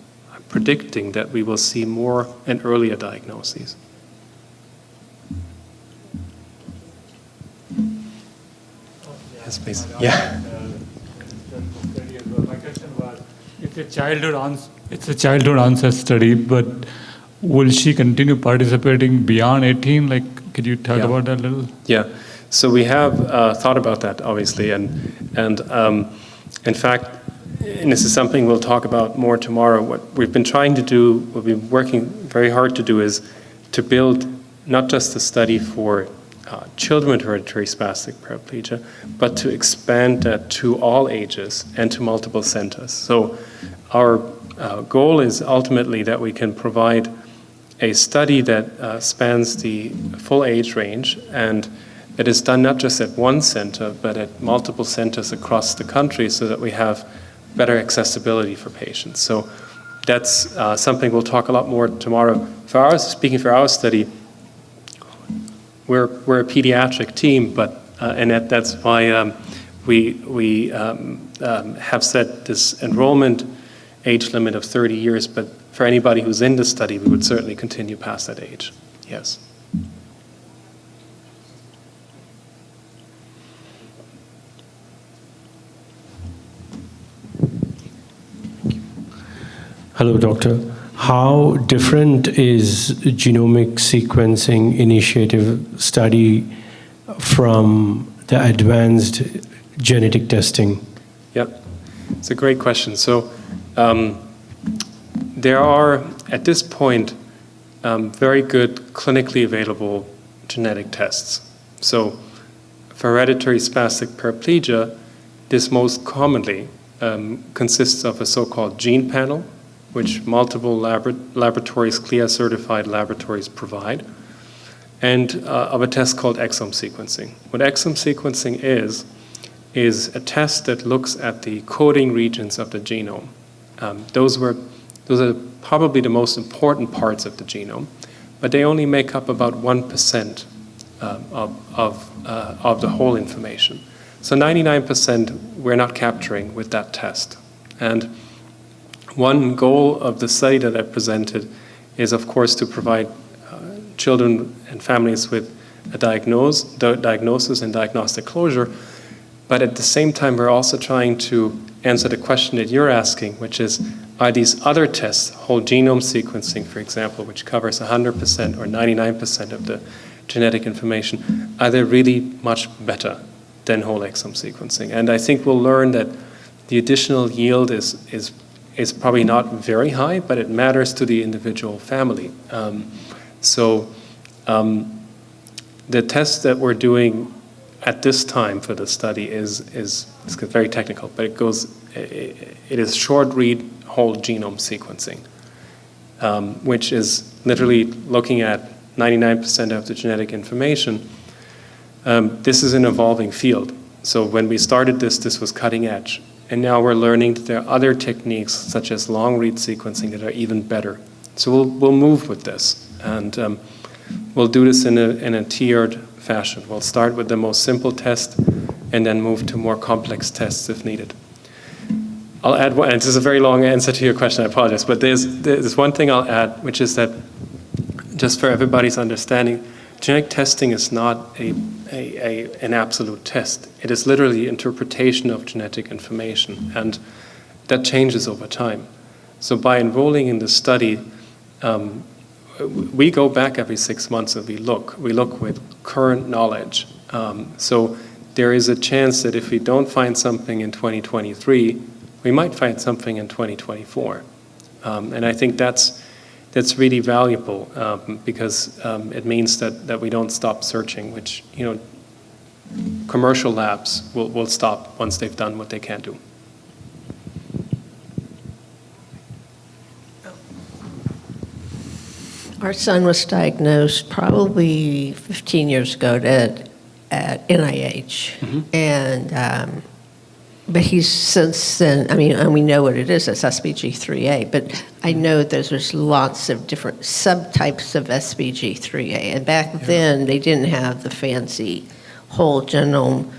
predicting that we will see more and earlier diagnoses. Yes, please. Yeah. My question was, it's a childhood onset study, but will she continue participating beyond 18? Like, could you talk about that a little? Yeah. So we have thought about that, obviously, and in fact, and this is something we'll talk about more tomorrow. What we've been trying to do, what we've been working very hard to do, is to build not just a study for children with hereditary spastic paraplegia, but to expand that to all ages and to multiple centers. So our goal is ultimately that we can provide a study that spans the full age range, and it is done not just at one center, but at multiple centers across the country, so that we have better accessibility for patients. So that's something we'll talk a lot more tomorrow. Speaking for our study, we're a pediatric team, but and that's why we have set this enrollment age limit of 30 years. But for anybody who's in the study, we would certainly continue past that age. Yes. Hello, doctor. How different is genomic sequencing initiative study from the advanced genetic testing? Yep, it's a great question. So there are, at this point, very good clinically available genetic tests. So for hereditary spastic paraplegia, this most commonly consists of a so-called gene panel, which multiple laboratories, CLIA-certified laboratories, provide, and of a test called exome sequencing. What exome sequencing is a test that looks at the coding regions of the genome. Those are probably the most important parts of the genome, but they only make up about 1% of the whole information. So 99% we're not capturing with that test. And one goal of the study that I presented is, of course, to provide children and families with a diagnosis and diagnostic closure. But at the same time, we're also trying to answer the question that you're asking, which is, are these other tests, whole genome sequencing, for example, which covers 100% or 99% of the genetic information, are they really much better than whole exome sequencing? And I think we'll learn that the additional yield is probably not very high, but it matters to the individual family. So the test that we're doing at this time for the study is very technical, but it is short read whole genome sequencing, which is literally looking at 99% of the genetic information. This is an evolving field. So when we started this was cutting edge. And now we're learning that there are other techniques, such as long-read sequencing, that are even better. So we'll move with this, and we'll do this in a tiered fashion. We'll start with the most simple test, and then move to more complex tests if needed. I'll add one, and this is a very long answer to your question, I apologize, but there's one thing I'll add, which is that, just for everybody's understanding, genetic testing is not an absolute test. It is literally interpretation of genetic information, and that changes over time. So by enrolling in this study, we go back every 6 months and we look with current knowledge. So there is a chance that if we don't find something in 2023, we might find something in 2024. And I think that's really valuable because it means that we don't stop searching, which, commercial labs will stop once they've done what they can do. Our son was diagnosed probably 15 years ago at NIH. And, but he's since then, and we know what it is, it's SPG3A, but I know there's lots of different subtypes of SPG3A. And back then, they didn't have the fancy whole genome.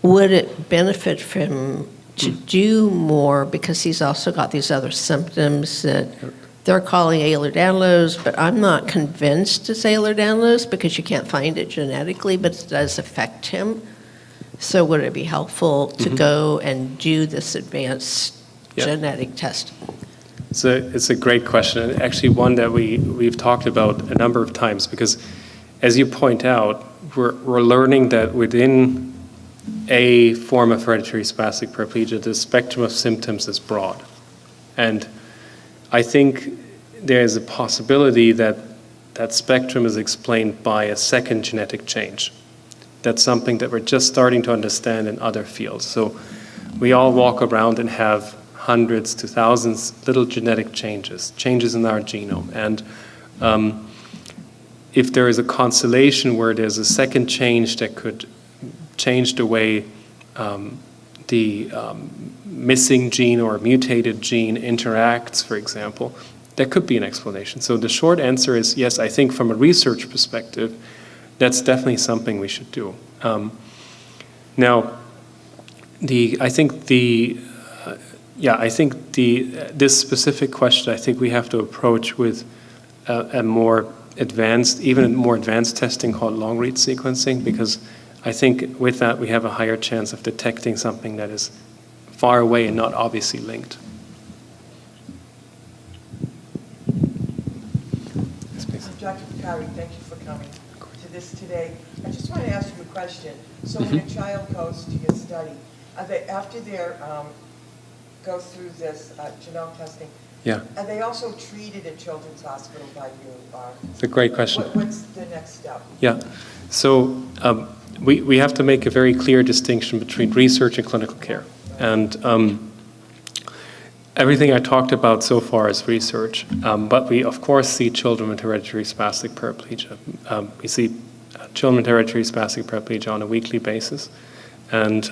Would it benefit for him to do more, because he's also got these other symptoms that they're calling Ehlers-Danlos, but I'm not convinced it's Ehlers-Danlos because you can't find it genetically, but it does affect him. So would it be helpful to go and do this advanced genetic testing? It's a great question, and actually one that we've talked about a number of times, because as you point out, we're learning that within a form of hereditary spastic paraplegia, the spectrum of symptoms is broad. And I think there's a possibility that that spectrum is explained by a second genetic change. That's something that we're just starting to understand in other fields. So we all walk around and have hundreds to thousands little genetic changes in our genome. And if there is a constellation where there's a second change that could change the way the missing gene or mutated gene interacts, for example, that could be an explanation. So the short answer is yes, I think from a research perspective, that's definitely something we should do. Now, this specific question, I think we have to approach with a more advanced, even more advanced testing called long-read sequencing, because I think with that we have a higher chance of detecting something that is far away and not obviously linked. Dr. Fakhari, thank you for coming to this today. I just want to ask you a question. So when a child goes to your study, are they, after they go through this genome testing, are they also treated at Children's Hospital by you? Or it's a great question. What's the next step? Yeah, so we have to make a very clear distinction between research and clinical care. And everything I talked about so far is research, but we of course see children with hereditary spastic paraplegia. We see children with hereditary spastic paraplegia on a weekly basis, and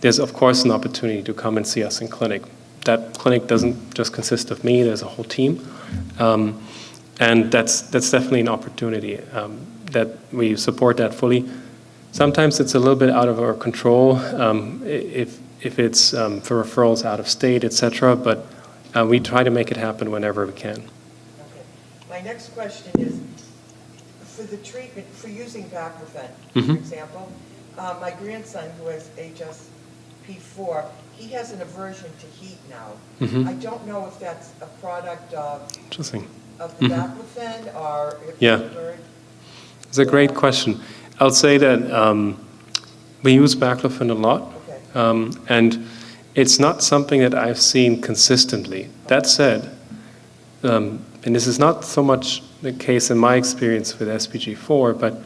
there's of course an opportunity to come and see us in clinic. That clinic doesn't just consist of me, there's a whole team, and that's definitely an opportunity that we support that fully. Sometimes it's a little bit out of our control if it's for referrals out of state, etc., but we try to make it happen whenever we can. Okay. My next question is, for the treatment, for using baclofen, for example, my grandson who has HSP4, he has an aversion to heat now. I don't know if that's a product of the baclofen or if It's a great question. I'll say that we use baclofen a lot. And it's not something that I've seen consistently. That said, and this is not so much the case in my experience with SPG4, but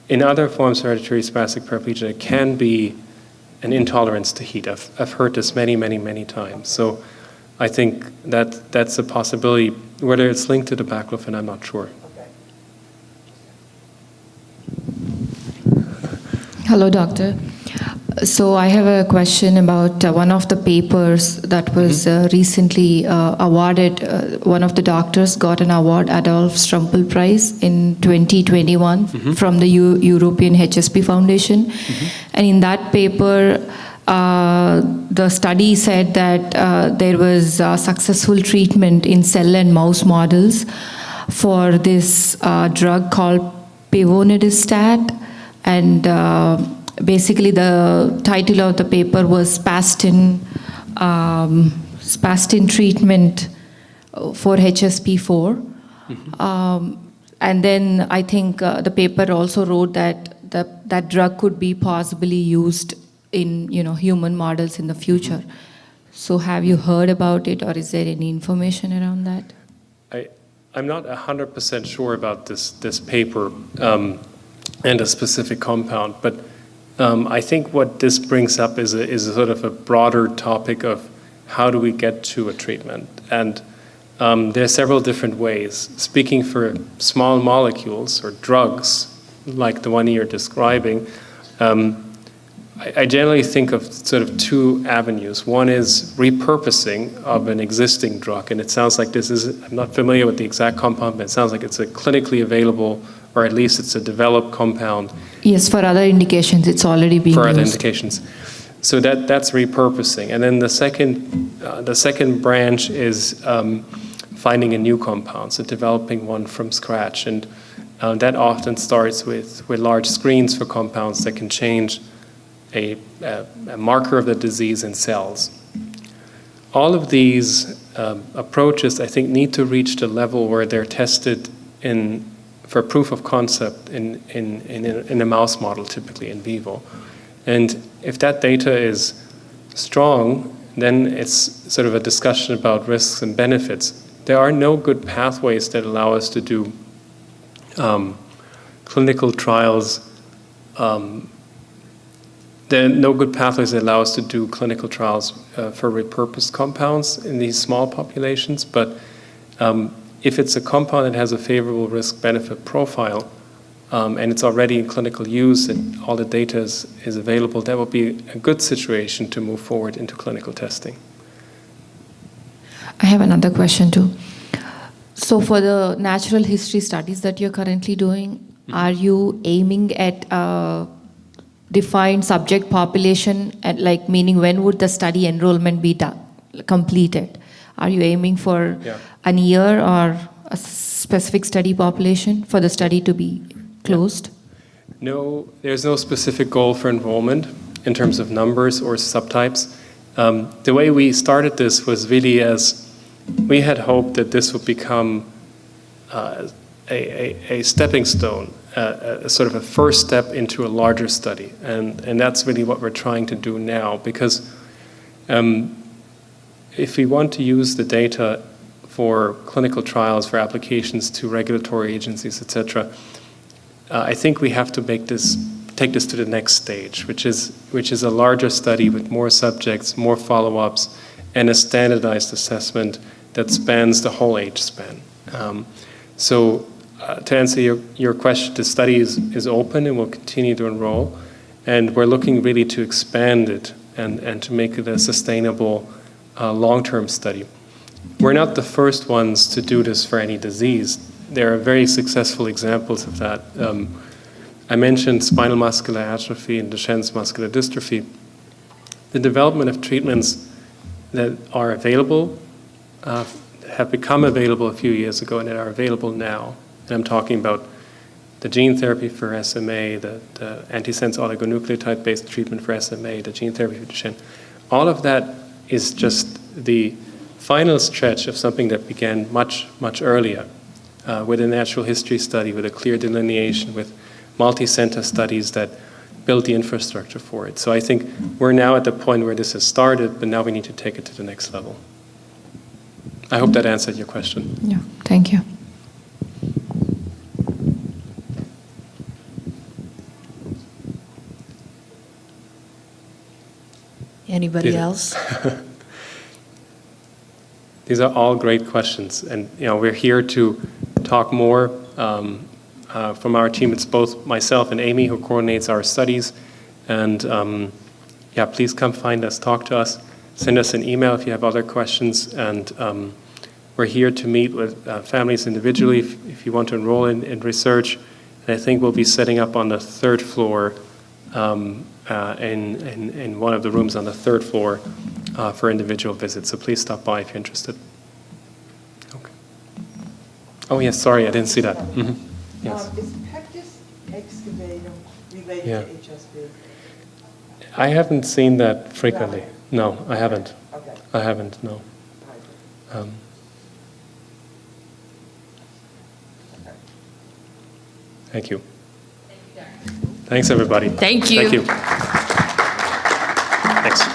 in other forms of hereditary spastic paraplegia, it can be an intolerance to heat. I've heard this many, many, many times. So I think that's a possibility. Whether it's linked to the baclofen, I'm not sure. Hello, doctor. So I have a question about one of the papers that was recently awarded. One of the doctors got an award, Adolf Strumpel Prize, in 2021 from the European HSP Foundation. And in that paper, the study said that there was successful treatment in cell and mouse models for this drug called pivonidistat, and basically the title of the paper was Spastin treatment for HSP4. And then I think the paper also wrote that that drug could be possibly used in human models in the future. So have you heard about it, or is there any information around that? I'm not 100% sure about this paper and a specific compound, but I think what this brings up is a sort of a broader topic of how do we get to a treatment. And there are several different ways. Speaking for small molecules or drugs, like the one you're describing, I generally think of sort of two avenues. One is repurposing of an existing drug, and it sounds like I'm not familiar with the exact compound, but it sounds like it's a clinically available, or at least it's a developed compound. Yes, for other indications, it's already being for used. other indications. So that's repurposing. And then the second branch is finding a new compound, so developing one from scratch. And that often starts with large screens for compounds that can change a marker of the disease in cells. All of these approaches, I think, need to reach the level where they're tested for proof of concept in a mouse model, typically in vivo. And if that data is strong, then it's sort of a discussion about risks and benefits. There are no good pathways that allow us to do clinical trials. There are no good pathways that allow us to do clinical trials for repurposed compounds in these small populations, but if it's a compound that has a favorable risk-benefit profile, and it's already in clinical use and all the data is available, that would be a good situation to move forward into clinical testing. I have another question too. So for the natural history studies that you're currently doing, are you aiming at defined subject population, like meaning when would the study enrollment be completed? Are you aiming for an year or a specific study population for the study to be closed? No, there's no specific goal for enrollment in terms of numbers or subtypes. The way we started this was really as we had hoped that this would become a stepping stone, a sort of a first step into a larger study. And that's really what we're trying to do now, because if we want to use the data for clinical trials, for applications to regulatory agencies, etc., I think we have to take this to the next stage, which is a larger study with more subjects, more follow-ups, and a standardized assessment that spans the whole age span. So to answer your question, the study is open and will continue to enroll, and we're looking really to expand it and to make it a sustainable long-term study. We're not the first ones to do this for any disease. There are very successful examples of that. I mentioned spinal muscular atrophy and Duchenne's muscular dystrophy. The development of treatments that are available have become available a few years ago and that are available now. And I'm talking about the gene therapy for SMA, the antisense oligonucleotide-based treatment for SMA, the gene therapy for Duchenne. All of that is just the final stretch of something that began much, much earlier with a natural history study, with a clear delineation, with multi-center studies that build the infrastructure for it. So I think we're now at the point where this has started, but now we need to take it to the next level. I hope that answered your question. Yeah, thank you. Anybody else? These are all great questions, and we're here to talk more. From our team, it's both myself and Amy who coordinates our studies, and please come find us, talk to us, send us an email if you have other questions, and we're here to meet with families individually if you want to enroll in research. And I think we'll be setting up on the third floor in one of the rooms on the third floor for individual visits. So please stop by if you're interested. Okay. Oh yes, sorry, I didn't see that. Yes. Is pectus excavatum related Yeah. to HSP? I haven't seen that frequently. No, I haven't. Okay. I haven't, no. Thank you. Thanks, everybody. Thank you. Thank you. Thanks.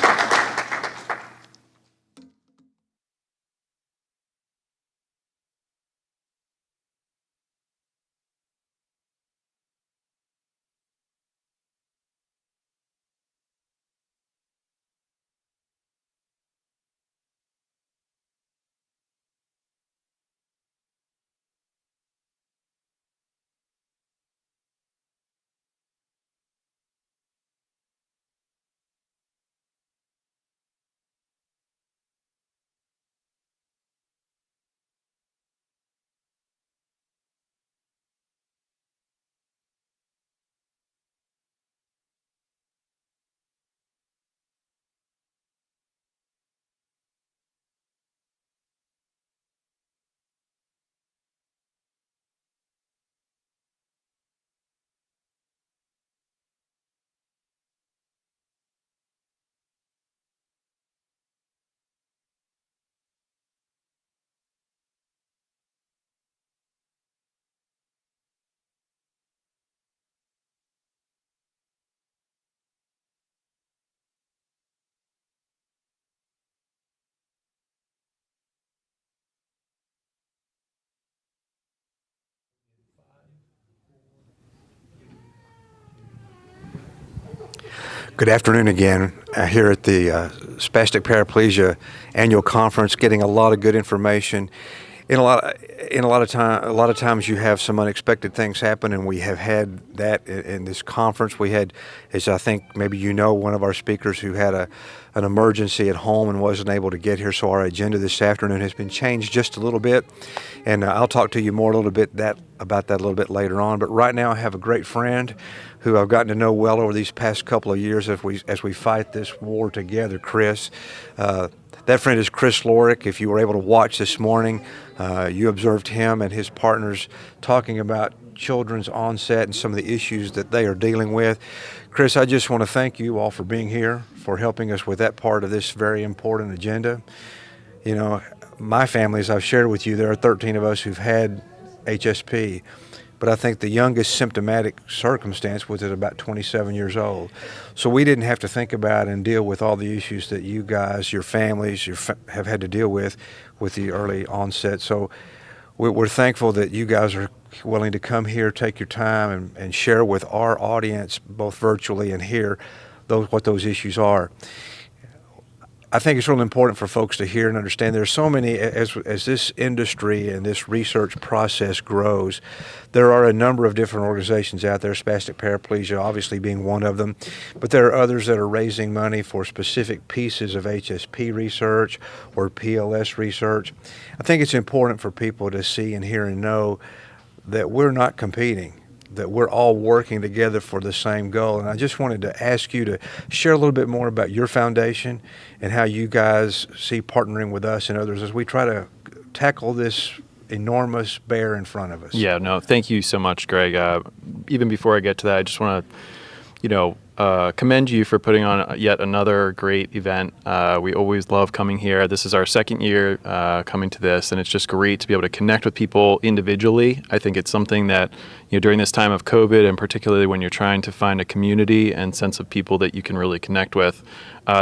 Good afternoon again. Here at the Spastic Paraplegia annual conference, getting a lot of good information. In a lot of times you have some unexpected things happen, and we have had that in this conference. We had, as I think maybe you know, one of our speakers who had an emergency at home and wasn't able to get here, so our agenda this afternoon has been changed just a little bit, and I'll talk to you more a little bit about that a little bit later on. But right now I have a great friend who I've gotten to know well over these past couple of years as we fight this war together, Chris. That friend is Chris Lorick. If you were able to watch this morning, you observed him and his partners talking about children's onset and some of the issues that they are dealing with. Chris, I just want to thank you all for being here, for helping us with that part of this very important agenda. You know, my family, as I've shared with you, there are 13 of us who've had HSP. But I think the youngest symptomatic circumstance was at about 27 years old. So we didn't have to think about and deal with all the issues that you guys, your families, have had to deal with the early onset. So we're thankful that you guys are willing to come here, take your time, and share with our audience, both virtually and here, what those issues are. I think it's really important for folks to hear and understand there's so many, as this industry and this research process grows, there are a number of different organizations out there, Spastic Paraplegia obviously being one of them, but there are others that are raising money for specific pieces of HSP research or PLS research. I think it's important for people to see and hear and know that we're not competing, that we're all working together for the same goal. And I just wanted to ask you to share a little bit more about your foundation and how you guys see partnering with us and others as we try to tackle this enormous bear in front of us. Yeah, no, thank you so much, Greg. Even before I get to that, I just want to, commend you for putting on yet another great event. We always love coming here. This is our second year coming to this, and it's just great to be able to connect with people individually. I think it's something that, during this time of COVID, and particularly when you're trying to find a community and sense of people that you can really connect with,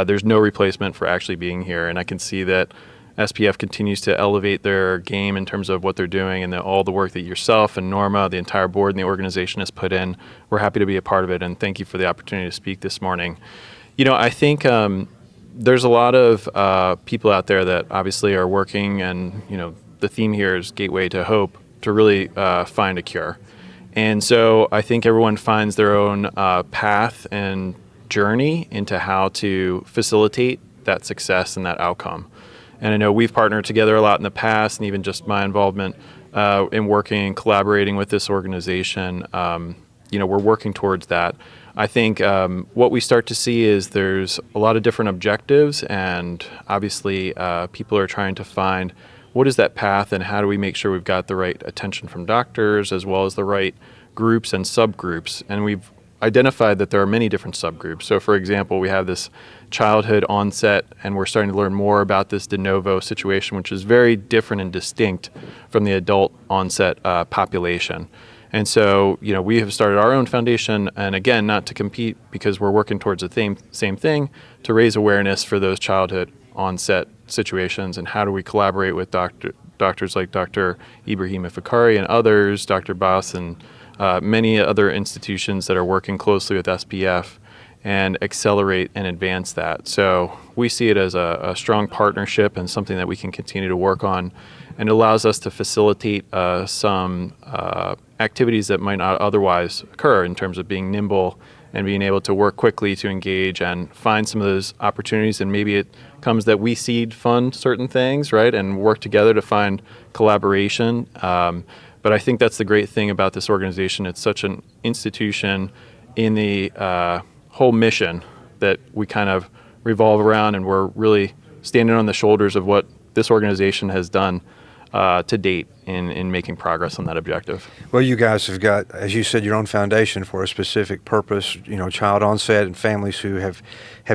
there's no replacement for actually being here. And I can see that SPF continues to elevate their game in terms of what they're doing, and all the work that yourself and Norma, the entire board and the organization has put in. We're happy to be a part of it, and thank you for the opportunity to speak this morning. I think there's a lot of people out there that obviously are working, and the theme here is Gateway to Hope, to really find a cure. And so I think everyone finds their own path and journey into how to facilitate that success and that outcome. And I know we've partnered together a lot in the past, and even just my involvement in working and collaborating with this organization, we're working towards that. I think what we start to see is there's a lot of different objectives, and obviously people are trying to find what is that path and how do we make sure we've got the right attention from doctors as well as the right groups and subgroups. And we've identified that there are many different subgroups. So for example, we have this childhood onset, and we're starting to learn more about this de novo situation, which is very different and distinct from the adult onset population. And so, we have started our own foundation, and again, not to compete because we're working towards the same thing, to raise awareness for those childhood onset situations, and how do we collaborate with doctors like Dr. Ibrahim Fakhari and others, Dr. Bass, and many other institutions that are working closely with SPF and accelerate and advance that. So we see it as a strong partnership and something that we can continue to work on, and it allows us to facilitate some activities that might not otherwise occur in terms of being nimble and being able to work quickly to engage and find some of those opportunities. And maybe it comes that we seed fund certain things, right, and work together to find collaboration. But I think that's the great thing about this organization. It's such an institution in the whole mission that we kind of revolve around, and we're really standing on the shoulders of what this organization has done to date in making progress on that objective. Well, you guys have got, as you said, your own foundation for a specific purpose, child onset and families who have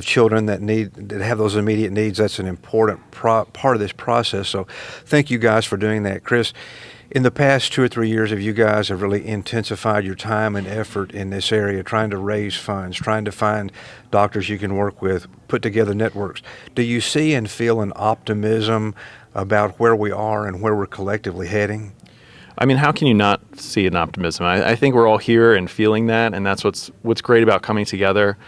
children that have those immediate needs. That's an important part of this process. So thank you guys for doing that. Chris, in the past 2 or 3 years, you guys have really intensified your time and effort in this area, trying to raise funds, trying to find doctors you can work with, put together networks. Do you see and feel an optimism about where we are and where we're collectively heading? I mean, how can you not see an optimism? I think we're all here and feeling that, and that's what's great about coming together.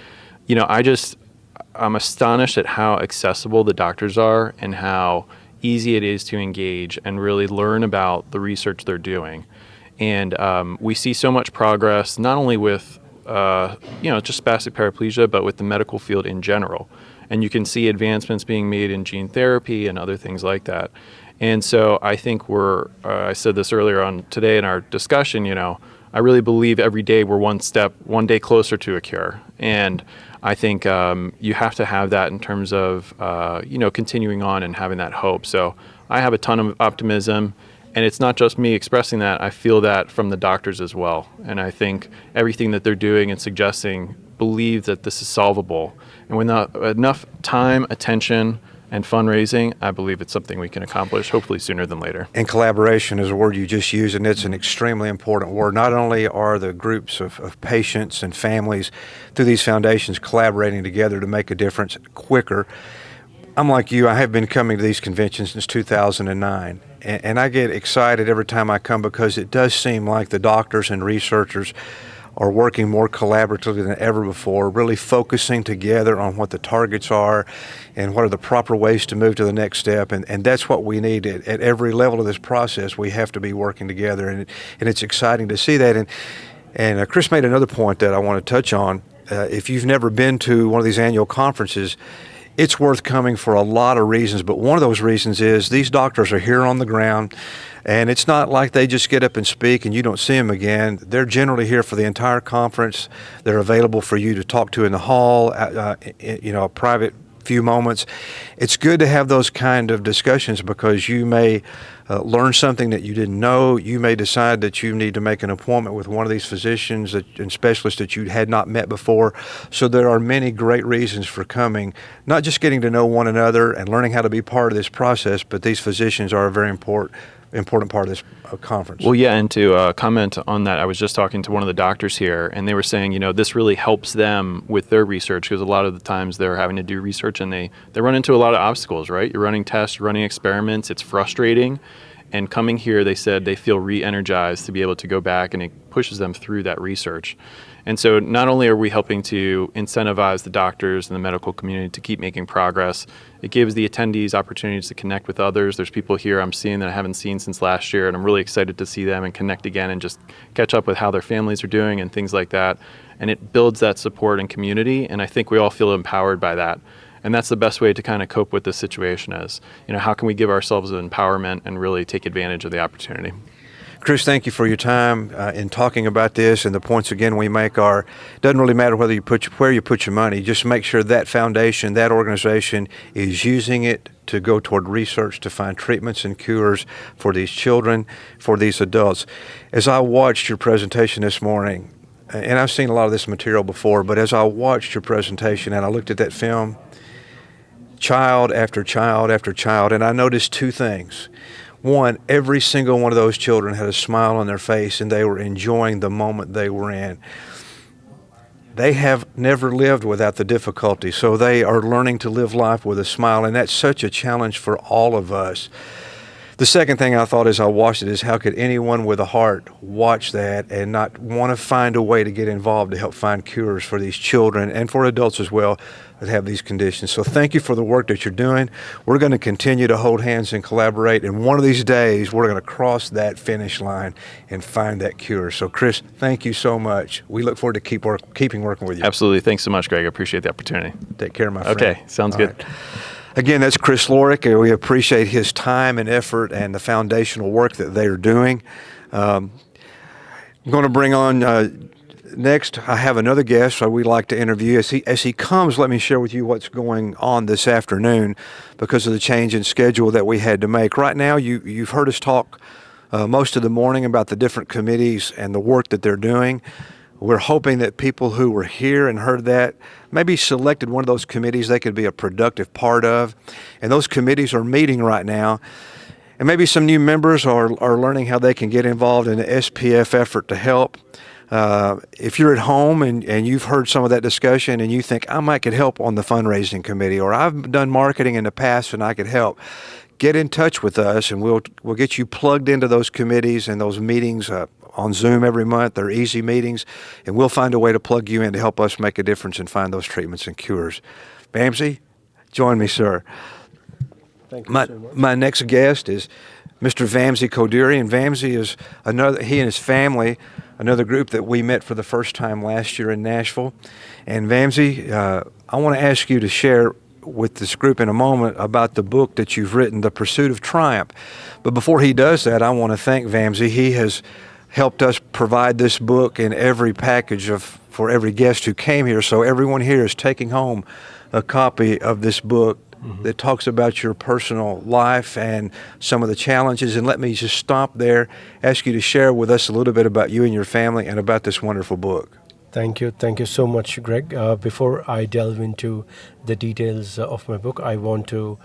I'm astonished at how accessible the doctors are and how easy it is to engage and really learn about the research they're doing. And we see so much progress, not only with just spastic paraplegia, but with the medical field in general. And you can see advancements being made in gene therapy and other things like that. And so I think I said this earlier on today in our discussion, I really believe every day we're one day closer to a cure. And I think you have to have that in terms of, continuing on and having that hope. So I have a ton of optimism, and it's not just me expressing that. I feel that from the doctors as well. And I think everything that they're doing and suggesting believe that this is solvable. And with enough time, attention, and fundraising, I believe it's something we can accomplish, hopefully sooner than later. And collaboration is a word you just used, and it's an extremely important word. Not only are the groups of patients and families through these foundations collaborating together to make a difference quicker. I'm like you, I have been coming to these conventions since 2009, and I get excited every time I come because it does seem like the doctors and researchers are working more collaboratively than ever before, really focusing together on what the targets are and what are the proper ways to move to the next step. And that's what we need at every level of this process. We have to be working together, and it's exciting to see that. And Chris made another point that I want to touch on. If you've never been to one of these annual conferences, it's worth coming for a lot of reasons, but one of those reasons is these doctors are here on the ground, and it's not like they just get up and speak and you don't see them again. They're generally here for the entire conference. They're available for you to talk to in the hall, a private few moments. It's good to have those kind of discussions because you may learn something that you didn't know. You may decide that you need to make an appointment with one of these physicians and specialists that you had not met before. So there are many great reasons for coming, not just getting to know one another and learning how to be part of this process, but these physicians are a very important part of this conference. Well, yeah, and to comment on that, I was just talking to one of the doctors here, and they were saying, this really helps them with their research because a lot of the times they're having to do research and they run into a lot of obstacles, right? You're running tests, you're running experiments, it's frustrating. And coming here, they said they feel re-energized to be able to go back, and it pushes them through that research. And so not only are we helping to incentivize the doctors and the medical community to keep making progress, it gives the attendees opportunities to connect with others. There's people here I'm seeing that I haven't seen since last year, and I'm really excited to see them and connect again and just catch up with how their families are doing and things like that. And it builds that support and community, and I think we all feel empowered by that. And that's the best way to kind of cope with this situation is, how can we give ourselves an empowerment and really take advantage of the opportunity? Chris, thank you for your time in talking about this. And the points again we make are, it doesn't really matter where you put your money. Just make sure that foundation, that organization is using it to go toward research to find treatments and cures for these children, for these adults. As I watched your presentation this morning, and I've seen a lot of this material before, but as I watched your presentation and I looked at that film, child after child after child, and I noticed two things. One, every single one of those children had a smile on their face and they were enjoying the moment they were in. They have never lived without the difficulty, so they are learning to live life with a smile, and that's such a challenge for all of us. The second thing I thought as I watched it is, how could anyone with a heart watch that and not want to find a way to get involved to help find cures for these children and for adults as well that have these conditions. So thank you for the work that you're doing. We're going to continue to hold hands and collaborate, and one of these days we're going to cross that finish line and find that cure. So Chris, thank you so much. We look forward to keeping working with you. Absolutely. Thanks so much, Greg. I appreciate the opportunity. Take care, my friend. Okay, sounds good. Right. Again, that's Chris Lorick, and we appreciate his time and effort and the foundational work that they are doing. I'm going to bring on next. I have another guest we'd like to interview. As he comes, let me share with you what's going on this afternoon because of the change in schedule that we had to make. Right now, you've heard us talk most of the morning about the different committees and the work that they're doing. We're hoping that people who were here and heard that maybe selected one of those committees they could be a productive part of. And those committees are meeting right now. And maybe some new members are learning how they can get involved in the SPF effort to help. If you're at home and you've heard some of that discussion and you think, I might could help on the fundraising committee, or I've done marketing in the past and I could help, get in touch with us and we'll get you plugged into those committees and those meetings on Zoom every month. They're easy meetings, and we'll find a way to plug you in to help us make a difference and find those treatments and cures. Vamsi, join me, sir. Thank you so much. My next guest is Mr. Vamsi Koduri, and Vamsi is he and his family, another group that we met for the first time last year in Nashville. And Vamsi, I want to ask you to share with this group in a moment about the book that you've written, The Pursuit of Triumph. But before he does that, I want to thank Vamsi. He has helped us provide this book in every package for every guest who came here. So everyone here is taking home a copy of this book that talks about your personal life and some of the challenges. And let me just stop there, ask you to share with us a little bit about you and your family and about this wonderful book. Thank you so much, Greg. Before I delve into the details of my book, I want to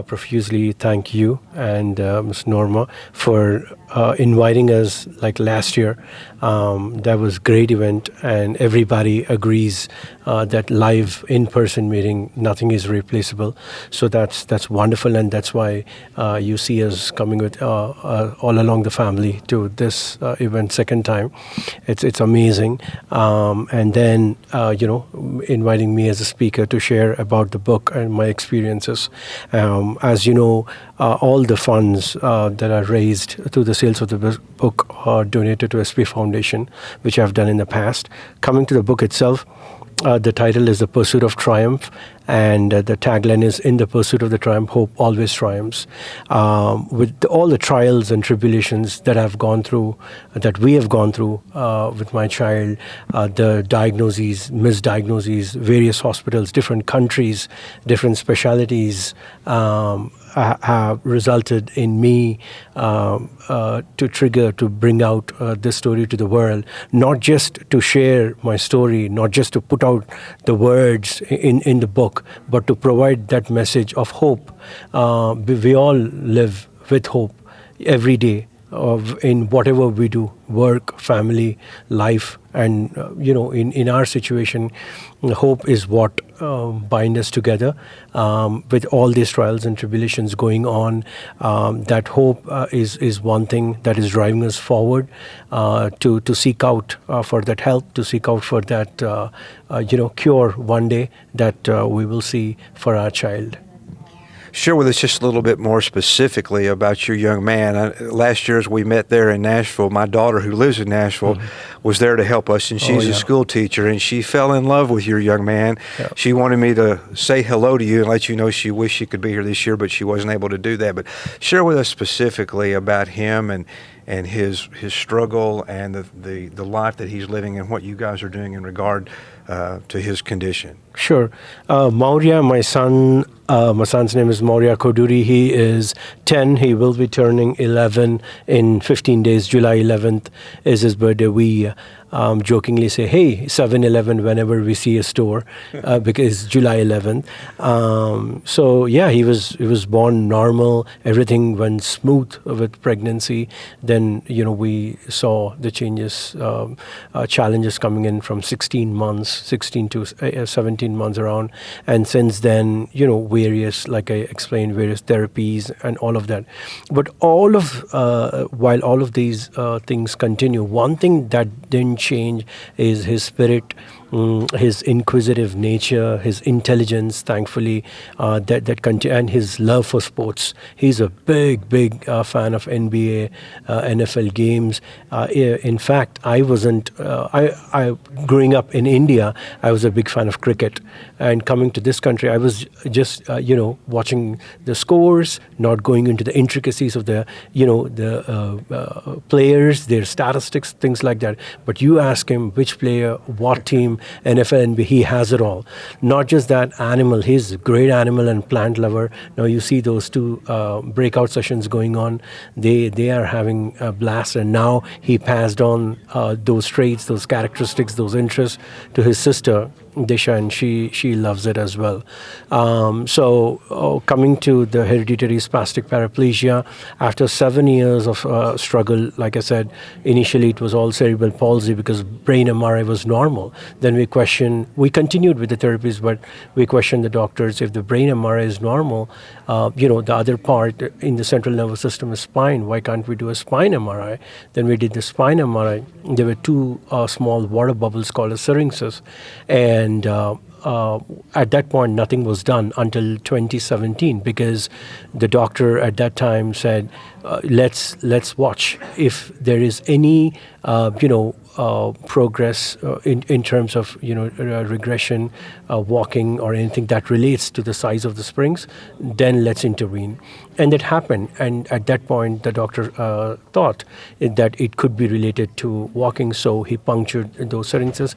profusely thank you and Ms. Norma for inviting us like last year. That was a great event, and everybody agrees that live in-person meeting, nothing is replaceable. So that's wonderful, and that's why you see us coming with all along the family to this event second time. It's amazing. And then, inviting me as a speaker to share about the book and my experiences. As you know, all the funds that are raised through the sales of the book are donated to SP Foundation, which I've done in the past. Coming to the book itself, the title is The Pursuit of Triumph, and the tagline is, in the pursuit of the triumph, hope always triumphs. With all the trials and tribulations that we have gone through with my child, the diagnoses, misdiagnoses, various hospitals, different countries, different specialties, have resulted in me to bring out this story to the world, not just to share my story, not just to put out the words in the book, but to provide that message of hope. We all live with hope every day in whatever we do, work, family, life, and in our situation, hope is what bind us together. With all these trials and tribulations going on, that hope is one thing that is driving us forward to seek out for that help, to seek out for that cure one day that we will see for our child. Share with us just a little bit more specifically about your young man. Last year as we met there in Nashville, my daughter who lives in Nashville was there to help us, and she's a school teacher, and she fell in love with your young man. Yeah. She wanted me to say hello to you and let you know she wished she could be here this year, but she wasn't able to do that. But share with us specifically about him and and his struggle and the life that he's living and what you guys are doing in regard to his condition. Sure. Maurya, my son's name is Maurya Koduri. He is 10. He will be turning 11 in 15 days. July 11th is his birthday. We jokingly say, hey, 7-Eleven whenever we see a store because it's July 11th. So yeah, he was born normal. Everything went smooth with pregnancy. Then, we saw the changes, challenges coming in from 16 to 17 months around. And since then, various, like I explained, various therapies and all of that. But while all of these things continue, one thing that didn't change is his spirit, his inquisitive nature, his intelligence, thankfully, and his love for sports. He's a big fan of NBA, NFL games. In fact, I wasn't. Growing up in India, I was a big fan of cricket, and coming to this country, I was just watching the scores, not going into the intricacies of the players, their statistics, things like that. But you ask him which player, what team, NFL, NBA, he has it all. Not just that, animal. He's a great animal and plant lover. Now you see those two breakout sessions going on. They are having a blast, and now he passed on those traits, those characteristics, those interests to his sister Disha, and she loves it as well. So coming to the hereditary spastic paraplegia, after 7 years of struggle, like I said, initially it was all cerebral palsy because brain MRI was normal. Then we continued with the therapies, but we questioned the doctors if the brain MRI is normal, the other part in the central nervous system is spine. Why can't we do a spine MRI? Then we did the spine MRI. There were two small water bubbles called as syrinxes, and at that point, nothing was done until 2017 because the doctor at that time said, let's watch if there is any progress in terms of regression, walking, or anything that relates to the size of the springs. Then let's intervene. And that happened. And at that point, the doctor thought that it could be related to walking, so he punctured those syrinxes.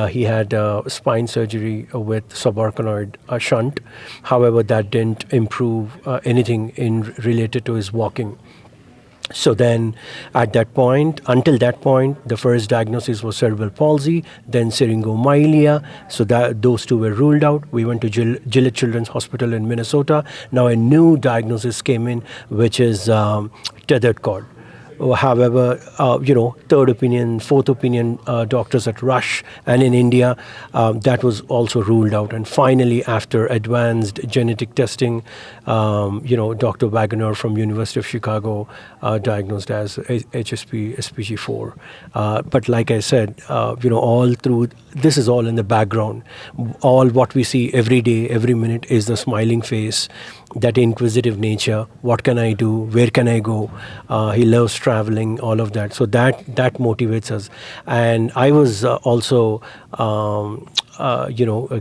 He had spine surgery with subarachnoid shunt. However, that didn't improve anything related to his walking. So then until that point, the first diagnosis was cerebral palsy, then syringomyelia. So those two were ruled out. We went to Gillette Children's Hospital in Minnesota. Now a new diagnosis came in, which is tethered cord. However, third opinion, fourth opinion doctors at Rush and in India, that was also ruled out. And finally, after advanced genetic testing, Dr. Wagner from University of Chicago diagnosed as HSP SPG4. But like I said, all through, this is all in the background. All what we see every day, every minute is the smiling face, that inquisitive nature. What can I do? Where can I go? He loves traveling, all of that. So that motivates us. And I was also,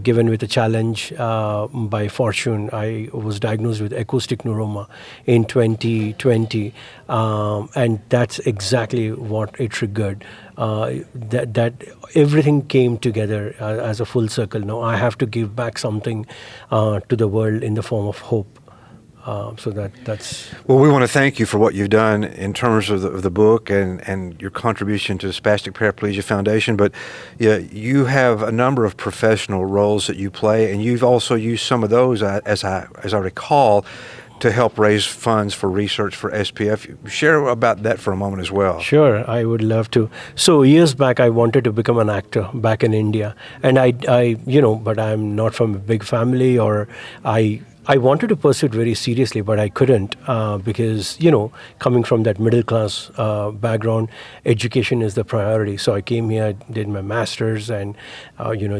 given with a challenge by fortune. I was diagnosed with acoustic neuroma in 2020. And that's exactly what it triggered. That everything came together as a full circle. Now I have to give back something to the world in the form of hope. So that's... Well, we want to thank you for what you've done in terms of the book and your contribution to the Spastic Paraplegia Foundation. But yeah, you have a number of professional roles that you play, and you've also used some of those, as I recall, to help raise funds for research for SPF. Share about that for a moment as well. Sure, I would love to. So years back, I wanted to become an actor back in India, and but I'm not from a big family, or I wanted to pursue it very seriously, but I couldn't because, coming from that middle class background, education is the priority. So I came here, did my master's and,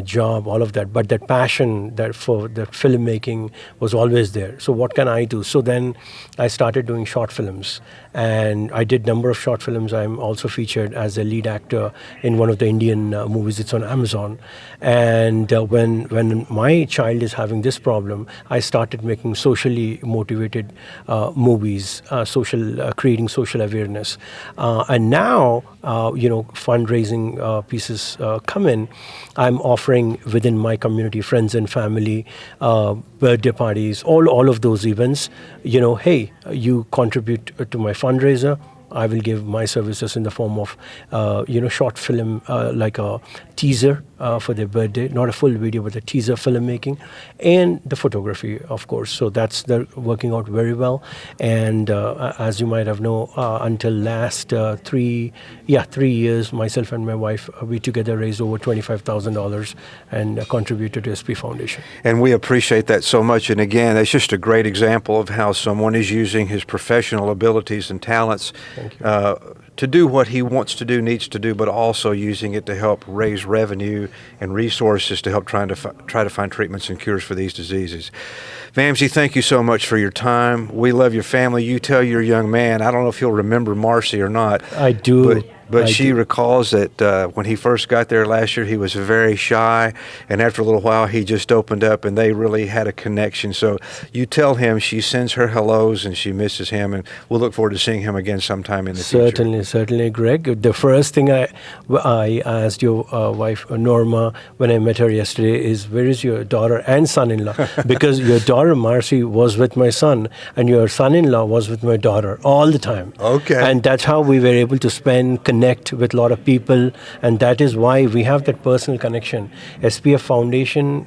job, all of that. But that passion for the filmmaking was always there. So what can I do? So then I started doing short films. And I did a number of short films. I'm also featured as a lead actor in one of the Indian movies. It's on Amazon. And when my child is having this problem, I started started making socially motivated movies, creating social awareness. And now, fundraising pieces come in. I'm offering within my community, friends and family, birthday parties, all of those events. Hey, you contribute to my fundraiser. I will give my services in the form of, short film, like a teaser for their birthday, not a full video, but a teaser filmmaking, and the photography, of course. So that's working out very well. And as you might have known, until last 3 years, myself and my wife, we together raised over $25,000 and contributed to SP Foundation. And we appreciate that so much. And again, that's just a great example of how someone is using his professional abilities and talents to do what he wants to do, needs to do, but also using it to help raise revenue and resources to help try to find treatments and cures for these diseases. Vamsy, thank you so much for your time. We love your family. You tell your young man, I don't know if he'll remember Marcy or not. I do. But she recalls that when he first got there last year, he was very shy, and after a little while, he just opened up, and they really had a connection. So you tell him she sends her hellos, and she misses him, and we'll look forward to seeing him again sometime in the future. Certainly, Greg. The first thing I asked your wife, Norma, when I met her yesterday is, where is your daughter and son-in-law? Because your daughter, Marcy, was with my son, and your son-in-law was with my daughter all the time. Okay. And that's how we were able to connect with a lot of people, and that is why we have that personal connection. SPF Foundation,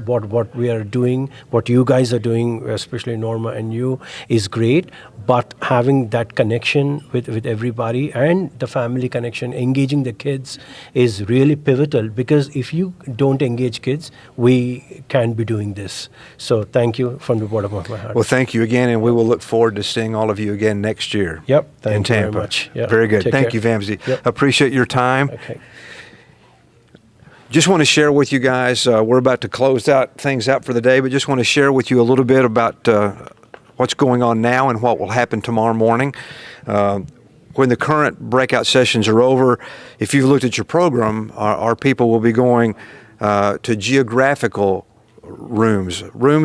what we are doing, what you guys are doing, especially Norma and you, is great, but having that connection with everybody and the family connection, engaging the kids is really pivotal, because if you don't engage kids, we can't be doing this. So thank you from the bottom of my heart. Well, thank you again, and we will look forward to seeing all of you again next year. Yep, in thank you Tampa. very much. Yep. Very good. Take Thank care. you, Vamsy. Yep. Appreciate your time. Okay. Just want to share with you guys, we're about to close things out for the day, but just want to share with you a little bit about what's going on now and what will happen tomorrow morning. When the current breakout sessions are over, if you've looked at your program, our people will be going to geographical rooms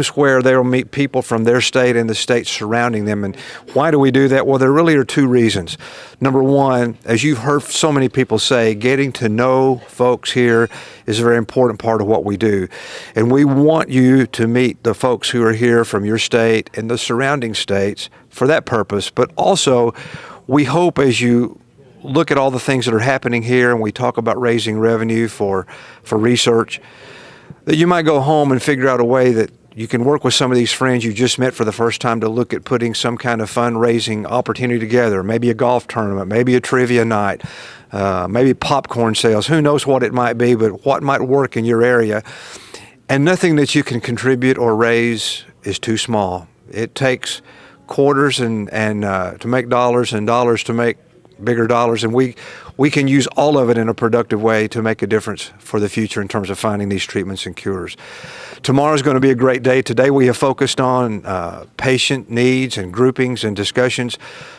where they will meet people from their state and the states surrounding them. And why do we do that? Well, there really are two reasons. Number one, as you've heard so many people say, getting to know folks here is a very important part of what we do. And we want you to meet the folks who are here from your state and the surrounding states for that purpose. But also, we hope as you look at all the things that are happening here and we talk about raising revenue for research, that you might go home and figure out a way that you can work with some of these friends you just met for the first time to look at putting some kind of fundraising opportunity together, maybe a golf tournament, maybe a trivia night, maybe popcorn sales. Who knows what it might be, but what might work in your area. And nothing that you can contribute or raise is too small. It takes quarters and to make dollars and dollars to make bigger dollars, and we can use all of it in a productive way to make a difference for the future in terms of finding these treatments and cures. Tomorrow's going to be a great day. Today we have focused on patient needs and groupings and discussions.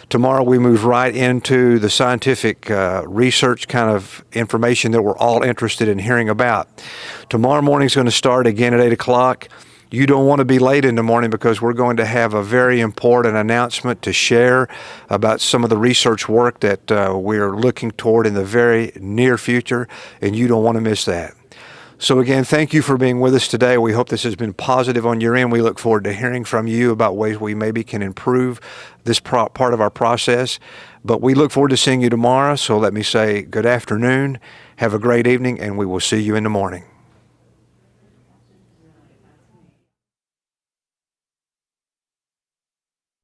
Tomorrow we move right into the scientific research kind of information that we're all interested in hearing about. Tomorrow morning's going to start again at 8 o'clock. You don't want to be late in the morning because we're going to have a very important announcement to share about some of the research work that we're looking toward in the very near future, and you don't want to miss that. So again, thank you for being with us today. We hope this has been positive on your end. We look forward to hearing from you about ways we maybe can improve this part of our process. But we look forward to seeing you tomorrow. So let me say good afternoon, have a great evening, and we will see you in the morning.